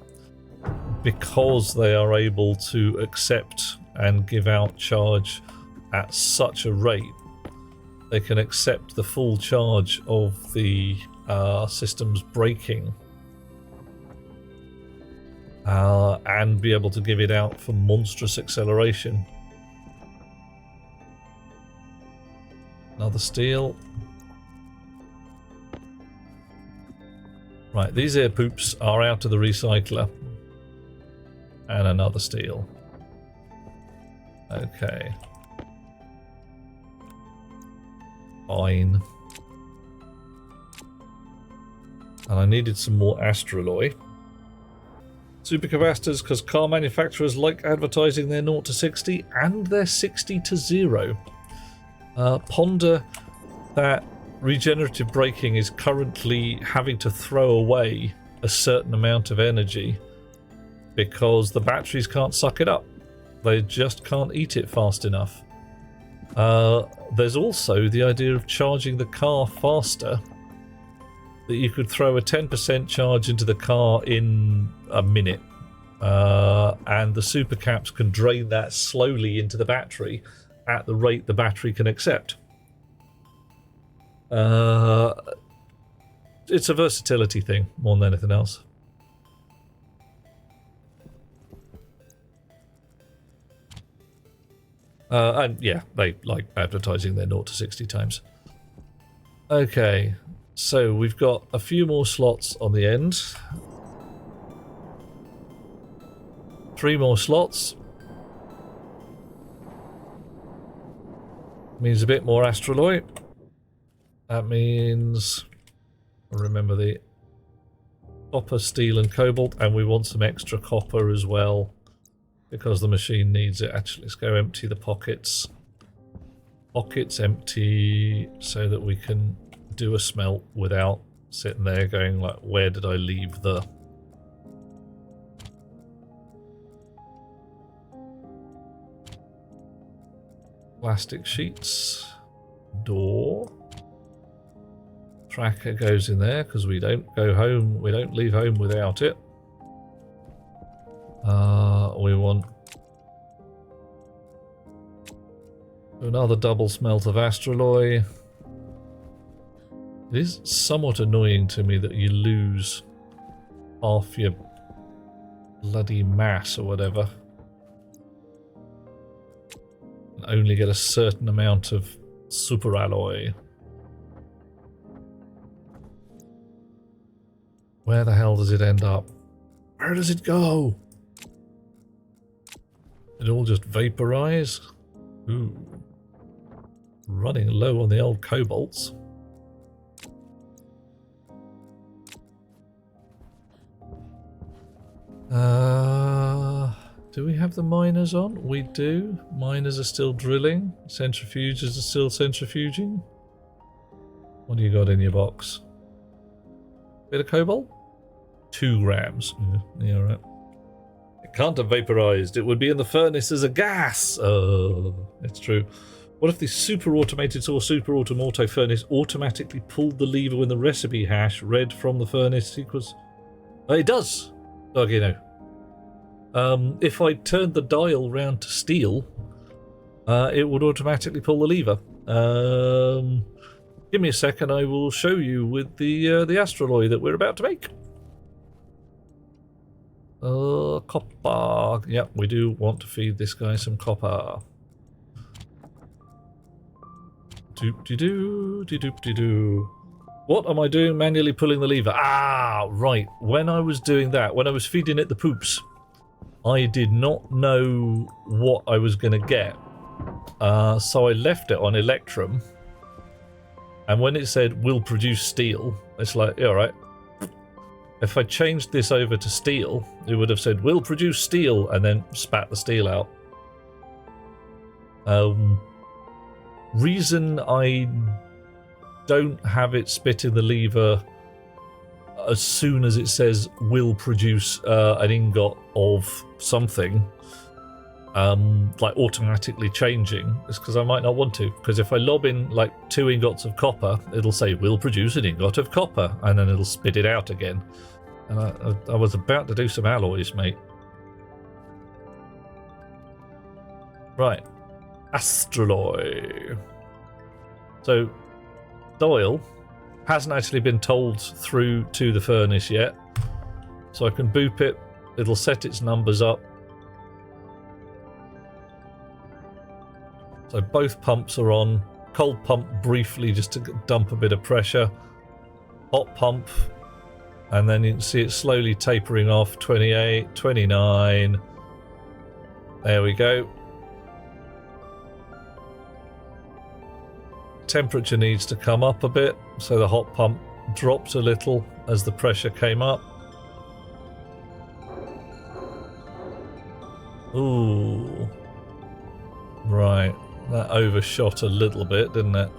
because they are able to accept and give out charge at such a rate. They can accept the full charge of the system's braking and be able to give it out for monstrous acceleration. Another steel. Right, these air poops are out of the recycler. And another steel. Okay. Fine. And I needed some more astraloy. Supercapacitors, because car manufacturers like advertising their 0 to 60 and their 60 to 0. Ponder that regenerative braking is currently having to throw away a certain amount of energy because the batteries can't suck it up. They just can't eat it fast enough. There's also the idea of charging the car faster, that you could throw a 10% charge into the car in a minute, and the supercaps can drain that slowly into the battery at the rate the battery can accept. It's a versatility thing more than anything else. And yeah, they like advertising their 0 to 60 times. Okay, so we've got a few more slots on the end. 3 more slots. Means a bit more astraloy. That means, remember, the copper, steel and cobalt, and we want some extra copper as well, because the machine needs it. Actually, let's go empty the pockets. Pockets empty so that we can do a smelt without sitting there going like, where did I leave the... Plastic sheets. Door. Tracker goes in there because we don't go home, we don't leave home without it. We want another double smelt of astraloy. It is somewhat annoying to me that you lose half your bloody mass or whatever, and only get a certain amount of superalloy. Where the hell does it end up? Where does it go? It all just vaporize? Ooh. Running low on the old cobalts. Do we have the miners on? We do. Miners are still drilling. Centrifuges are still centrifuging. What do you got in your box? Bit of cobalt? 2 grams. Yeah, right. It can't have vaporized. It would be in the furnace as a gas. Oh, it's true. What if the super automated or super auto furnace automatically pulled the lever when the recipe hash read from the furnace sequence? It does. Okay, no. If I turned the dial round to steel, it would automatically pull the lever. Give me a second, I will show you with the astraloy that we're about to make. Copper. Yep, we do want to feed this guy some copper. Doop-de-doo. What am I doing manually pulling the lever? Ah, right. When I was doing that, when I was feeding it the poops, I did not know what I was going to get. So I left it on Electrum. And when it said, will produce steel, it's like, yeah, all right. If I changed this over to steel, it would have said, will produce steel, and then spat the steel out. Reason I don't have it spitting the lever as soon as it says will produce an ingot of something, like automatically changing, is because I might not want to. Because if I lob in like 2 ingots of copper, it'll say will produce an ingot of copper, and then it'll spit it out again. And I was about to do some alloys, mate. Right. Astraloy. So, Doyle hasn't actually been told through to the furnace yet. So I can boop it. It'll set its numbers up. So both pumps are on. Cold pump briefly just to dump a bit of pressure. Hot pump. And then you can see it slowly tapering off. 28, 29. There we go. Temperature needs to come up a bit, so the hot pump dropped a little as the pressure came up. Ooh. Right. That overshot a little bit, didn't it?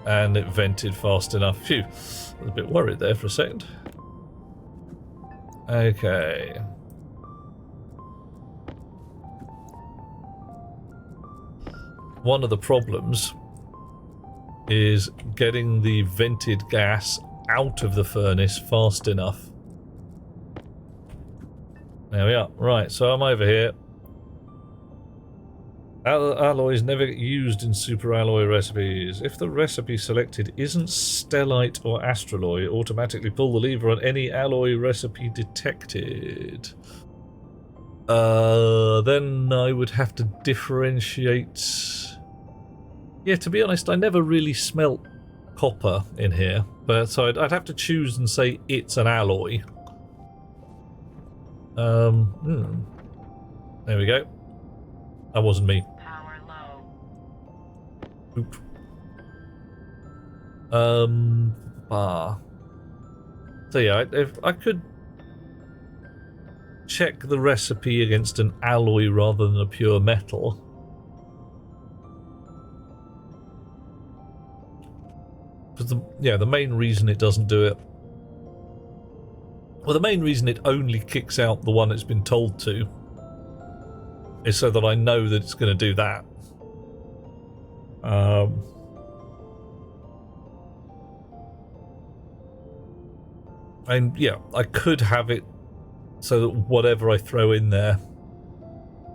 And it vented fast enough. Phew. I was a bit worried there for a second. Okay. One of the problems is getting the vented gas out of the furnace fast enough. There we are. Right, so I'm over here. Alloys never get used in super alloy recipes. If the recipe selected isn't stellite or astraloy, automatically pull the lever on any alloy recipe detected. Then I would have to differentiate. Yeah, to be honest, I never really smelt copper in here, but so I'd have to choose and say it's an alloy. There we go. That wasn't me. Power low. Oop. So yeah, if I could check the recipe against an alloy rather than a pure metal. But the main reason it doesn't do it, well, the main reason it only kicks out the one it's been told to, is so that I know that it's going to do that. And yeah, I could have it so that whatever I throw in there,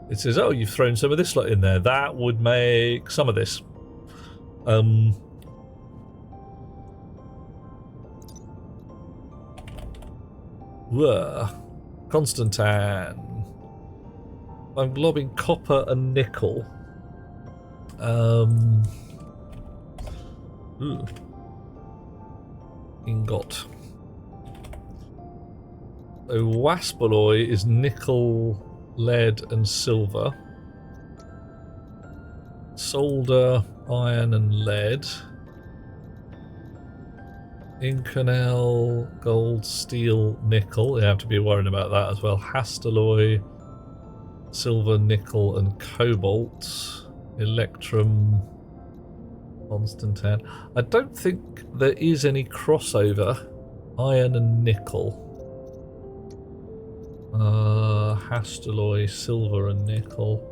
it says, oh, you've thrown some of this lot in there. That would make some of this. Constantine. I'm globbing copper and nickel. Ingot. So waspaloy is nickel, lead and silver. Solder, iron and lead. Inconel, gold, steel, nickel. You have to be worrying about that as well. Hastaloy, silver, nickel and cobalt. Electrum, Constantan. I don't think there is any crossover. Iron and nickel. Hastelloy, silver and nickel.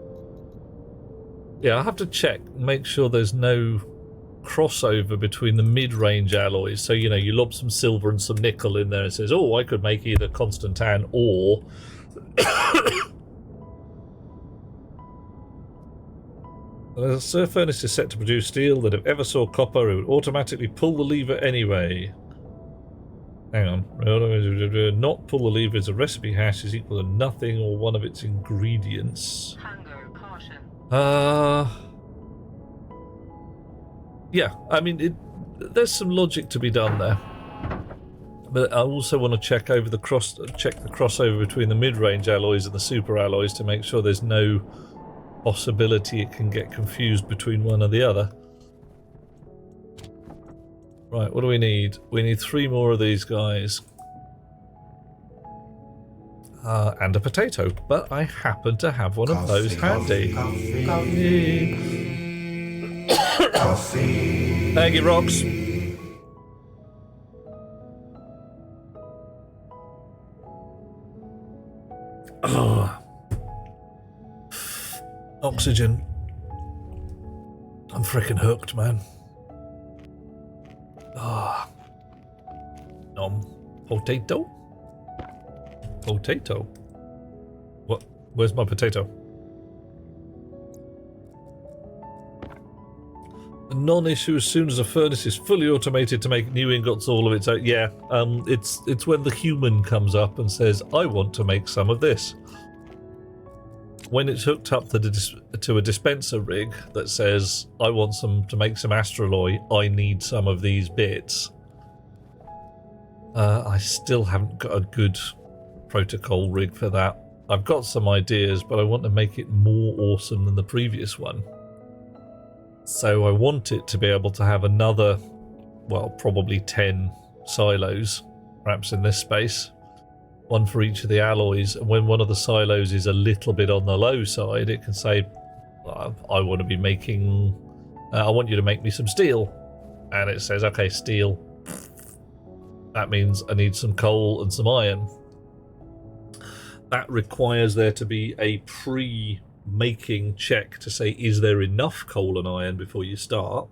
Yeah, I'll have to check, make sure there's no crossover between the mid-range alloys. So, you know, you lob some silver and some nickel in there and it says, oh, I could make either Constantan or... The surf furnace is set to produce steel that if ever saw copper, it would automatically pull the lever anyway. Hang on. Not pull the lever is a recipe hash is equal to nothing or one of its ingredients. Hunger, caution. Yeah, I mean, there's some logic to be done there. But I also want to check the crossover between the mid-range alloys and the super alloys to make sure there's no possibility it can get confused between one or the other. Right, what do we need? We need 3 more of these guys. And a potato, but I happen to have one of those handy. Coffee. Thank you, Rocks. Oxygen. I'm freaking hooked, man. Potato? Potato? What? Where's my potato? A non-issue as soon as a furnace is fully automated to make new ingots all of its own. Yeah, it's when the human comes up and says, I want to make some of this. When it's hooked up to a dispenser rig that says, I want to make some astraloy, I need some of these bits. I still haven't got a good protocol rig for that. I've got some ideas, but I want to make it more awesome than the previous one. So I want it to be able to have another, well, probably 10 silos, perhaps in this space. One for each of the alloys, and when one of the silos is a little bit on the low side, it can say, I want to be making, I want you to make me some steel. And it says, okay, steel. That means I need some coal and some iron. That requires there to be a pre-making check to say, is there enough coal and iron before you start?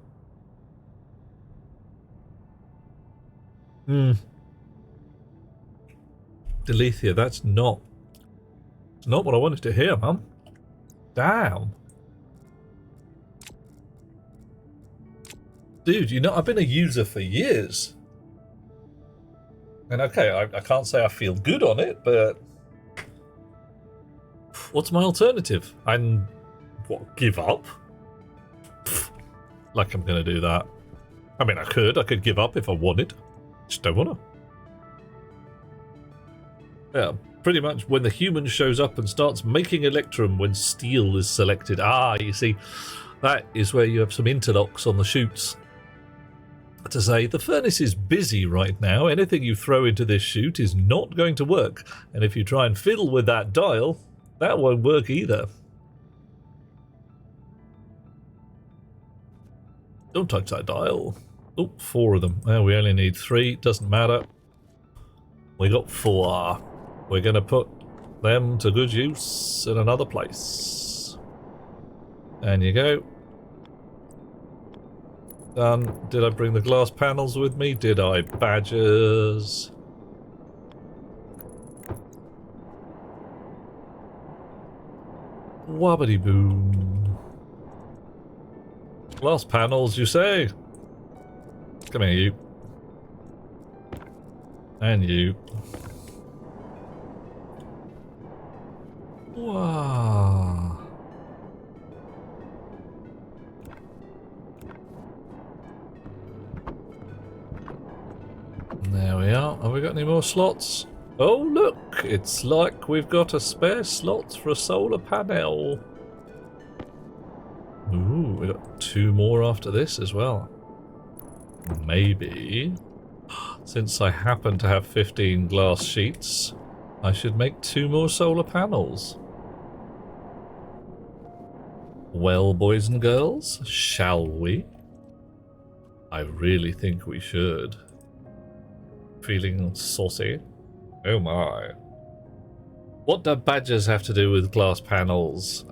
Delethea, that's not what I wanted to hear, man. Damn. Dude, you know, I've been a user for years. And okay, I can't say I feel good on it, but what's my alternative? And what, give up? Like I'm gonna do that. I mean, I could give up if I wanted. Just don't wanna. Yeah, pretty much when the human shows up and starts making electrum when steel is selected. Ah, you see, that is where you have some interlocks on the chutes. To say, the furnace is busy right now, anything you throw into this chute is not going to work, and if you try and fiddle with that dial, that won't work either. Don't touch that dial. Oh, 4 of them. Oh, we only need 3, doesn't matter. We got 4. We're going to put them to good use in another place. And you go. Done. Did I bring the glass panels with me? Did I? Badgers. Wobbity boom. Glass panels, you say? Come here, you. And you. Wow. There we are. Have we got any more slots? Oh, look! It's like we've got a spare slot for a solar panel. Ooh, we got 2 more after this as well. Maybe. Since I happen to have 15 glass sheets, I should make 2 more solar panels. Well, boys and girls, shall we? I really think we should. Feeling saucy? Oh my. What do badges have to do with glass panels?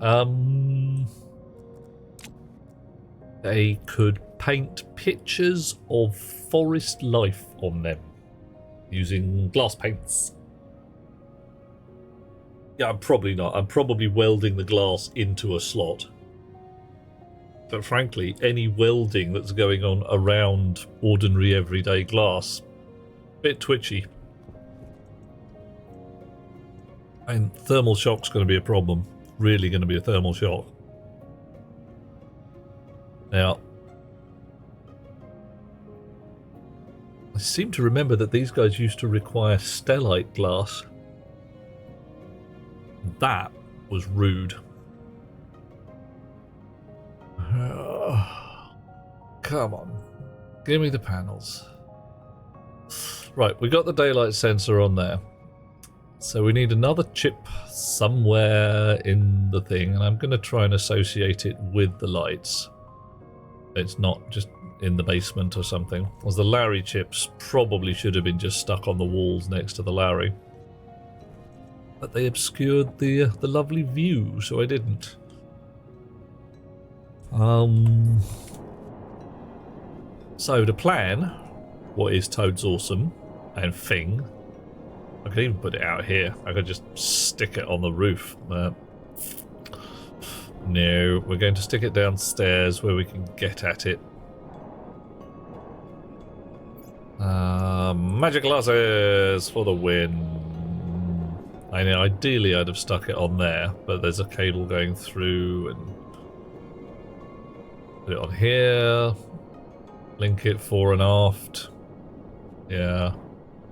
They could paint pictures of forest life on them using glass paints. Yeah, I'm probably not. I'm probably welding the glass into a slot. But frankly, any welding that's going on around ordinary everyday glass, bit twitchy. And thermal shock's going to be a problem. Really going to be a thermal shock. Now, I seem to remember that these guys used to require stellite glass. That was rude. Come on. Give me the panels. Right, we got the daylight sensor on there. So we need another chip somewhere in the thing, and I'm going to try and associate it with the lights. It's not just in the basement or something. As the Larry chips probably should have been just stuck on the walls next to the Larry. But they obscured the lovely view, so I didn't. So to plan what is Toad's Awesome and Thing, I could even put it out here. I could just stick it on the roof. No, we're going to stick it downstairs where we can get at it. Magic glasses for the win. I know, ideally I'd have stuck it on there, but there's a cable going through, and put it on here. Link it fore and aft. Yeah.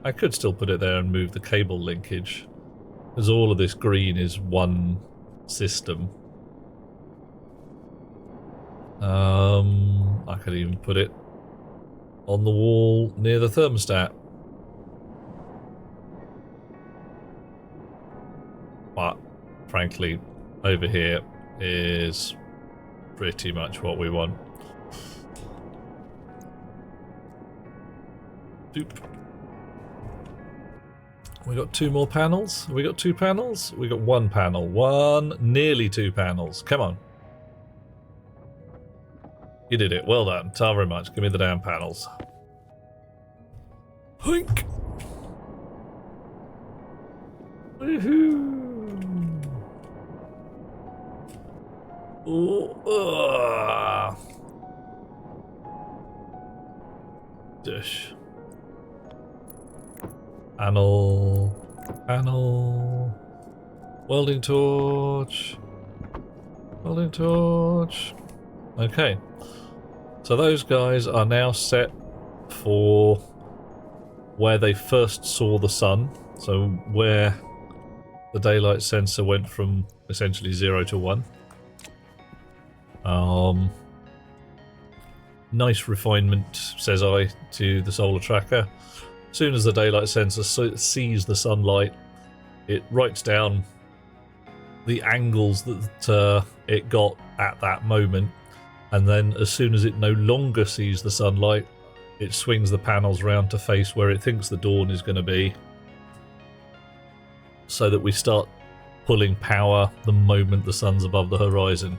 I could still put it there and move the cable linkage, because all of this green is one system. I could even put it on the wall near the thermostat. But frankly, over here is pretty much what we want. Doop. We got two more panels. We got two panels. We got one panel. Nearly two panels. Come on. You did it. Well done. Thank you very much. Give me the damn panels. Hoink. Woohoo. Ooh. Dish. Panel. Welding torch. Okay. So those guys are now set for where they first saw the sun. So where the daylight sensor went from essentially 0 to 1. Nice refinement, says I, to the solar tracker. As soon as the daylight sensor sees the sunlight, it writes down the angles that it got at that moment, and then as soon as it no longer sees the sunlight, it swings the panels round to face where it thinks the dawn is going to be, so that we start pulling power the moment the sun's above the horizon.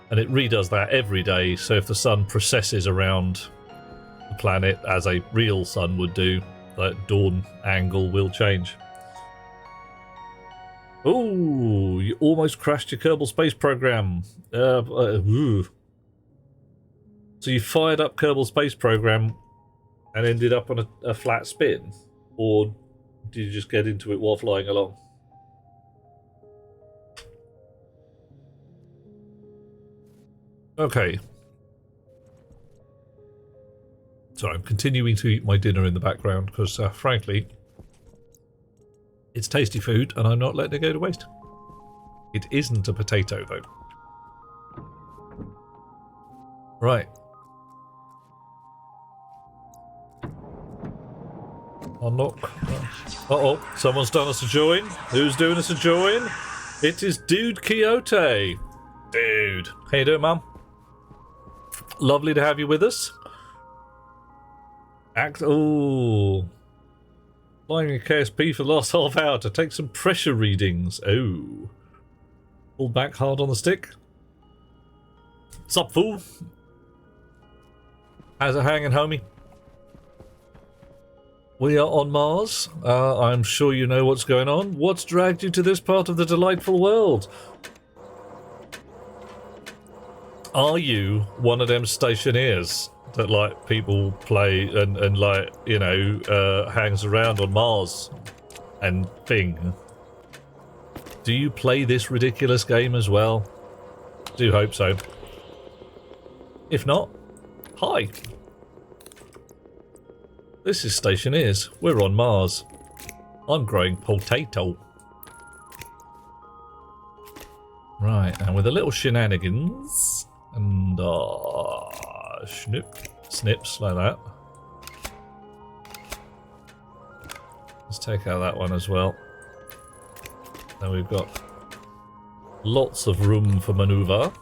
And it redoes that every day, so if the sun processes around the planet as a real sun would do, that dawn angle will change. Oh, you almost crashed your Kerbal Space Program. So you fired up Kerbal Space Program and ended up on a flat spin? Or did you just get into it while flying along? Okay. So I'm continuing to eat my dinner in the background because, frankly, it's tasty food and I'm not letting it go to waste. It isn't a potato, though. Right. Unlock. Uh-oh, someone's done us a join. Who's doing us a join? It is Dude Quixote. Dude. How you doing, Mum? Lovely to have you with us. Oh. Flying a KSP for the last half hour to take some pressure readings. Oh. Pull back hard on the stick. Sup, fool? How's it hanging, homie? We are on Mars. I'm sure you know what's going on. What's dragged you to this part of the delightful world? Are you one of them stationeers that, like, people play and like, you know, hangs around on Mars and thing? Do you play this ridiculous game as well? Do hope so. If not, hi. This is Stationeers. We're on Mars. I'm growing potato. Right, and with a little shenanigans and snips like that. Let's take out that one as well. Now we've got lots of room for maneuver.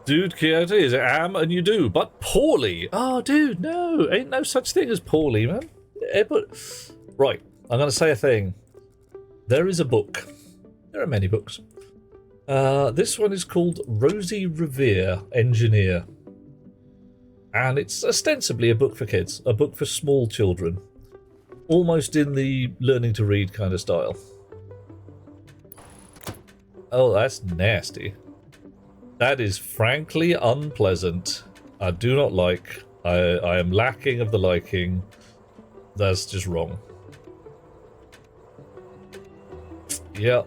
Dude, Coyote, is it am and you do, but poorly. Oh, dude, no, ain't no such thing as poorly, man. Right, I'm going to say a thing. There is a book. There are many books. This one is called Rosie Revere, Engineer. And it's ostensibly a book for kids, a book for small children. Almost in the learning to read kind of style. Oh, that's nasty. That is frankly unpleasant. I do not like. I am lacking of the liking. That's just wrong. Yeah,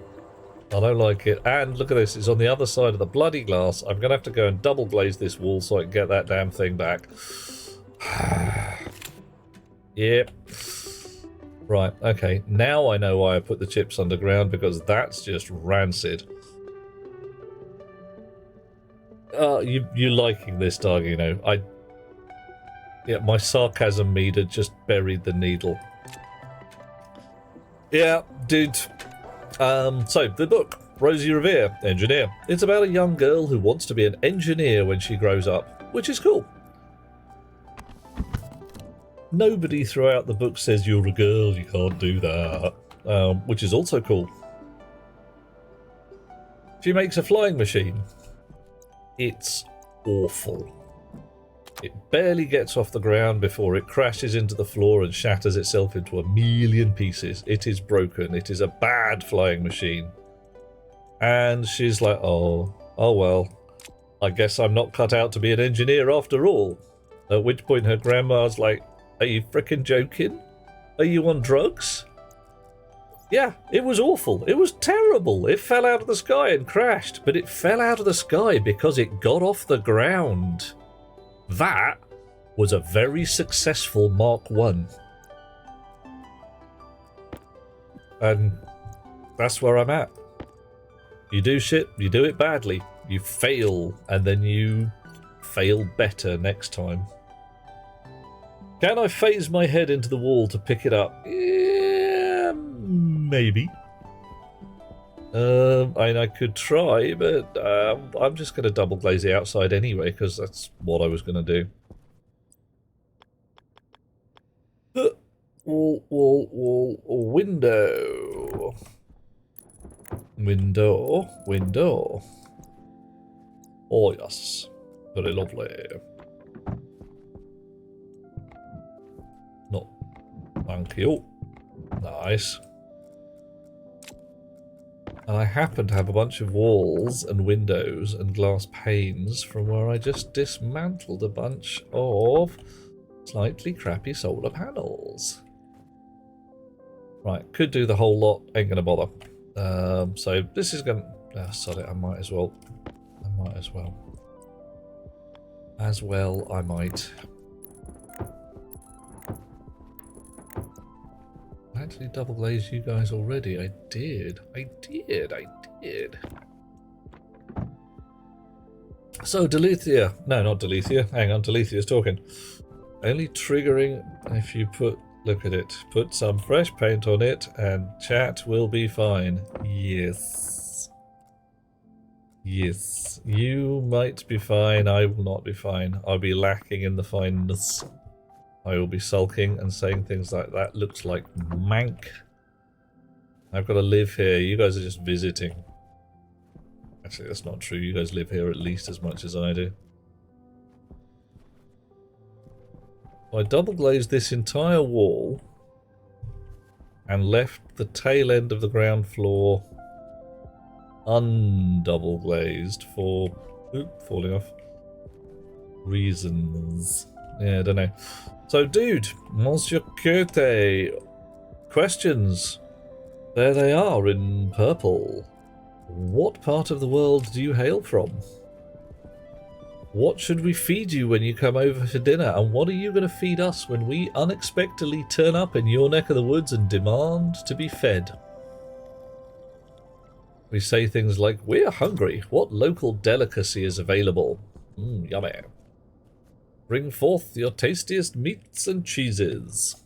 I don't like it. And look at this, it's on the other side of the bloody glass. I'm going to have to go and double glaze this wall so I can get that damn thing back. Yep. Right, okay. Now I know why I put the chips underground, because that's just rancid. You liking this, dog, you know. Yeah, my sarcasm meter just buried the needle. Yeah, dude. So, the book, Rosie Revere, Engineer. It's about a young girl who wants to be an engineer when she grows up, which is cool. Nobody throughout the book says you're a girl, you can't do that, which is also cool. She makes a flying machine. It's awful. It barely gets off the ground before it crashes into the floor and shatters itself into a million pieces. It is broken. It is a bad flying machine. And she's like, oh well, I guess I'm not cut out to be an engineer after all. At which point her grandma's like, are you frickin' joking? Are you on drugs? Yeah, it was awful. It was terrible. It fell out of the sky and crashed, but it fell out of the sky because it got off the ground. That was a very successful Mark 1. And that's where I'm at. You do shit, you do it badly, you fail, and then you fail better next time. Can I phase my head into the wall to pick it up? Yeah, maybe. I could try, but I'm just going to double glaze the outside anyway, because that's what I was going to do. Wall, window. Window. Oh, yes. Very lovely. No. Thank you. Nice. And I happen to have a bunch of walls and windows and glass panes from where I just dismantled a bunch of slightly crappy solar panels. Right, could do the whole lot, ain't gonna bother. So this is gonna... Ah, sorry, I might as well. I might. I actually double glazed you guys already. I did. So Delethea. No, not Delethea. Hang on, Delethea's talking. Only triggering if you put... Look at it. Put some fresh paint on it and chat will be fine. Yes. Yes, you might be fine. I will not be fine. I'll be lacking in the fineness. I will be sulking and saying things like that. Looks like mank. I've got to live here. You guys are just visiting. Actually, that's not true. You guys live here at least as much as I do. I double glazed this entire wall and left the tail end of the ground floor undouble glazed for falling off reasons. Yeah, I don't know. So, dude, Monsieur Cote, questions. There they are in purple. What part of the world do you hail from? What should we feed you when you come over for dinner? And what are you going to feed us when we unexpectedly turn up in your neck of the woods and demand to be fed? We say things like, we're hungry. What local delicacy is available? Yummy. Bring forth your tastiest meats and cheeses.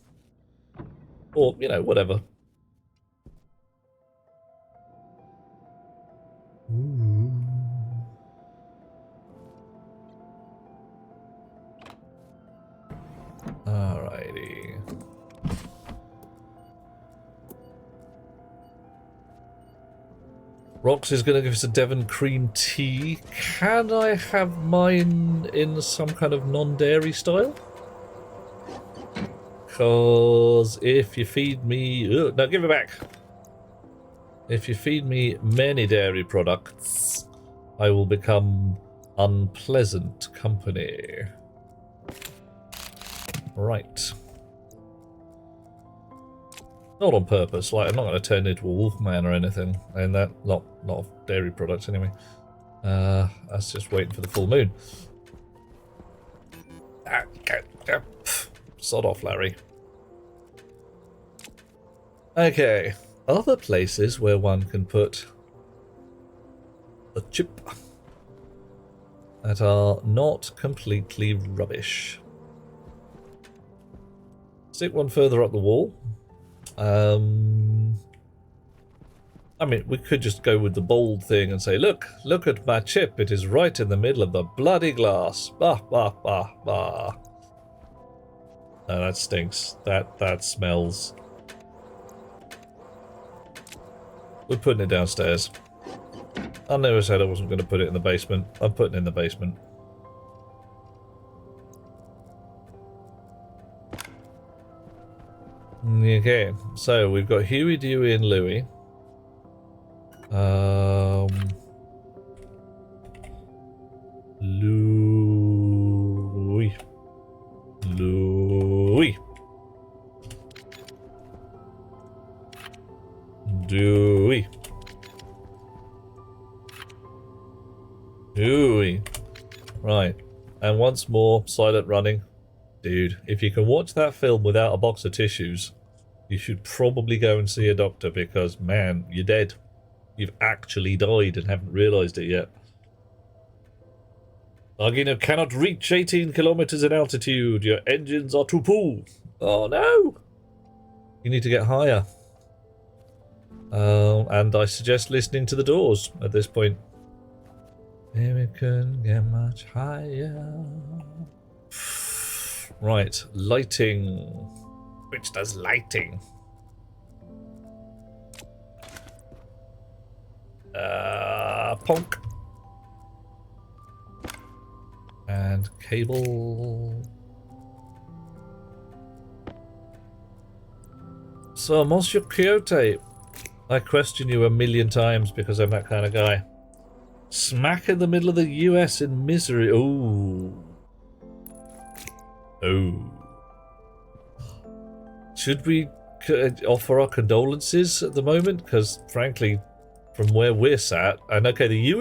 Or, you know, whatever. Alrighty. Rox is going to give us a Devon cream tea. Can I have mine in some kind of non-dairy style? Because if you feed me... no, give it back. If you feed me many dairy products, I will become unpleasant company. Right. Not on purpose, like I'm not going to turn into a wolfman or anything, and that not of dairy products anyway. That's just waiting for the full moon. Sod off, Larry. Okay, other places where one can put a chip that are not completely rubbish. Stick one further up the wall. I mean, we could just go with the bold thing and say, look at my chip. It is right in the middle of the bloody glass. Bah, bah, bah, bah. No, that stinks. That smells. We're putting it downstairs. I never said I wasn't going to put it in the basement. I'm putting it in the basement. Okay, so we've got Huey, Dewey, and Louie. Louie. Dewey. Right, and once more, silent running. Dude, if you can watch that film without a box of tissues, you should probably go and see a doctor because, man, you're dead. You've actually died and haven't realised it yet. Agino cannot reach 18 kilometers in altitude. Your engines are too full. Oh no! You need to get higher. And I suggest listening to the Doors at this point. Maybe we couldn't get much higher. Right, lighting. Which does lighting? Ponk. And cable. So, Monsieur Quixote, I question you a million times because I'm that kind of guy. Smack in the middle of the US in misery. Ooh. Oh. Should we offer our condolences at the moment? Because, frankly, from where we're sat, and okay, the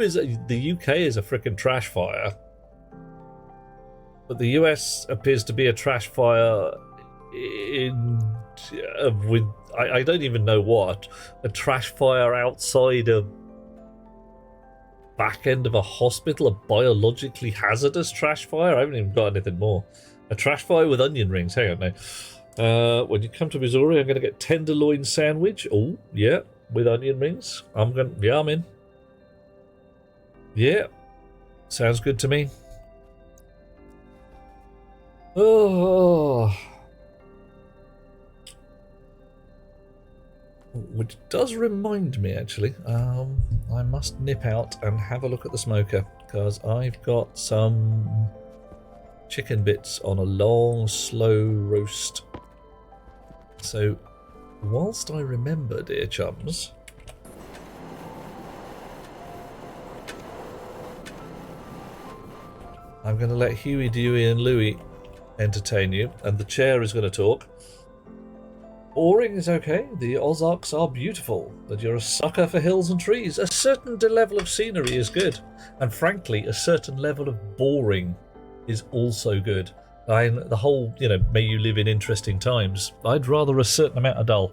UK is a frickin' trash fire, but the US appears to be a trash fire with I don't even know what, a trash fire outside a back end of a hospital, a biologically hazardous trash fire. I haven't even got anything more. A trash fire with onion rings. Hang on now. When you come to Missouri, I'm going to get tenderloin sandwich. Oh, yeah, with onion rings. I'm in. Yeah, sounds good to me. Oh, which does remind me, actually, I must nip out and have a look at the smoker, because I've got some chicken bits on a long, slow roast. So, whilst I remember, dear chums, I'm going to let Huey, Dewey and Louie entertain you, and the chair is going to talk. Boring is okay, the Ozarks are beautiful, but you're a sucker for hills and trees. A certain level of scenery is good, and frankly, a certain level of boring is also good. The whole, may you live in interesting times, I'd rather a certain amount of dull.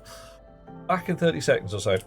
Back in 30 seconds or so.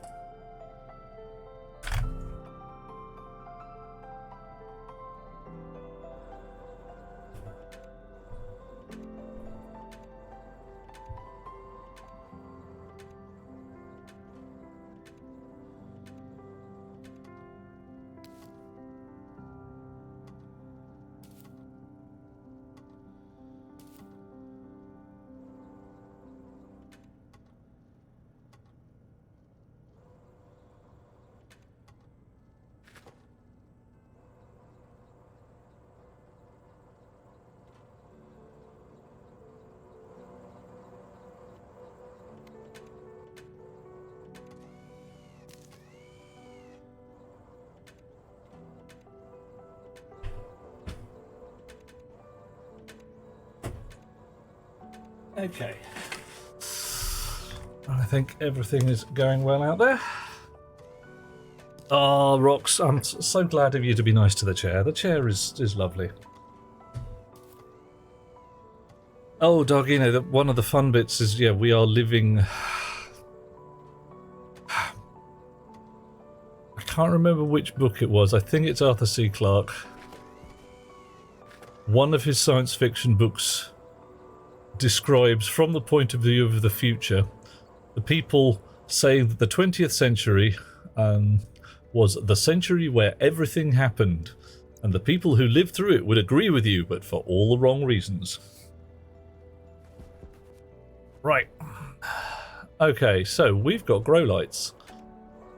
Okay. I think everything is going well out there. Oh, Rox, I'm so glad of you to be nice to the chair. The chair is lovely. Oh, dog, one of the fun bits is, we are living... I can't remember which book it was. I think it's Arthur C. Clarke. One of his science fiction books describes, from the point of view of the future, the people saying that the 20th century was the century where everything happened, and the people who lived through it would agree with you, but for all the wrong reasons. Right. Okay, so we've got grow lights.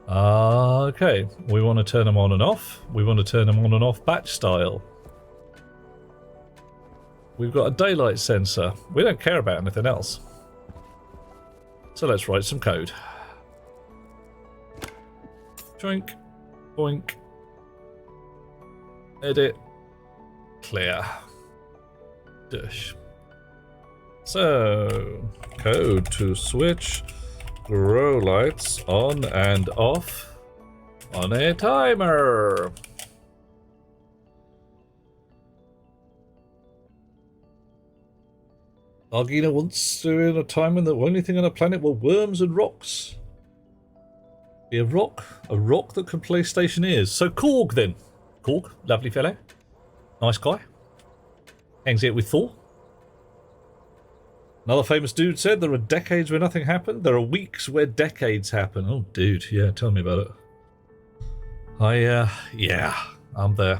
Okay, we want to turn them on and off. We want to turn them on and off batch style. We've got a daylight sensor. We don't care about anything else. So let's write some code. Joink, boink, edit, clear, dish. So, code to switch grow lights on and off on a timer. Argina wants to in a time when the only thing on the planet were worms and rocks. Be a rock that can play station ears. So Korg then. Korg, lovely fellow. Nice guy. Hangs out with Thor. Another famous dude said there are decades where nothing happened. There are weeks where decades happen. Oh, dude, yeah, tell me about it. Yeah, I'm there.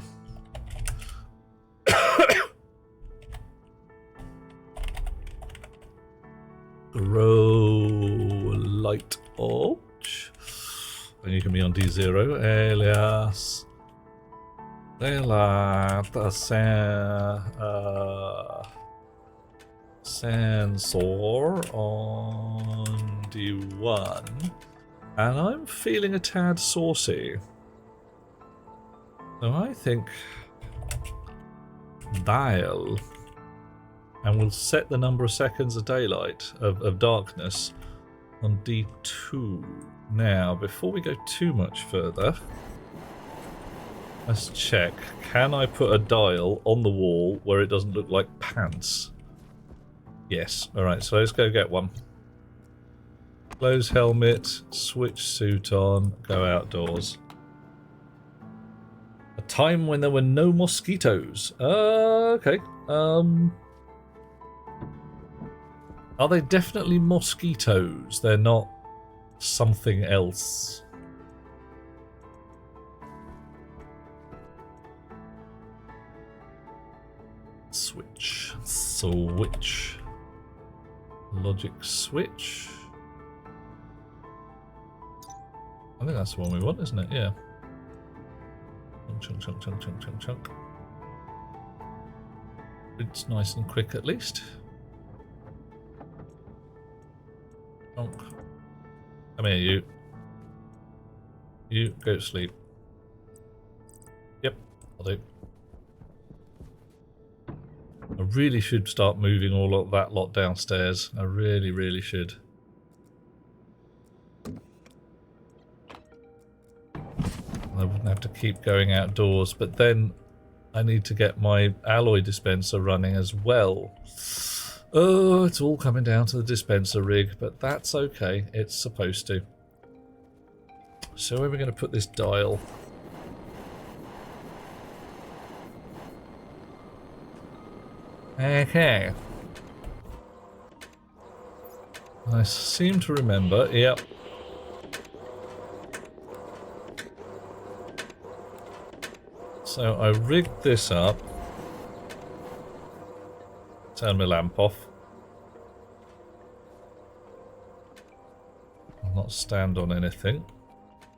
Grow light arch. And you can be on D0. Alias. Sensor on D1. And I'm feeling a tad saucy. So I think dial. And we'll set the number of seconds of daylight, of darkness, on D2. Now, before we go too much further, let's check. Can I put a dial on the wall where it doesn't look like pants? Yes. Alright, so let's go get one. Close helmet, switch suit on, go outdoors. A time when there were no mosquitoes. Okay. Are they definitely mosquitoes? They're not something else. Switch. Switch. Logic switch. I think that's the one we want, isn't it? Yeah. Chunk, chunk, chunk, chunk, chunk, chunk. It's nice and quick at least. Chunk. Come here, you. You go to sleep. Yep, I'll do. I really should start moving all of that lot downstairs. I really, really should. I wouldn't have to keep going outdoors, but then I need to get my alloy dispenser running as well. Oh, it's all coming down to the dispenser rig, but that's okay. It's supposed to. So where are we going to put this dial? Okay. I seem to remember, yep. So I rigged this up. Turn my lamp off. I'll not stand on anything.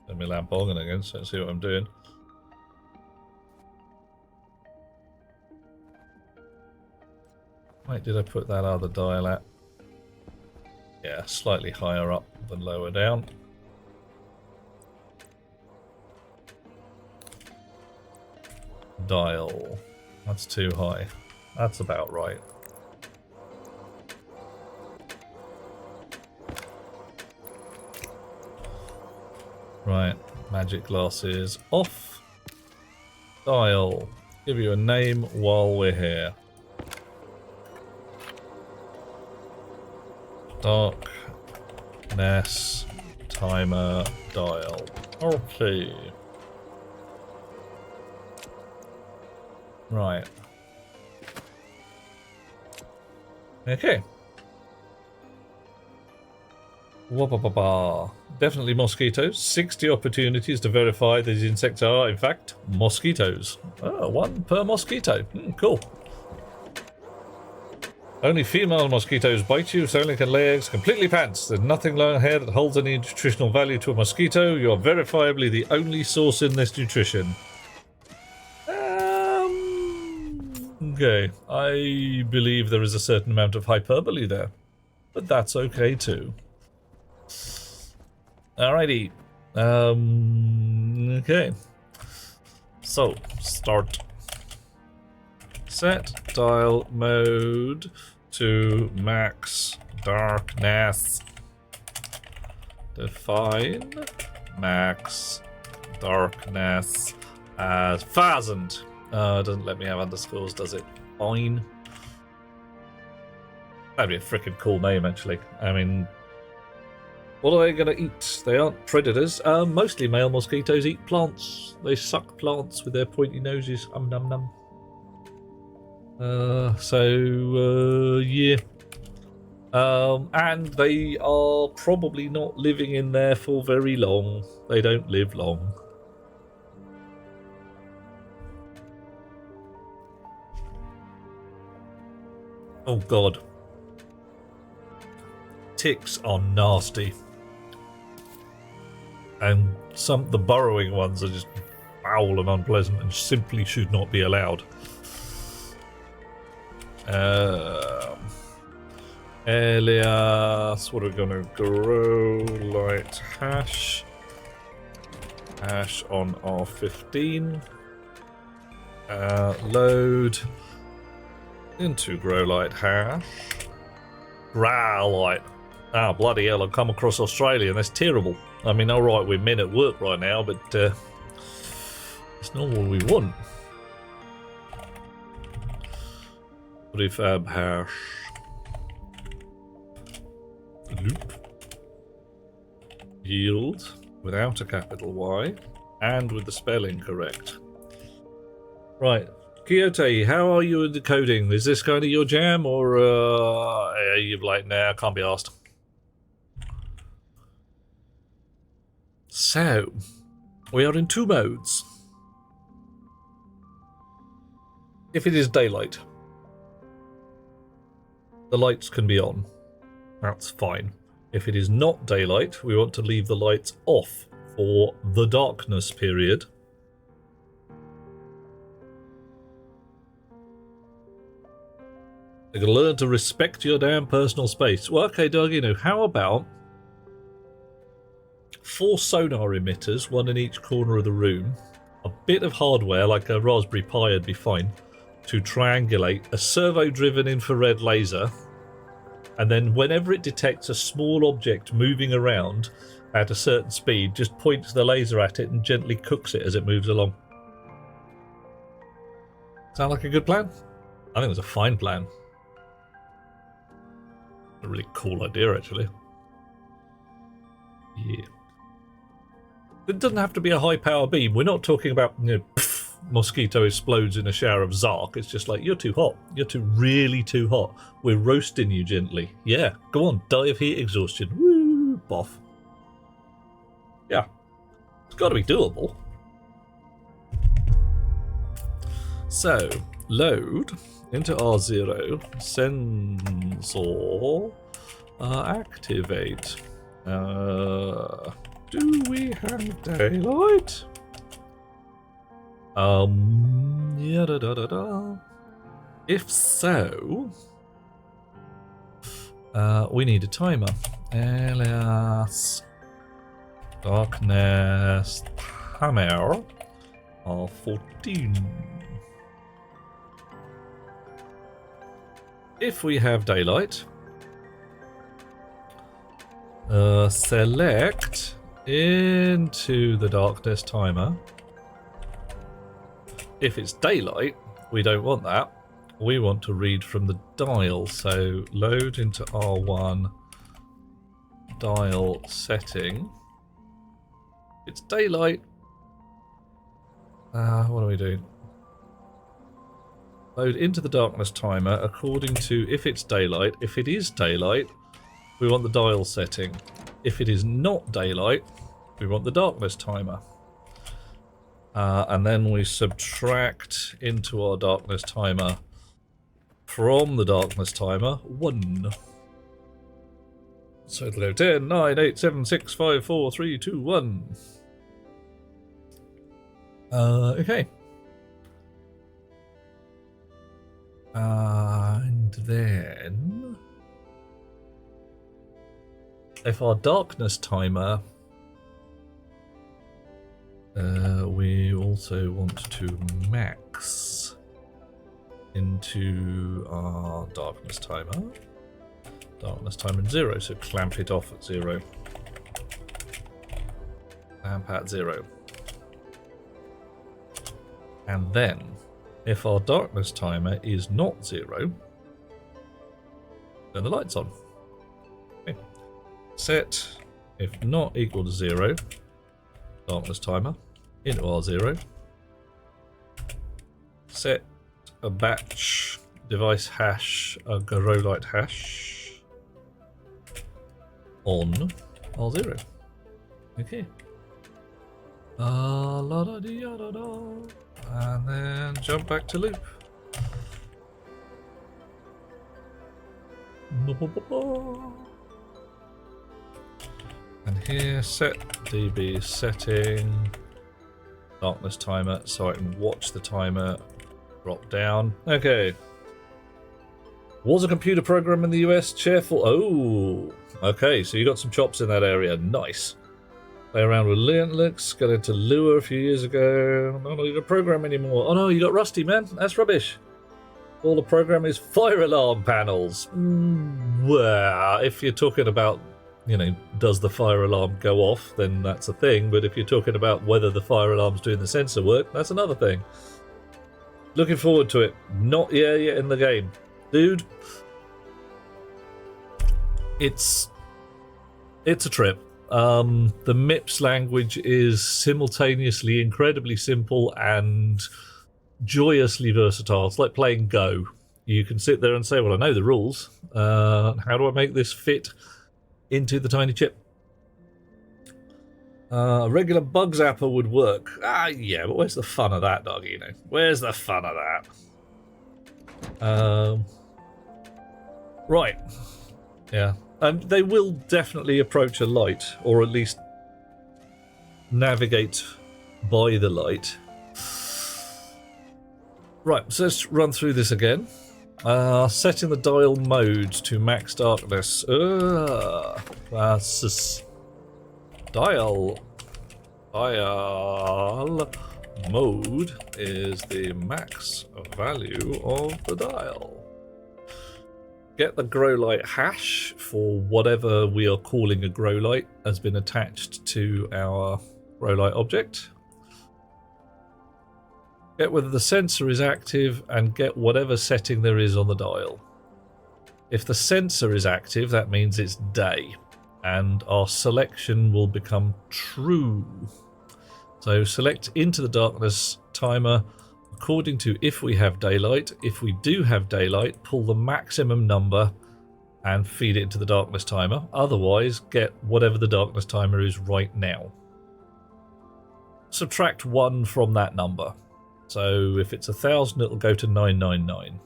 Turn my lamp on again so I can see what I'm doing. Wait, did I put that other dial at? Yeah, slightly higher up than lower down. Dial. That's too high. That's about right. Right, magic glasses off. Dial. Give you a name while we're here. Darkness timer dial. Okay. Right. Okay. Wah-ba-ba-ba. Definitely mosquitoes. 60 opportunities to verify these insects are, in fact, mosquitoes. Oh, one per mosquito. Cool. Only female mosquitoes bite you, so only can lay eggs completely pants. There's nothing long hair that holds any nutritional value to a mosquito. You're verifiably the only source in this nutrition. Okay, I believe there is a certain amount of hyperbole there, but that's okay too. Alrighty. Okay. So, start. Set dial mode to max darkness. Define max darkness as 1000. It doesn't let me have underscores, does it? Fine. That'd be a freaking cool name, actually. I mean, what are they going to eat? They aren't predators. Mostly male mosquitoes eat plants. They suck plants with their pointy noses. Num num. Yeah. And they are probably not living in there for very long. They don't live long. Oh god. Ticks are nasty. And the burrowing ones are just foul and unpleasant and simply should not be allowed. Alias, what are we gonna grow? Light hash. Hash on R15. Load into grow light hash. Growlite. Ah, bloody hell, I've come across Australia and that's terrible. I mean, alright, we're men at work right now, but it's not what we want. Prefab hash. Loop. Yield without a capital Y and with the spelling correct. Right. Quixote, how are you in the coding? Is this kind of your jam, or are you like, nah, I can't be asked? So, we are in two modes. If it is daylight, the lights can be on. That's fine. If it is not daylight, we want to leave the lights off for the darkness period. You're going to learn to respect your damn personal space. Well, okay, Doug, how about 4 sonar emitters, 1 in each corner of the room, a bit of hardware, like a Raspberry Pi would be fine, to triangulate, a servo-driven infrared laser, and then whenever it detects a small object moving around at a certain speed, just points the laser at it and gently cooks it as it moves along. Sound like a good plan? I think it was a fine plan. A really cool idea, actually. Yeah. It doesn't have to be a high-power beam. We're not talking about, mosquito explodes in a shower of Zark. It's just like, you're too hot. You're really too hot. We're roasting you gently. Yeah, go on, die of heat exhaustion. Woo, boff. Yeah, it's got to be doable. So, load into R0, sensor, activate. Do we have daylight? Yeah, If so, we need a timer. Alias darkness timer R14. If we have daylight, select into the darkness timer. If it's daylight, we don't want that. We want to read from the dial. So load into R1, dial setting. It's daylight. What do we do? Load into the darkness timer according to if it's daylight. If it is daylight, we want the dial setting. If it is not daylight, we want the darkness timer. And then we subtract into our darkness timer from the darkness timer 1. So it'll go 10, 9, 8, 7, 6, 5, 4, 3, 2, 1. Okay. And then if our darkness timer, we also want to max into our darkness timer. Darkness timer in 0, so clamp it off at 0. Clamp at 0. And then, if our darkness timer is not 0, turn the lights on. Okay. Set, if not equal to 0, darkness timer into R0. Set a batch device hash, a grow light hash on R0. Okay. La da dee da da da. And then jump back to loop. And here, set DB setting, darkness timer, so I can watch the timer drop down. Okay. Was a computer program in the US cheerful? Oh, okay, so you got some chops in that area. Nice. Play around with Linux, got into Lua a few years ago. Not need a program anymore. Oh no, you got Rusty, man. That's rubbish. All the program is fire alarm panels. Well, if you're talking about, does the fire alarm go off, then that's a thing. But if you're talking about whether the fire alarm's doing the sensor work, that's another thing. Looking forward to it. Not yet in the game. Dude, it's a trip. The MIPS language is simultaneously incredibly simple and joyously versatile. It's like playing Go. You can sit there and say, well, I know the rules. How do I make this fit into the tiny chip? A regular bug zapper would work. Yeah, but where's the fun of that, dog? Where's the fun of that? Right. Yeah. And they will definitely approach a light, or at least navigate by the light. Right, so let's run through this again. Setting the dial mode to max darkness. Dial mode is the max value of the dial. Get the grow light hash for whatever we are calling a grow light has been attached to our grow light object. Get whether the sensor is active and get whatever setting there is on the dial. If the sensor is active, that means it's day, and our selection will become true. So select into the darkness timer according to if we have daylight. If we do have daylight, pull the maximum number and feed it into the darkness timer. Otherwise, get whatever the darkness timer is right now. Subtract 1 from that number. So if it's 1,000, it'll go to 999.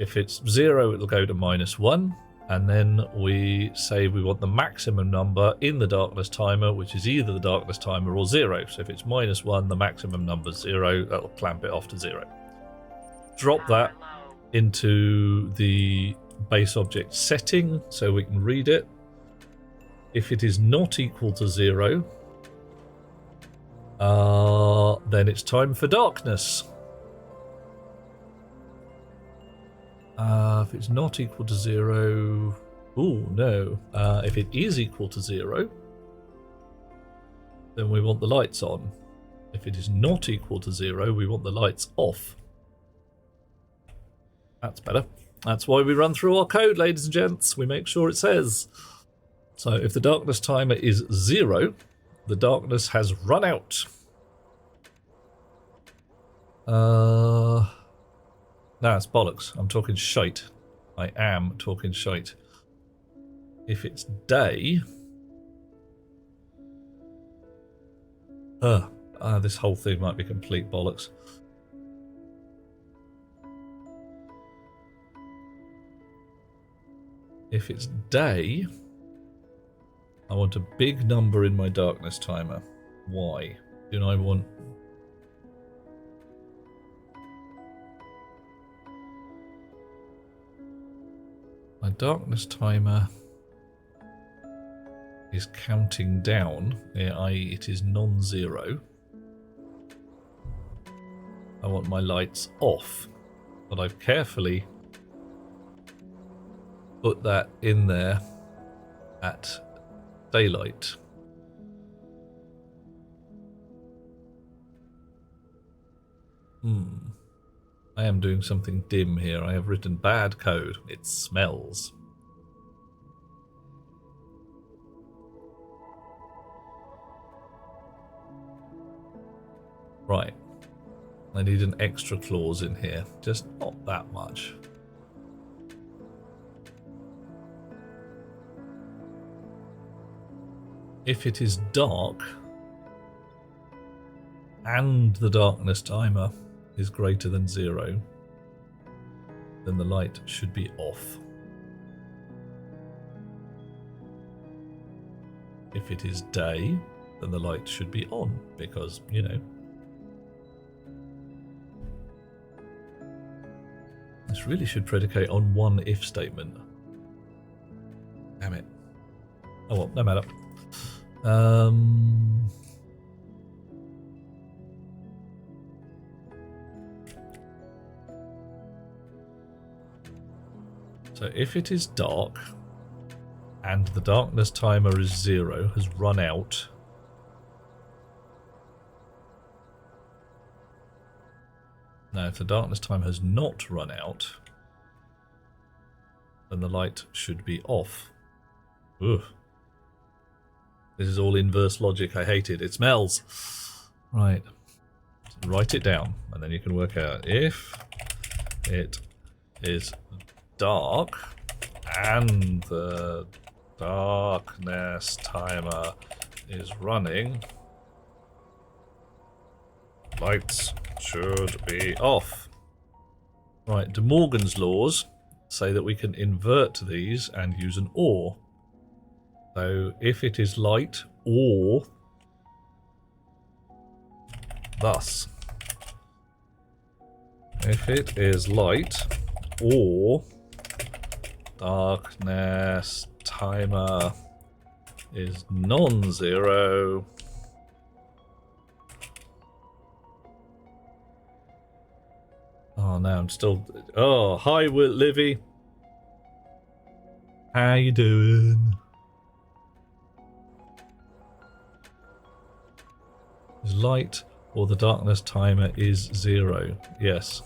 If it's 0, it'll go to -1. And then we say we want the maximum number in the darkness timer, which is either the darkness timer or 0. So if it's -1, the maximum number's 0. That'll clamp it off to 0. Drop that into the base object setting so we can read it. If it is not equal to 0, then it's time for darkness. If it's not equal to 0... Oh, no. If it is equal to 0, then we want the lights on. If it is not equal to 0, we want the lights off. That's better. That's why we run through our code, ladies and gents. We make sure it says. So if the darkness timer is 0, the darkness has run out. No, it's bollocks. I'm talking shite. I am talking shite. If it's day... this whole thing might be complete bollocks. If it's day, I want a big number in my darkness timer. Why? Do I want... My darkness timer is counting down, i.e. it is non-zero. I want my lights off, but I've carefully put that in there at daylight. I am doing something dim here. I have written bad code. It smells. Right. I need an extra clause in here. Just not that much. If it is dark and the darkness timer is greater than 0, then the light should be off. If it is day, then the light should be on, because, you know. This really should predicate on one if statement. Damn it. Oh well, no matter. So if it is dark and the darkness timer is 0, has run out, now if the darkness timer has not run out, then the light should be off. Ugh. This is all inverse logic. I hate it. It smells. Right. So write it down and then you can work out if it is dark and the darkness timer is running, lights should be off. Right, De Morgan's laws say that we can invert these and use an or. So if it is light or thus. If it is light or darkness timer is non-zero, oh no, I'm still... Oh, hi Livy. How you doing? Is light or the darkness timer is 0? Yes.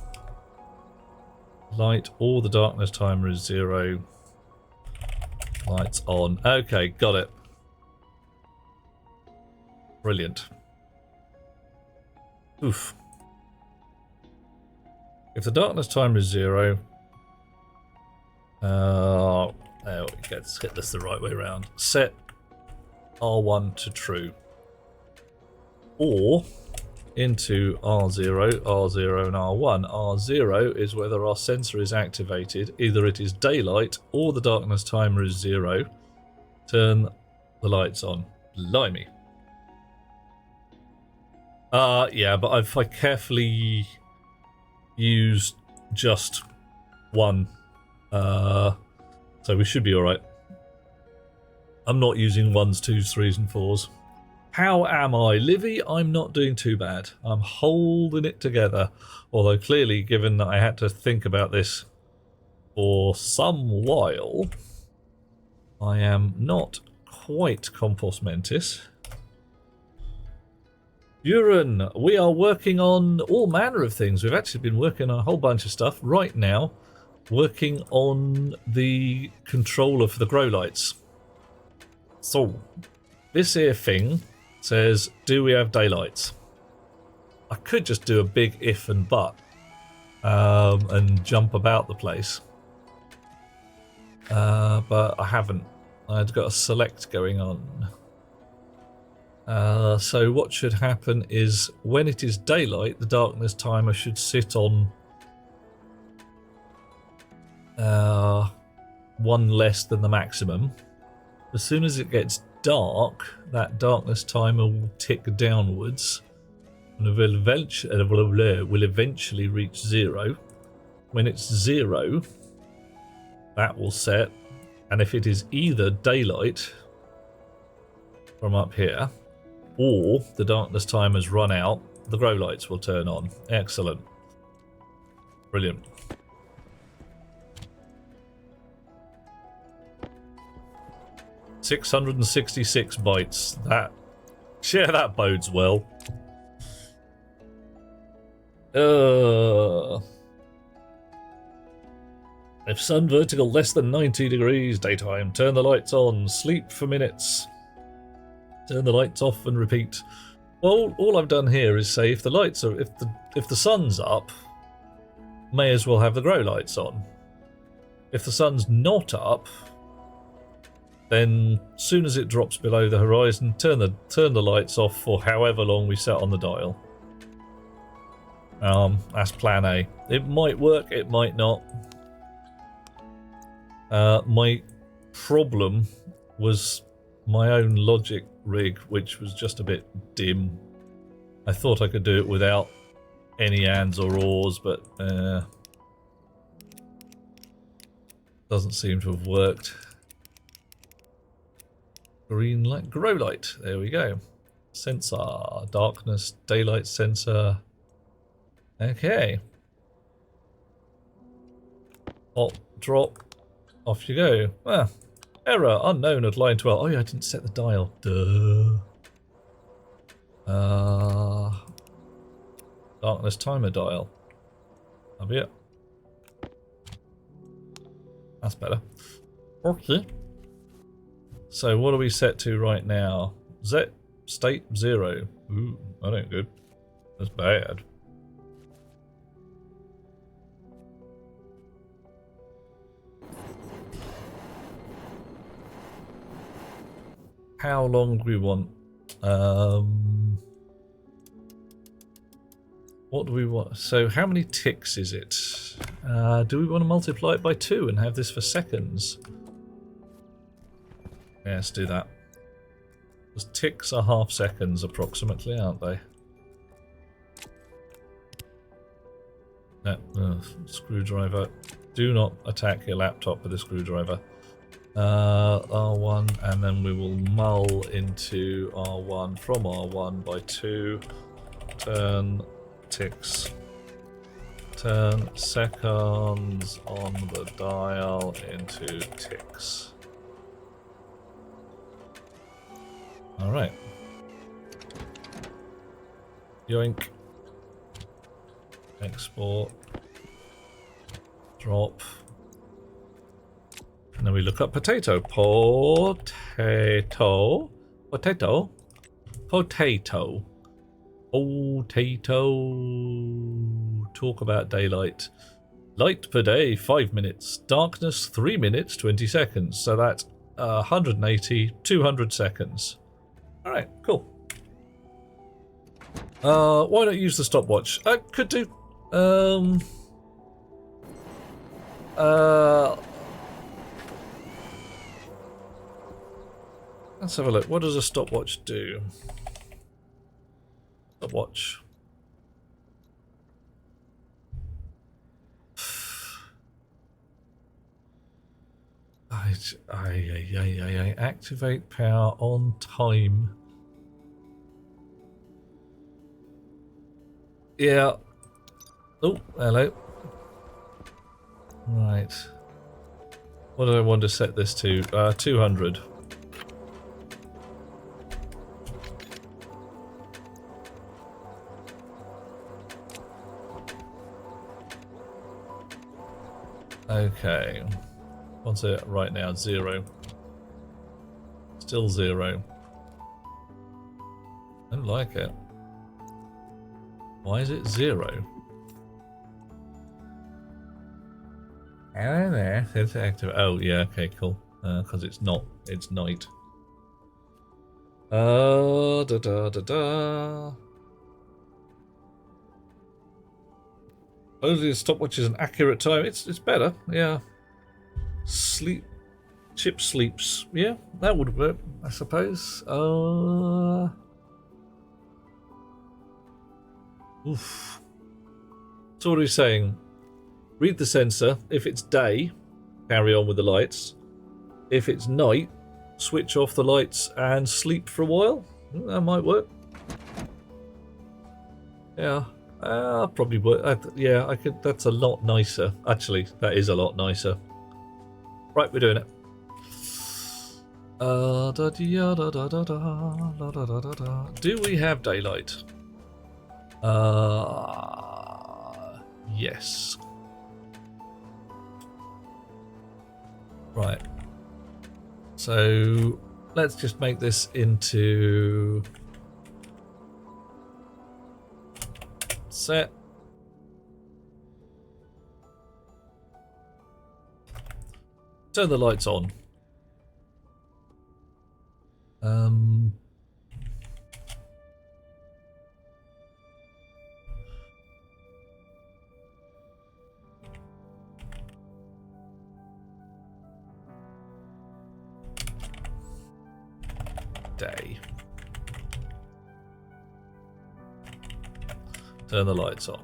Light or the darkness timer is 0. Lights on. Okay, got it. Brilliant. Oof. If the darkness timer is 0... let's get this the right way around. Set R1 to true. Or into R0, R0 and R1. R0 is whether our sensor is activated. Either it is daylight or the darkness timer is 0. Turn the lights on. Blimey. Yeah, but if I carefully use just one, so we should be alright. I'm not using 1s, 2s, 3s and 4s. How am I? Livy, I'm not doing too bad. I'm holding it together. Although clearly, given that I had to think about this for some while, I am not quite compos mentis. Buren, we are working on all manner of things. We've actually been working on a whole bunch of stuff right now. Working on the controller for the grow lights. So, this here thing says, do we have daylights? I could just do a big if and but and jump about the place. But I haven't. I've got a select going on. So what should happen is when it is daylight, the darkness timer should sit on 1 less than the maximum. As soon as it gets dark, that darkness timer will tick downwards and will eventually reach 0. When it's 0, that will set, and if it is either daylight from up here or the darkness timer's run out, the grow lights will turn on. Excellent. Brilliant. $666 bytes. That bodes well. If sun vertical less than 90 degrees daytime, turn the lights on. Sleep for minutes. Turn the lights off and repeat. Well, all I've done here is say if the lights are if the sun's up, may as well have the grow lights on. If the sun's not up, then as soon as it drops below the horizon, turn the lights off for however long we set on the dial. That's plan A. It might work, it might not. My problem was my own logic rig, which was just a bit dim. I thought I could do it without any ands or ors, but doesn't seem to have worked. Green light, grow light. There we go. Sensor, darkness, daylight sensor. Okay. Hot drop. Off you go. Ah, error unknown at line 12. Oh yeah, I didn't set the dial. Duh. Darkness timer dial. That'll be it. That's better. Okay. So what are we set to right now? State 0. Ooh, that ain't good. That's bad. How long do we want? What do we want? So how many ticks is it? Do we want to multiply it by 2 and have this for seconds? Yeah, let's do that. Because ticks are half seconds approximately, aren't they? No, screwdriver. Do not attack your laptop with a screwdriver. R1, and then we will mull into R1 from R1 by 2. Turn ticks. Turn seconds on the dial into ticks. Alright. Yoink. Export. Drop. And then we look up potato. Potato. Potato. Potato. Potato. Talk about daylight. Light per day, 5 minutes. Darkness, 3 minutes, 20 seconds. So that's 180, 200 seconds. Alright, cool. Why not use the stopwatch? I could do. Let's have a look. What does a stopwatch do? Stopwatch. I activate power on time. Yeah. Oh, hello. Right. What do I want to set this to? 200. Okay. What's it right now? 0. Still 0. Don't like it. Why is it 0? Hello there. It's active. Oh yeah. Okay. Cool. Because it's not. It's night. Da da da da. Only a stopwatch is an accurate time. It's better. Yeah. Sleep. Chip sleeps. Yeah, that would work, I suppose. Oof. So what are we saying? Read the sensor. If it's day, carry on with the lights. If it's night, switch off the lights and sleep for a while. That might work. Yeah, probably work. Yeah, I could. That's a lot nicer. Actually, that is a lot nicer. Right, we're doing it. Do we have daylight? Yes. Right. So let's just make this into set. Turn the lights on. Day. Turn the lights on.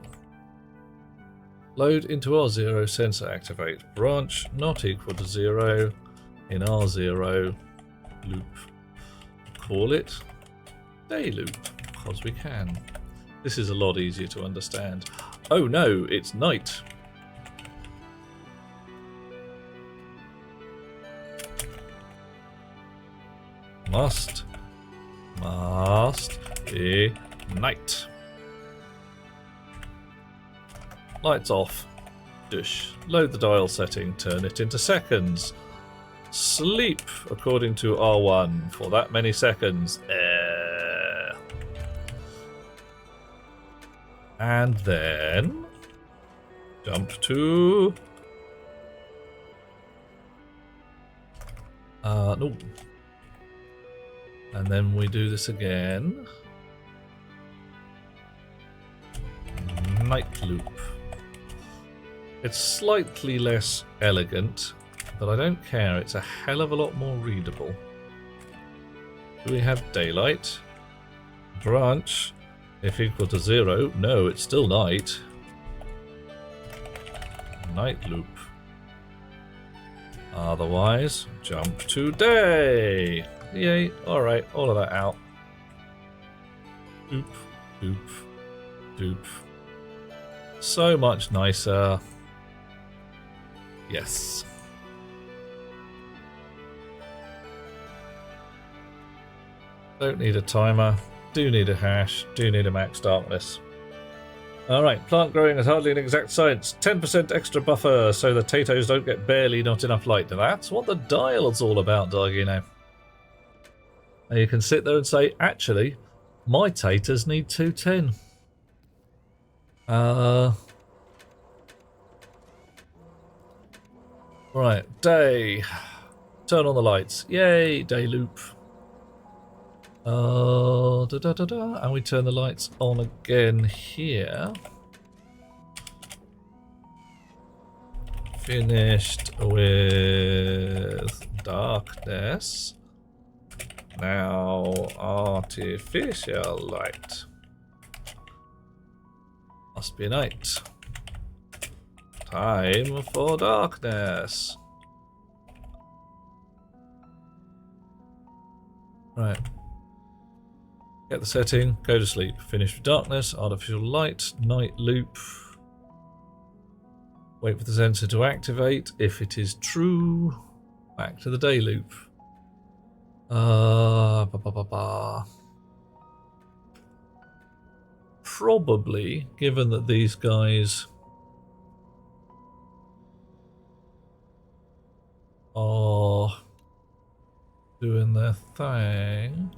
Load into R0, sensor activate. Branch not equal to 0 in R0 loop. Call it day loop, because we can. This is a lot easier to understand. Oh no, it's night. Must be night. Lights off. Dush. Load the dial setting, turn it into seconds. Sleep according to R1 for that many seconds. And then jump to no. And then we do this again. Night loop. It's slightly less elegant, but I don't care. It's a hell of a lot more readable. Do we have daylight? Branch, if equal to 0. No, it's still night. Night loop. Otherwise, jump to day. Yay. Alright, all of that out. Doop, doop, doop. So much nicer. Yes. Don't need a timer. Do need a hash. Do need a max darkness. Alright, plant growing is hardly an exact science. 10% extra buffer so the potatoes don't get barely not enough light. Now that's what the dial's all about, Dargino. And you can sit there and say, actually, my taters need 210. Right, day. Turn on the lights. Yay, day loop. And we turn the lights on again here. Finished with darkness. Now artificial light. Must be night. Time for darkness. Right. Get the setting, go to sleep. Finish with darkness, artificial light, night loop. Wait for the sensor to activate. If it is true, back to the day loop. Probably, given that these guys are doing their thing.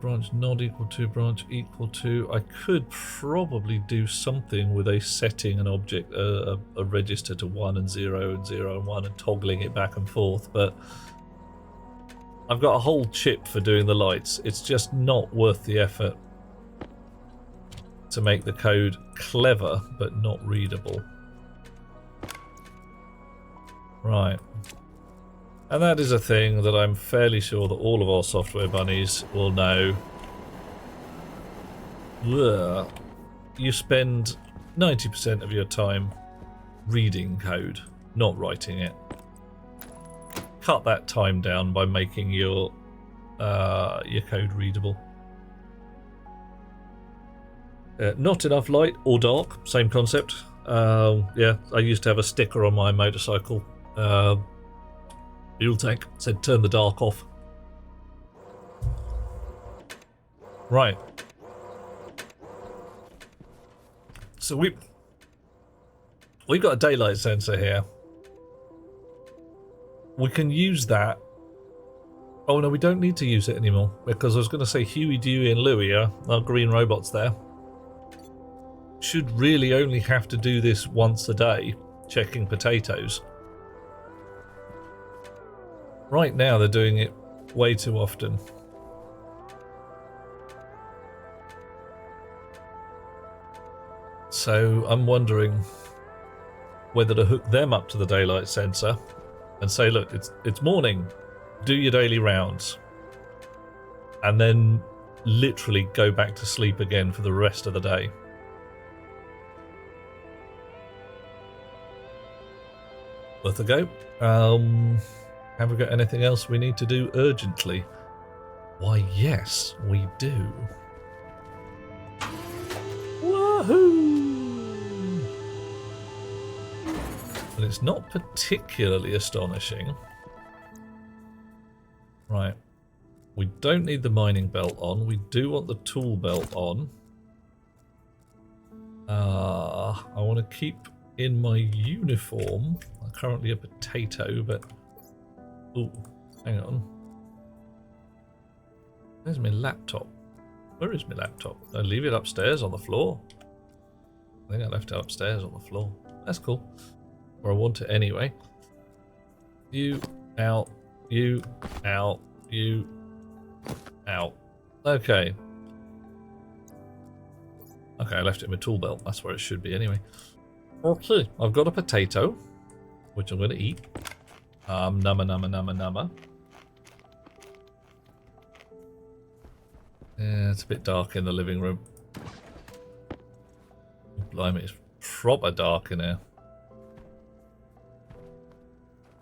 Branch not equal to, branch equal to. I could probably do something with a setting an object, a register to 1 and 0 and 0 and 1 and toggling it back and forth, but I've got a whole chip for doing the lights. It's just not worth the effort to make the code clever but not readable. Right. And that is a thing that I'm fairly sure that all of our software bunnies will know. Ugh. You spend 90% of your time reading code, not writing it. Cut that time down by making your code readable. Not enough light or dark, same concept. Yeah, I used to have a sticker on my motorcycle. Fuel tank said turn the dark off. Right. So we've got a daylight sensor here. We can use that. Oh no, we don't need to use it anymore because I was going to say Huey, Dewey and Louie are our green robots there. Should really only have to do this once a day, checking potatoes. Right now they're doing it way too often. So I'm wondering whether to hook them up to the daylight sensor and say, look, it's morning, do your daily rounds, and then literally go back to sleep again for the rest of the day. Worth a go. Have we got anything else we need to do urgently? Why, yes, we do. Woohoo! But it's not particularly astonishing. Right. We don't need the mining belt on. We do want the tool belt on. I want to keep in my uniform. I'm currently a potato, but... Ooh, hang on. There's my laptop. Where is my laptop? Did I leave it upstairs on the floor? I think I left it upstairs on the floor. That's cool. Or I want it anyway. You, out, you, out, you, out. Okay. Okay, I left it in my tool belt. That's where it should be anyway. Okay, I've got a potato, which I'm going to eat. Numma, numma, numma, numma. Yeah, it's a bit dark in the living room. Blimey, it's proper dark in here.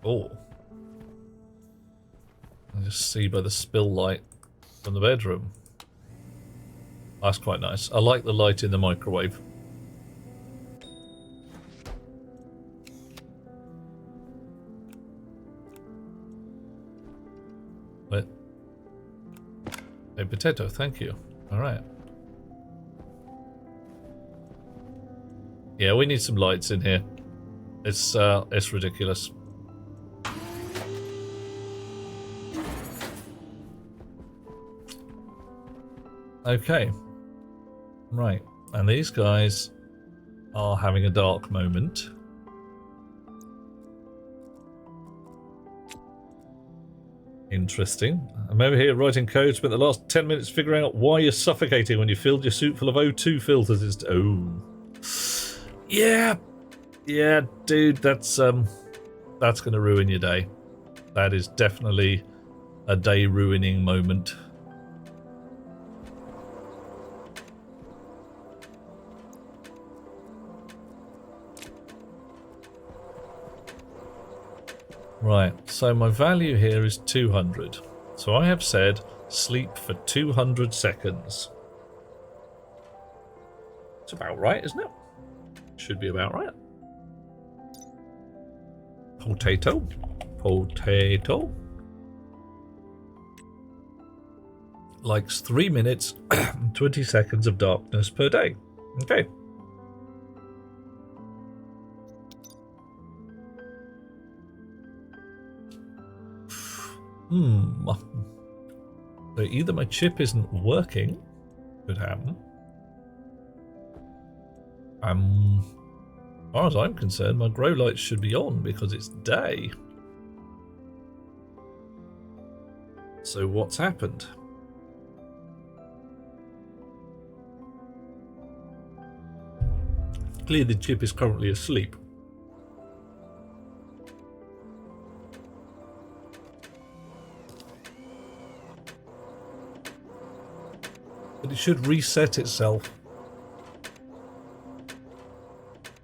Oh. I just see by the spill light from the bedroom. That's quite nice. I like the light in the microwave. Wait. A potato, thank you. Alright. Yeah, we need some lights in here. It's ridiculous. Okay. Right. And these guys are having a dark moment. Interesting. I'm over here writing code, spent the last 10 minutes figuring out why you're suffocating when you filled your suit full of O2 filters. Oh. Yeah. Yeah, dude, that's gonna ruin your day. That is definitely a day ruining moment. Right, so my value here is 200. So I have said sleep for 200 seconds. It's about right, isn't it? Should be about right. Potato. Potato. Likes 3 minutes, 20 seconds of darkness per day. Okay. So either my chip isn't working, could happen. As far as I'm concerned, my grow lights should be on because it's day. So what's happened? Clearly the chip is currently asleep. But it should reset itself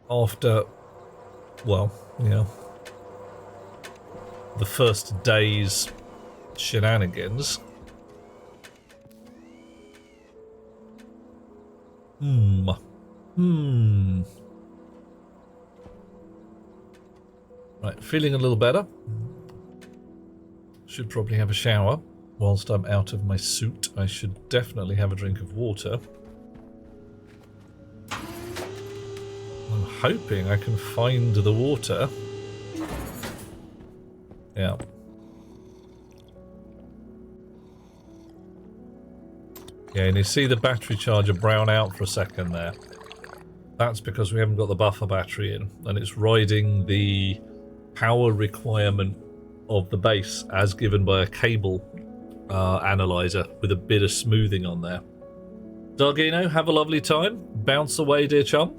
after, well, you know, the first day's shenanigans. Right, feeling a little better. Should probably have a shower. Whilst I'm out of my suit, I should definitely have a drink of water. I'm hoping I can find the water. Yeah. Yeah, and you see the battery charger brown out for a second there. That's because we haven't got the buffer battery in, and it's riding the power requirement of the base as given by a cable analyzer with a bit of smoothing on there. Dargino, have a lovely time. Bounce away, dear chum.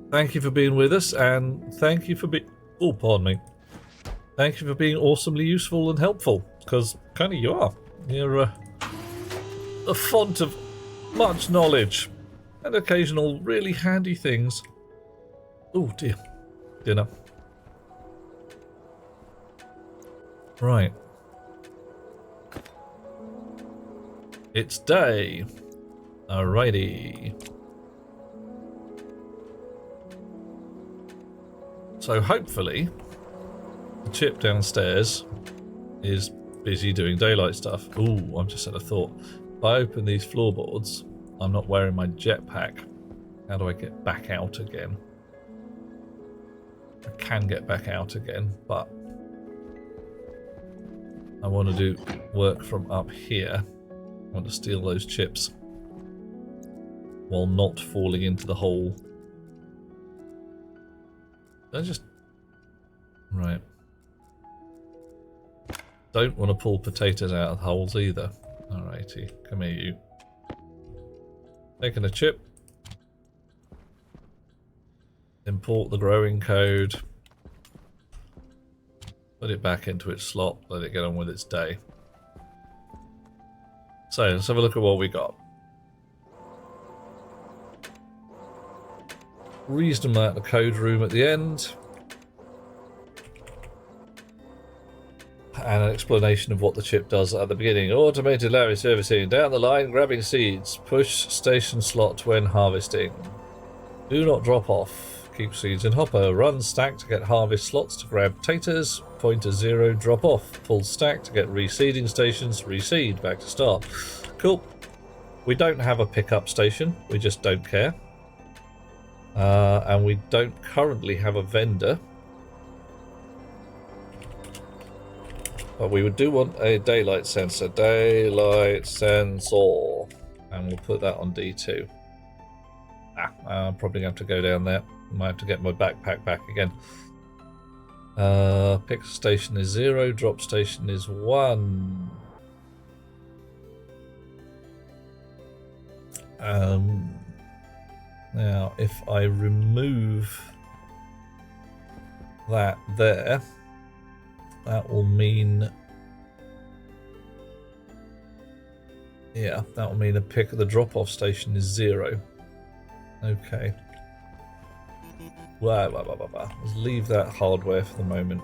Thank you for being with us, and thank you for being... Oh, pardon me. Thank you for being awesomely useful and helpful, because kind of you are. You're a font of much knowledge and occasional really handy things. Oh dear. Dinner. Right. It's day. Alrighty. So hopefully the chip downstairs is busy doing daylight stuff. Ooh, I've just had a thought. If I open these floorboards, I'm not wearing my jetpack. How do I get back out again? I can get back out again, but I want to do work from up here. I want to steal those chips while not falling into the hole. I just... Right. Don't want to pull potatoes out of holes either. Alrighty, come here you. Taking a chip. Import the growing code. Put it back into its slot. Let it get on with its day. So let's have a look at what we got. Reasonable amount of code room at the end. And an explanation of what the chip does at the beginning. Automated Larry servicing. Down the line, grabbing seeds. Push station slot when harvesting. Do not drop off. Keep seeds in hopper. Run stack to get harvest slots to grab taters. Pointer 0, drop off. Pull stack to get reseeding stations. Reseed, back to start. Cool. We don't have a pickup station. We just don't care. And we don't currently have a vendor. But we do want a daylight sensor. Daylight sensor. And we'll put that on D2. I'm probably going to have to go down there. Might have to get my backpack back again. Pick station is 0. Drop station is 1. Now, if I remove that there, that will mean, yeah, that will mean a pick at the drop-off station is 0. Okay. Wow. Let's leave that hardware for the moment.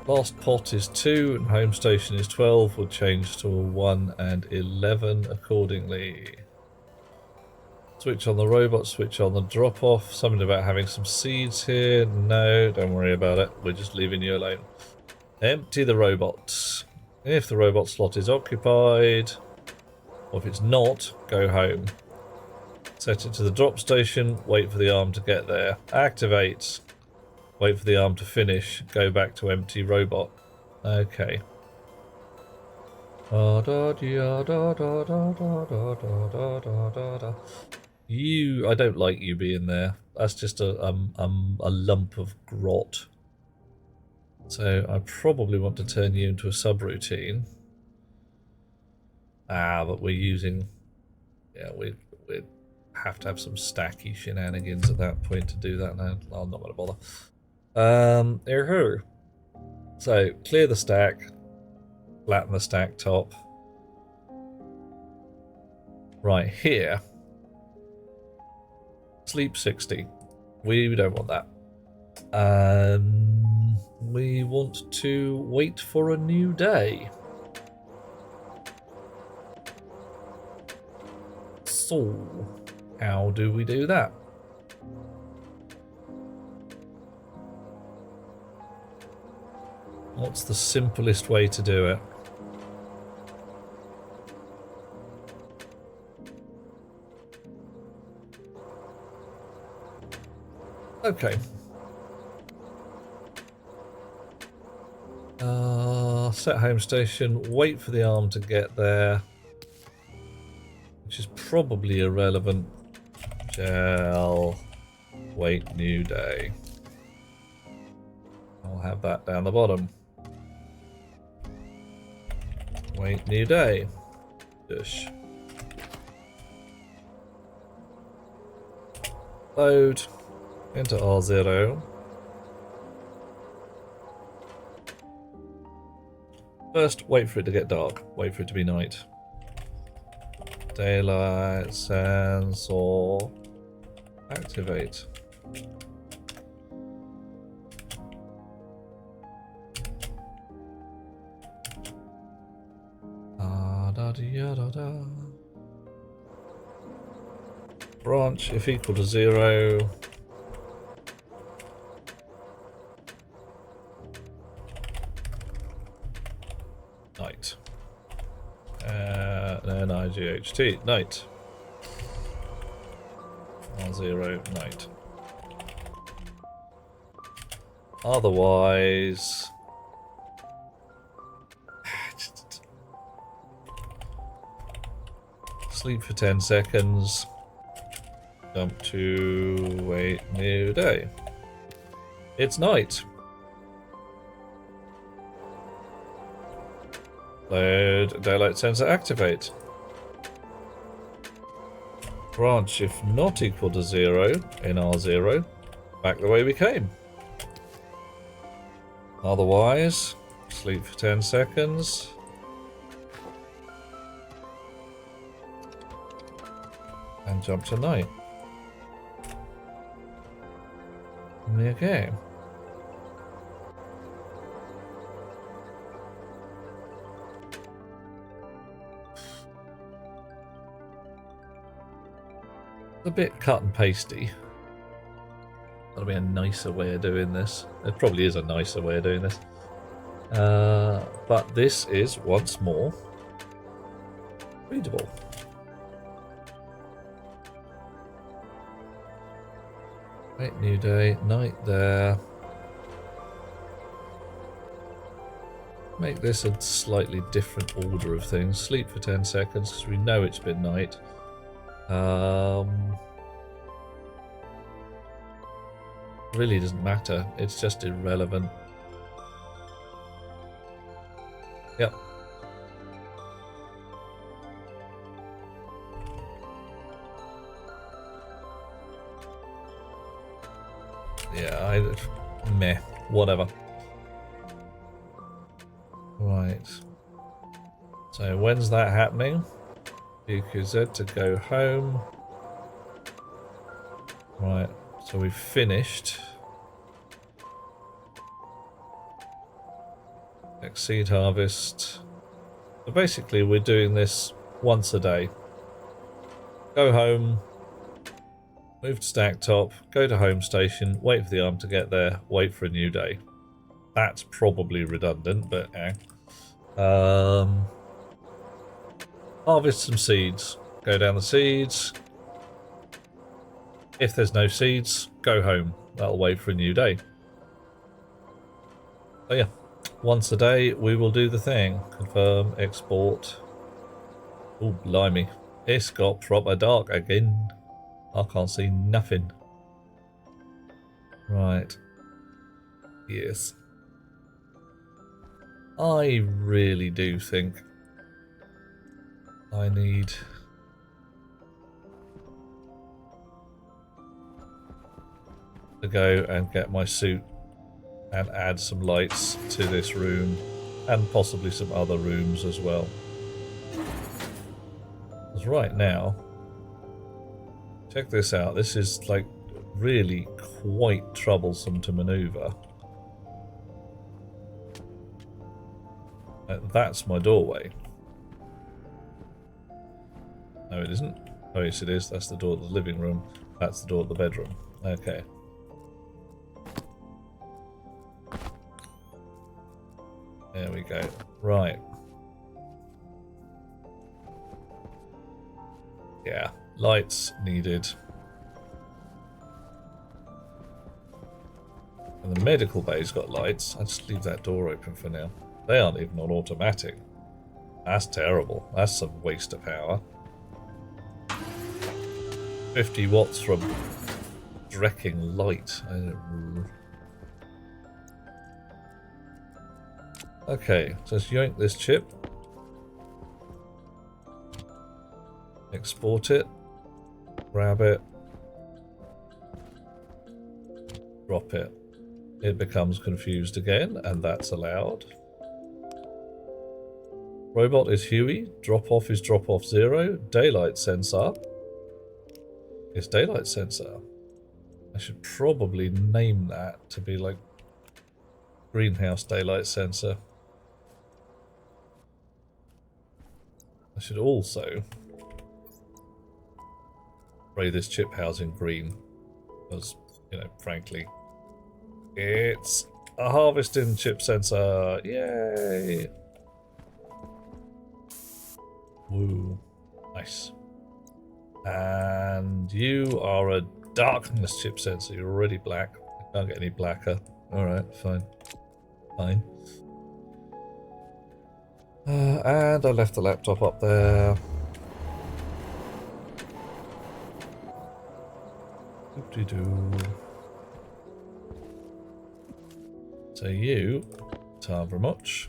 Last pot is 2 and home station is 12. We'll change to a 1 and 11 accordingly. Switch on the robot, switch on the drop-off. Something about having some seeds here. No, don't worry about it. We're just leaving you alone. Empty the robot. If the robot slot is occupied, or if it's not, go home. Set it to the drop station. Wait for the arm to get there. Activate. Wait for the arm to finish. Go back to empty robot. Okay. You, I don't like you being there. That's just a lump of grot. So I probably want to turn you into a subroutine. But we're using, yeah, we have to have some stacky shenanigans at that point to do that now. I'm not going to bother. So clear the stack, flatten the stack top. Right here. Sleep 60. We don't want that. We want to wait for a new day. So, how do we do that? What's the simplest way to do it? Okay. Set home station, wait for the arm to get there, which is probably irrelevant. Shall wait new day. I'll have that down the bottom. Wait new day. Dush. Load into R0. First, wait for it to get dark. Wait for it to be night. Daylight sensor. Activate. Branch if equal to 0. Night. N-I-G-H-T. Night. R0. Night. Otherwise... sleep for 10 seconds. Jump to wait new day. It's night. Load daylight sensor activate. Branch, if not equal to 0 in R0, back the way we came. Otherwise, sleep for 10 seconds. And jump to night. Okay. A bit cut and pasty. That'll be a nicer way of doing this. It probably is a nicer way of doing this. But this is, once more, readable. Right, new day, night there. Make this a slightly different order of things. Sleep for 10 seconds because we know it's been night. Really doesn't matter. It's just irrelevant. Yep. Yeah, meh, whatever. Right. So when's that happening? QZ to go home. Right, so we've finished. Next seed harvest. So basically we're doing this once a day. Go home. Move to stack top, go to home station, wait for the arm to get there, wait for a new day. That's probably redundant, but harvest some seeds. Go down the seeds. If there's no seeds, go home. That'll wait for a new day. So yeah, once a day we will do the thing. Confirm, export. Oh, blimey. It's got proper dark again. I can't see nothing. Right. Yes. I really do think I need to go and get my suit and add some lights to this room and possibly some other rooms as well. Because right now, check this out. This is like really quite troublesome to maneuver. That's my doorway. No, it isn't. Oh, yes, it is. That's the door of the living room. That's the door of the bedroom. Okay. There we go. Right. Yeah. Lights needed. And the medical bay's got lights. I'll just leave that door open for now. They aren't even on automatic. That's terrible. That's some waste of power. 50 watts from drecking light. Okay, so let's yoink this chip. Export it. Grab it. Drop it. It becomes confused again, and that's allowed. Robot is Huey. Drop off is drop off 0. Daylight sensor is daylight sensor. I should probably name that to be like greenhouse daylight sensor. I should also spray this chip housing green because, you know, frankly, it's a harvesting chip sensor. Yay! Woo. Nice. And you are a darkness chip sensor. You're already black. I can't get any blacker. Alright, fine. Fine. And I left the laptop up there. Doop-de-doo. So you, Tarver much.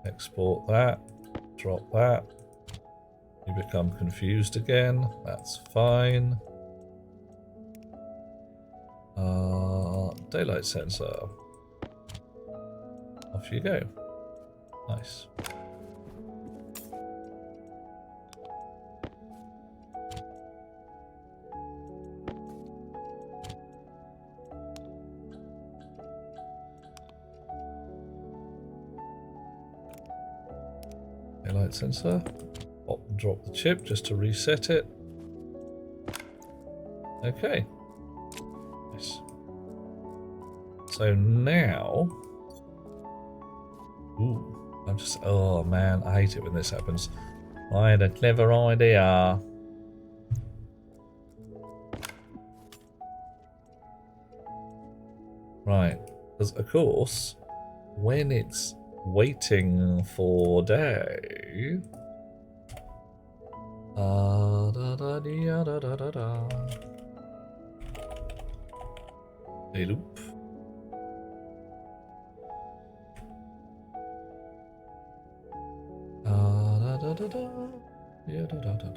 Export that. Drop that. You become confused again. That's fine. Daylight sensor. Off you go. Nice. Daylight sensor. Pop and drop the chip just to reset it. Okay. Nice. So now... Ooh, I'm just... Oh man, I hate it when this happens. I had a clever idea. Right. Because, of course, when it's waiting for day... da da da da da da da. A loop. Da da da da. Yeah, da da da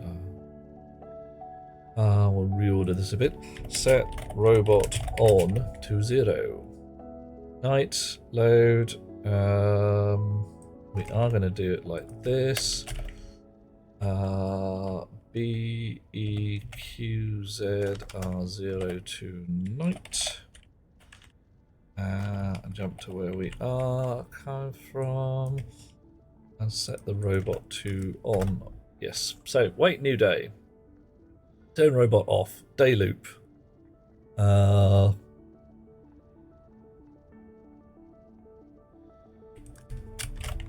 da. We'll reorder this a bit. Set robot on to 0. Night load. We are going to do it like this. B E Q Z R0 to night. Jump to where we are coming from and set the robot to on. Yes. So wait, new day. Turn robot off. Day loop.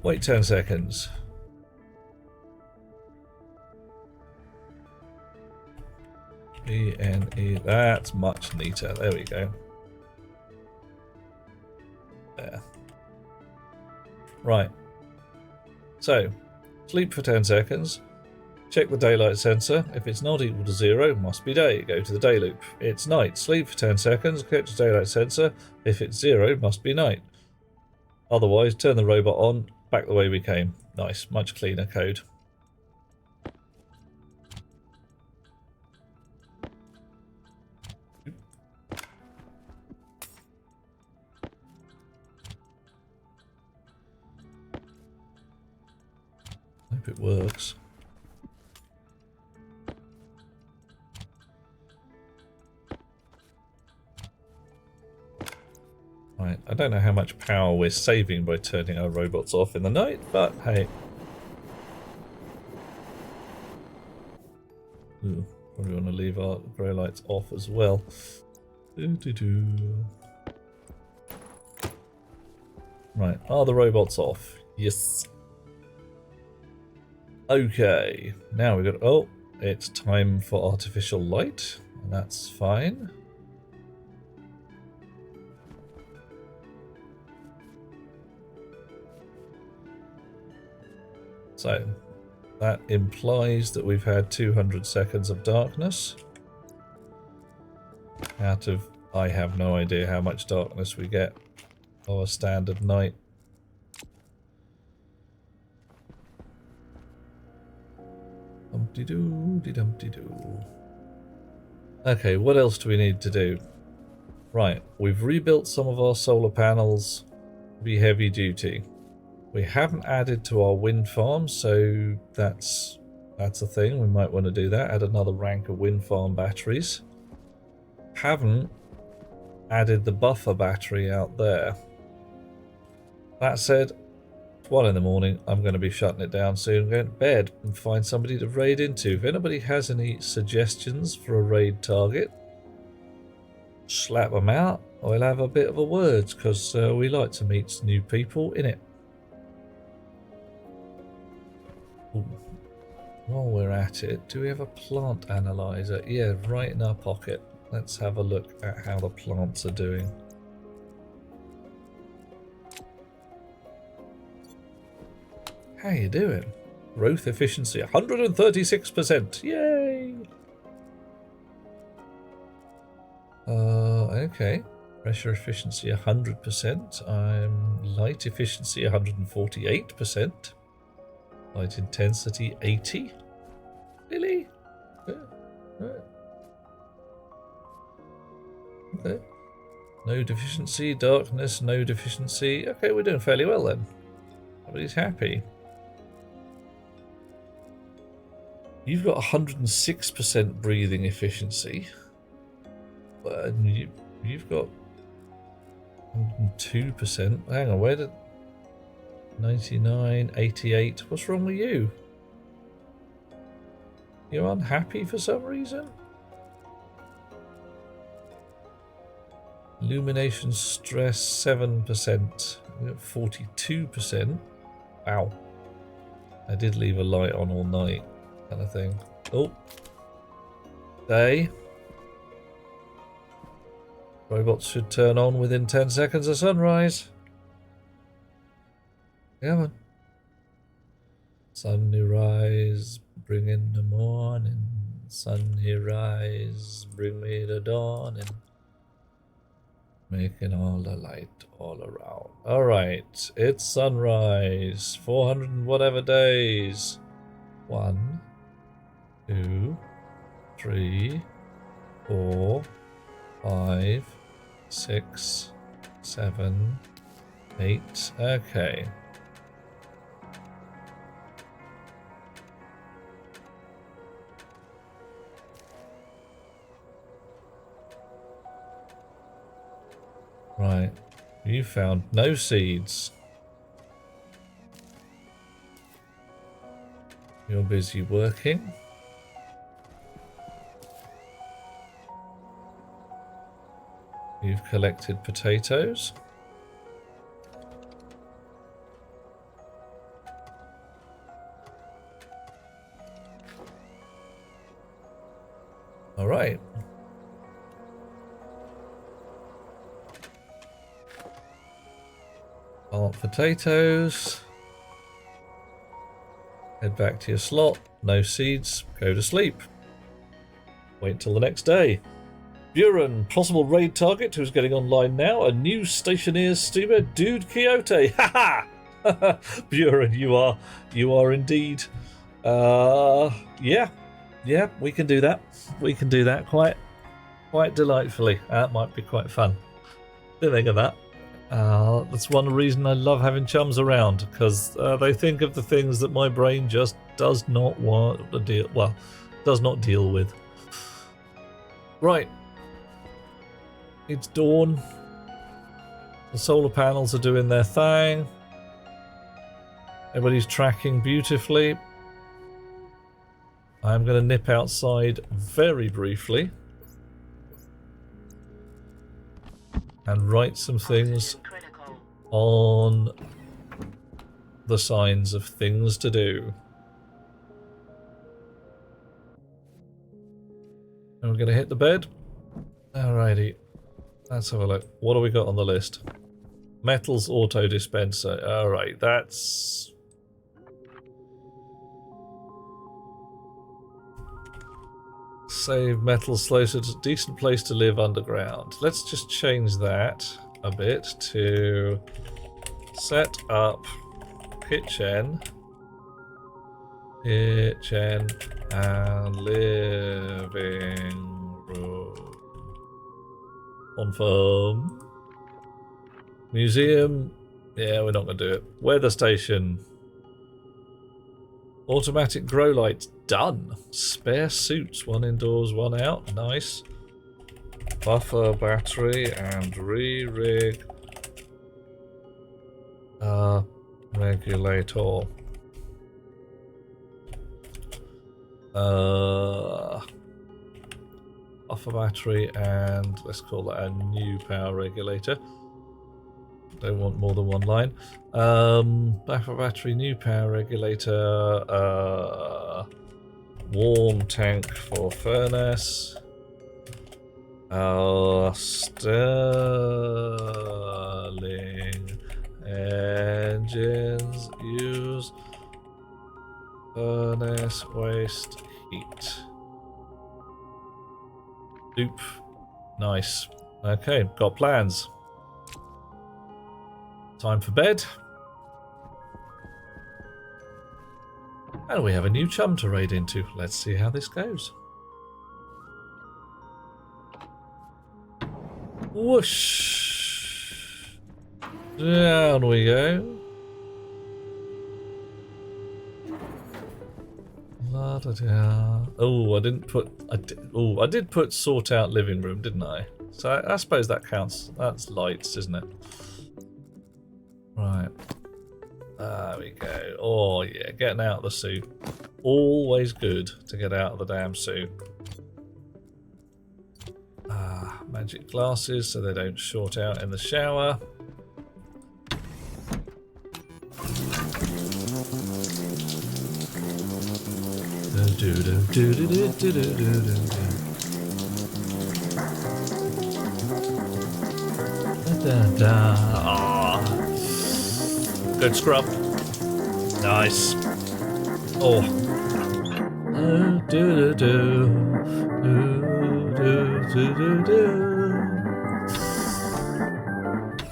Wait 10 seconds. E-N-E, that's much neater. There we go. There. Right. So, sleep for 10 seconds. Check the daylight sensor. If it's not equal to 0, must be day. Go to the day loop. It's night. Sleep for 10 seconds. Catch the daylight sensor. If it's 0, must be night. Otherwise, turn the robot on. Back the way we came. Nice. Much cleaner code. Hope it works. Right, I don't know how much power we're saving by turning our robots off in the night, but hey. Ooh, probably want to leave our grey lights off as well. Right, are the robots off? Yes. Okay, now we've got... Oh, it's time for artificial light, and that's fine. So, that implies that we've had 200 seconds of darkness. Out of... I have no idea how much darkness we get of a standard night. Dumpty-doo-de-dumpty-doo. Okay, what else do we need to do? Right, we've rebuilt some of our solar panels to be heavy duty. We haven't added to our wind farm, so that's a thing. We might want to do that. Add another rank of wind farm batteries. Haven't added the buffer battery out there. That said, it's 1 in the morning. I'm going to be shutting it down soon. Going to bed and find somebody to raid into. If anybody has any suggestions for a raid target, slap them out. I'll have a bit of a word because we like to meet new people in it. Ooh. While we're at it, do we have a plant analyzer? Yeah, right in our pocket. Let's have a look at how the plants are doing. How you doing? Growth efficiency 136%. Yay! Okay. Pressure efficiency 100%. I'm light efficiency 148%. Light intensity 80. Really? Yeah. Right. Okay. No deficiency, darkness, no deficiency. Okay, we're doing fairly well then. Everybody's happy. You've got 106% breathing efficiency. And you've got 102%. Hang on, where did... 99, 88. What's wrong with you? You're unhappy for some reason? Illumination stress 7%. We got 42%. Wow. I did leave a light on all night, kind of thing. Oh. Day. Robots should turn on within 10 seconds of sunrise. Come on. Sunny rise, bring in the morning. Sunny rise, bring me the dawning. Making all the light all around. Alright, it's sunrise. 400 and whatever days. 1, 2, 3, 4, 5, 6, 7, 8. Okay. Right, you found no seeds. You're busy working. You've collected potatoes. All right. Plant potatoes. Head back to your slot. No seeds. Go to sleep. Wait till the next day. Buren, possible raid target who's getting online now. A new stationeer steamer, Dude Quixote. Ha ha! Buren, you are indeed. Yeah, we can do that. We can do that quite delightfully. That might be quite fun. Didn't think of that. That's one reason I love having chums around, because they think of the things that my brain just does not want to deal. Well, does not deal with. Right. It's dawn. The solar panels are doing their thing. Everybody's tracking beautifully. I'm going to nip outside very briefly and write some things on the signs of things to do. And we're going to hit the bed. Alrighty. Let's have a look. What do we got on the list? Metals auto dispenser. Alright, that's... Save metals closer to a decent place to live underground. Let's just change that a bit to set up kitchen and living room. Confirm. Museum. Yeah, we're not going to do it. Weather station. Automatic grow lights. Done. Spare suits. One indoors, one out. Nice. Buffer battery and re-rig. Regulator. Buffer battery and let's call that a new power regulator. Don't want more than one line. Buffer battery, new power regulator, warm tank for furnace, Stirling engines use furnace waste heat. Oop. Nice. Okay, got plans. Time for bed. And we have a new chum to raid into. Let's see how this goes. Whoosh! Down we go. La da da. Oh, I didn't put. I did put sort out living room, didn't I? So I suppose that counts. That's lights, isn't it? Right. There we go. Oh yeah, getting out of the suit. Always good to get out of the damn suit. Magic glasses so they don't short out in the shower. Good scrub. Nice. Oh.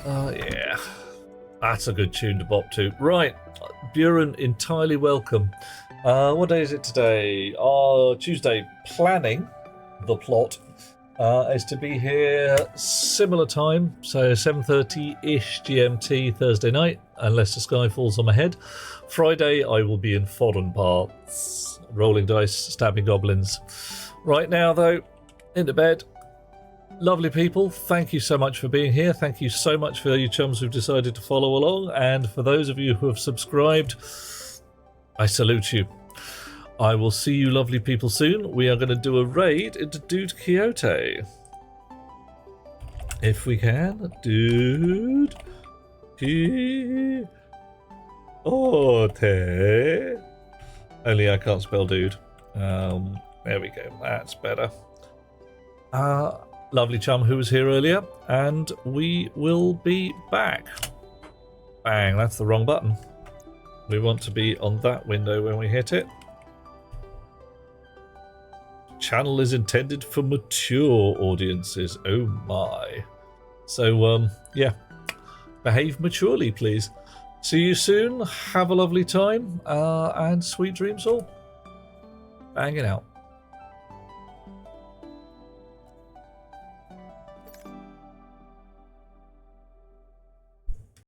Oh yeah. That's a good tune to bop to. Right. Buren, entirely welcome. What day is it today? Tuesday. Planning the plot is to be here similar time, so 7:30-ish GMT Thursday night, unless the sky falls on my head. Friday I will be in foreign parts, rolling dice, stabbing goblins. Right now though, into bed. Lovely people, thank you so much for being here. Thank you so much for you chums who've decided to follow along, and for those of you who have subscribed, I salute you. I will see you lovely people soon. We are going to do a raid into Dude Quixote. If we can. Dude Quixote. Only I can't spell dude. There we go. That's better. Lovely chum who was here earlier. And we will be back. Bang, that's the wrong button. We want to be on that window when we hit it. Channel is intended for mature audiences. Oh my. So, yeah. Behave maturely, please. See you soon. Have a lovely time. And sweet dreams all. Banging out.